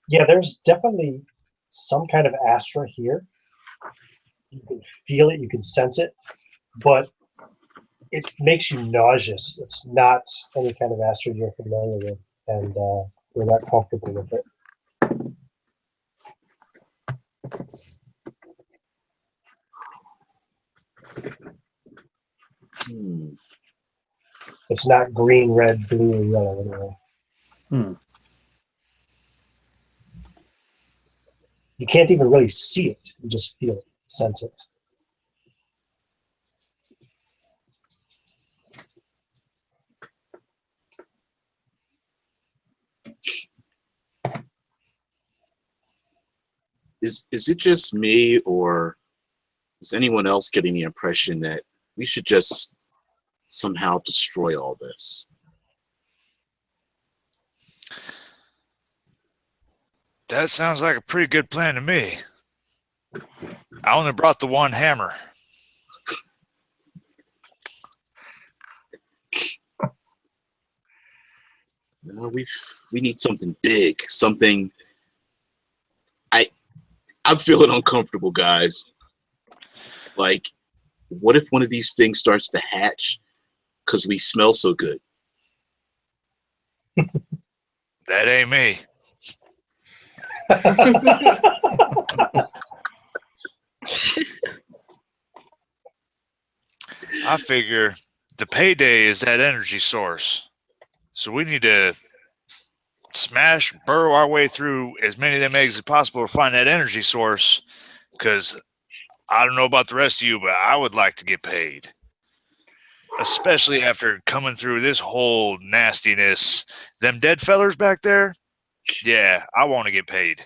Speaker 1: Yeah, there's definitely some kind of Astra here. You can feel it, you can sense it, but it makes you nauseous. It's not any kind of Astra you're familiar with, and we're not comfortable with it. It's not green, red, blue, or yellow anyway. You can't even really see it. You just feel it, sense it.
Speaker 3: Is it just me, or is anyone else getting the impression that we should just somehow destroy all this?
Speaker 5: That sounds like a pretty good plan to me. I only brought the one hammer.
Speaker 3: No, we need something big, something. I'm feeling uncomfortable, guys. Like, what if one of these things starts to hatch because we smell so good?
Speaker 5: That ain't me. I figure the payday is that energy source. So we need to burrow our way through as many of them eggs as possible to find that energy source, because I don't know about the rest of you, but I would like to get paid. Especially after coming through this whole nastiness. Them dead fellers back there, yeah, I want to get paid.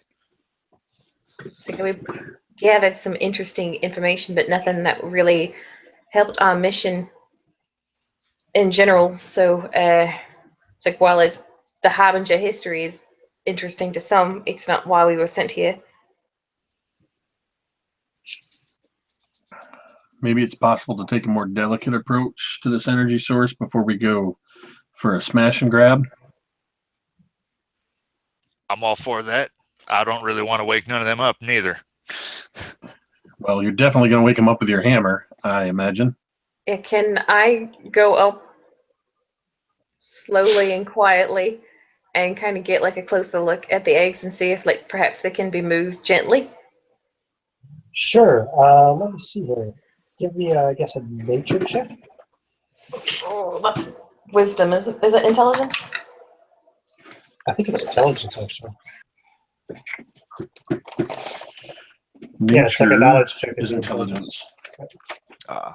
Speaker 7: So we gathered some interesting information, but nothing that really helped our mission in general. So it's like, while it's the Harbinger history is interesting to some, it's not why we were sent here.
Speaker 4: Maybe it's possible to take a more delicate approach to this energy source before we go for a smash and grab.
Speaker 5: I'm all for that. I don't really want to wake none of them up, neither.
Speaker 4: Well, you're definitely going to wake them up with your hammer, I imagine.
Speaker 7: Can I go up slowly and quietly and kind of get like a closer look at the eggs and see if like perhaps they can be moved gently?
Speaker 1: Sure. Let me see here. Give me, I guess, a nature check.
Speaker 7: Oh, that's wisdom, is it intelligence?
Speaker 1: I think it's intelligence, actually.
Speaker 4: Nature
Speaker 1: Yeah, it's like a knowledge check.
Speaker 4: is intelligence.
Speaker 5: Uh,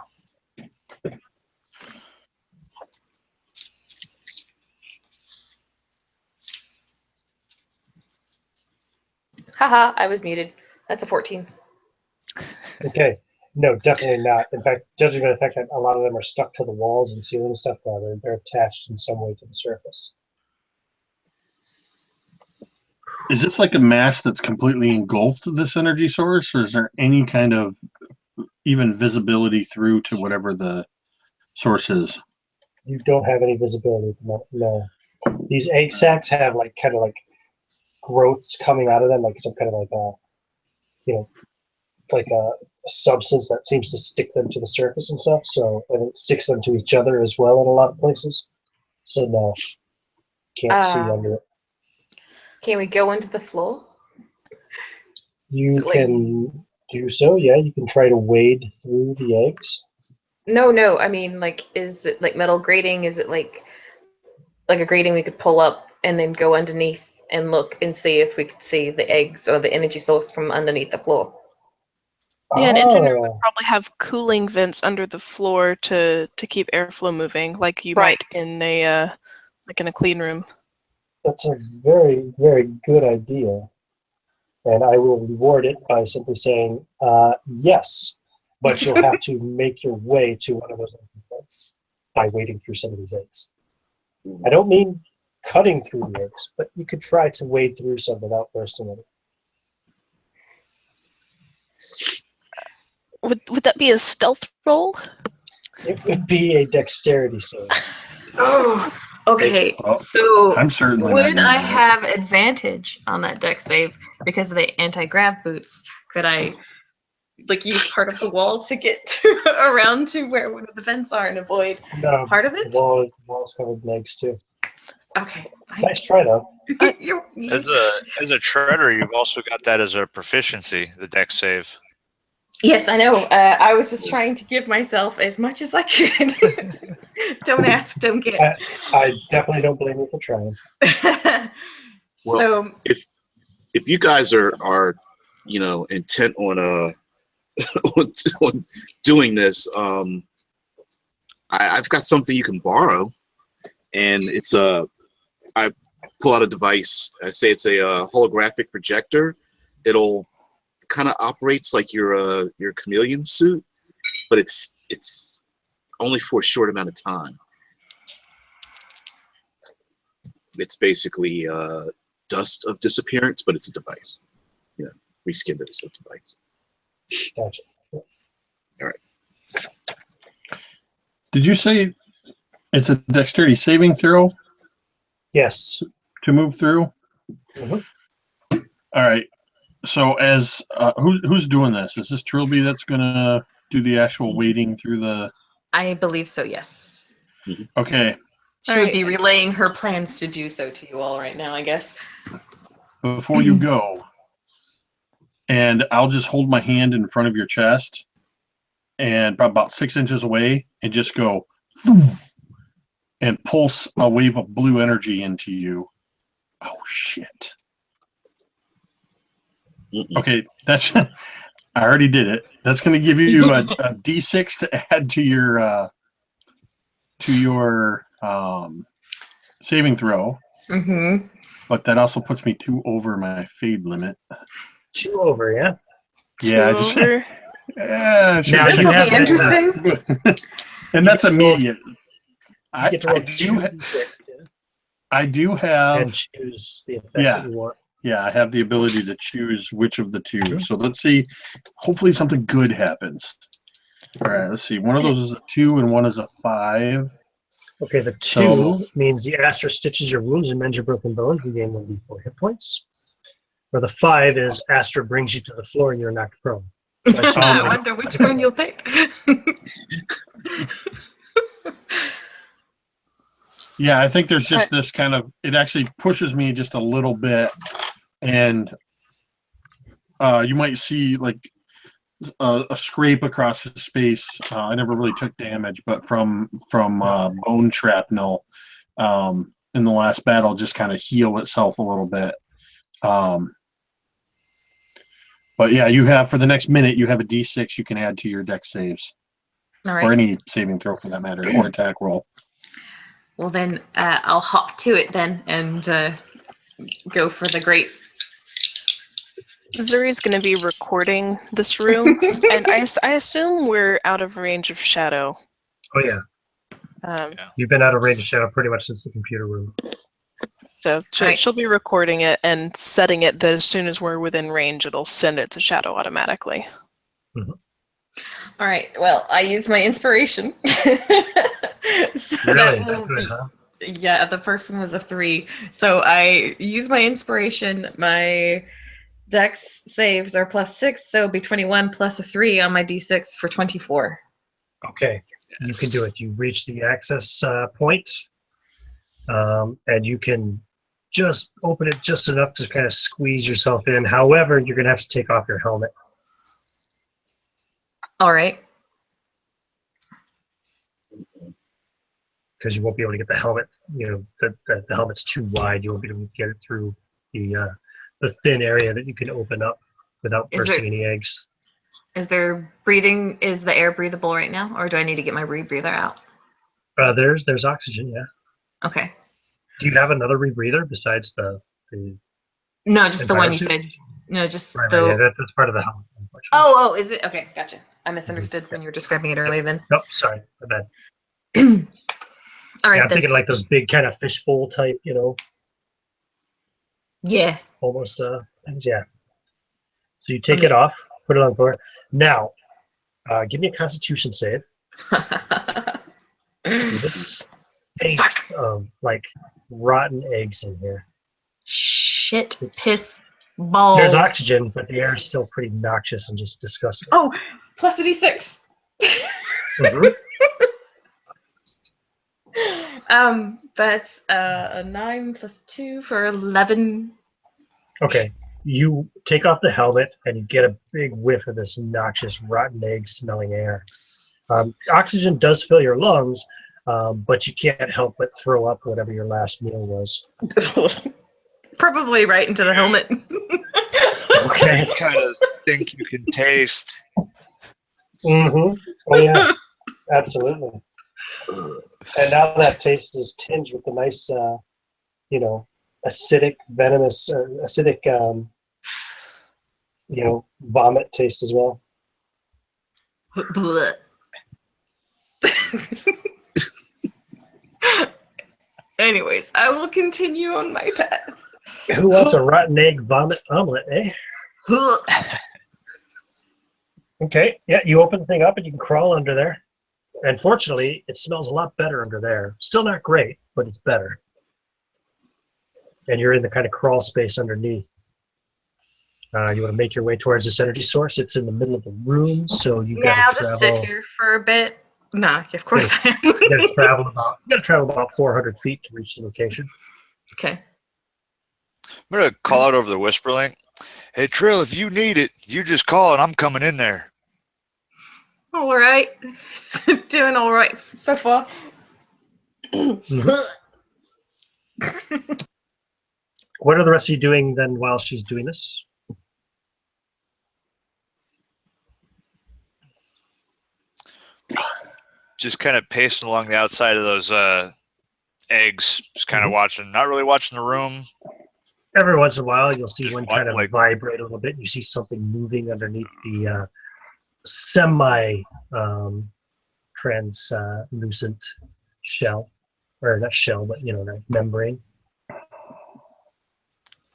Speaker 7: Haha, I was muted. That's a 14.
Speaker 1: Okay. No, definitely not. In fact, judging by the fact that a lot of them are stuck to the walls and ceiling and stuff, they're attached in some way to the surface.
Speaker 4: Is this like a mass that's completely engulfed this energy source, or is there any kind of even visibility through to whatever the source is?
Speaker 1: You don't have any visibility. No. These egg sacs have like kind of like growths coming out of them, like some kind of like a, like a substance that seems to stick them to the surface and stuff. So, and it sticks them to each other as well in a lot of places. So no, can't see under it.
Speaker 7: Can we go into the floor?
Speaker 1: You
Speaker 7: So, like-
Speaker 1: can do so, yeah. You can try to wade through the eggs.
Speaker 7: No. I mean, like, is it like metal grating? Is it like a grating we could pull up and then go underneath and look and see if we could see the eggs or the energy source from underneath the floor?
Speaker 6: Yeah, an engineer would
Speaker 1: Oh,
Speaker 6: probably have cooling vents under the floor to keep airflow moving, like you
Speaker 7: Right.
Speaker 6: might in a like in a clean room.
Speaker 1: that's a very, very good idea. And I will reward it by simply saying, yes, but you'll have to make your way to one of those vents by wading through some of these eggs. I don't mean cutting through the eggs, but you could try to wade through some without bursting it.
Speaker 6: Would that be a stealth roll?
Speaker 1: It would be a dexterity save.
Speaker 7: Oh, okay.
Speaker 4: Oh,
Speaker 7: So
Speaker 4: I'm certainly not
Speaker 7: would
Speaker 4: gonna
Speaker 7: I
Speaker 4: do it.
Speaker 7: have advantage on that dex save because of the anti-grav boots? Could I like use part of the wall to get around to where one of the vents are and avoid
Speaker 1: No,
Speaker 7: part of
Speaker 1: the
Speaker 7: it?
Speaker 1: wall's covered in eggs too.
Speaker 7: Okay.
Speaker 1: Nice try though.
Speaker 5: as a treader, you've also got that as a proficiency, the dex save.
Speaker 7: Yes, I know. I was just trying to give myself as much as I could. Don't ask, don't get.
Speaker 1: I definitely don't blame you for trying.
Speaker 3: Well,
Speaker 7: So
Speaker 3: if you guys are intent on on doing this, I've got something you can borrow, and it's I pull out a device. I say it's a holographic projector. It'll kind of operates like your chameleon suit, but it's only for a short amount of time. It's basically dust of disappearance, but it's a device. Reskinned it as a device.
Speaker 1: Gotcha.
Speaker 4: Did you say it's a dexterity saving throw
Speaker 1: Yes.
Speaker 4: to move through?
Speaker 1: Mhm.
Speaker 4: All right. So as who's doing this? Is this Trilby that's gonna do the actual wading through the?
Speaker 7: I believe so, yes.
Speaker 4: Okay.
Speaker 7: She would be relaying her plans to do so to you all right now, I guess.
Speaker 4: Before you go, and I'll just hold my hand in front of your chest, and about 6 inches away, and just go, "Thoom," and pulse a wave of blue energy into you. Oh shit. Okay, that's I already did it. That's going to give you a D6 to add to your saving throw.
Speaker 7: Mm-hmm.
Speaker 4: But that also puts me 2 over my fade limit.
Speaker 1: 2 over, yeah.
Speaker 4: Yeah, I just
Speaker 6: Over.
Speaker 4: yeah.
Speaker 1: Now
Speaker 7: This
Speaker 1: you
Speaker 7: will
Speaker 1: have
Speaker 7: be interesting.
Speaker 4: And that's immediate.
Speaker 1: You
Speaker 4: I
Speaker 1: get to roll
Speaker 4: do
Speaker 1: 2d6,
Speaker 4: I do have
Speaker 1: and choose the effect that you want.
Speaker 4: yeah, I have the ability to choose which of the 2.
Speaker 1: Mhm.
Speaker 4: So let's see. Hopefully something good happens. All right, let's see. One of those is a 2 and one is a 5.
Speaker 1: Okay, the 2
Speaker 4: So-
Speaker 1: means the Astra stitches your wounds and mends your broken bones. You gain 1d4 hit points. Or the 5 is Astra brings you to the floor and you're knocked prone. So I assume
Speaker 7: I
Speaker 1: you're gonna
Speaker 7: wonder which one you'll pick.
Speaker 4: Yeah, I think there's just this kind of, it actually pushes me just a little bit, and you might see like a scrape across his face. I never really took damage, but from bone shrapnel, in the last battle just kind of heal itself a little bit. But yeah, you have, for the next minute, you have a D6 you can add to your dex saves.
Speaker 7: All
Speaker 4: Or
Speaker 7: right.
Speaker 4: any saving throw for that matter, or attack roll.
Speaker 7: Well, then I'll hop to it then and go for the great.
Speaker 6: Zuri's going to be recording this room, and I assume we're out of range of shadow.
Speaker 1: Oh yeah, you've been out of range of shadow pretty much since the computer room.
Speaker 6: So she'll be recording it and setting it that as soon as we're within range, it'll send it to shadow automatically.
Speaker 1: Mm-hmm.
Speaker 7: All right. Well, I use my inspiration. So
Speaker 1: Really?
Speaker 7: that will
Speaker 1: Good,
Speaker 7: be,
Speaker 1: huh?
Speaker 7: yeah, the first one was a 3. So I use my inspiration. My dex saves are +6, so it'll be 21 plus a 3 on my d6 for 24.
Speaker 1: Okay, you can do it. You reach the access point, and you can just open it just enough to kind of squeeze yourself in. However, you're going to have to take off your helmet.
Speaker 7: All right.
Speaker 1: Because you won't be able to get the helmet. You know, the helmet's too wide. You won't be able to get it through the thin area that you can open up without bursting any eggs.
Speaker 7: Is there breathing? Is the air breathable right now, or do I need to get my rebreather out?
Speaker 1: There's oxygen. Yeah.
Speaker 7: Okay.
Speaker 1: Do you have another rebreather besides the
Speaker 7: No, just the one you
Speaker 1: envirosuit?
Speaker 7: said. No, just
Speaker 1: Right,
Speaker 7: the.
Speaker 1: yeah, that's part of the helmet. Unfortunately.
Speaker 7: Oh, is it? Okay, gotcha. I misunderstood when you were describing it earlier. Then.
Speaker 1: Nope, sorry, my bad.
Speaker 7: All right.
Speaker 1: Yeah, I'm
Speaker 7: then.
Speaker 1: thinking like those big kind of fishbowl type, you know,
Speaker 7: Yeah.
Speaker 1: almost things. Yeah. So you take it off, put it on the floor. Now, give me a Constitution save. This taste of like rotten eggs in here.
Speaker 7: Shit, piss, balls.
Speaker 1: There's oxygen, but the air is still pretty noxious and just disgusting.
Speaker 7: Oh, plus a d6.
Speaker 1: Mhm.
Speaker 7: That's a 9 plus 2 for 11.
Speaker 1: Okay, you take off the helmet and you get a big whiff of this noxious, rotten egg smelling air. Oxygen does fill your lungs, but you can't help but throw up whatever your last meal was.
Speaker 7: Probably right into the helmet.
Speaker 1: Okay.
Speaker 5: Kind of think you can taste.
Speaker 1: Mm-hmm. Oh yeah, absolutely. And now that taste is tinged with a nice, you know, acidic, venomous, acidic, you know, vomit taste as well.
Speaker 7: Anyways, I will continue on my path.
Speaker 1: Who wants a rotten egg vomit omelet, eh? Okay, yeah, you open the thing up and you can crawl under there. And fortunately, it smells a lot better under there. Still not great, but it's better. And you're in the kind of crawl space underneath. You want to make your way towards this energy source. It's in the middle of the room, so you've got
Speaker 7: I'll
Speaker 1: to
Speaker 7: just
Speaker 1: travel.
Speaker 7: sit here for a bit. Nah, of course I am.
Speaker 1: You got to travel about 400 feet to reach the location.
Speaker 7: Okay.
Speaker 5: I'm gonna call out over the whisper link. Hey Trill, if you need it, you just call and I'm coming in there.
Speaker 7: All right. Doing all right so far.
Speaker 1: What are the rest of you doing then while she's doing this?
Speaker 5: Just kind of pacing along the outside of those eggs, just kind of watching, not really watching the room.
Speaker 1: Every once in a while, you'll see one kind of
Speaker 5: like
Speaker 1: vibrate a little bit. And you see something moving underneath the semi translucent shell, or not shell, but you know, that membrane.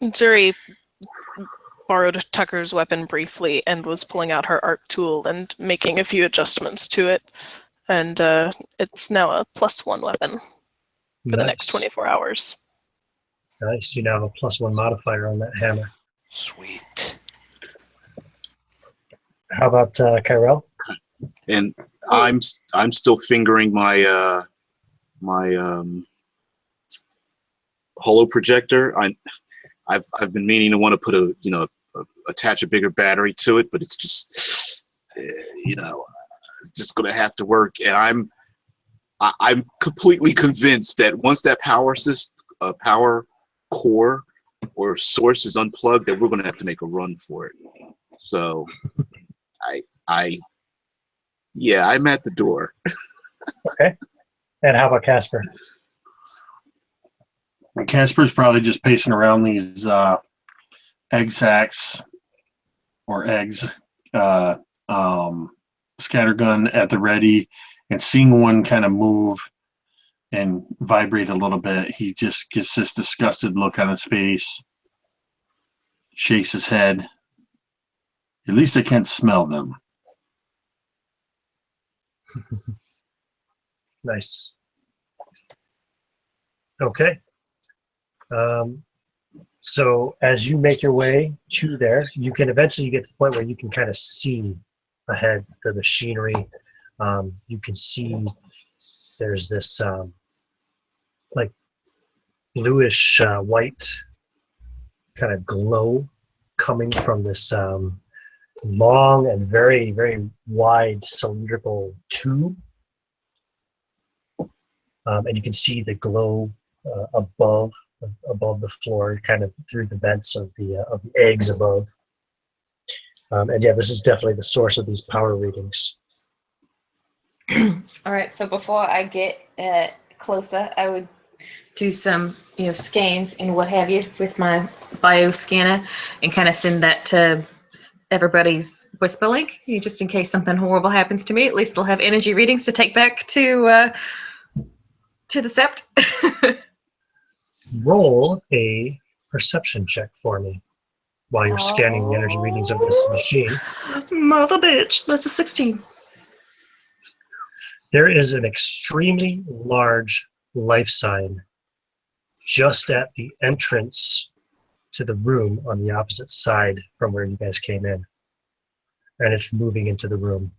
Speaker 6: Zuri borrowed Tucker's weapon briefly and was pulling out her art tool and making a few adjustments to it. And it's now a +1 weapon for the next 24 hours.
Speaker 1: Nice. You now have a +1 modifier on that hammer.
Speaker 5: Sweet.
Speaker 1: How about Kyrell?
Speaker 3: And I'm still fingering my holo projector. I've been meaning to want to put attach a bigger battery to it, but it's just it's just gonna have to work. And I'm completely convinced that once that power power core or source is unplugged, then we're going to have to make a run for it. So, yeah, I'm at the door.
Speaker 1: Okay. And how about Casper?
Speaker 4: Casper's probably just pacing around these egg sacks or eggs, scattergun at the ready, and seeing one kind of move and vibrate a little bit, he just gets this disgusted look on his face, shakes his head. At least I can't smell them.
Speaker 1: Nice. Okay. So as you make your way to there, you can eventually get to the point where you can kind of see ahead the machinery. You can see there's this like bluish white kind of glow coming from this long and very, very wide cylindrical tube. And you can see the glow above the floor, kind of through the vents of the eggs above. And yeah, this is definitely the source of these power readings.
Speaker 7: All right, so before I get closer, I would do some, scans and what have you with my bioscanner and kind of send that to everybody's whisper link, just in case something horrible happens to me. At least I'll have energy readings to take back to the sept.
Speaker 1: Roll a perception check for me while you're scanning the energy readings of this machine.
Speaker 7: Mother bitch, that's a 16.
Speaker 1: There is an extremely large life sign just at the entrance to the room on the opposite side from where you guys came in. And it's moving into the room.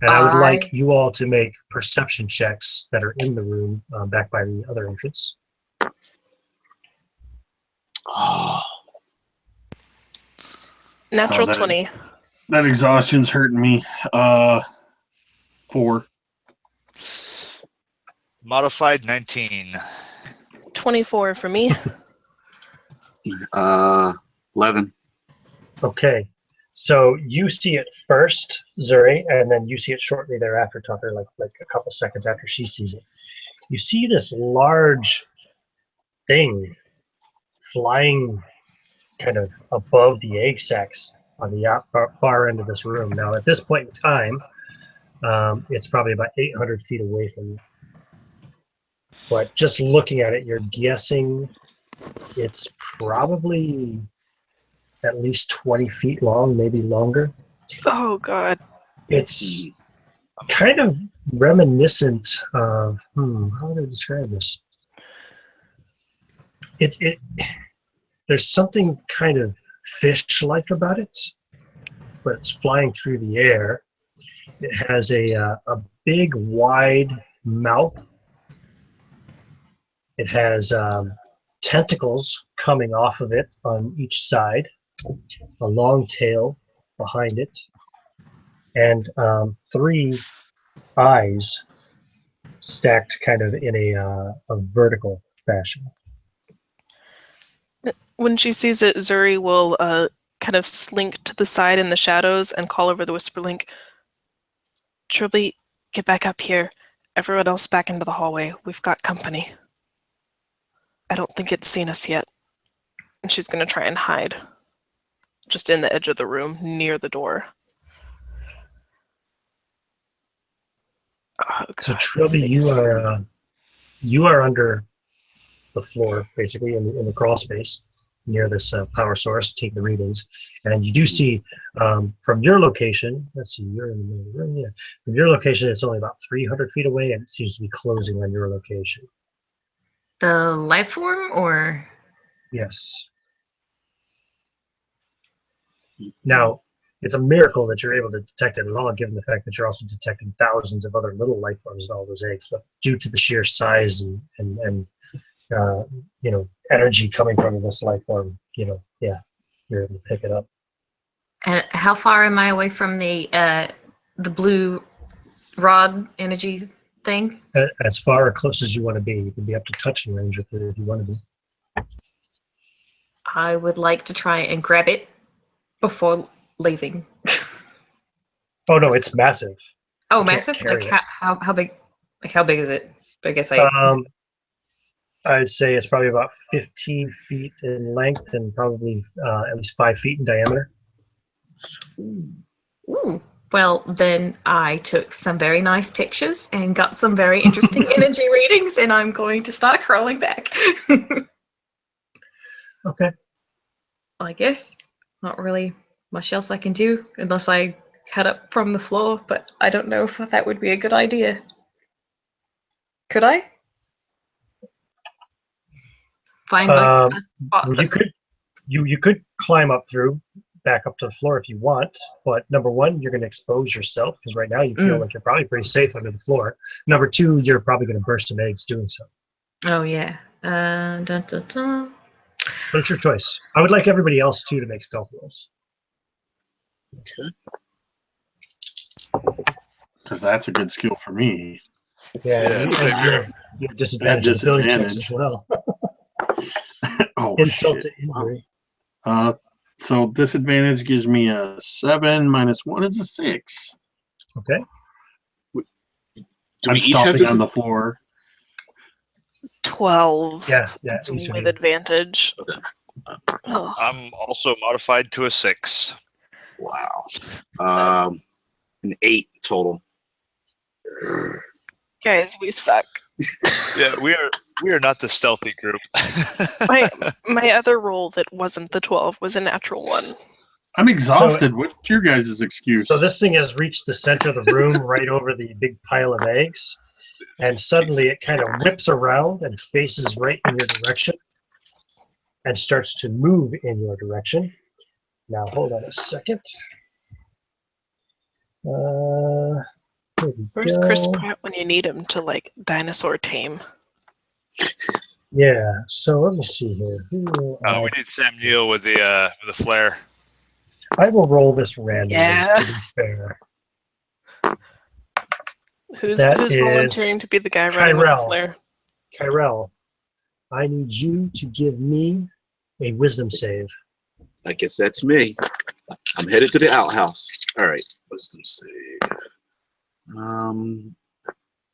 Speaker 1: And I would like you all to make perception checks that are in the room back by the other entrance.
Speaker 3: Oh,
Speaker 6: Natural
Speaker 4: that-
Speaker 6: 20.
Speaker 4: That exhaustion's hurting me. 4.
Speaker 5: Modified 19.
Speaker 6: 24 for me.
Speaker 3: 11.
Speaker 1: Okay. So you see it first, Zuri, and then you see it shortly thereafter, Tucker, like a couple seconds after she sees it. You see this large thing flying kind of above the egg sacs on the far end of this room. Now, at this point in time, it's probably about 800 feet away from you. But just looking at it, you're guessing it's probably at least 20 feet long, maybe longer.
Speaker 6: Oh, God.
Speaker 1: It's kind of reminiscent of, how would I describe this? There's something kind of fish-like about it, but it's flying through the air. It has a big, wide mouth. It has tentacles coming off of it on each side, a long tail behind it, and 3 eyes stacked kind of in a vertical fashion.
Speaker 6: When she sees it, Zuri will kind of slink to the side in the shadows and call over the whisper link. Trilby, get back up here. Everyone else back into the hallway. We've got company. I don't think it's seen us yet. And she's going to try and hide. Just in the edge of the room, near the door. Oh, God,
Speaker 1: So Trilby, you are under the floor, basically in the crawl space near this power source. Take the readings, and you do see from your location. Let's see, you're in the middle of the room. Yeah, from your location, it's only about 300 feet away, and it seems to be closing on your location.
Speaker 7: The life form, or
Speaker 1: Yes. Now, it's a miracle that you're able to detect it at all, given the fact that you're also detecting thousands of other little life forms in all those eggs. But due to the sheer size and energy coming from this life form, you're able to pick it up.
Speaker 7: how far am I away from the blue rod energy thing?
Speaker 1: As far or close as you want to be. You can be up to touching range with it if you want to be.
Speaker 7: I would like to try and grab it before leaving.
Speaker 1: Oh no, it's massive.
Speaker 7: Oh,
Speaker 1: You can't
Speaker 7: massive!
Speaker 1: carry
Speaker 7: Like
Speaker 1: it.
Speaker 7: how big? Like how big is it? I guess
Speaker 1: I'd say it's probably about 15 feet in length and probably at least 5 feet in diameter.
Speaker 7: Ooh. Well, then I took some very nice pictures and got some very interesting energy readings, and I'm going to start crawling back.
Speaker 1: Okay.
Speaker 7: I guess not really much else I can do unless I cut up from the floor, but I don't know if that would be a good idea. Could I? Find like a spot
Speaker 1: Well,
Speaker 7: that-
Speaker 1: you could climb up through, back up to the floor if you want, but number one, you're going to expose yourself because right now you feel like you're probably pretty safe under the floor. Number two, you're probably going to burst some eggs doing so.
Speaker 7: Oh yeah. Dun, dun, dun.
Speaker 1: But it's your choice. I would like everybody else too to make stealth rolls.
Speaker 4: Because that's a good skill for me.
Speaker 5: Yeah, same here.
Speaker 1: You have disadvantage on ability checks as well.
Speaker 4: Oh,
Speaker 1: Insult
Speaker 4: shit.
Speaker 1: to injury.
Speaker 4: So disadvantage gives me a 7 minus 1 is a 6.
Speaker 1: Okay.
Speaker 3: Do
Speaker 4: I'm
Speaker 3: we each have
Speaker 4: stomping on
Speaker 3: this?
Speaker 4: the floor.
Speaker 6: 12.
Speaker 1: Yeah,
Speaker 6: That's
Speaker 1: each of
Speaker 6: with
Speaker 1: you.
Speaker 6: advantage. Oh,
Speaker 5: I'm also modified to a 6.
Speaker 3: Wow. An 8 total.
Speaker 6: guys, we suck.
Speaker 5: Yeah, we are not the stealthy group.
Speaker 6: My other roll that wasn't the 12 was a natural 1.
Speaker 4: I'm exhausted. What's your guys' excuse?
Speaker 1: So this thing has reached the center of the room right over the big pile of eggs, and suddenly it kind of whips around and faces right in your direction and starts to move in your direction. Now hold on a second. Here we
Speaker 6: Where's Chris
Speaker 1: go.
Speaker 6: Pratt when you need him to like dinosaur tame?
Speaker 1: Yeah, so let me see here. Who will
Speaker 5: We
Speaker 1: I,
Speaker 5: need Sam Neill with the flare.
Speaker 1: I will roll this randomly
Speaker 6: Yeah.
Speaker 1: to be fair.
Speaker 6: Who's
Speaker 1: That
Speaker 6: who's
Speaker 1: is
Speaker 6: volunteering to be the guy running with the
Speaker 1: Kyrell.
Speaker 6: flare?
Speaker 1: Kyrell, I need you to give me a wisdom save.
Speaker 3: I guess that's me. I'm headed to the outhouse. All right, wisdom save.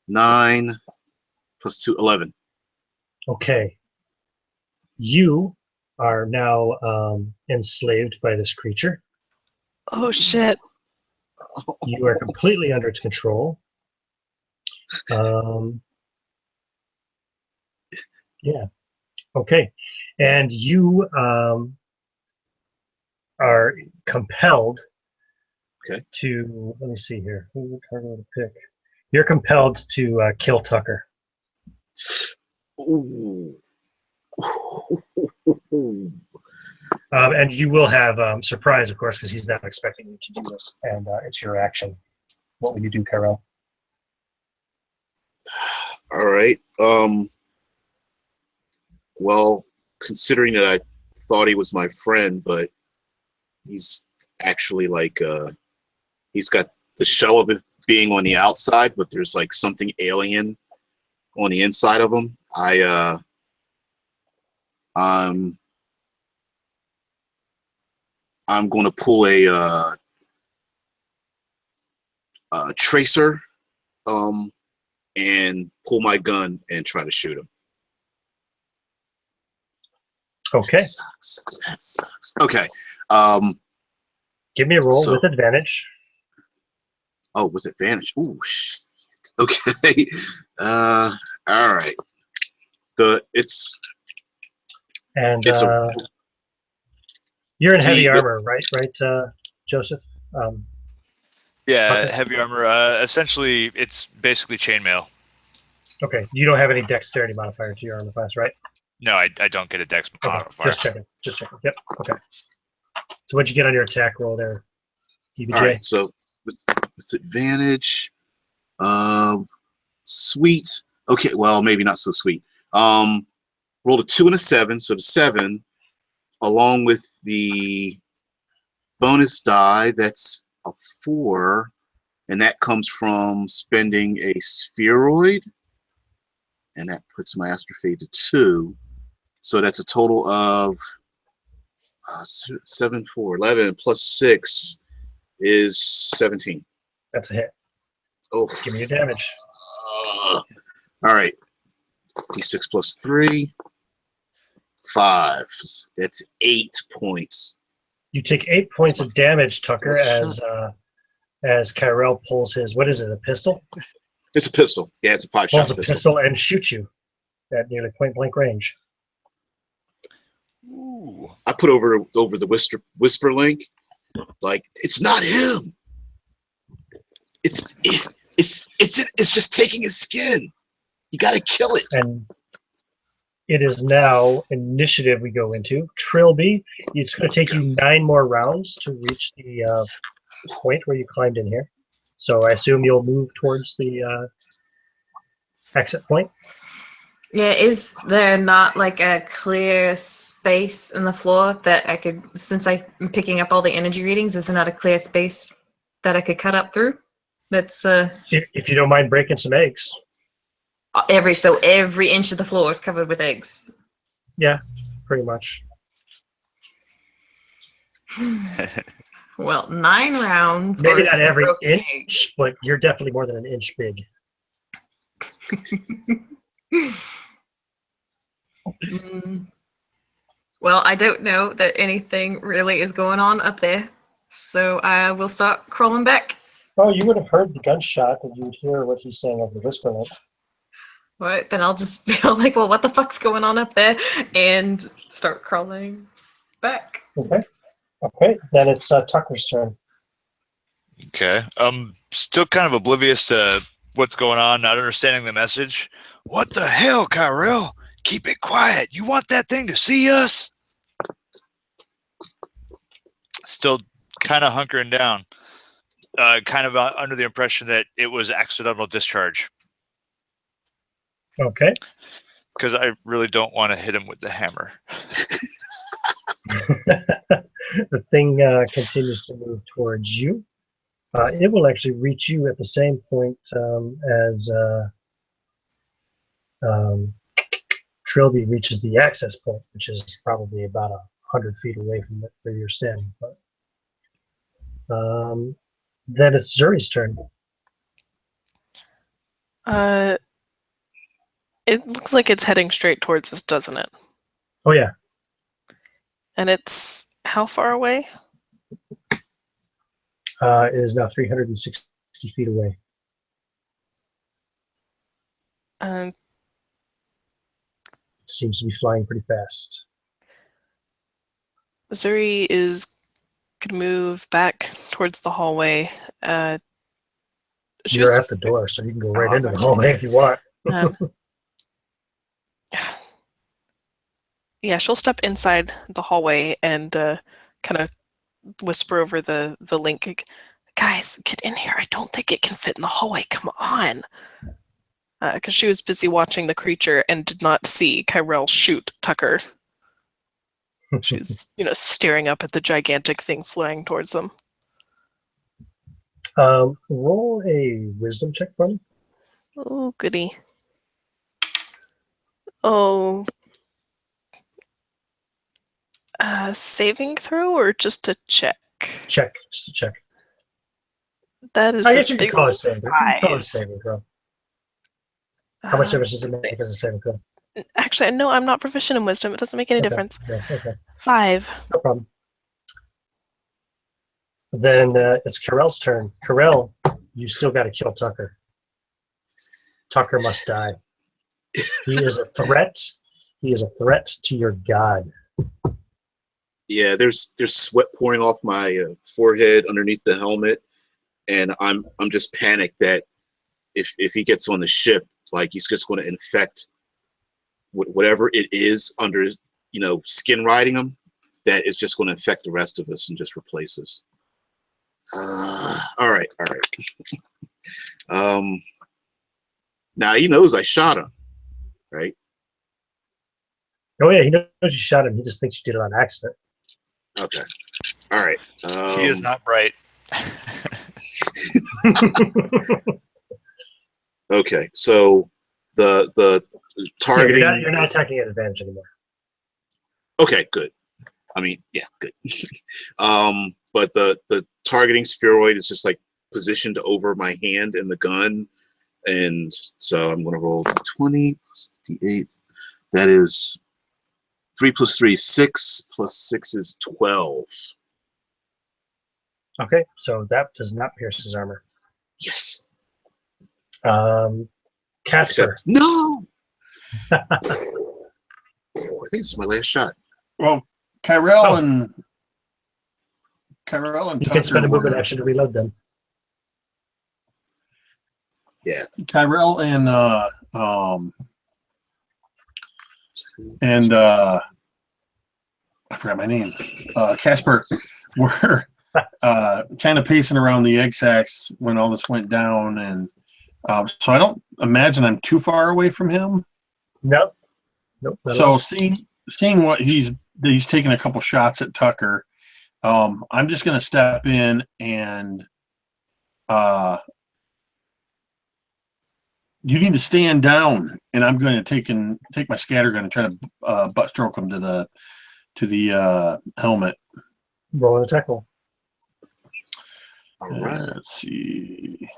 Speaker 3: 9 plus 2, 11.
Speaker 1: Okay. You are now enslaved by this creature.
Speaker 6: Oh shit.
Speaker 1: You are completely under its control. Yeah. Okay. And you are compelled to, let me see here. Who's the card I want to pick? You're compelled to kill Tucker.
Speaker 3: Ooh.
Speaker 1: And you will have surprise, of course, because he's not expecting you to do this. And it's your action. What will you do, Kyrell?
Speaker 3: All right. Well, considering that I thought he was my friend, but he's actually like he's got the shell of it being on the outside, but there's like something alien on the inside of him. I'm going to pull a tracer and pull my gun and try to shoot him.
Speaker 1: Okay.
Speaker 3: That sucks. Okay.
Speaker 1: Give me a roll
Speaker 3: So-
Speaker 1: with advantage.
Speaker 3: Oh, with advantage. Ooh, shit. Okay. All right. It's
Speaker 1: And
Speaker 3: a
Speaker 1: you're in heavy
Speaker 3: the-
Speaker 1: armor, right, Joseph?
Speaker 5: Yeah,
Speaker 1: Tucker?
Speaker 5: heavy armor. Essentially, it's basically chainmail.
Speaker 1: Okay. You don't have any dexterity modifier to your armor class, right?
Speaker 5: No, I don't get a dex
Speaker 1: Okay.
Speaker 5: modifier.
Speaker 1: Just checking. Just checking. Yep. Okay. So what'd you get on your attack roll there, DBJ?
Speaker 3: all right. So with advantage, sweet. Okay. Well, maybe not so sweet. Rolled a 2 and a 7. So the 7, along with the bonus die, that's a 4, and that comes from spending a spheroid, and that puts my astrophy to 2. So that's a total of 7, 4, 11 plus 6 is 17.
Speaker 1: That's a hit.
Speaker 3: Oh,
Speaker 1: Give me your damage.
Speaker 3: all right. D6 plus 3, 5. That's 8 points.
Speaker 1: You take 8 points of damage, Tucker, as Kyrell pulls his, what is it, a pistol?
Speaker 3: It's a pistol. Yeah, it's a 5-shot
Speaker 1: Pulls a
Speaker 3: pistol.
Speaker 1: pistol and shoots you at nearly point blank range.
Speaker 5: Ooh.
Speaker 3: I put over the whisper link, like, it's not him. It's just taking his skin. You got to kill it.
Speaker 1: And it is now initiative we go into. Trilby, it's going to take you 9 more rounds to reach the point where you climbed in here. So I assume you'll move towards the exit point.
Speaker 7: Yeah, is there not like a clear space in the floor that I could, since I'm picking up all the energy readings, is there not a clear space that I could cut up through? That's
Speaker 1: If you don't mind breaking some eggs.
Speaker 7: every inch of the floor is covered with eggs.
Speaker 1: Yeah, pretty much.
Speaker 7: Well, 9 rounds.
Speaker 1: Maybe
Speaker 7: or
Speaker 1: not every
Speaker 7: broken egg.
Speaker 1: inch, but you're definitely more than an inch big.
Speaker 7: Well, I don't know that anything really is going on up there, so I will start crawling back.
Speaker 1: Oh, you would have heard the gunshot, and you would hear what he's saying over the whisper link.
Speaker 7: All right, then I'll just be like, well, what the fuck's going on up there? And start crawling back.
Speaker 1: Okay. Okay, then it's Tucker's turn.
Speaker 5: Okay. I'm still kind of oblivious to what's going on, not understanding the message. What the hell, Kyrell? Keep it quiet. You want that thing to see us? Still kind of hunkering down. Kind of under the impression that it was accidental discharge.
Speaker 1: Okay.
Speaker 5: Because I really don't want to hit him with the hammer.
Speaker 1: The thing continues to move towards you. It will actually reach you at the same point as Trilby reaches the access point, which is probably about 100 feet away from where you're standing. But then it's Zuri's turn.
Speaker 6: It looks like it's heading straight towards us, doesn't it?
Speaker 1: Oh yeah,
Speaker 6: And it's how far away?
Speaker 1: it is now 360 feet away.
Speaker 6: Um,
Speaker 1: It seems to be flying pretty fast.
Speaker 6: Zuri is going to move back towards the hallway.
Speaker 1: You're at the door, so you can go right
Speaker 6: Oh,
Speaker 1: into the
Speaker 6: gotcha.
Speaker 1: hallway if you want.
Speaker 6: Yeah, she'll step inside the hallway and kind of whisper over the link. Guys, get in here. I don't think it can fit in the hallway. Come on. Because she was busy watching the creature and did not see Kyrell shoot Tucker. She was, staring up at the gigantic thing flying towards them.
Speaker 1: Roll a wisdom check for me.
Speaker 6: Oh, goody. Oh. Saving throw or just a check?
Speaker 1: Check, just a check.
Speaker 6: That is
Speaker 1: I
Speaker 6: a
Speaker 1: guess you could
Speaker 6: big
Speaker 1: call it
Speaker 6: old
Speaker 1: saving throw. You can call it a
Speaker 6: 5.
Speaker 1: saving throw. How much difference does it make as a saving throw?
Speaker 6: Actually, no, I'm not proficient in wisdom. It doesn't make any
Speaker 1: Okay,
Speaker 6: difference.
Speaker 1: okay,
Speaker 6: 5.
Speaker 1: no problem. Then it's Kyrell's turn. Kyrell, you still got to kill Tucker. Tucker must die. He is a threat. He is a threat to your god.
Speaker 3: Yeah, there's sweat pouring off my forehead underneath the helmet, and I'm just panicked that if he gets on the ship, like he's just going to infect whatever it is under, skin riding him, that is just going to infect the rest of us and just replace us. All right. Now he knows I shot him, right?
Speaker 1: Oh yeah, he knows you shot him. He just thinks you did it on accident.
Speaker 3: Okay. All right.
Speaker 5: He is not bright.
Speaker 3: Okay, so the targeting.
Speaker 1: You're not attacking at advantage anymore.
Speaker 3: Okay, good. I mean, yeah, good. But the targeting spheroid is just like positioned over my hand and the gun, and so I'm gonna roll 20 plus d8. That is 3 plus 3, 6 plus 6 is 12.
Speaker 1: Okay, so that does not pierce his armor.
Speaker 3: Yes.
Speaker 1: Casper.
Speaker 3: Except, no. I think this is my last shot.
Speaker 4: Well, Kyrell
Speaker 1: Oh.
Speaker 4: and
Speaker 1: You can spend a
Speaker 4: Tucker
Speaker 1: movement
Speaker 4: were,
Speaker 1: action to reload them.
Speaker 3: Yeah.
Speaker 4: Kyrell and I forgot my name. Casper were kind of pacing around the egg sacs when all this went down, and so I don't imagine I'm too far away from him.
Speaker 1: Nope. Nope. not at
Speaker 4: So
Speaker 1: all.
Speaker 4: seeing what he's taking a couple shots at Tucker, I'm just going to step in and you need to stand down, and I'm going to take my scattergun and try to butt stroke him to the helmet.
Speaker 1: Roll an attack roll.
Speaker 3: All right.
Speaker 4: Let's see.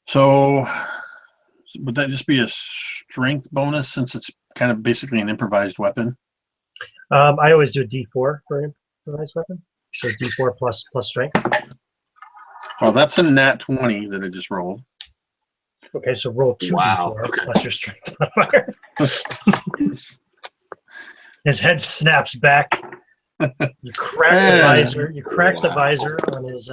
Speaker 4: So would that just be a strength bonus since it's kind of basically an improvised weapon?
Speaker 1: I always do a D4 for an improvised weapon. So D4 plus strength.
Speaker 4: Well, that's a nat 20 that I just rolled.
Speaker 1: Okay, so roll 2
Speaker 3: Wow,
Speaker 1: D4
Speaker 3: okay.
Speaker 1: plus your strength modifier. His head snaps back. You crack the visor. You crack the visor on his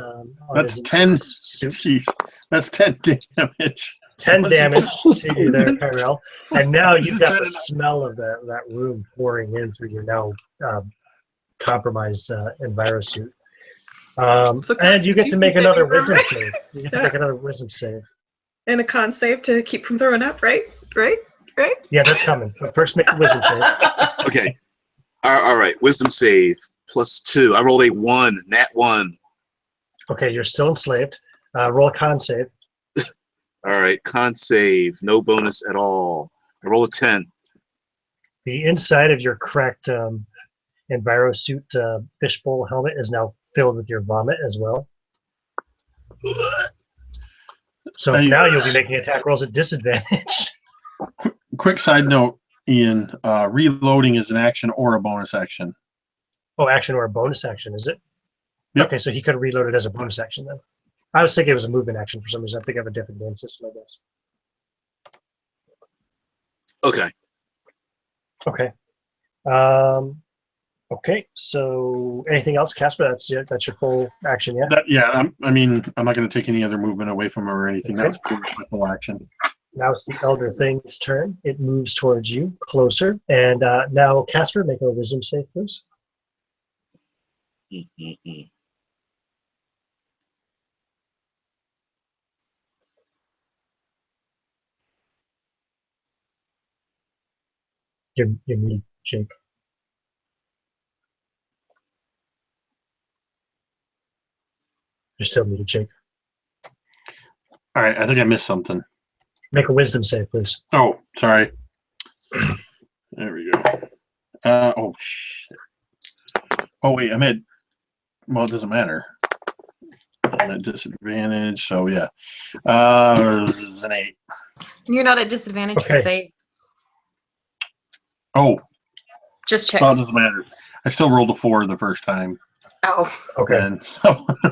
Speaker 4: That's
Speaker 1: his
Speaker 4: 10.
Speaker 1: suit.
Speaker 4: Jeez, that's 10 damage.
Speaker 1: 10
Speaker 4: What's he
Speaker 1: damage
Speaker 4: doing?
Speaker 1: to you there, Kyrell. And now
Speaker 4: This
Speaker 1: you've
Speaker 4: is
Speaker 1: got
Speaker 4: trying
Speaker 1: the
Speaker 4: to knock-
Speaker 1: smell of that room pouring in through your now compromised envirosuit. And you get to make another wisdom save. You get to make another wisdom save.
Speaker 2: And a con save to keep from throwing up, right? Right?
Speaker 1: Yeah, that's coming. But first, make a wisdom save.
Speaker 3: Okay. All right. Wisdom save plus 2. I rolled a 1, nat 1.
Speaker 1: Okay, you're still enslaved. Roll a con save.
Speaker 3: All right. Con save. No bonus at all. I roll a 10.
Speaker 1: The inside of your cracked envirosuit fishbowl helmet is now filled with your vomit as well. So
Speaker 4: Hey.
Speaker 1: now you'll be making attack rolls at disadvantage.
Speaker 4: Quick side note, Ian, reloading is an action or a bonus action.
Speaker 1: Oh, action or a bonus action, is it?
Speaker 4: Yep.
Speaker 1: Okay, so he could have reloaded as a bonus action then. I was thinking it was a movement action for some reason. I think I have a different game system, I guess.
Speaker 3: Okay.
Speaker 1: Okay. Okay, so anything else, Casper? That's it. That's your full action, yeah?
Speaker 4: I'm not going to take any other movement away from him or anything.
Speaker 1: Okay.
Speaker 4: That was pretty much my full action.
Speaker 1: Now it's the Elder Thing's turn. It moves towards you, closer. And now, Casper, make a wisdom save, please.
Speaker 3: Mm-mm-mm.
Speaker 1: You're me, Jake. You're still muted, Jake.
Speaker 4: All right, I think I missed something.
Speaker 1: Make a wisdom save, please.
Speaker 4: Oh, sorry. There we go. Oh, shit. Oh, wait, well, it doesn't matter. I'm at disadvantage, so yeah. This is an 8.
Speaker 7: You're not at disadvantage for
Speaker 1: Okay.
Speaker 7: save.
Speaker 4: Oh,
Speaker 7: Just checks.
Speaker 4: well, it doesn't matter. I still rolled a 4 the first time.
Speaker 7: Oh.
Speaker 1: Okay.
Speaker 4: And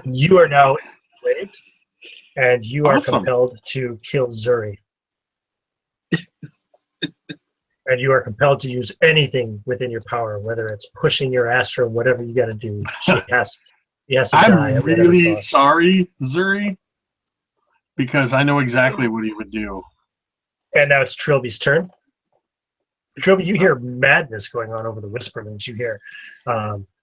Speaker 1: You are now enslaved, and you are
Speaker 4: Awesome.
Speaker 1: compelled to kill Zuri. And you are compelled to use anything within your power, whether it's pushing your Astra, whatever you got to do. He has to die.
Speaker 4: I'm
Speaker 1: at whatever
Speaker 4: really
Speaker 1: cost.
Speaker 4: sorry, Zuri, because I know exactly what he would do.
Speaker 1: And now it's Trilby's turn. Trilby, you hear madness going on over the Whisperlands. You hear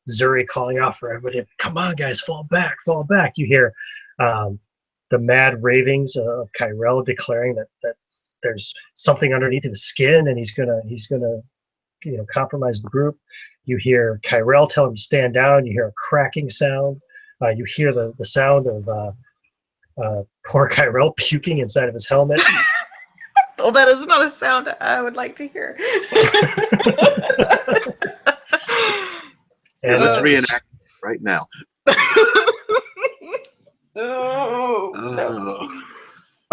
Speaker 1: Zuri calling out for everybody, come on, guys, fall back, fall back. You hear the mad ravings of Kyrell declaring that there's something underneath his skin and he's gonna compromise the group. You hear Kyrell tell him to stand down. You hear a cracking sound. You hear the sound of poor Kyrell puking inside of his helmet.
Speaker 7: Well, that is not a sound I would like to hear.
Speaker 1: And
Speaker 3: Let's reenact right now.
Speaker 7: Oh,
Speaker 3: Oh.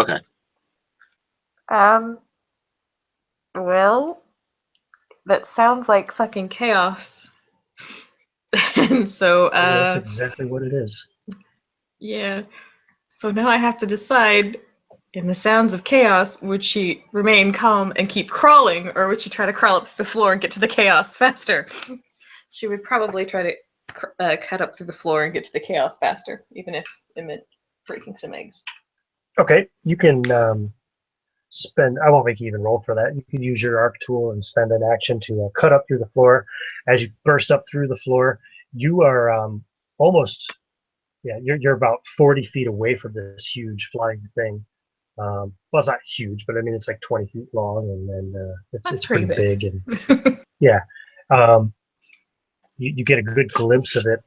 Speaker 3: Okay.
Speaker 7: Well, that sounds like fucking chaos. And so,
Speaker 1: that's exactly what it is.
Speaker 7: yeah. So now I have to decide, in the sounds of chaos, would she remain calm and keep crawling, or would she try to crawl up to the floor and get to the chaos faster? She would probably try to cut up through the floor and get to the chaos faster, even if it meant breaking some eggs.
Speaker 1: Okay, you can spend. I won't make you even roll for that. You can use your arc tool and spend an action to cut up through the floor. As you burst up through the floor, you are almost. Yeah, you're about 40 feet away from this huge flying thing. Well, it's not huge, but I mean it's like 20 feet long, and it's pretty big. And yeah, you get a good glimpse of it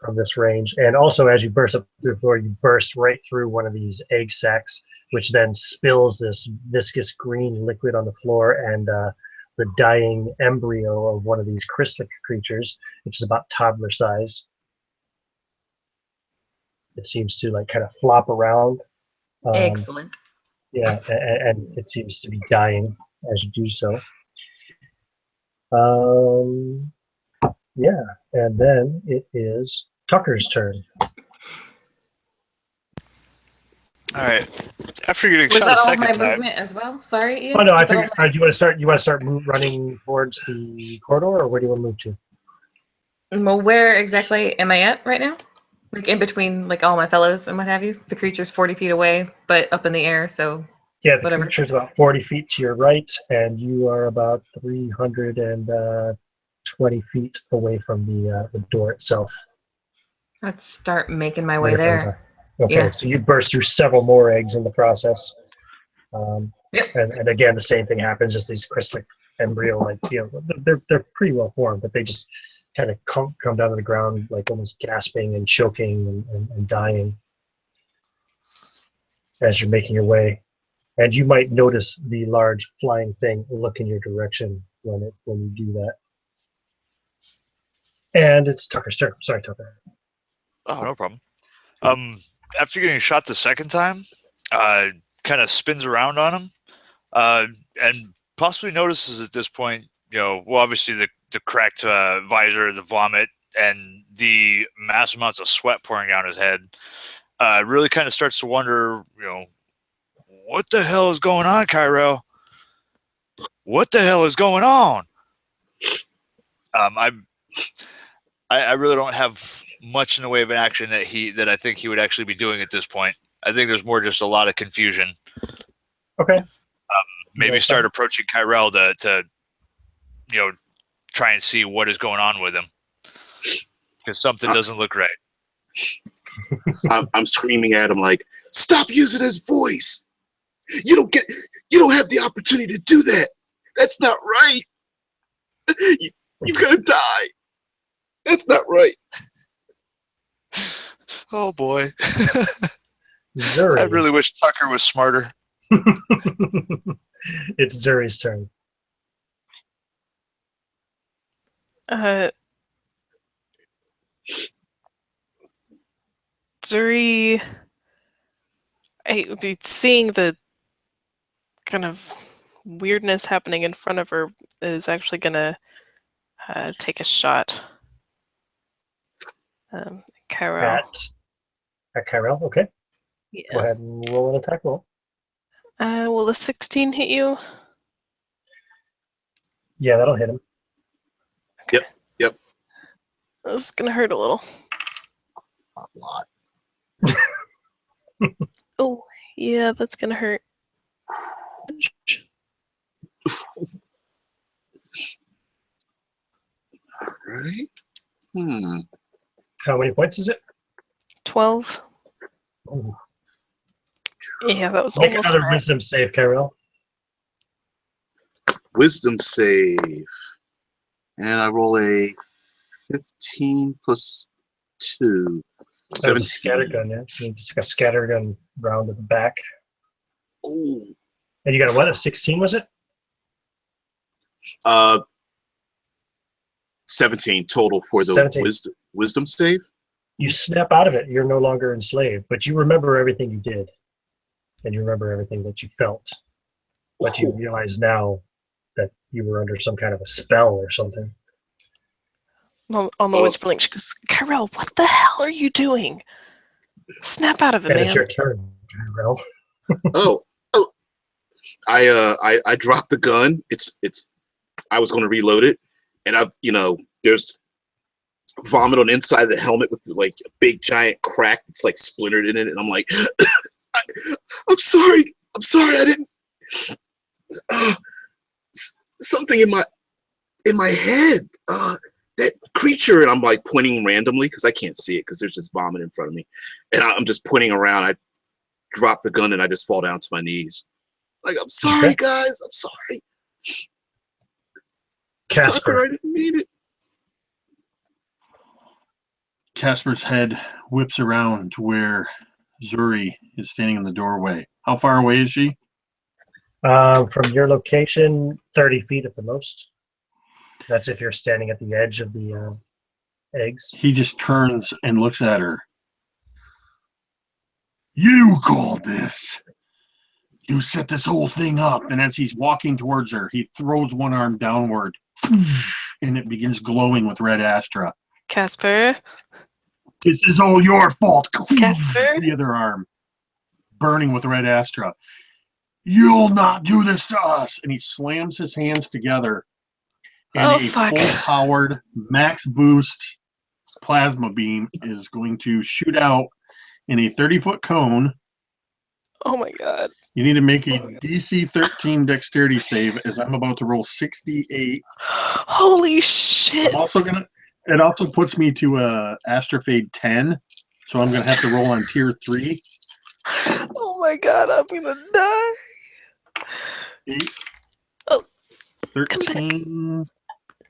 Speaker 1: from this range. And also, as you burst up through the floor, you burst right through one of these egg sacs, which then spills this viscous green liquid on the floor, and the dying embryo of one of these chrysalid creatures, which is about toddler size. It seems to like kind of flop around.
Speaker 7: Excellent.
Speaker 1: Yeah, and it seems to be dying as you do so. Yeah, and then it is Tucker's turn.
Speaker 5: All right. After getting
Speaker 7: Was
Speaker 5: shot
Speaker 7: that
Speaker 5: a
Speaker 7: all my
Speaker 5: second time,
Speaker 7: movement as well? Sorry, Ian.
Speaker 1: Oh no, I
Speaker 7: Was that all
Speaker 1: figured. Do you want to start? You want to start running towards the corridor, or where do you want to move to?
Speaker 7: Well, where exactly am I at right now? Like in between, like all my fellows and what have you. The creature's 40 feet away, but up in the air. So
Speaker 1: Yeah, the
Speaker 7: whatever.
Speaker 1: creature's about 40 feet to your right, and you are about 320 feet away from the door itself.
Speaker 7: Let's start making my
Speaker 1: Where
Speaker 7: way
Speaker 1: your friends
Speaker 7: there.
Speaker 1: are. Okay,
Speaker 7: Yeah.
Speaker 1: so you burst through several more eggs in the process.
Speaker 7: Yep.
Speaker 1: And again, the same thing happens. Just these chrysalid embryo, like they're pretty well formed, but they just kind of come down to the ground, like almost gasping and choking and dying as you're making your way. And you might notice the large flying thing look in your direction when you do that. And it's Tucker's turn. Sorry, Tucker.
Speaker 5: oh, no problem. After getting shot the second time, kind of spins around on him, and possibly notices at this point, well, obviously the cracked visor, the vomit, and the mass amounts of sweat pouring down his head. Really kind of starts to wonder, what the hell is going on, Kyrell? What the hell is going on? I really don't have much in the way of an action that I think he would actually be doing at this point. I think there's more just a lot of confusion.
Speaker 1: Okay.
Speaker 5: Maybe start approaching Kyrell to try and see what is going on with him, because something doesn't look right.
Speaker 3: I'm screaming at him like, "Stop using his voice! You don't have the opportunity to do that. That's not right. You're gonna die. That's not right."
Speaker 5: Oh boy.
Speaker 1: Zuri.
Speaker 5: I really wish Tucker was smarter.
Speaker 1: It's Zuri's turn.
Speaker 6: Zuri, I would be seeing the kind of weirdness happening in front of her, is actually gonna take a shot. Kyrell.
Speaker 1: At Kyrell, okay.
Speaker 6: Yeah.
Speaker 1: Go ahead and roll an attack roll.
Speaker 6: Will the 16 hit you?
Speaker 1: Yeah, that'll hit him.
Speaker 6: Okay.
Speaker 3: Yep.
Speaker 6: This is gonna hurt a little.
Speaker 3: A lot.
Speaker 6: Oh, yeah, that's gonna hurt.
Speaker 3: Right.
Speaker 1: How many points is it?
Speaker 6: 12.
Speaker 1: Ooh.
Speaker 6: Yeah, that was
Speaker 1: Make
Speaker 6: almost
Speaker 1: another
Speaker 6: right.
Speaker 1: wisdom save, Kyrell.
Speaker 3: Wisdom save. And I roll a 15 plus 2.
Speaker 1: That was a
Speaker 3: 17.
Speaker 1: scattergun, yeah. You just took a scattergun round to the back.
Speaker 3: Oh,
Speaker 1: And you got a what? A 16, was it?
Speaker 3: 17 total for the
Speaker 1: 17.
Speaker 3: wisdom save.
Speaker 1: You snap out of it. You're no longer enslaved, but you remember everything you did. And you remember everything that you felt. But you
Speaker 3: Oh,
Speaker 1: realize now that you were under some kind of a spell or something.
Speaker 6: On the
Speaker 3: Oh.
Speaker 6: Whisperling, she goes, Kyrell, what the hell are you doing? Snap out of it,
Speaker 1: And it's
Speaker 6: man.
Speaker 1: your turn, Tyrell.
Speaker 3: oh, oh! I dropped the gun. I was going to reload it, and there's vomit on the inside of the helmet with like a big giant crack. It's like splintered in it, and I'm like, I'm sorry, I didn't. Something in my head. That creature, and I'm like pointing randomly because I can't see it because there's just vomit in front of me, and I'm just pointing around. I drop the gun and I just fall down to my knees. Like, I'm sorry,
Speaker 1: Okay.
Speaker 3: guys. I'm sorry.
Speaker 1: Casper.
Speaker 3: Tucker, I didn't mean it.
Speaker 4: Casper's head whips around to where Zuri is standing in the doorway. How far away is she?
Speaker 1: From your location, 30 feet at the most. That's if you're standing at the edge of the eggs.
Speaker 4: He just turns and looks at her. You called this. You set this whole thing up. And as he's walking towards her, he throws one arm downward and it begins glowing with red Astra.
Speaker 6: Casper?
Speaker 4: This is all your fault.
Speaker 6: Casper?
Speaker 4: The other arm burning with red Astra. You'll not do this to us. And he slams his hands together. And
Speaker 6: Oh,
Speaker 4: a
Speaker 6: fuck.
Speaker 4: full-powered, max boost plasma beam is going to shoot out in a 30-foot cone.
Speaker 6: Oh my god.
Speaker 4: You need to make a DC 13 dexterity save, as I'm about to roll 68.
Speaker 6: Holy shit.
Speaker 4: I'm also gonna. It also puts me to Astrofade 10, so I'm gonna have to roll on tier 3.
Speaker 6: Oh my god, I'm gonna die.
Speaker 4: 8,
Speaker 6: Oh, come
Speaker 4: 13,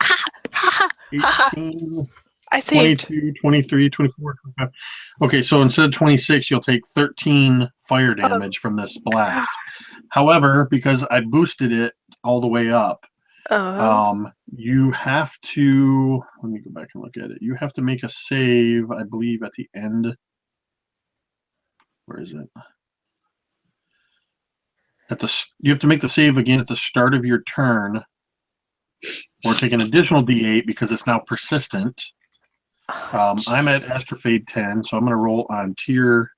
Speaker 6: Ha ha ha.
Speaker 4: 18.
Speaker 6: I saved.
Speaker 4: 22, 23, 24, 25. Okay, so instead of 26, you'll take 13 fire damage from this blast. However, because I boosted it all the way up, you have to, let me go back and look at it. You have to make a save, I believe, at the end. Where is it? You have to make the save again at the start of your turn, or take an additional D8 because it's now persistent. I'm at Astrofade 10, so I'm going to roll on tier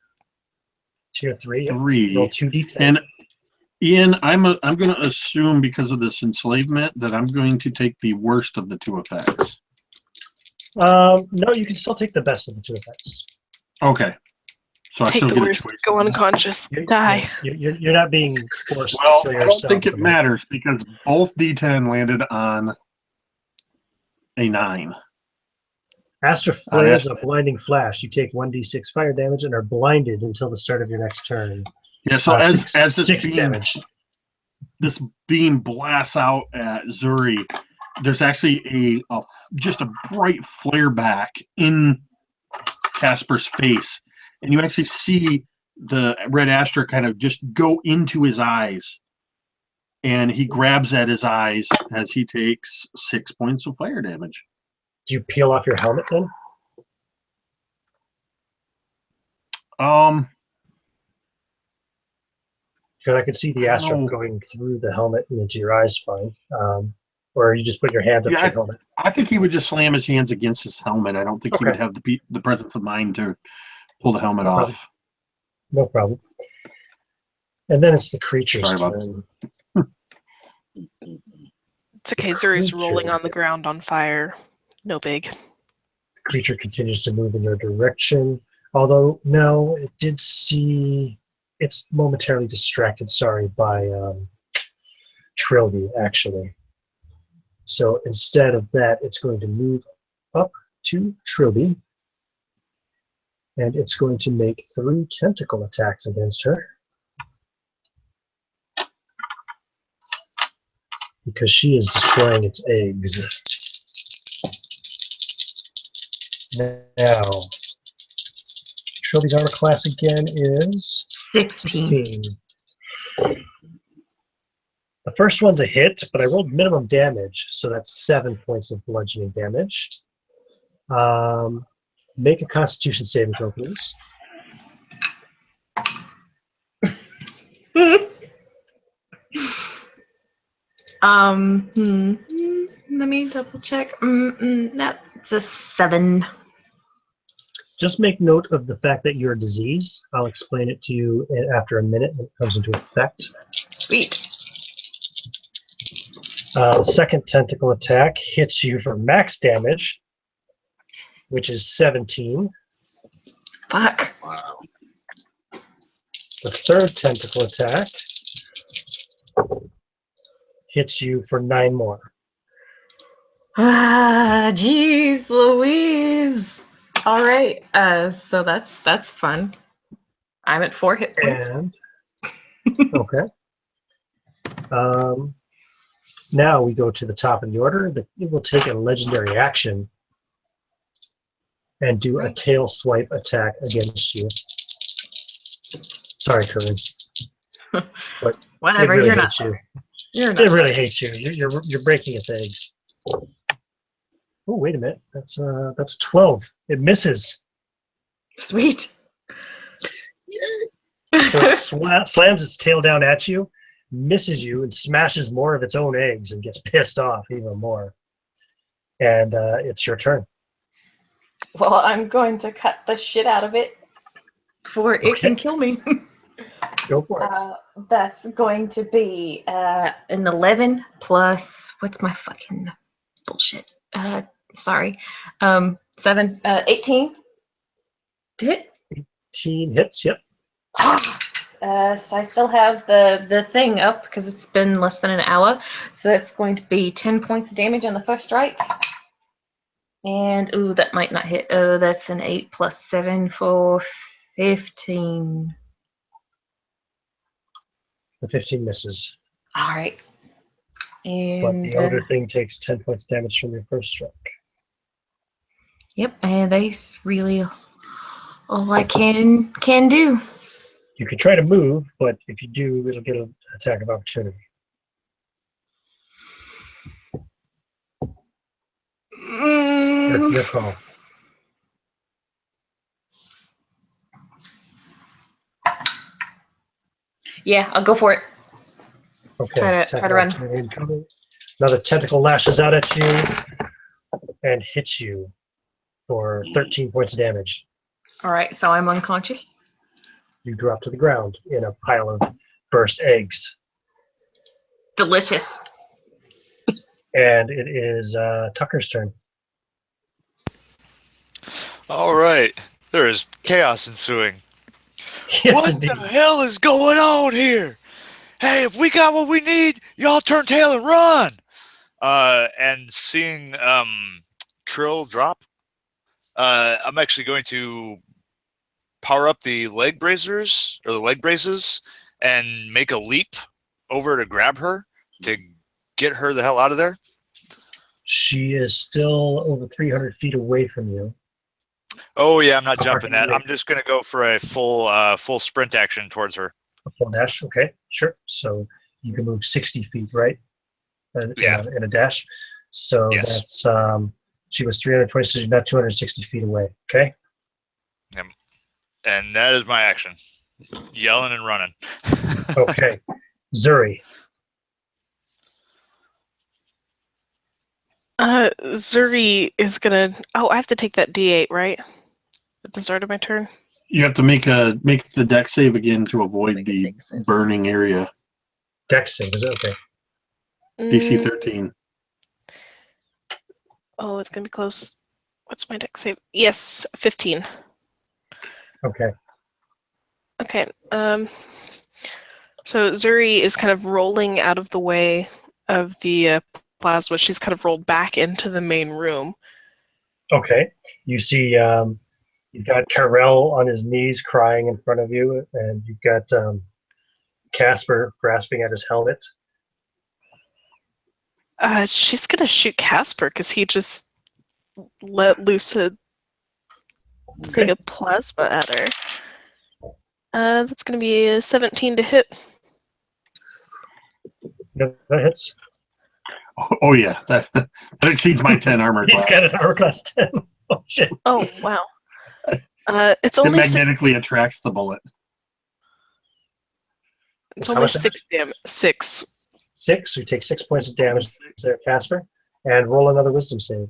Speaker 1: 3.
Speaker 4: 3.
Speaker 1: Roll 2d10.
Speaker 4: And Ian, I'm going to assume because of this enslavement that I'm going to take the worst of the two effects.
Speaker 1: No, you can still take the best of the two effects.
Speaker 4: Okay, so I
Speaker 6: Take
Speaker 4: still
Speaker 6: the
Speaker 4: get a
Speaker 6: worst.
Speaker 4: choice.
Speaker 6: Go unconscious. Die.
Speaker 1: You're not being forced
Speaker 4: Well,
Speaker 1: to kill
Speaker 4: I don't
Speaker 1: yourself.
Speaker 4: think it matters because both D10 landed on a 9.
Speaker 1: Astra flares a blinding flash. You take 1d6 fire damage and are blinded until the start of your next turn.
Speaker 4: Yeah, so as this
Speaker 1: 6
Speaker 4: beam,
Speaker 1: damage.
Speaker 4: this beam blasts out at Zuri, there's actually just a bright flare back in Casper's face, and you actually see the red Astra kind of just go into his eyes, and he grabs at his eyes as he takes 6 points of fire damage.
Speaker 1: Do you peel off your helmet then? Because I could see the Astra going through the helmet and into your eyes fine. Or you just put your hand up to your helmet.
Speaker 4: I think he would just slam his hands against his helmet. I don't think he would have the presence of mind to pull the helmet off.
Speaker 1: No problem. And then it's the creature's turn.
Speaker 6: It's okay. Zuri's rolling on the ground on fire. No big.
Speaker 1: The creature continues to move in your direction. Although, no, it did see... It's momentarily distracted, by Trilby, actually. So instead of that, it's going to move up to Trilby. And it's going to make 3 tentacle attacks against her. Because she is destroying its eggs. Now, Shelby's armor class again is
Speaker 2: 16.
Speaker 1: 16. The first one's a hit, but I rolled minimum damage, so that's 7 points of bludgeoning damage. Make a Constitution saving throw, please.
Speaker 2: Let me double check. That's a 7.
Speaker 1: Just make note of the fact that you're a disease. I'll explain it to you after a minute when it comes into effect.
Speaker 2: Sweet.
Speaker 1: The second tentacle attack hits you for max damage, which is 17.
Speaker 2: Fuck.
Speaker 3: Wow.
Speaker 1: The third tentacle attack hits you for 9 more.
Speaker 2: Jeez Louise. All right. So that's fun. I'm at 4 hit points.
Speaker 1: And okay. Now we go to the top of the order. It will take a legendary action and do a tail swipe attack against you. Sorry, Corinne. But
Speaker 2: Whatever.
Speaker 1: it really
Speaker 2: You're not.
Speaker 1: hates you.
Speaker 2: You're not.
Speaker 1: It really hates you. You're breaking its eggs. Oh, wait a minute. That's 12. It misses.
Speaker 2: Sweet.
Speaker 1: So it slams its tail down at you, misses you, and smashes more of its own eggs and gets pissed off even more. And it's your turn.
Speaker 2: Well, I'm going to cut the shit out of it before it can kill me.
Speaker 1: Go for it.
Speaker 2: That's going to be an 11 plus, what's my fucking bullshit? Sorry. 7, 18. To hit?
Speaker 1: 18 hits, yep.
Speaker 2: So I still have the thing up because it's been less than an hour. So that's going to be 10 points of damage on the first strike. And, ooh, that might not hit. Oh, that's an 8 plus 7 for 15.
Speaker 1: The 15 misses.
Speaker 2: All right.
Speaker 1: But
Speaker 2: And
Speaker 1: the other thing takes 10 points damage from your first strike.
Speaker 2: yep, and that's really all I can do.
Speaker 1: You can try to move, but if you do, it'll get an attack of opportunity. Your call.
Speaker 2: Yeah, I'll go for it.
Speaker 1: Okay.
Speaker 2: Try to run.
Speaker 1: Incoming. Another tentacle lashes out at you and hits you for 13 points of damage.
Speaker 2: All right, so I'm unconscious.
Speaker 1: You drop to the ground in a pile of burst eggs.
Speaker 2: Delicious.
Speaker 1: And it is Tucker's turn.
Speaker 5: All right. There is chaos ensuing.
Speaker 1: Yes,
Speaker 5: What
Speaker 1: indeed.
Speaker 5: the hell is going on here? Hey, if we got what we need, y'all turn tail and run. And seeing Trill drop, I'm actually going to power up the leg braces and make a leap over to grab her to get her the hell out of there.
Speaker 1: She is still over 300 feet away from you.
Speaker 5: Oh yeah, I'm not
Speaker 1: How far
Speaker 5: jumping
Speaker 1: can you
Speaker 5: that. I'm just gonna go for a full sprint action towards her.
Speaker 1: A full dash, okay, sure. So you can move 60 feet, right?
Speaker 5: Yeah.
Speaker 1: In a dash. So
Speaker 5: Yes.
Speaker 1: that's she was 320, so she's now 260 feet away. Okay.
Speaker 5: And that is my action. Yelling and running.
Speaker 1: Okay. Zuri.
Speaker 6: Zuri is gonna. Oh, I have to take that D8, right? At the start of my turn.
Speaker 4: You have to make the deck save again to avoid
Speaker 6: Make a
Speaker 4: the
Speaker 6: dex save.
Speaker 4: burning area.
Speaker 1: Dex save, is it okay?
Speaker 4: DC
Speaker 6: Mm,
Speaker 4: 13.
Speaker 6: Oh, it's gonna be close. What's my dex save? Yes, 15.
Speaker 1: Okay.
Speaker 6: Okay. So Zuri is kind of rolling out of the way of the plasma. She's kind of rolled back into the main room.
Speaker 1: Okay. You see you've got Carell on his knees crying in front of you, and you've got Casper grasping at his helmet.
Speaker 6: She's gonna shoot Casper because he just let loose a It's like a plasma adder. That's going to be a 17 to hit.
Speaker 1: No, that hits.
Speaker 4: Oh yeah, that exceeds my 10 armor
Speaker 1: He's
Speaker 4: class.
Speaker 1: got an armor class 10. Oh shit.
Speaker 6: Oh, wow. It's
Speaker 4: It
Speaker 6: only six,
Speaker 4: magnetically attracts the bullet.
Speaker 6: it's
Speaker 1: How
Speaker 6: only
Speaker 1: much
Speaker 6: 6 damage. 6.
Speaker 1: 6. So you take 6 points of damage there, Casper, and roll another wisdom save.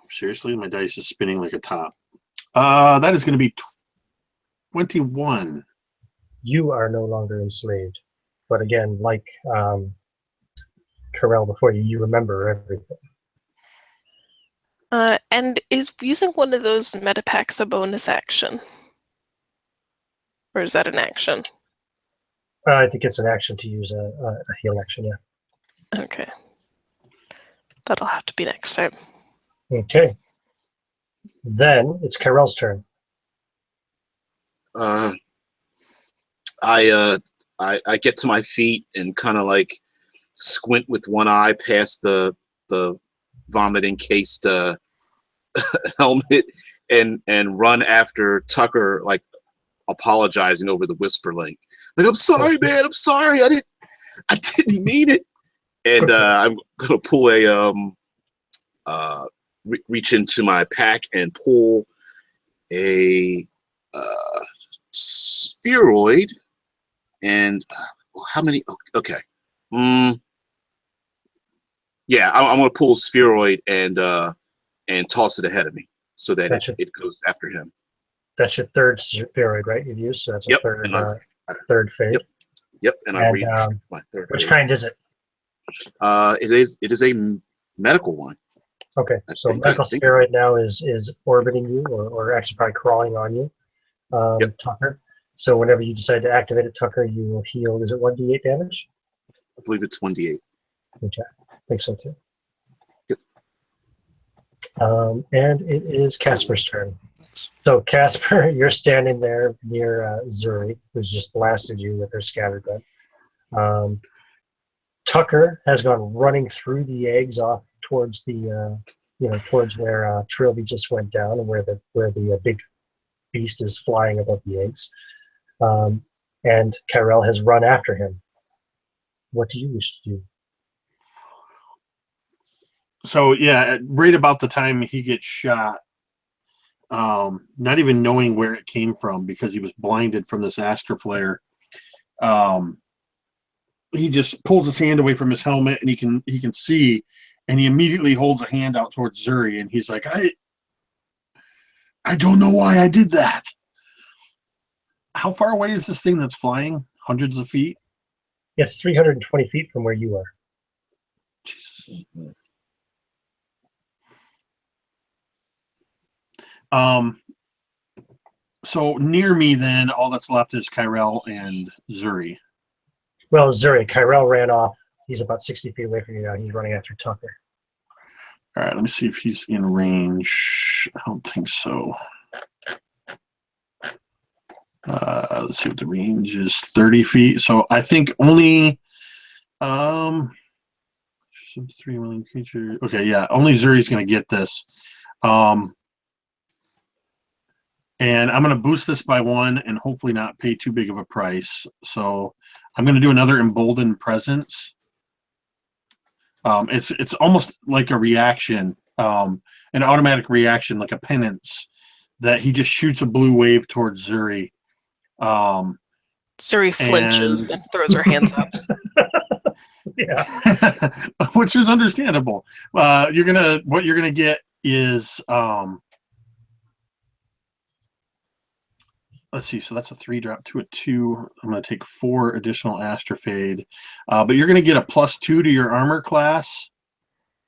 Speaker 4: Seriously, my dice is spinning like a top. That is going to be 21.
Speaker 1: You are no longer enslaved. But again, like Carell before you, you remember everything.
Speaker 6: And is using one of those metapacks a bonus action? Or is that an action?
Speaker 1: I think it's an action to use a heal action, yeah.
Speaker 6: Okay. That'll have to be next time.
Speaker 1: Okay. Then it's Carell's turn.
Speaker 3: I get to my feet and kind of like squint with one eye past the vomit encased helmet and run after Tucker, like apologizing over the whisper link. Like, I'm sorry, man. I'm sorry. I didn't mean it. And I'm gonna pull a reach into my pack and pull a spheroid. And how many? Okay. Yeah, I'm gonna pull a spheroid and toss it ahead of me so that it goes after him.
Speaker 1: That's your third spheroid, right? You've used, so that's a third fade.
Speaker 3: Yep. And I reach my third.
Speaker 1: Which
Speaker 3: fade.
Speaker 1: kind is it?
Speaker 3: It is a medical one.
Speaker 1: Okay, so medical spheroid now is orbiting you, or actually probably crawling on you, Tucker. So whenever you decide to activate it, Tucker, you will heal. Is it 1d8 damage?
Speaker 3: I believe it's 1d8.
Speaker 1: Okay, I think so too.
Speaker 3: Yep.
Speaker 1: And it is Casper's turn. So Casper, you're standing there near Zuri, who's just blasted you with her scatter gun. Tucker has gone running through the eggs off towards the, towards where Trilby just went down and where the big beast is flying above the eggs. And Carell has run after him. What do you wish to do?
Speaker 4: So yeah, right about the time he gets shot, not even knowing where it came from because he was blinded from this astral flare, he just pulls his hand away from his helmet and he can see, and he immediately holds a hand out towards Zuri and he's like, I don't know why I did that. How far away is this thing that's flying? Hundreds of feet?
Speaker 1: Yes, 320 feet from where you are.
Speaker 4: Jesus. So near me then, all that's left is Kyrell and Zuri.
Speaker 1: Well, Zuri, Carell ran off. He's about 60 feet away from you now. He's running after Tucker.
Speaker 4: All right, let me see if he's in range. I don't think so. Let's see what the range is. 30 feet. So I think only 3 million creature. Okay, yeah, only Zuri's gonna get this. And I'm gonna boost this by 1 and hopefully not pay too big of a price. So I'm gonna do another emboldened presence. It's almost like a reaction, an automatic reaction, like a penance, that he just shoots a blue wave towards Zuri.
Speaker 6: Zuri flinches and throws her hands up.
Speaker 1: Yeah,
Speaker 4: which is understandable. What you're gonna get is let's see. So that's a 3 drop to a 2. I'm gonna take 4 additional Astrofade, but you're gonna get a +2 to your armor class,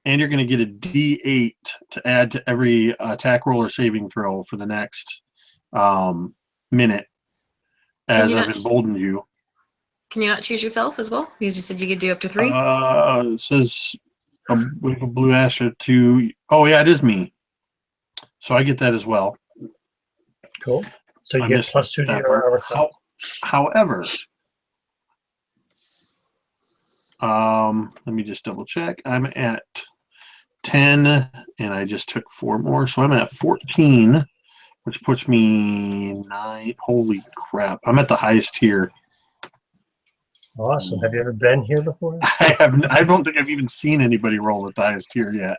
Speaker 4: and you're gonna get a D8 to add to every attack roll or saving throw for the next minute. As I've emboldened you.
Speaker 7: Can you not choose yourself as well? Because you said you could do up to 3.
Speaker 4: It says a blue Astra 2. Oh yeah, it is me. So I get that as well.
Speaker 1: cool. So you get +2 to your armor class.
Speaker 4: However, let me just double check. I'm at 10, and I just took 4 more, so I'm at 14, which puts me 9. Holy crap! I'm at the highest tier.
Speaker 1: Awesome. Have you ever been here before?
Speaker 4: I don't think I've even seen anybody roll at the highest tier yet.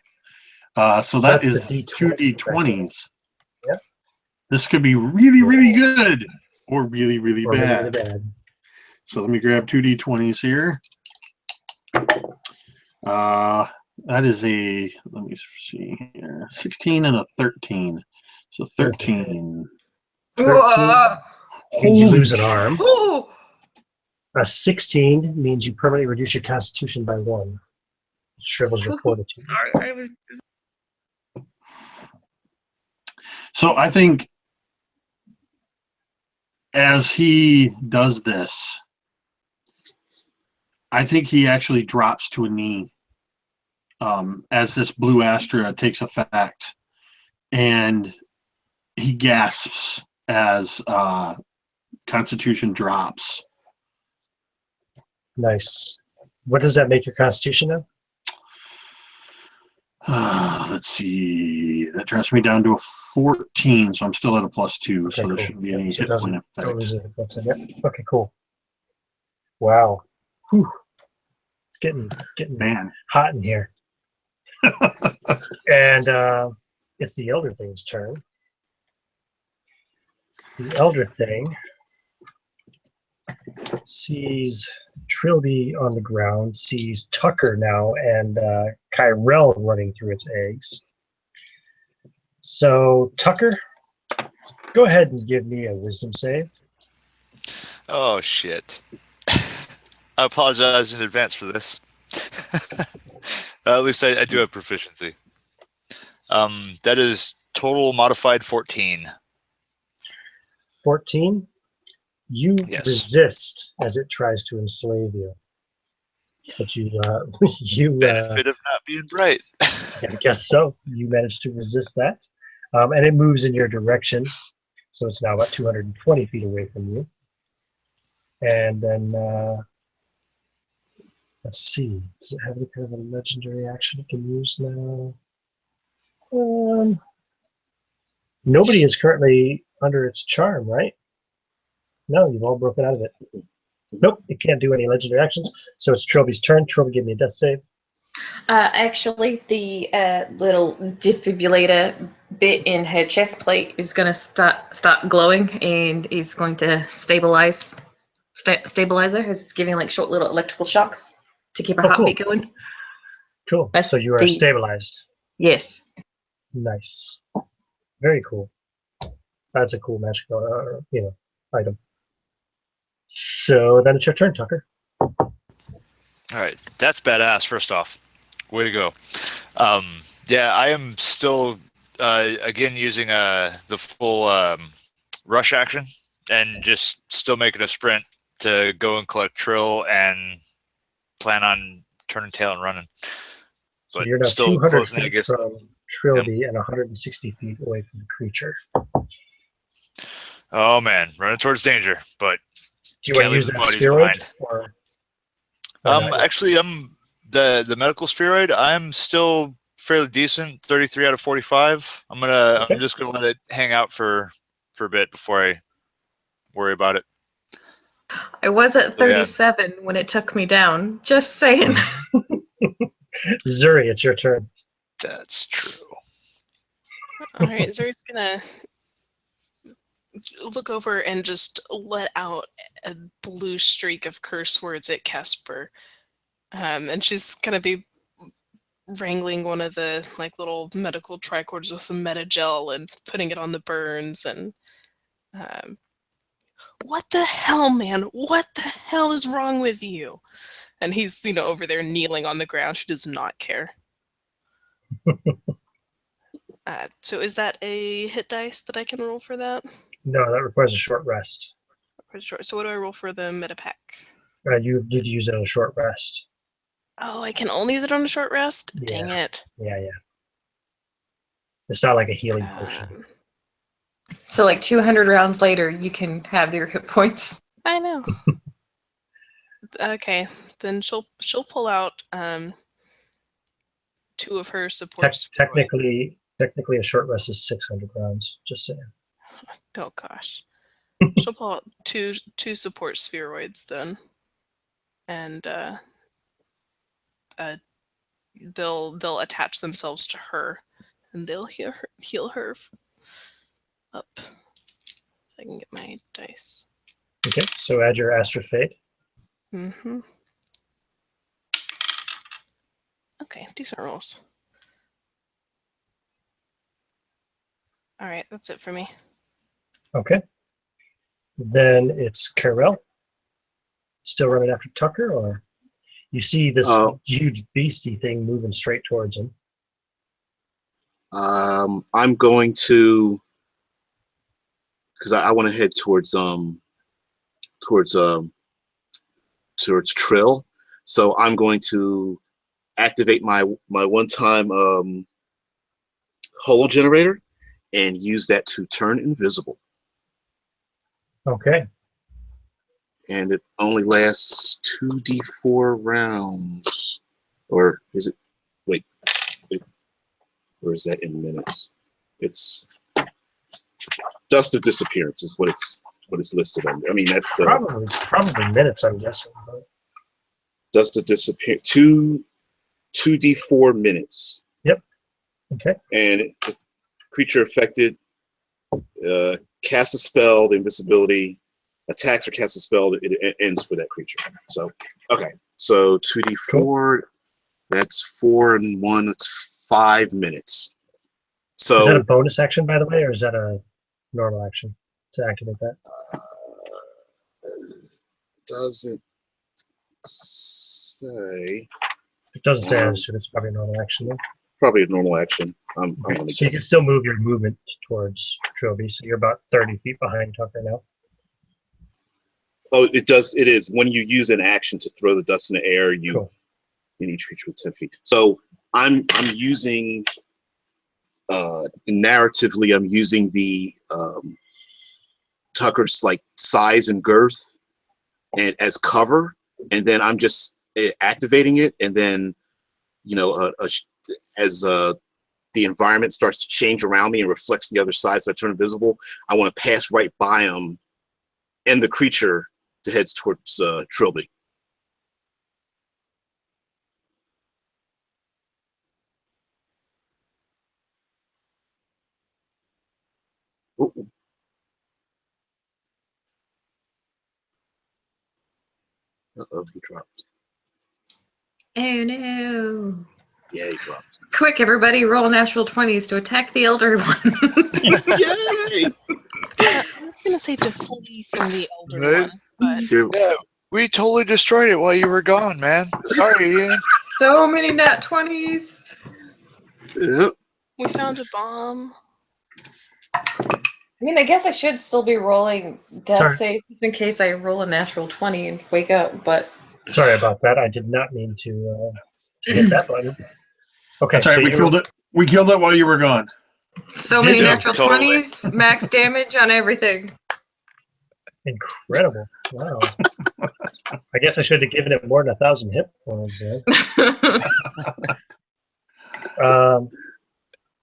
Speaker 4: So that
Speaker 1: that's
Speaker 4: is
Speaker 1: the
Speaker 4: 2
Speaker 1: D20
Speaker 4: D20s.
Speaker 1: Yep.
Speaker 4: This could be really, really good or really, really
Speaker 1: Or really,
Speaker 4: bad.
Speaker 1: really bad.
Speaker 4: So let me grab 2 D20s here. That is a, let me see here, 16 and a 13. So 13.
Speaker 1: 13.
Speaker 7: Whoa!
Speaker 1: Means you lose an arm.
Speaker 7: Ooh!
Speaker 1: A 16 means you permanently reduce your constitution by 1. It shrivels your fortitude.
Speaker 4: So I think as he does this, I think he actually drops to a knee as this blue Astra takes effect, and he gasps as Constitution drops.
Speaker 1: Nice. What does that make your constitution now?
Speaker 4: Let's see. That drops me down to a 14, so I'm still at a +2,
Speaker 1: Okay,
Speaker 4: so there
Speaker 1: cool.
Speaker 4: shouldn't be any
Speaker 1: So it
Speaker 4: hit point
Speaker 1: don't
Speaker 4: effect.
Speaker 1: lose it if that's in it. Okay, cool. Wow. Whew. It's getting
Speaker 4: Man.
Speaker 1: hot in here. And it's the Elder Thing's turn. The Elder Thing sees Trilby on the ground, sees Tucker now, and Kyrell running through its eggs. So, Tucker, go ahead and give me a wisdom save.
Speaker 5: Oh, shit. I apologize in advance for this. At least I do have proficiency. That is total modified 14.
Speaker 1: 14. You
Speaker 5: Yes.
Speaker 1: resist as it tries to enslave you. But you
Speaker 5: Benefit of not being bright.
Speaker 1: I guess so. You managed to resist that. And it moves in your direction. So it's now about 220 feet away from you. And then, let's see. Does it have any kind of a legendary action it can use now? Nobody is currently under its charm, right? No, you've all broken out of it. Nope, it can't do any legendary actions. So it's Trilby's turn. Trilby, give me a death save.
Speaker 7: Actually, the little defibrillator bit in her chest plate is going to start glowing, and is going to stabilize her. It's giving like short little electrical shocks to keep her heartbeat going.
Speaker 1: Cool.
Speaker 7: That's
Speaker 1: so you are stabilized.
Speaker 7: Yes.
Speaker 1: Nice. Very cool. That's a cool magical, item. So then it's your turn, Tucker.
Speaker 5: All right, that's badass. First off, way to go. Yeah, I am still again using the full rush action and just still making a sprint to go and collect Trill and plan on turning tail and running.
Speaker 1: So
Speaker 5: But
Speaker 1: you're now
Speaker 5: still
Speaker 1: 200
Speaker 5: closing, I
Speaker 1: feet
Speaker 5: guess.
Speaker 1: from Trilby and 160 feet away from the creature.
Speaker 5: Oh man, running towards danger, but
Speaker 1: Do you want to use that spheroid? Or
Speaker 5: actually, I'm the medical spheroid. I'm still fairly decent, 33 out of 45. I'm just gonna let it hang out for a bit before I worry about it.
Speaker 7: I was at 37 when it took me down. Just saying.
Speaker 1: Zuri, it's your turn.
Speaker 5: That's true.
Speaker 6: All right, Zuri's gonna look over and just let out a blue streak of curse words at Casper. And she's gonna be wrangling one of the little medical tricorders with some metagel and putting it on the burns and what the hell, man? What the hell is wrong with you? And he's, over there kneeling on the ground. She does not care. So is that a hit dice that I can roll for that?
Speaker 1: No, that requires a short rest.
Speaker 6: So what do I roll for the metapack?
Speaker 1: You need to use it on a short rest.
Speaker 6: Oh, I can only use it on a short rest?
Speaker 1: Yeah.
Speaker 6: Dang it.
Speaker 1: Yeah. It's not like a healing potion.
Speaker 7: So like 200 rounds later, you can have your hit points.
Speaker 6: I know. Okay, then she'll pull out two of her supports.
Speaker 1: Technically, a short rest is 600 rounds. Just saying.
Speaker 6: Oh gosh. She'll pull out two support spheroids then, and they'll attach themselves to her, and they'll heal her up. If I can get my dice.
Speaker 1: Okay, so add your Astral Fate.
Speaker 6: Mm-hmm. Okay, decent rolls. All right, that's it for me.
Speaker 1: Okay. Then it's Carell. Still running after Tucker, or you see this huge beastie thing moving straight towards him.
Speaker 3: I'm going to, because I want to head towards Trill. So I'm going to activate my one-time holo generator and use that to turn invisible.
Speaker 1: Okay.
Speaker 3: And it only lasts 2d4 rounds. Or is it? Wait. Or is that in minutes? It's Dust of Disappearance is what it's listed under. I mean, that's the
Speaker 1: probably minutes, I'm guessing. But...
Speaker 3: Dust of Disappearance, 2d4 minutes.
Speaker 1: Yep. Okay.
Speaker 3: And if creature affected casts a spell, the invisibility attacks or casts a spell, it ends for that creature. So, okay. So 2d4, cool. That's 4 and 1, that's 5 minutes. So
Speaker 1: is that a bonus action, by the way, or is that a normal action to activate that?
Speaker 3: Doesn't say.
Speaker 1: It doesn't say. I assume it's probably a normal action. Then.
Speaker 3: Probably a normal action. I'm
Speaker 1: so
Speaker 3: gonna
Speaker 1: you can still move your movement towards Trilby, so you're about 30 feet behind Tucker now.
Speaker 3: Oh, it does. It is when you use an action to throw the dust in the air. You
Speaker 1: cool.
Speaker 3: You each creature with 10 feet. So I'm using narratively. I'm using the Tucker's like size and girth and as cover, and then I'm just activating it, and then as the environment starts to change around me and reflects the other side, so I turn invisible. I want to pass right by him and the creature to head towards Trilby. Uh-oh, he dropped.
Speaker 7: Oh no.
Speaker 3: Yeah, he dropped.
Speaker 7: Quick, everybody, roll natural 20s to attack the elder one.
Speaker 3: Yay!
Speaker 6: I was going to say to flee from the elder one, but...
Speaker 5: Yeah, we totally destroyed it while you were gone, man. Sorry, Ian.
Speaker 7: So many nat 20s.
Speaker 3: Yep.
Speaker 6: We found a bomb.
Speaker 7: I mean, I guess I should still be rolling death saves in case I roll a natural 20 and wake up, but...
Speaker 1: Sorry about that. I did not mean to hit that button. Okay,
Speaker 4: that's right.
Speaker 1: So
Speaker 4: we killed it. We killed it while you were gone.
Speaker 7: So many natural 20s, max damage on everything.
Speaker 1: Incredible! Wow. I guess I should have given it more than 1,000 hit points. Then.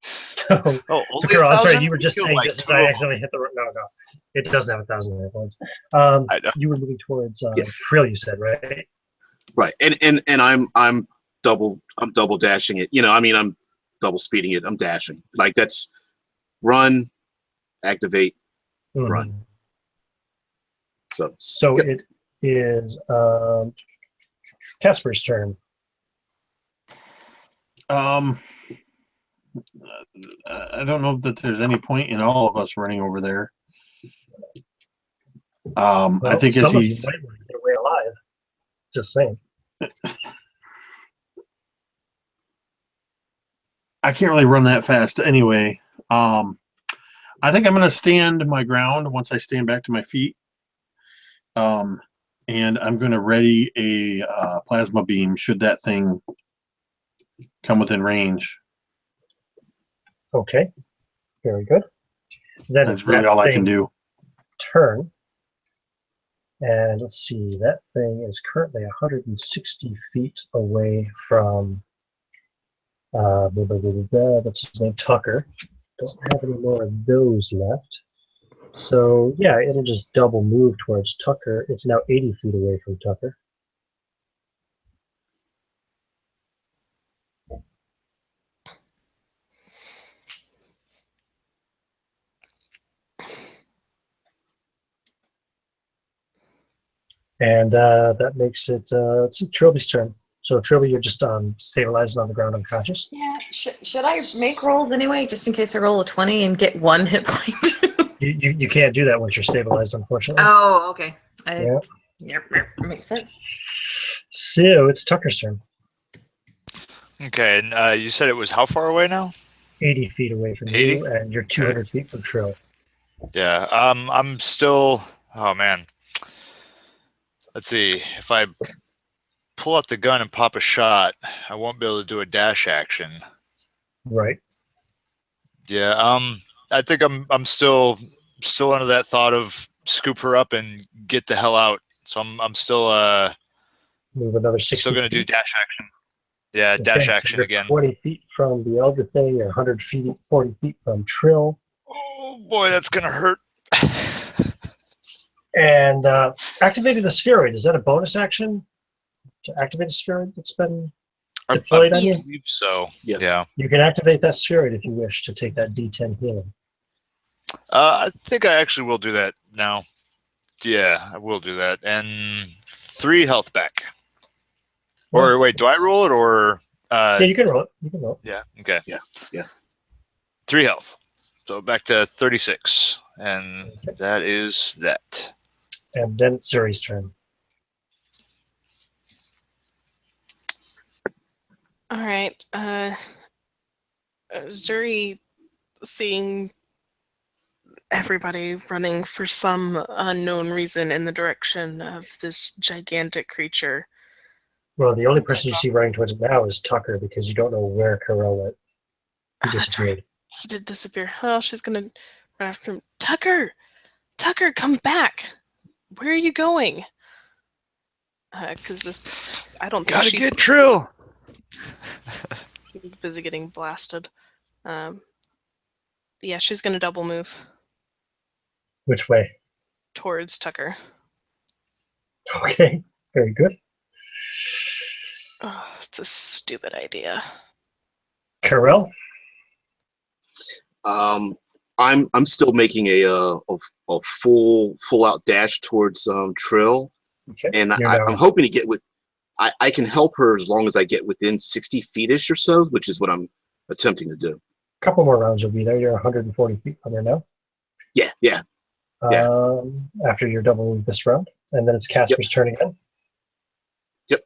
Speaker 1: So, Carol, I'm sorry. You were just saying
Speaker 5: like
Speaker 1: just as I accidentally hit the no. It doesn't have 1,000 hit points.
Speaker 5: I know.
Speaker 1: You were moving towards Trill. You said right.
Speaker 3: Right, and I'm double dashing it. I'm double speeding it. I'm dashing. Like that's run, activate, run.
Speaker 1: So it is Casper's turn.
Speaker 4: I don't know that there's any point in all of us running over there.
Speaker 1: Well,
Speaker 4: I think
Speaker 1: some of you might want to get away alive. Just saying.
Speaker 4: I can't really run that fast anyway. I think I'm going to stand my ground once I stand back to my feet. And I'm going to ready a plasma beam should that thing come within range.
Speaker 1: Okay. Very good. Then
Speaker 4: That's really all I can do.
Speaker 1: Turn. And let's see, that thing is currently 160 feet away from What's his name? Tucker. Doesn't have any more of those left. So, yeah, it'll just double move towards Tucker. It's now 80 feet away from Tucker. And that makes it it's Trilby's turn. So Trilby, you're just stabilizing on the ground unconscious.
Speaker 7: Yeah. Should I make rolls anyway, just in case I roll a 20 and get 1 hit point?
Speaker 1: You can't do that once you're stabilized, unfortunately.
Speaker 7: Oh, okay.
Speaker 1: Yeah.
Speaker 7: Yep, makes sense.
Speaker 1: So it's Tucker's turn.
Speaker 5: Okay, and you said it was how far away now?
Speaker 1: 80 feet away from
Speaker 5: 80?
Speaker 1: you, and you're 200 feet from Trill.
Speaker 5: Yeah, I'm still. Oh man. Let's see. If I pull out the gun and pop a shot, I won't be able to do a dash action.
Speaker 1: Right.
Speaker 5: Yeah. I think I'm still under that thought of scoop her up and get the hell out. So I'm still
Speaker 1: Move another 60
Speaker 5: still gonna do
Speaker 1: feet.
Speaker 5: dash action. Yeah,
Speaker 1: Okay,
Speaker 5: dash
Speaker 1: so
Speaker 5: action
Speaker 1: you're
Speaker 5: again.
Speaker 1: 20 feet from the Elder Thing, or 100 feet, 40 feet from Trill.
Speaker 5: Oh boy, that's gonna hurt.
Speaker 1: And activating the spheroid, is that a bonus action to activate a spheroid that's been deployed
Speaker 5: I
Speaker 1: on you?
Speaker 5: believe so.
Speaker 3: Yes.
Speaker 5: Yeah.
Speaker 1: You can activate that spheroid if you wish to take that D10 healing.
Speaker 5: I think I actually will do that now. Yeah, I will do that. And 3 health back. Or wait, do I roll it or?
Speaker 1: Yeah, you can roll it. You can roll it.
Speaker 5: Yeah. Okay.
Speaker 3: Yeah.
Speaker 5: 3 health. So back to 36, and that is that.
Speaker 1: And then it's Zuri's turn.
Speaker 6: All right. Zuri, seeing everybody running for some unknown reason in the direction of this gigantic creature.
Speaker 1: Well, the only person you see running towards it now is Tucker, because you don't know where Carell went. He
Speaker 6: That's
Speaker 1: disappeared.
Speaker 6: right. He did disappear. Oh, she's gonna run after him. Tucker, come back. Where are you going? Because I don't think
Speaker 5: Gotta
Speaker 6: she's
Speaker 5: get Trill.
Speaker 6: busy getting blasted. Yeah, she's gonna double move
Speaker 1: Which way?
Speaker 6: towards Tucker.
Speaker 1: Okay, very good.
Speaker 6: Oh, it's a stupid idea.
Speaker 1: Carell?
Speaker 3: I'm still making a full out dash towards Trill,
Speaker 1: Okay.
Speaker 3: and
Speaker 1: You're
Speaker 3: I'm
Speaker 1: now
Speaker 3: hoping to get with. I can help her as long as I get within 60 feet-ish or so, which is what I'm attempting to do.
Speaker 1: a couple more rounds you'll be there. You're 140 feet from there now.
Speaker 3: Yeah. Yeah.
Speaker 1: After you're doubling this round. And then it's Casper's turn again.
Speaker 3: Yep.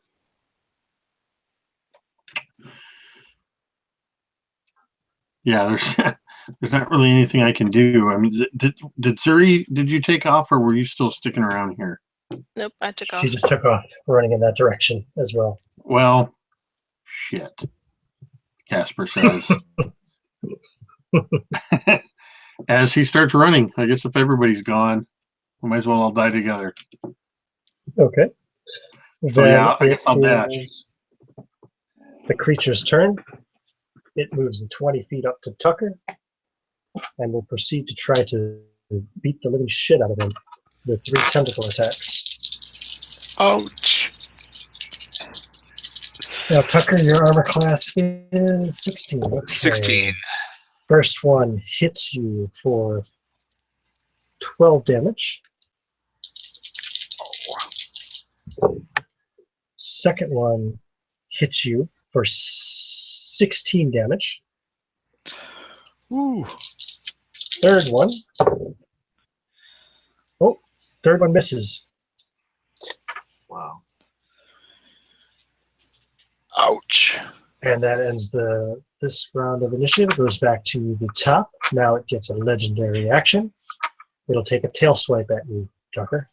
Speaker 4: Yeah, there's not really anything I can do. I mean, did Zuri, did you take off, or were you still sticking around here?
Speaker 6: Nope, I took off.
Speaker 1: She just took off, running in that direction as well.
Speaker 4: Well, shit, Casper says. As he starts running, I guess if everybody's gone, we might as well all die together.
Speaker 1: Okay.
Speaker 4: So yeah, I guess I'll
Speaker 1: it
Speaker 4: dash.
Speaker 1: is the creature's turn. It moves the 20 feet up to Tucker and will proceed to try to beat the living shit out of him with 3 tentacle attacks.
Speaker 5: Ouch.
Speaker 1: Now, Tucker, your armor class is 16. Okay.
Speaker 5: 16.
Speaker 1: First one hits you for 12 damage. Second one hits you for 16 damage.
Speaker 5: Ooh.
Speaker 1: Third one. Oh, third one misses.
Speaker 3: Wow.
Speaker 5: Ouch.
Speaker 1: And that ends this round of initiative. It goes back to the top. Now it gets a legendary action. It'll take a tail swipe at you, Tucker.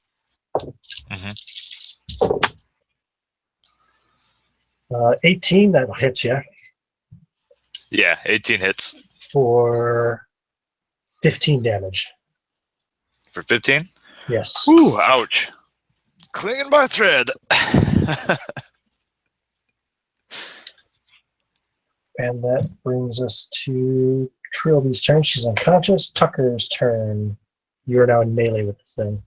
Speaker 1: 18, that'll hit you
Speaker 5: Yeah, 18 hits.
Speaker 1: for 15 damage.
Speaker 5: For 15?
Speaker 1: Yes.
Speaker 5: Ooh, ouch. Clinging by a thread.
Speaker 1: And that brings us to Trilby's turn. She's unconscious. Tucker's turn. You are now in melee with this thing.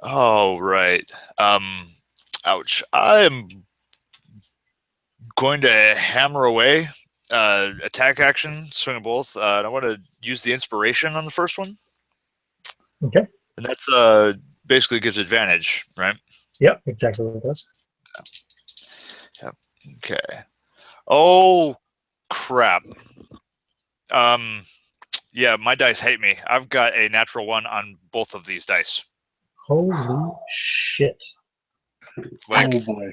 Speaker 5: Oh, right. Ouch. I am going to hammer away. Attack action, swing both. And I want to use the inspiration on the first one.
Speaker 1: Okay.
Speaker 5: And that's basically gives advantage, right?
Speaker 1: Yep, exactly what it does.
Speaker 5: Yep. Okay. Oh, crap. Yeah, my dice hate me. I've got a natural 1 on both of these dice.
Speaker 1: Holy shit.
Speaker 5: Like,
Speaker 4: Oh boy.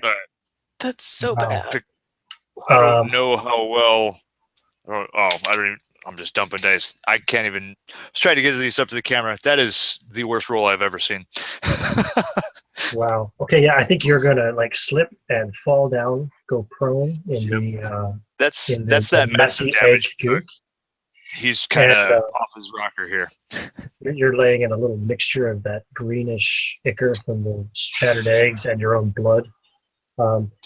Speaker 6: That's so
Speaker 1: Wow.
Speaker 6: bad.
Speaker 5: I don't know how well. I don't even. I'm just dumping dice. I can't even. Let's try to get these up to the camera. That is the worst roll I've ever seen.
Speaker 1: Wow. Okay, yeah, I think you're gonna like slip and fall down, go prone in
Speaker 5: That's
Speaker 1: the
Speaker 5: that massive
Speaker 1: messy
Speaker 5: damage.
Speaker 1: egg goo.
Speaker 5: He's kind of
Speaker 1: And,
Speaker 5: off his rocker here.
Speaker 1: You're laying in a little mixture of that greenish ichor from the shattered eggs and your own blood.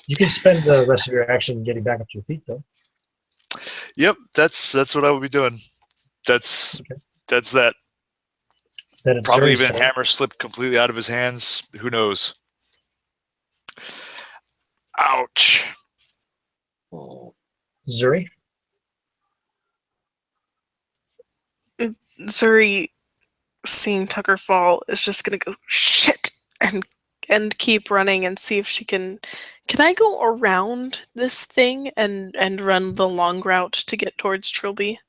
Speaker 1: You can spend the rest of your action getting back up to your feet, though.
Speaker 5: Yep, that's what I would be doing. That's
Speaker 1: Okay.
Speaker 5: that.
Speaker 1: Then it's
Speaker 5: Probably
Speaker 1: Zuri's
Speaker 5: even
Speaker 1: turn.
Speaker 5: hammer slipped completely out of his hands. Who knows? Ouch.
Speaker 3: Oh,
Speaker 1: Zuri.
Speaker 6: Zuri, seeing Tucker fall, is just gonna go shit and keep running and see if she can. Can I go around this thing and run the long route to get towards Trilby?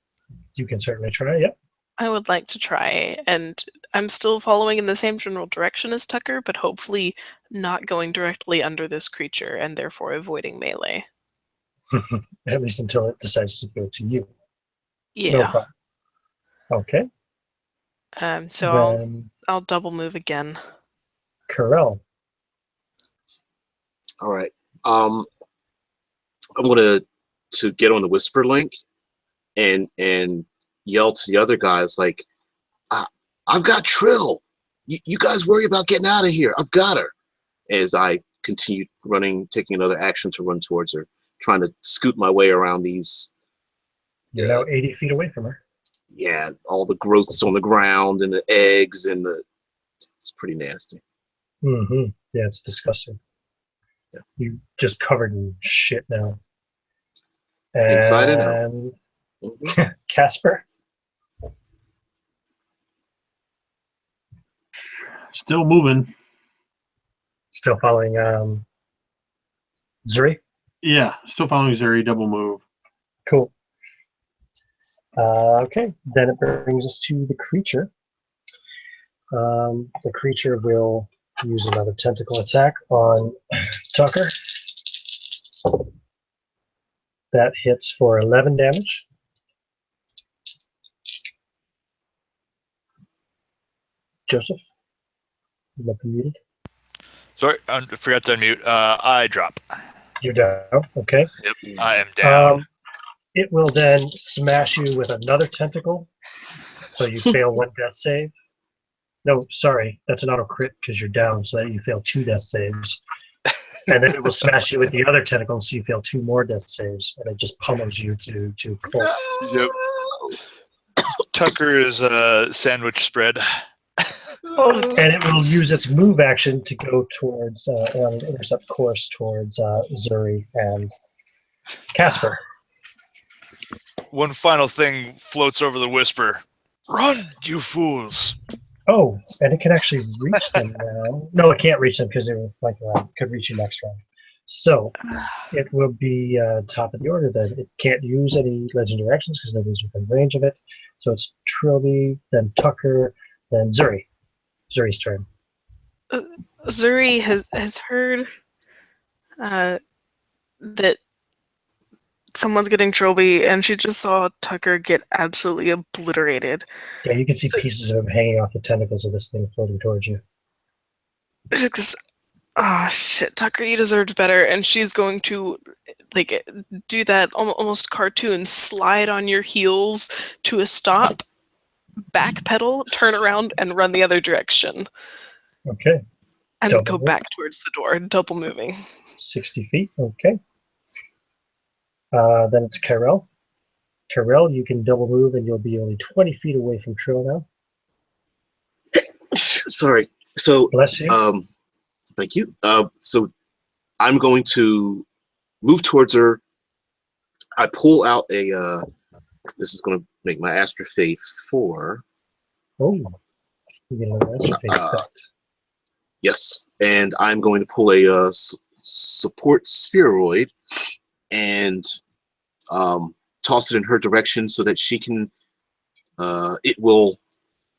Speaker 1: You can certainly try. Yep.
Speaker 6: I would like to try, and I'm still following in the same general direction as Tucker, but hopefully not going directly under this creature and therefore avoiding melee.
Speaker 1: At least until it decides to go to you. No
Speaker 6: Yeah.
Speaker 1: problem. Okay.
Speaker 6: So
Speaker 1: Then
Speaker 6: I'll double move again.
Speaker 1: Corel.
Speaker 3: all right. I'm gonna to get on the whisper link and yell to the other guys like, I've got Trill. You guys worry about getting out of here. I've got her. As I continue running, taking another action to run towards her, trying to scoot my way around these.
Speaker 1: You're now 80 feet away from her.
Speaker 3: Yeah, all the growths on the ground and the eggs and it's pretty nasty.
Speaker 1: Mm-hmm. Yeah, it's disgusting.
Speaker 3: Yeah.
Speaker 1: You just covered in shit now. And
Speaker 3: Inside and out. Mm-hmm.
Speaker 1: Casper.
Speaker 4: Still moving.
Speaker 1: Still following Zuri.
Speaker 4: Yeah, still following Zuri, double move.
Speaker 1: Cool. Okay, then it brings us to the creature. The creature will use another tentacle attack on Tucker. That hits for 11 damage. Joseph, you might be muted.
Speaker 5: Sorry, I forgot to unmute. I drop.
Speaker 1: You're down. Okay.
Speaker 5: Yep, I am down.
Speaker 1: It will then smash you with another tentacle, so you fail one death save. No, sorry, that's an auto crit because you're down, so that you fail 2 death saves. And then it will smash you with the other tentacle, so you fail 2 more death saves, and it just pummels you to pulp.
Speaker 5: Yep. Tucker is a sandwich spread.
Speaker 1: And it will use its move action to go towards on an intercept course towards Zuri and Casper.
Speaker 5: One final thing floats over the whisper. Run, you fools!
Speaker 1: Oh, and it can actually reach them now. No, it can't reach them because they were flanking around. It could reach you next round. So it will be top of the order then. It can't use any legendary actions because nobody's within range of it. So it's Trilby, then Tucker, then Zuri. Zuri's turn.
Speaker 6: Zuri has heard that someone's getting Trilby, and she just saw Tucker get absolutely obliterated.
Speaker 1: Yeah, you can see pieces of him hanging off the tentacles of this thing floating towards you.
Speaker 6: She goes, "Oh shit, Tucker, you deserved better." And she's going to like do that almost cartoon slide on your heels to a stop, backpedal, turn around, and run the other direction.
Speaker 1: Okay.
Speaker 6: And
Speaker 1: Double
Speaker 6: go
Speaker 1: move.
Speaker 6: back towards the door, double moving.
Speaker 1: 60 feet. Okay. Then it's Kyrell. Kyrell, you can double move and you'll be only 20 feet away from Trill now.
Speaker 3: Sorry. So,
Speaker 1: Bless you.
Speaker 3: thank you. So I'm going to move towards her. I pull out a, this is going to make my Astrophay 4.
Speaker 1: Oh, you get another Astrophay effect.
Speaker 3: Yes, and I'm going to pull a support spheroid and toss it in her direction so that she can, it will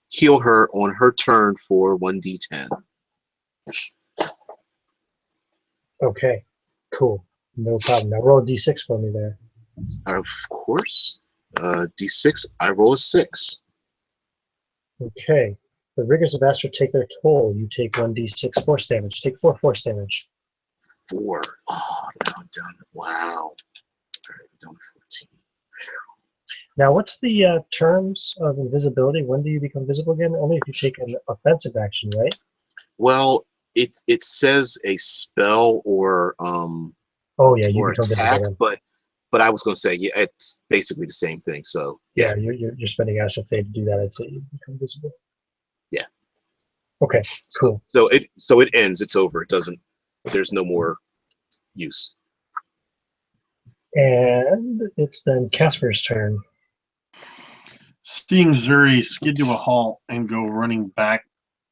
Speaker 3: heal her on her turn for 1d10.
Speaker 1: Okay, cool. No problem. Now roll a d6 for me there.
Speaker 3: Of course. D6, I roll a 6.
Speaker 1: Okay. The rigors of Astra take their toll. You take 1d6 force damage. Take 4 force damage.
Speaker 3: 4. Oh, now I'm down. Wow. All right, I'm down to 14.
Speaker 1: Now, what's the terms of invisibility? When do you become visible again? Only if you take an offensive action, right?
Speaker 3: Well, it says a spell or
Speaker 1: Oh yeah, you
Speaker 3: or
Speaker 1: become
Speaker 3: attack,
Speaker 1: visible.
Speaker 3: but I was going to say, yeah, it's basically the same thing. So
Speaker 1: Yeah, you're spending Astral Fade to do that. I'd say you become visible.
Speaker 3: Yeah.
Speaker 1: Okay, cool.
Speaker 3: So it ends. It's over. It doesn't. There's no more use.
Speaker 1: And it's then Casper's turn.
Speaker 4: Seeing Zuri skid to a halt and go running back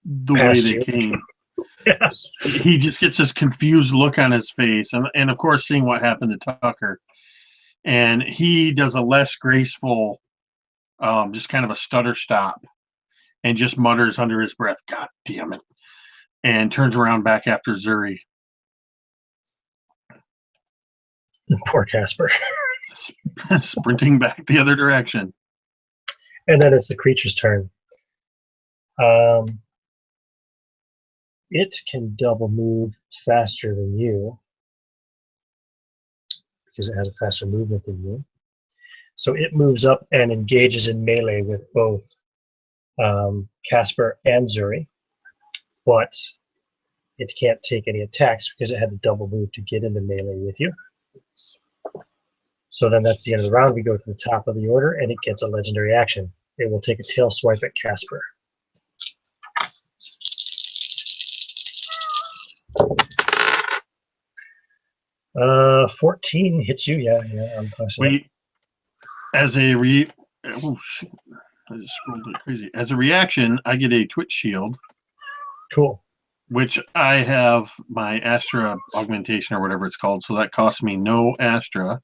Speaker 4: the way
Speaker 1: Past
Speaker 4: they
Speaker 1: you.
Speaker 4: came,
Speaker 1: Yeah.
Speaker 4: he just gets this confused look on his face, and of course, seeing what happened to Tucker, and he does a less graceful, just kind of a stutter stop, and just mutters under his breath, "God damn it!" and turns around back after Zuri.
Speaker 1: Poor Casper.
Speaker 4: Sprinting back the other direction.
Speaker 1: And then it's the creature's turn. It can double move faster than you because it has a faster movement than you. So it moves up and engages in melee with both Casper and Zuri, but it can't take any attacks because it had to double move to get into melee with you. So then that's the end of the round. We go to the top of the order, and it gets a legendary action. It will take a tail swipe at Casper. Uh, 14 hits you. Yeah, I'm passing.
Speaker 4: Wait, as a oh shit, I just scrolled like crazy. As a reaction, I get a twitch shield,
Speaker 1: Cool.
Speaker 4: which I have my Astra augmentation or whatever it's called, so that costs me no Astra.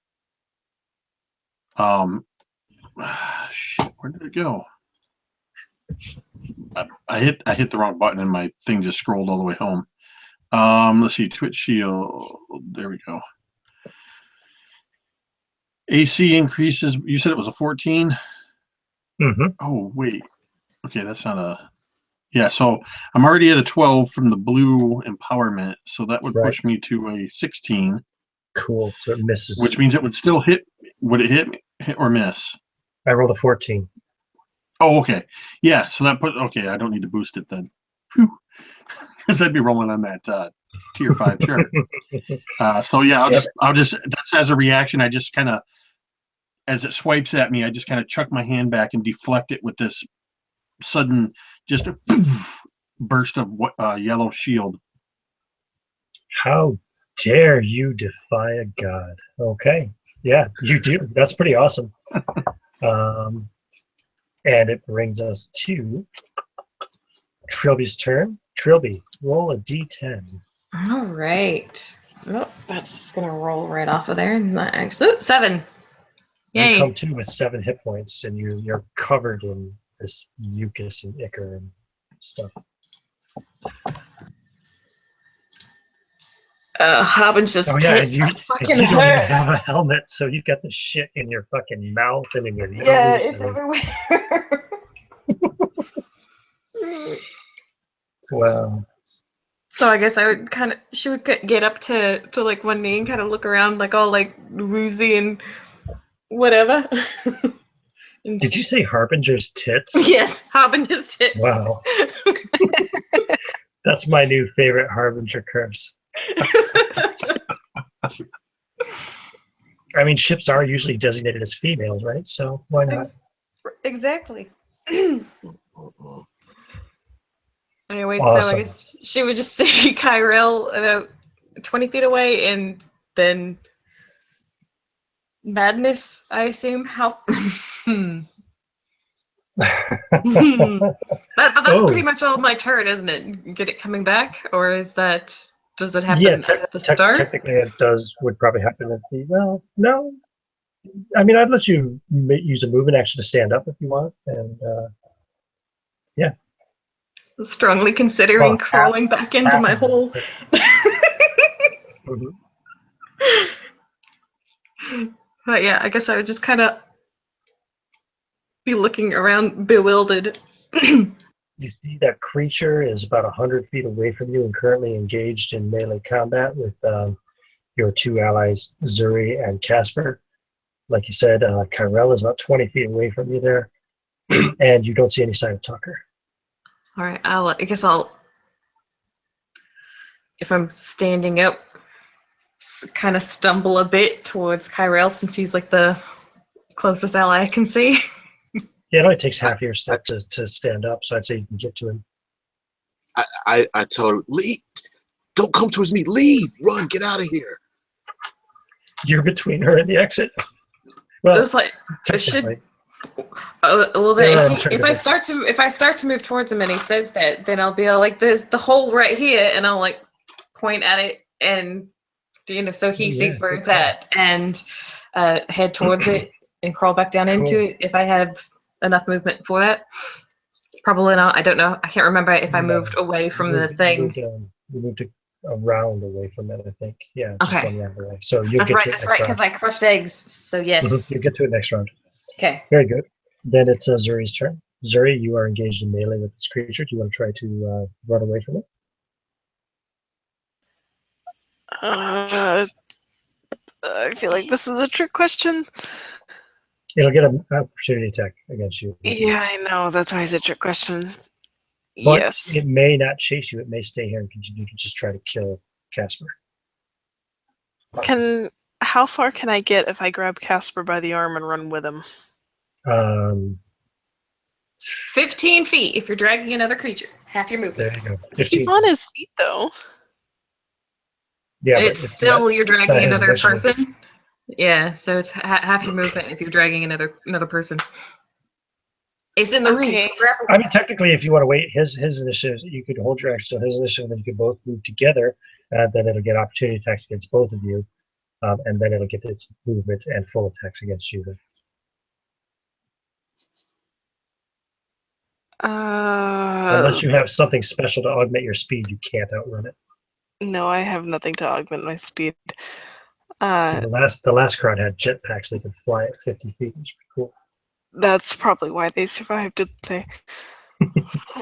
Speaker 4: Shit, where did it go? I hit the wrong button and my thing just scrolled all the way home. Let's see, Twitch Shield. There we go. AC increases. You said it was a 14?
Speaker 1: Mm-hmm.
Speaker 4: Oh, wait. Okay, that's not a... Yeah, so I'm already at a 12 from the blue empowerment, so that would push me to a 16.
Speaker 1: Cool. So it misses.
Speaker 4: Which means it would still hit. Would it hit or miss?
Speaker 1: I rolled a 14.
Speaker 4: Oh, okay. Yeah, so that put... Okay, I don't need to boost it then. Because I'd be rolling on that tier 5 chart. So yeah, I'll just that's as a reaction. I just kind of, as it swipes at me, I just kind of chuck my hand back and deflect it with this sudden, just a burst of yellow shield.
Speaker 1: How dare you defy a god? Okay, yeah, you do. That's pretty awesome. And it brings us to Trilby's turn. Trilby, roll a d10.
Speaker 7: All right. Oh, that's gonna roll right off of there. Nice. Ooh, 7. Yay.
Speaker 1: You come to with 7 hit points, and you're covered in this mucus and ichor and stuff.
Speaker 7: Harbinger's
Speaker 1: Oh yeah,
Speaker 7: tits
Speaker 1: and you
Speaker 7: fucking
Speaker 1: don't even
Speaker 7: hurt.
Speaker 1: have a helmet, so you've got the shit in your fucking mouth and in your nose.
Speaker 7: Yeah, it's
Speaker 1: and-
Speaker 7: everywhere.
Speaker 1: Wow.
Speaker 7: So I guess she would get up to like one knee and kind of look around like all like woozy and whatever. And
Speaker 1: Did you say Harbinger's tits?
Speaker 7: Yes, Harbinger's tits.
Speaker 1: Wow. That's my new favorite Harbinger curse. I mean, ships are usually designated as females, right? So why not?
Speaker 7: Exactly.
Speaker 3: Uh-uh.
Speaker 7: Anyway, so I
Speaker 1: Awesome.
Speaker 7: guess she would just see Kyrell about 20 feet away, and then madness, I assume. How? But that's pretty
Speaker 1: Oh,
Speaker 7: much all my turn, isn't it? Get it coming back, or is that does it
Speaker 1: yeah.
Speaker 7: happen at the start?
Speaker 1: Technically, it would probably happen at the. Well, no. I mean, I'd let you use a movement action to stand up if you want, and yeah.
Speaker 7: Strongly considering
Speaker 1: Well,
Speaker 7: crawling back into
Speaker 1: half
Speaker 7: my
Speaker 1: of it.
Speaker 7: hole.
Speaker 1: Mhm.
Speaker 7: But yeah, I guess I would just kind of be looking around bewildered.
Speaker 1: You see that creature is about 100 feet away from you and currently engaged in melee combat with your two allies, Zuri and Casper. Like you said, Kyrell is about 20 feet away from you there, and you don't see any sign of Tucker.
Speaker 7: All right, I guess I'll, if I'm standing up, kind of stumble a bit towards Kyrell since he's like the closest ally I can see.
Speaker 1: Yeah, it only takes
Speaker 3: I,
Speaker 1: half your step to stand up, so I'd say you can get to him.
Speaker 3: I tell her, leave. Don't come towards me. Leave. Run. Get out of here.
Speaker 1: You're between her and the exit. Well,
Speaker 7: It's like it should.
Speaker 1: technically,
Speaker 7: Well,
Speaker 1: there are
Speaker 7: then
Speaker 1: alternative exits.
Speaker 7: if I start to move towards him and he says that, then I'll be all like, "There's the hole right here," and I'll like point at it, and so he
Speaker 1: Yeah,
Speaker 7: sees where
Speaker 1: good
Speaker 7: it's
Speaker 1: call.
Speaker 7: at, and head towards it and crawl back down into
Speaker 1: Cool.
Speaker 7: it if I have enough movement for that. Probably not. I don't know. I can't remember if I
Speaker 1: No,
Speaker 7: moved away from
Speaker 1: you
Speaker 7: the
Speaker 1: moved,
Speaker 7: thing.
Speaker 1: you moved around away from it, I think. Yeah, just
Speaker 7: Okay,
Speaker 1: one round away. So you'll
Speaker 7: that's
Speaker 1: get
Speaker 7: right.
Speaker 1: to it
Speaker 7: That's
Speaker 1: next
Speaker 7: right.
Speaker 1: round.
Speaker 7: Because I crushed eggs. So yes.
Speaker 1: You'll get to it next round.
Speaker 7: Okay.
Speaker 1: Very good. Then it's Zuri's turn. Zuri, you are engaged in melee with this creature. Do you want to try to run away from it?
Speaker 6: I feel like this is a trick question.
Speaker 1: It'll get an opportunity attack against you.
Speaker 6: Yeah, I know. That's why it's a trick question.
Speaker 1: But
Speaker 6: Yes.
Speaker 1: it may not chase you. It may stay here and continue to just try to kill Casper.
Speaker 6: How far can I get if I grab Casper by the arm and run with him?
Speaker 7: 15 feet if you're dragging another creature. Half your movement.
Speaker 1: There you go.
Speaker 6: He's
Speaker 1: 15.
Speaker 6: on his feet though.
Speaker 1: Yeah, but
Speaker 7: It's still you're
Speaker 1: it's not
Speaker 7: dragging
Speaker 1: his
Speaker 7: another
Speaker 1: initiative.
Speaker 7: person. Yeah, so it's half your movement if you're dragging another person. It's in the rules.
Speaker 6: Okay.
Speaker 1: I mean, technically, if you want to wait his initiative, you could hold your action. So his initiative, then you could both move together. Then it'll get opportunity attacks against both of you, and then it'll get its movement and full attacks against you. Unless you have something special to augment your speed, you can't outrun it.
Speaker 6: No, I have nothing to augment my speed.
Speaker 1: So the last crowd had jetpacks; they could fly at 50 feet. It's pretty cool.
Speaker 6: That's probably why they survived, didn't they?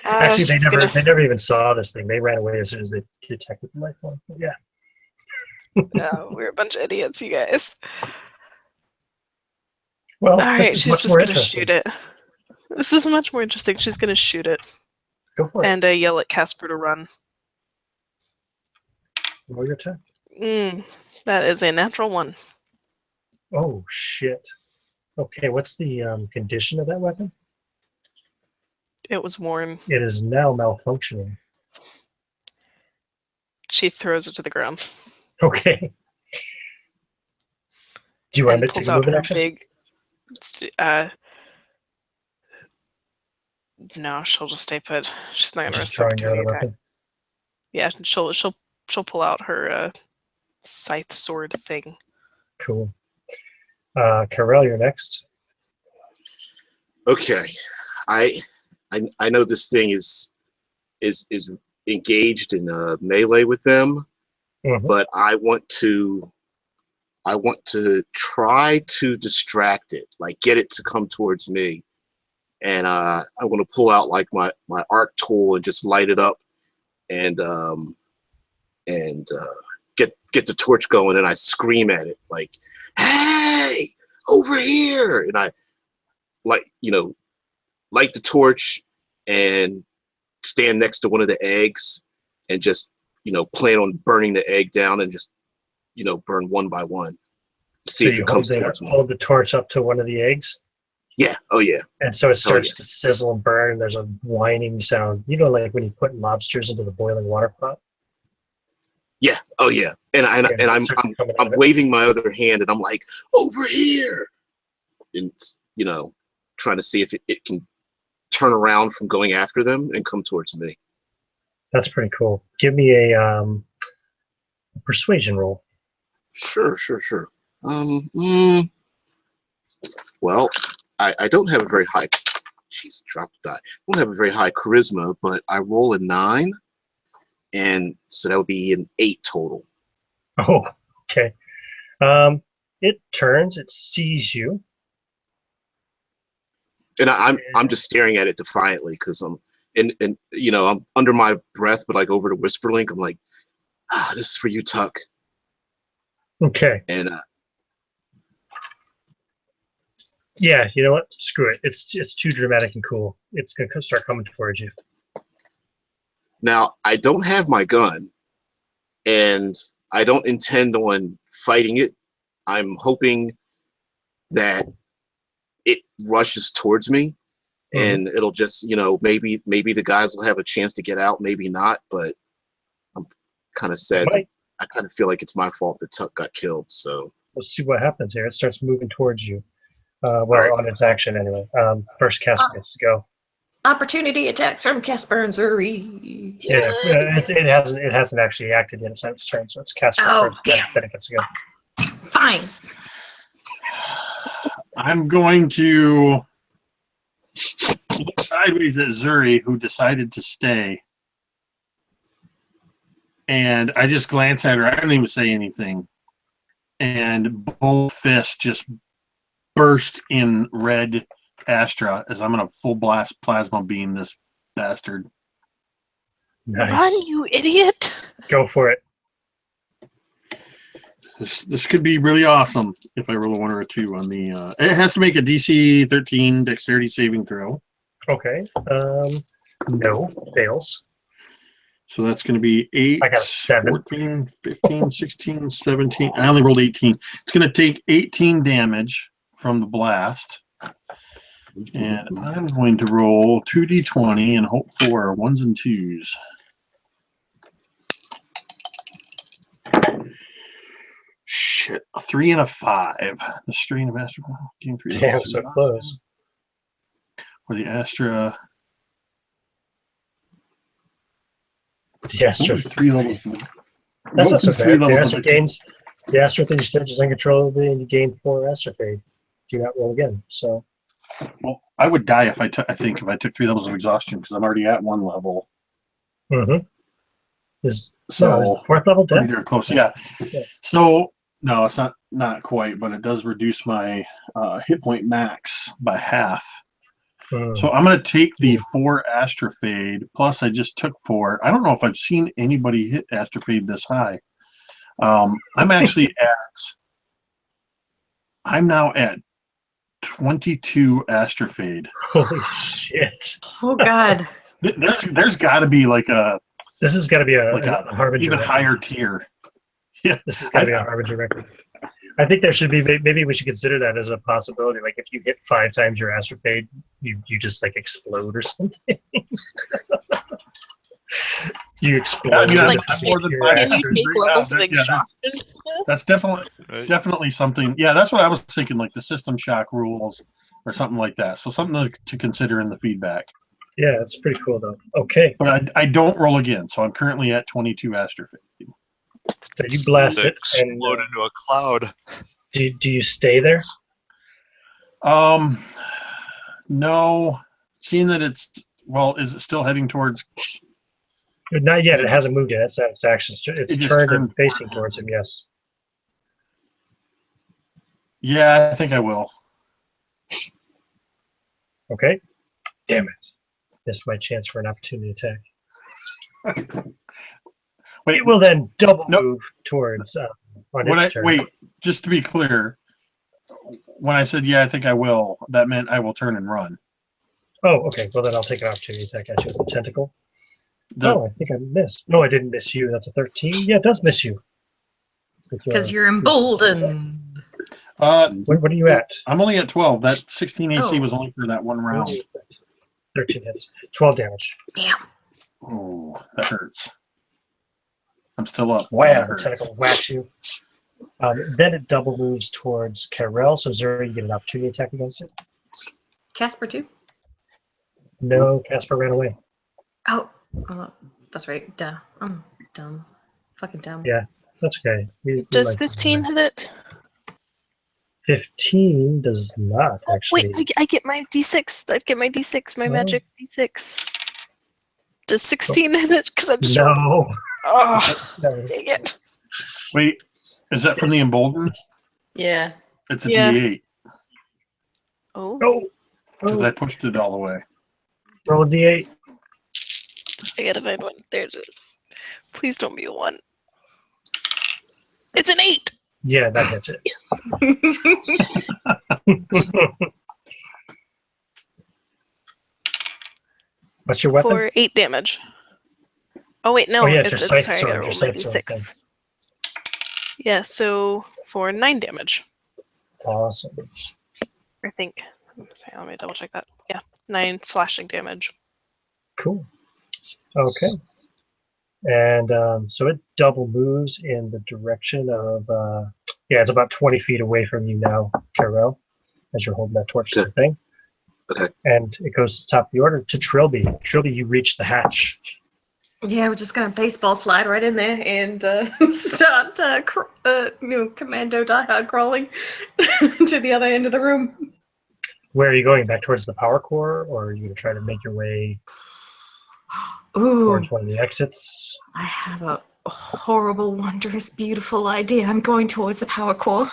Speaker 1: Actually,
Speaker 6: she's
Speaker 1: they never even saw this thing. They ran away as soon as they detected the life form. But yeah.
Speaker 6: We're a bunch of idiots, you guys.
Speaker 1: Well,
Speaker 6: All
Speaker 1: this
Speaker 6: right,
Speaker 1: is
Speaker 6: she's
Speaker 1: much
Speaker 6: just
Speaker 1: more
Speaker 6: gonna
Speaker 1: interesting.
Speaker 6: shoot it. This is much more interesting. She's gonna shoot it
Speaker 1: Go for it.
Speaker 6: and yell at Casper to run.
Speaker 1: Roll your attack.
Speaker 6: That is a natural 1.
Speaker 1: Oh shit. Okay, what's the condition of that weapon?
Speaker 6: It was worn.
Speaker 1: It is now malfunctioning.
Speaker 6: She throws it to the ground
Speaker 1: Okay. Do you want
Speaker 6: and
Speaker 1: to take
Speaker 6: pulls
Speaker 1: a
Speaker 6: out
Speaker 1: movement
Speaker 6: her
Speaker 1: action?
Speaker 6: big. No, she'll just stay put. She's not gonna
Speaker 1: Just
Speaker 6: risk
Speaker 1: drawing your other
Speaker 6: opportunity attack.
Speaker 1: weapon.
Speaker 6: Yeah, she'll pull out her scythe sword thing.
Speaker 1: Cool. Karel, you're next.
Speaker 3: Okay, I know this thing is engaged in melee with them, but I want to try to distract it, like get it to come towards me, and I'm going to pull out like my arc tool and just light it up, and get the torch going, and I scream at it like, "Hey, over here!" And I light the torch and stand next to one of the eggs and just plan on burning the egg down and just burn one by one. See
Speaker 1: So
Speaker 3: if
Speaker 1: you
Speaker 3: it comes
Speaker 1: hold
Speaker 3: towards me.
Speaker 1: hold the torch up to one of the eggs,
Speaker 3: Yeah. Oh yeah.
Speaker 1: and so it starts
Speaker 3: yeah.
Speaker 1: to sizzle and burn. And there's a whining sound. You know, like when you put lobsters into the boiling water pot.
Speaker 3: Yeah. Oh yeah. And
Speaker 1: Yeah,
Speaker 3: and
Speaker 1: it starts coming out
Speaker 3: I'm
Speaker 1: of it.
Speaker 3: waving my other hand, and I'm like, over here, and trying to see if it can turn around from going after them and come towards me.
Speaker 1: That's pretty cool. Give me a persuasion roll.
Speaker 3: Sure. Well, I don't have a very high. Jeez, drop the die. I don't have a very high charisma, but I roll a 9, and so that would be an 8 total.
Speaker 1: Oh, okay. It turns. It sees you.
Speaker 3: And I'm just staring at it defiantly because I'm I'm under my breath, but like over to Whisperlink, I'm like, this is for you, Tuck.
Speaker 1: Okay.
Speaker 3: And
Speaker 1: Yeah. You know what? Screw it. It's too dramatic and cool. It's gonna start coming towards you.
Speaker 3: now I don't have my gun, and I don't intend on fighting it. I'm hoping that it rushes towards me, and it'll just maybe the guys will have a chance to get out, maybe not, but I'm kind of sad that I kind of feel like it's my fault that Tuck got killed. So
Speaker 1: Let's see what happens here. It starts moving towards you.
Speaker 3: right.
Speaker 1: On its action anyway. First Casper gets to go.
Speaker 7: Opportunity attacks from Casper and Zuri.
Speaker 1: Yeah, it hasn't actually acted yet. It's not its turn, so it's Casper
Speaker 7: Oh,
Speaker 1: first.
Speaker 7: damn.
Speaker 1: Then it gets to go.
Speaker 7: Fine.
Speaker 4: I'm going to look sideways at Zuri, who decided to stay. And I just glance at her. I don't even say anything. And both fists just burst in red Astra as I'm going to full blast plasma beam this bastard.
Speaker 1: Nice.
Speaker 6: Run, you idiot!
Speaker 1: Go for it.
Speaker 4: This could be really awesome if I roll a 1 or a 2 on the. It has to make a DC 13 dexterity saving throw.
Speaker 1: Okay. No, fails.
Speaker 4: So that's going to be 8,
Speaker 1: I got a 7.
Speaker 4: 14, 15, 16, 17. I only rolled 18. It's going to take 18 damage from the blast. And I'm going to roll 2d20 and hope for 1s and 2s. Shit, a 3 and a 5. The strain of Astra. Game 3.
Speaker 1: Damn, so close.
Speaker 4: Or the Astra.
Speaker 1: The Astra.
Speaker 4: 3 levels.
Speaker 1: That's not so
Speaker 4: Three
Speaker 1: bad. The
Speaker 4: levels
Speaker 1: Astra
Speaker 4: of
Speaker 1: gains. The Astra thing stages uncontrollably, and you gain 4 Astra fade. Do not roll again. So.
Speaker 4: Well, I would die if I took 3 levels of exhaustion because I'm already at 1 level.
Speaker 1: Mm-hmm. Is
Speaker 4: So
Speaker 1: the 4th level dead?
Speaker 4: pretty darn close. Yeah. So no, it's not quite, but it does reduce my hit point max by half. So I'm going to take the 4 Astrofade, plus I just took 4. I don't know if I've seen anybody hit Astrofade this high. I'm actually I'm now at 22 Astrofade.
Speaker 1: Holy shit.
Speaker 7: Oh, God.
Speaker 4: There's got to be like a
Speaker 1: This has got to be a Harbinger
Speaker 4: even
Speaker 1: record.
Speaker 4: higher tier. Yeah,
Speaker 1: This has got to be a Harbinger record. I think there should be, maybe we should consider that as a possibility. Like if you hit 5 times your Astrofade, you just like explode or something. You explode.
Speaker 4: Yeah,
Speaker 6: Like,
Speaker 4: that's more than
Speaker 1: your
Speaker 4: 5
Speaker 6: Can you
Speaker 1: Astra.
Speaker 6: take levels of
Speaker 4: Yeah,
Speaker 6: exhaustion for this?
Speaker 4: That's definitely something. Yeah, that's what I was thinking, like the system shock rules or something like that. So something to consider in the feedback.
Speaker 1: Yeah, it's pretty cool though. Okay,
Speaker 4: But I don't roll again, so I'm currently at 22 Astrofade.
Speaker 1: so you blast
Speaker 5: To
Speaker 1: it, and
Speaker 5: explode into a cloud.
Speaker 1: do you stay there?
Speaker 4: No, seeing that is it still heading towards?
Speaker 1: Not yet. It hasn't moved yet. It's actually
Speaker 4: It
Speaker 1: it's
Speaker 4: just
Speaker 1: turned and
Speaker 4: turned
Speaker 1: facing
Speaker 4: forward.
Speaker 1: towards him. Yes.
Speaker 4: Yeah, I think I will.
Speaker 1: Okay. Damn it! Missed my chance for an opportunity attack.
Speaker 4: Wait,
Speaker 1: It will then double
Speaker 4: Nope.
Speaker 1: move towards on
Speaker 4: when
Speaker 1: its turn.
Speaker 4: wait, just to be clear, when I said yeah, I think I will, that meant I will turn and run.
Speaker 1: Oh, okay. Well, then I'll take an opportunity attack at you with the tentacle.
Speaker 4: The-
Speaker 1: Oh, I think I missed. No, I didn't miss you. That's a 13. Yeah, it does miss you.
Speaker 7: Because you're emboldened.
Speaker 1: What are you at?
Speaker 4: I'm only at 12. That 16 AC
Speaker 2: Oh.
Speaker 4: was only for that one round.
Speaker 1: 13 hits. 12 damage.
Speaker 2: Damn.
Speaker 4: Oh, that hurts. I'm still up. That
Speaker 1: Wham! The
Speaker 4: hurts.
Speaker 1: tentacle whacks you. Then it double moves towards Karel. So Zuri, you get an opportunity attack against it.
Speaker 2: Casper too?
Speaker 1: No, Casper ran away.
Speaker 2: Oh, that's right. Duh. I'm dumb. Fucking dumb.
Speaker 1: Yeah, that's okay. We
Speaker 6: Does
Speaker 1: like
Speaker 6: 15 hit it?
Speaker 1: 15 does not actually.
Speaker 6: Wait, I get my D6. I get my D6, my
Speaker 1: Oh.
Speaker 6: magic D6. Does 16 hit it? Because I'm just
Speaker 1: No.
Speaker 6: Oh,
Speaker 1: No.
Speaker 6: dang it.
Speaker 4: Wait, is that from the emboldened?
Speaker 7: Yeah.
Speaker 4: It's a
Speaker 6: Yeah.
Speaker 4: D8
Speaker 6: Oh,
Speaker 1: Oh.
Speaker 4: because I pushed it all the way.
Speaker 1: Roll a d8.
Speaker 6: I gotta find one. There it is. Please don't be a 1. It's an 8!
Speaker 1: Yeah, that hits it. What's your weapon?
Speaker 6: For 8 damage. Oh, wait, no.
Speaker 1: Oh, yeah, it's
Speaker 6: it's,
Speaker 1: your
Speaker 6: it's,
Speaker 1: scythe
Speaker 6: sorry, I
Speaker 1: sword,
Speaker 6: gotta
Speaker 1: your
Speaker 6: roll my
Speaker 1: scythe sword
Speaker 6: D6. Yeah, so for 9 damage,
Speaker 1: Awesome.
Speaker 6: I think. Sorry, let me double check that. Yeah, 9 slashing damage.
Speaker 1: Cool. Okay. And so it double moves in the direction of, it's about 20 feet away from you now, Karel, as you're holding that torch to the thing.
Speaker 3: Okay.
Speaker 1: And it goes to the top of the order to Trilby. Trilby, you reach the hatch.
Speaker 2: Yeah, we're just gonna baseball slide right in there and start commando diehard crawling to the other end of the room.
Speaker 1: Where are you going? Back towards the power core, or are you going to try to make your way
Speaker 2: Ooh,
Speaker 1: towards one of the exits?
Speaker 2: I have a horrible, wondrous, beautiful idea. I'm going towards the power core.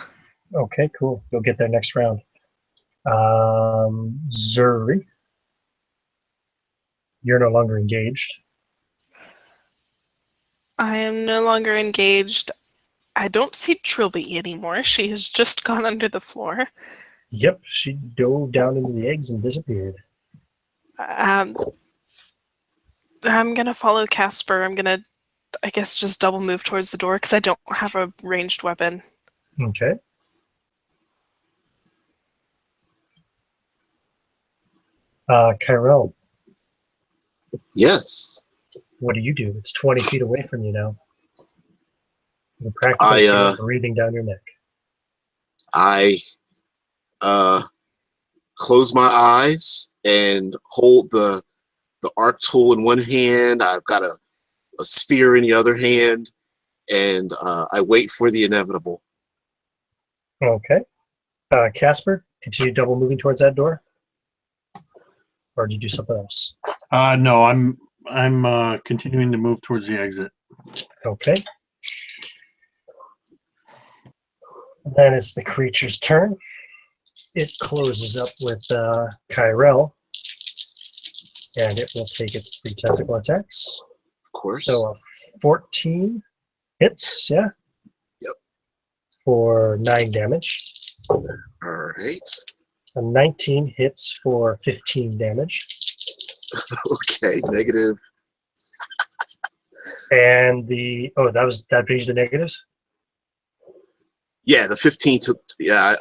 Speaker 1: Okay, cool. You'll get there next round. Zuri, you're no longer engaged.
Speaker 6: I am no longer engaged. I don't see Trilby anymore. She has just gone under the floor.
Speaker 1: Yep, she dove down into the eggs and disappeared.
Speaker 6: I'm gonna follow Casper. I'm gonna, I guess, just double move towards the door because I don't have a ranged weapon.
Speaker 1: Okay. Kyrell,
Speaker 3: Yes.
Speaker 1: what do you do? It's 20 feet away from you now. You practically feel it breathing down your neck.
Speaker 3: I close my eyes and hold the arc tool in one hand. I've got a sphere in the other hand, and I wait for the inevitable.
Speaker 1: Okay. Casper, continue double moving towards that door? Or do you do something else?
Speaker 4: No, I'm continuing to move towards the exit.
Speaker 1: Okay. Then it's the creature's turn. It closes up with Kyrell, and it will take its 3 tentacle attacks.
Speaker 3: Of course.
Speaker 1: So a 14 hits, yeah?
Speaker 3: Yep.
Speaker 1: For 9 damage.
Speaker 3: All right.
Speaker 1: A 19 hits for 15 damage.
Speaker 3: Okay, negative.
Speaker 1: And that brings you to negatives?
Speaker 3: Yeah, the 15 took. Yeah,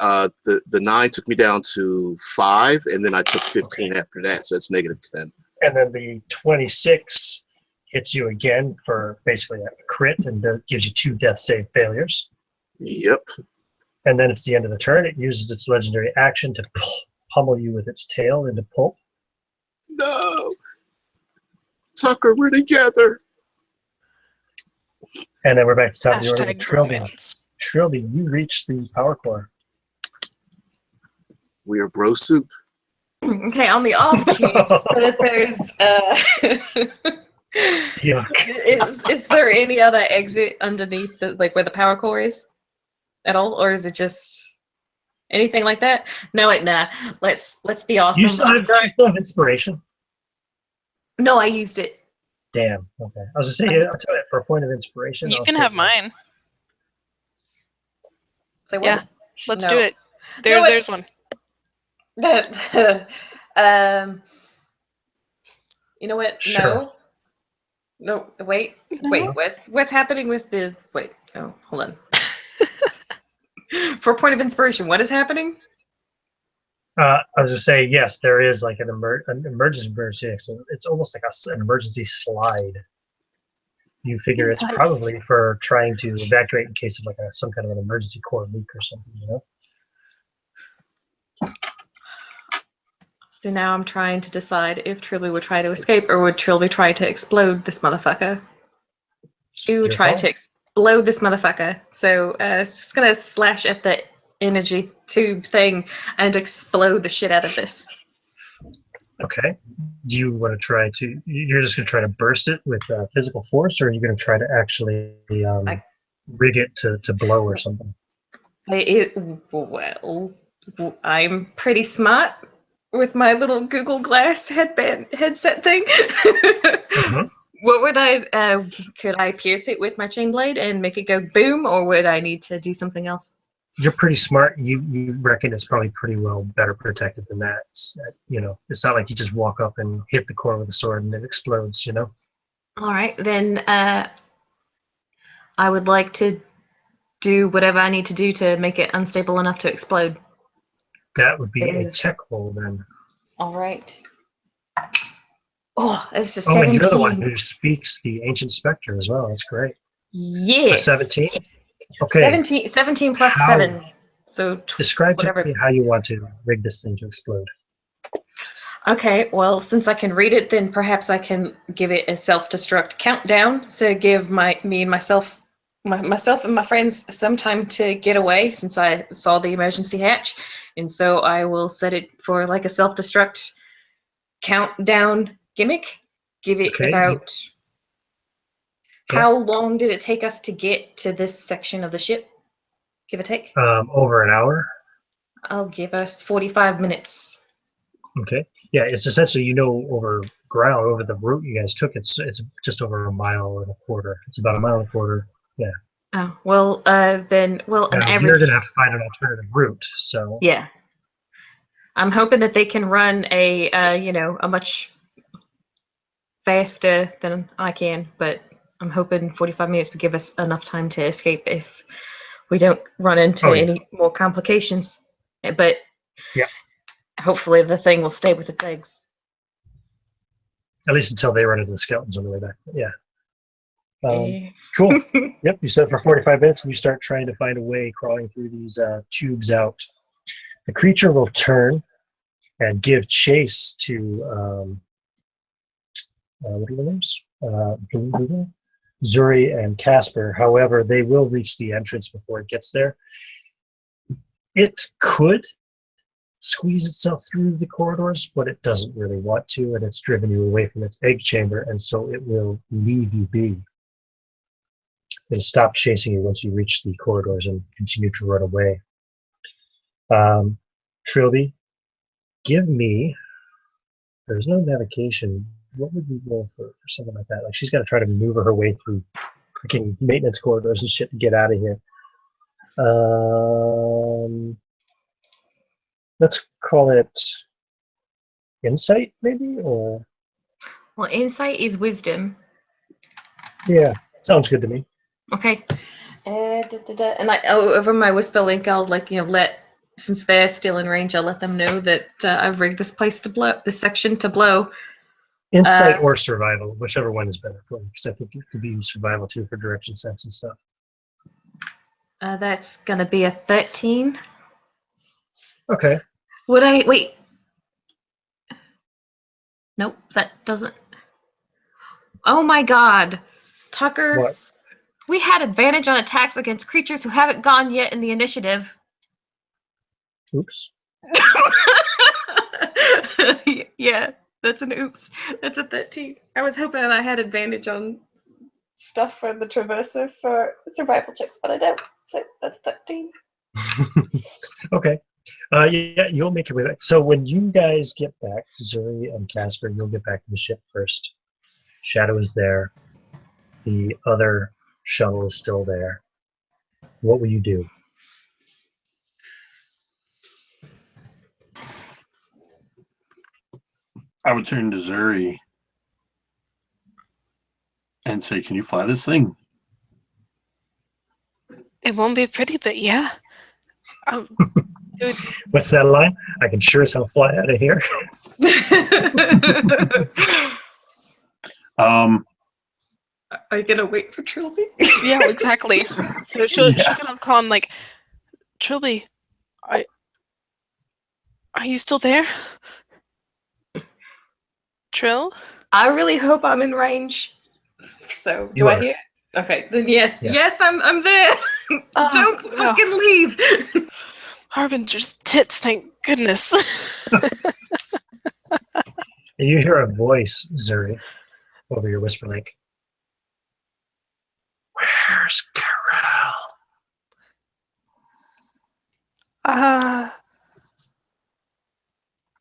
Speaker 3: the 9 took me down to 5, and then I took 15 after that, so it's negative 10.
Speaker 1: And then the 26 hits you again for basically a crit and gives you 2 death save failures.
Speaker 3: Yep.
Speaker 1: And then it's the end of the turn. It uses its legendary action to pummel you with its tail into pulp.
Speaker 3: No. Tucker, we're together.
Speaker 1: And then we're back to the top of the order.
Speaker 6: Hashtag romance.
Speaker 1: Trilby, you reach the power core.
Speaker 3: We are bro soup.
Speaker 2: Okay, on the off chance that there's
Speaker 1: Yuck.
Speaker 2: is there any other exit underneath like where the power core is at all, or is it just anything like that? No, nah. Let's be awesome.
Speaker 1: You still have inspiration?
Speaker 2: No, I used it.
Speaker 1: Damn. Okay. I was going to say, I'll tell you, for a point of inspiration.
Speaker 6: You
Speaker 1: I'll
Speaker 6: can
Speaker 1: say
Speaker 6: have
Speaker 1: that.
Speaker 6: mine.
Speaker 2: Say what?
Speaker 6: Yeah, let's
Speaker 2: No.
Speaker 6: do it.
Speaker 2: No,
Speaker 6: There's one.
Speaker 2: You know what?
Speaker 1: Sure.
Speaker 2: No, wait.
Speaker 6: No.
Speaker 2: Wait, what's happening with the wait, oh, hold on.
Speaker 7: For a point of inspiration, what is happening?
Speaker 1: I was just saying, yes, there is like an emergency exit. It's almost like an emergency slide. You figure it's
Speaker 6: Nice.
Speaker 1: probably for trying to evacuate in case of like some kind of an emergency core leak or something, you know?
Speaker 7: So now I'm trying to decide if Trilby would try to escape or would Trilby try to explode this motherfucker. She would
Speaker 1: Your
Speaker 7: try
Speaker 1: call.
Speaker 7: to explode this motherfucker. So it's just gonna slash at the energy tube thing and explode the shit out of this.
Speaker 1: Okay. Do you want to try to? You're just going to try to burst it with physical force, or are you going to try to actually rig it to blow or something?
Speaker 7: Well, I'm pretty smart with my little Google Glass headset thing.
Speaker 1: Mhm.
Speaker 7: What would could I pierce it with my chain blade and make it go boom, or would I need to do something else?
Speaker 1: You're pretty smart. You reckon it's probably pretty well better protected than that. You know, it's not like you just walk up and hit the core with a sword and it explodes. You know.
Speaker 7: All right, then I would like to do whatever I need to do to make it unstable enough to explode.
Speaker 1: That would be a
Speaker 7: Is
Speaker 1: check roll then.
Speaker 7: all right. Oh, it's a
Speaker 1: Oh, and you're the one
Speaker 7: 17.
Speaker 1: who speaks the ancient spectre as well. That's great. A
Speaker 7: Yes.
Speaker 1: 17. Okay.
Speaker 7: 17 plus
Speaker 1: How-
Speaker 7: 7. So
Speaker 1: Describe to
Speaker 7: whatever.
Speaker 1: me how you want to rig this thing to explode.
Speaker 7: Okay, well, since I can read it, then perhaps I can give it a self-destruct countdown to give me and myself and my friends some time to get away since I saw the emergency hatch. And so I will set it for like a self-destruct countdown gimmick. Give it
Speaker 1: Okay.
Speaker 7: about
Speaker 1: Yeah.
Speaker 7: how long did it take us to get to this section of the ship? Give or take.
Speaker 1: Over an hour.
Speaker 7: I'll give us 45 minutes.
Speaker 1: Okay. Yeah, it's essentially, over ground, over the route you guys took, it's just over a mile and a quarter. It's about a mile and a quarter. Yeah.
Speaker 7: Oh, well, then, well, an
Speaker 1: Now you're
Speaker 7: average.
Speaker 1: gonna have to find an alternative route. So
Speaker 7: Yeah. I'm hoping that they can run a much faster than I can, but I'm hoping 45 minutes would give us enough time to escape if we don't run into
Speaker 1: Oh, yeah.
Speaker 7: any more complications. But
Speaker 1: Yeah.
Speaker 7: hopefully the thing will stay with its eggs.
Speaker 1: At least until they run into the skeletons on the way back. But yeah.
Speaker 7: Eh.
Speaker 1: Cool. Yep. You set it for 45 minutes, and you start trying to find a way crawling through these tubes out. The creature will turn and give chase to what are their names? Zuri and Casper. However, they will reach the entrance before it gets there. It could squeeze itself through the corridors, but it doesn't really want to, and it's driven you away from its egg chamber, and so it will leave you be. It'll stop chasing you once you reach the corridors and continue to run away. Trilby, give me. There's no navigation. What would we roll for something like that? Like she's got to try to maneuver her way through freaking maintenance corridors and shit to get out of here. Let's call it insight, maybe, or
Speaker 7: Well, insight is wisdom.
Speaker 1: yeah, sounds good to me.
Speaker 7: Okay. And over my whisper link, I'll since they're still in range, I'll let them know that I've rigged this place to blow, this section to blow.
Speaker 1: Insight or survival, whichever one is better for you, because I think it could be survival too for direction sense and stuff.
Speaker 7: That's gonna be a 13.
Speaker 1: Okay.
Speaker 7: Wait? Nope, that doesn't. Oh my God, Tucker.
Speaker 1: What?
Speaker 7: We had advantage on attacks against creatures who haven't gone yet in the initiative.
Speaker 1: Oops.
Speaker 7: Yeah, that's an oops. That's a 13. I was hoping I had advantage on stuff for the Traverser for survival checks, but I don't. So that's 13.
Speaker 1: Okay. Yeah, you'll make your way back. So when you guys get back, Zuri and Casper, you'll get back to the ship first. Shadow is there. The other shuttle is still there. What will you do?
Speaker 4: I would turn to Zuri and say, "Can you fly this thing?"
Speaker 6: It won't be pretty, but yeah. Oh, dude,
Speaker 1: What's that line? I can sure as hell fly out of here.
Speaker 7: Are you gonna wait for Trilby?
Speaker 6: yeah, exactly. So she'll
Speaker 4: Yeah.
Speaker 6: get on the call and like, Trilby, are you still there? Trill?
Speaker 7: I really hope I'm in range. So do
Speaker 1: You
Speaker 7: I
Speaker 1: are.
Speaker 7: hear? Okay, then yes,
Speaker 1: Yeah.
Speaker 7: yes, I'm there. Don't fucking leave.
Speaker 6: Harbinger's tits, thank goodness.
Speaker 1: And you hear a voice, Zuri, over your whisper link. Where's Carol?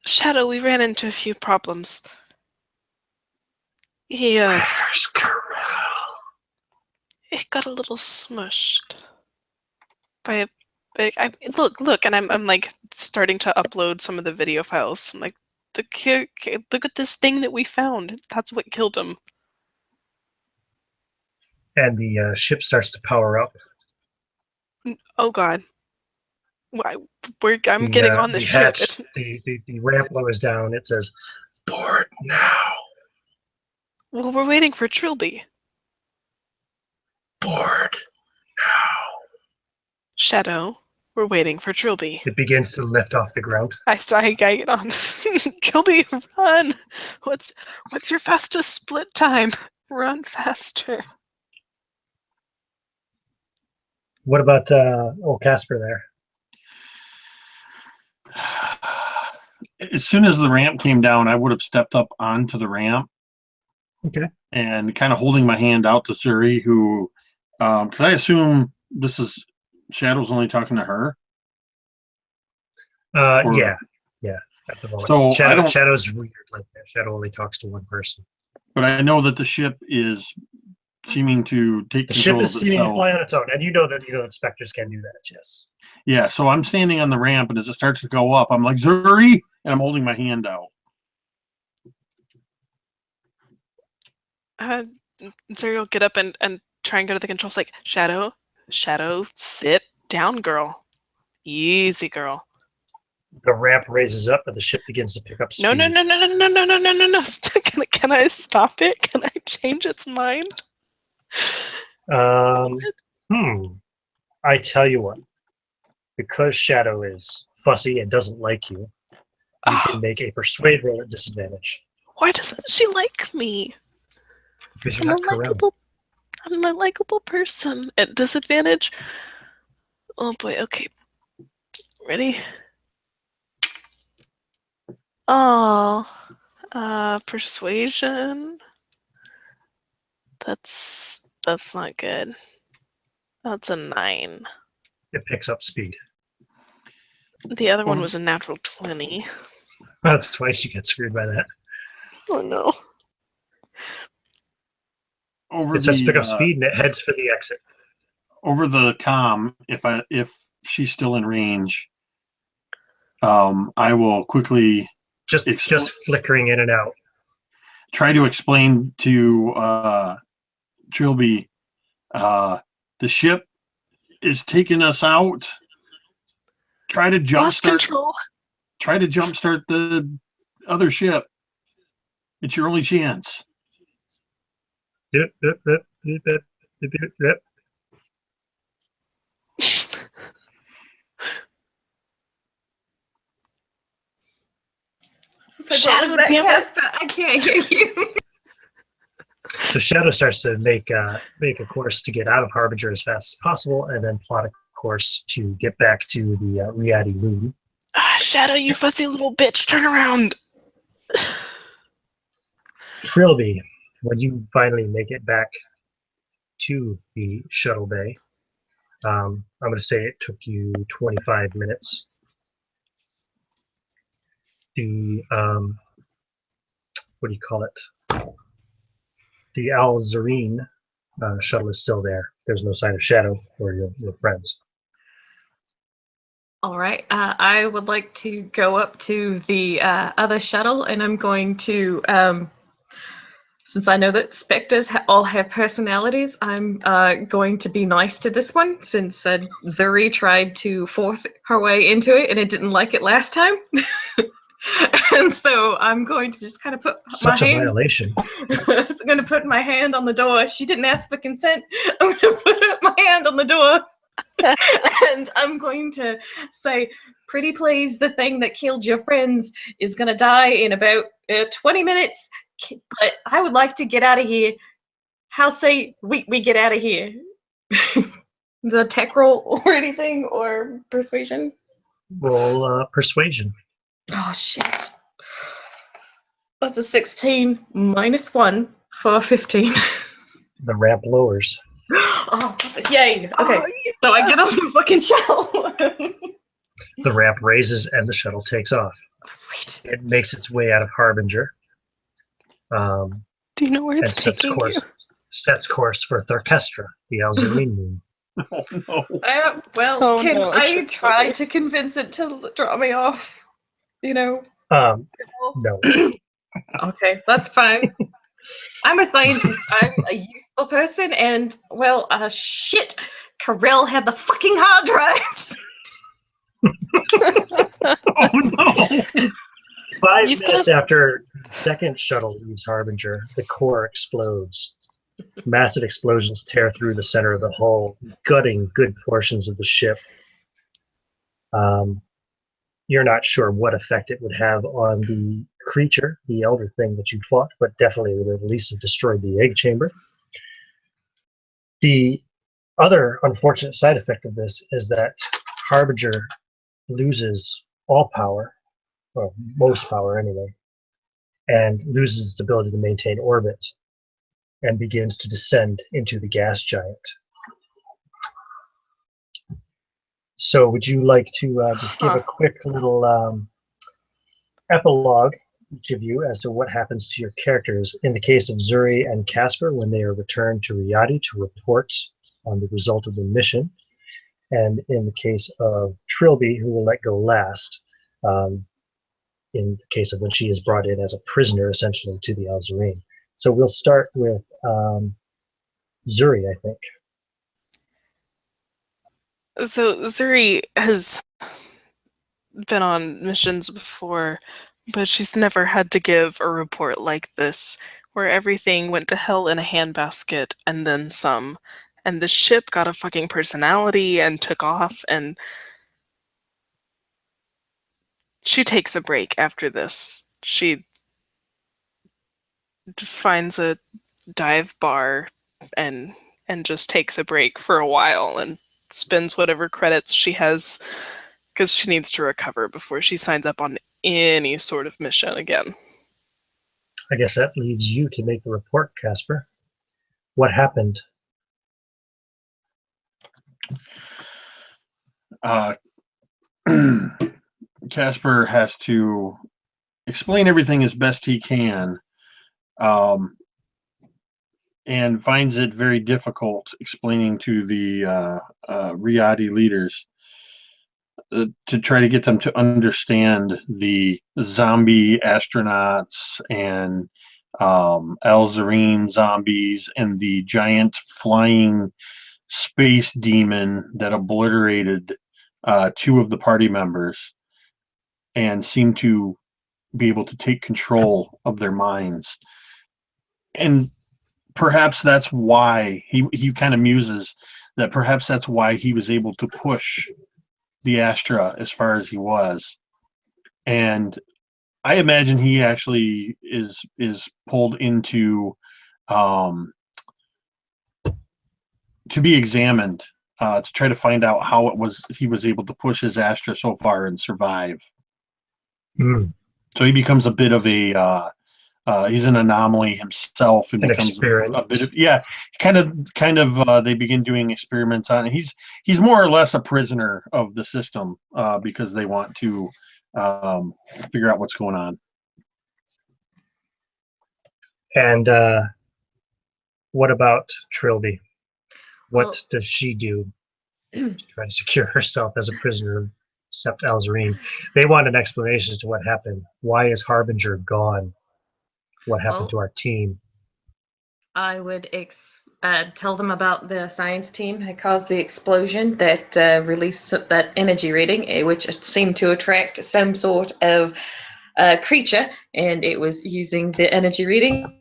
Speaker 6: Shadow, we ran into a few problems. He
Speaker 1: Where's Carol?
Speaker 6: got a little smushed by a big. Look, and I'm like starting to upload some of the video files. I'm like, look at this thing that we found. That's what killed him.
Speaker 1: And the ship starts to power up.
Speaker 6: Oh God, I'm
Speaker 1: The,
Speaker 6: getting on the ship.
Speaker 1: hatch,
Speaker 6: It's
Speaker 1: the ramp lowers down. It says, "Board now."
Speaker 6: well, we're waiting for Trilby.
Speaker 1: Board now.
Speaker 6: Shadow, we're waiting for Trilby.
Speaker 1: It begins to lift off the ground.
Speaker 6: I get on. Trilby, run! What's your fastest split time? Run faster.
Speaker 1: What about old Casper there?
Speaker 4: As soon as the ramp came down, I would have stepped up onto the ramp.
Speaker 1: Okay.
Speaker 4: And kind of holding my hand out to Suri, who, because I assume this is Shadow's only talking to her. Or-
Speaker 1: Yeah. At the moment.
Speaker 4: So I don't.
Speaker 1: Shadow's weird like that. Shadow only talks to one person.
Speaker 4: But I know that the ship is seeming to take
Speaker 1: The ship
Speaker 4: control
Speaker 1: is
Speaker 4: of
Speaker 1: seeming to
Speaker 4: itself.
Speaker 1: fly on its own, and you know that specters can do that. Yes.
Speaker 4: Yeah, so I'm standing on the ramp, and as it starts to go up, I'm like, Zuri, and I'm holding my hand out.
Speaker 6: Zuri will get up and try and go to the controls. Like, Shadow, sit down, girl. Easy, girl.
Speaker 1: The ramp raises up, but the ship begins to pick up speed.
Speaker 6: No. Can I stop it? Can I change its mind?
Speaker 1: I tell you what. Because Shadow is fussy and doesn't like you, you can make a persuade roll at disadvantage.
Speaker 6: Why doesn't she like me?
Speaker 1: Because you're not Corel.
Speaker 6: I'm a likable person. At disadvantage? Oh boy, okay. Ready? Oh, persuasion. That's not good. That's a 9.
Speaker 1: It picks up speed.
Speaker 6: The other one was a natural 20.
Speaker 1: That's twice you get screwed by that.
Speaker 6: Oh no.
Speaker 4: Over
Speaker 1: It starts to pick up
Speaker 4: the
Speaker 1: speed and it heads for the exit.
Speaker 4: over the comm, if she's still in range, I will quickly
Speaker 1: Just flickering in and out.
Speaker 4: try to explain to Trilby, the ship is taking us out. Try to
Speaker 6: Lost
Speaker 4: jumpstart.
Speaker 6: control.
Speaker 4: Try to jumpstart the other ship. It's your only chance.
Speaker 1: Yep.
Speaker 6: Shadow,
Speaker 7: that,
Speaker 6: damn it.
Speaker 7: Casper? I can't hear you.
Speaker 1: So Shadow starts to make a course to get out of Harbinger as fast as possible, and then plot a course to get back to the Riadi moon.
Speaker 6: Shadow, you fussy little bitch, turn around.
Speaker 1: Trilby, when you finally make it back to the shuttle bay, I'm going to say it took you 25 minutes. The what do you call it? The Al Zareen shuttle is still there. There's no sign of Shadow or your friends.
Speaker 7: All right. I would like to go up to the other shuttle, and I'm going to
Speaker 8: since I know that specters all have personalities, I'm going to be nice to this one, since Zuri tried to force her way into it and it didn't like it last time. And so I'm going to just kind of put
Speaker 1: Such a violation.
Speaker 8: I'm going to put my hand on the door. She didn't ask for consent. I'm going to put my hand on the door. And I'm going to say, pretty please, the thing that killed your friends is going to die in about 20 minutes. But I would like to get out of here. How say we get out of here? The tech roll or anything, or persuasion?
Speaker 1: Roll persuasion.
Speaker 8: Oh, shit. That's a 16 minus 1 for 15.
Speaker 1: The ramp lowers.
Speaker 8: Oh, yay. Okay, so I get off the fucking shuttle.
Speaker 1: The ramp raises and the shuttle takes off.
Speaker 8: Oh, sweet.
Speaker 1: It makes its way out of Harbinger.
Speaker 6: Do you know where
Speaker 1: And
Speaker 6: it's taking you?
Speaker 1: sets course for Thorkestra, the Alzarine moon.
Speaker 4: Oh no.
Speaker 8: Well,
Speaker 6: Oh,
Speaker 8: can
Speaker 6: no,
Speaker 8: I
Speaker 6: shit,
Speaker 8: try
Speaker 6: okay.
Speaker 8: to convince it to drop me off? You know?
Speaker 1: No.
Speaker 8: Okay, that's fine. I'm a scientist. I'm a useful person, and, well, shit. Karel had the fucking hard drives.
Speaker 4: Oh no.
Speaker 1: 5
Speaker 6: You've
Speaker 1: minutes
Speaker 6: got-
Speaker 1: after the second shuttle leaves Harbinger, the core explodes. Massive explosions tear through the center of the hull, gutting good portions of the ship. You're not sure what effect it would have on the creature, the elder thing that you fought, but definitely would at least have destroyed the egg chamber. The other unfortunate side effect of this is that Harbinger loses all power, well, most power anyway, and loses its ability to maintain orbit and begins to descend into the gas giant. So would you like to just give a quick little epilogue, each of you, as to what happens to your characters in the case of Zuri and Casper when they are returned to Riyadh to report on the result of the mission, and in the case of Trilby, who will let go last, in the case of when she is brought in as a prisoner, essentially, to the Alzarine. So we'll start with Zuri, I think.
Speaker 6: So Zuri has been on missions before, but she's never had to give a report like this, where everything went to hell in a handbasket and then some, and the ship got a fucking personality and took off, and she takes a break after this. She finds a dive bar and just takes a break for a while and spends whatever credits she has because she needs to recover before she signs up on any sort of mission again.
Speaker 1: I guess that leaves you to make the report, Casper. What happened?
Speaker 4: Casper has to explain everything as best he can, and finds it very difficult explaining to the Riyadi leaders to try to get them to understand the zombie astronauts and Alzarine zombies and the giant flying space demon that obliterated 2 of the party members and seemed to be able to take control of their minds. And perhaps that's why he kind of muses that perhaps that's why he was able to push the Astra as far as he was. And I imagine he actually is pulled into to be examined to try to find out how it was he was able to push his Astra so far and survive. So he becomes a bit of a he's an anomaly himself and becomes a bit of kind of they begin doing experiments on it. He's more or less a prisoner of the system because they want to figure out what's going on.
Speaker 1: And what about Trilby? What does she do to try to secure herself as a prisoner of Sept Alzarine? They want an explanation as to what happened. Why is Harbinger gone? What happened to our team?
Speaker 8: I would tell them about the science team had caused the explosion that released that energy reading, which seemed to attract some sort of creature, and it was using the energy reading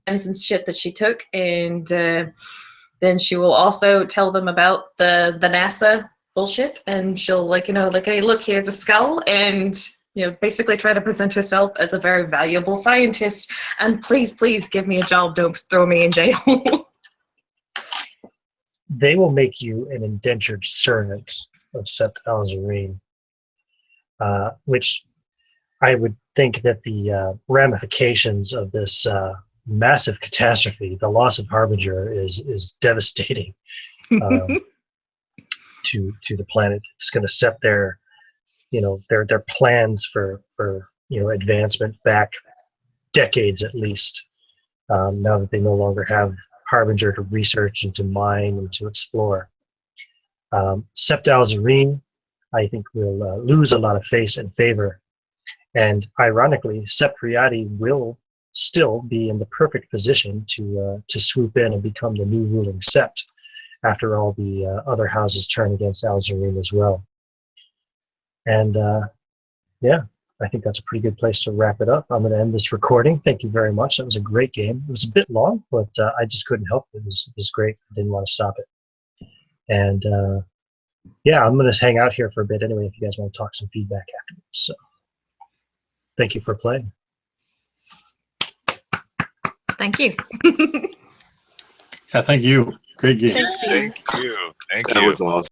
Speaker 8: and shit that she took, and then she will also tell them about the NASA bullshit, and she'll hey, look, here's a skull, and basically try to present herself as a very valuable scientist, and please give me a job, don't throw me in jail.
Speaker 1: They will make you an indentured servant of Sept Alzarine, which I would think that the ramifications of this massive catastrophe, the loss of Harbinger, is devastating to the planet. It's going to set their plans for advancement back decades at least. Now that they no longer have Harbinger to research and to mine and to explore. Sept Alzarine, I think, will lose a lot of face and favor. And ironically, Sept Riadi will still be in the perfect position to swoop in and become the new ruling Sept after all the other houses turn against Alzarine as well. And yeah, I think that's a pretty good place to wrap it up. I'm going to end this recording. Thank you very much. That was a great game. It was a bit long, but I just couldn't help it. It was great. I didn't want to stop it. And yeah, I'm going to hang out here for a bit anyway if you guys want to talk some feedback afterwards. So thank you for playing.
Speaker 8: Thank you.
Speaker 4: Yeah, thank you. Great game.
Speaker 6: Thanks, Ian.
Speaker 5: Thank you. Thank
Speaker 3: That
Speaker 5: you.
Speaker 3: was awesome.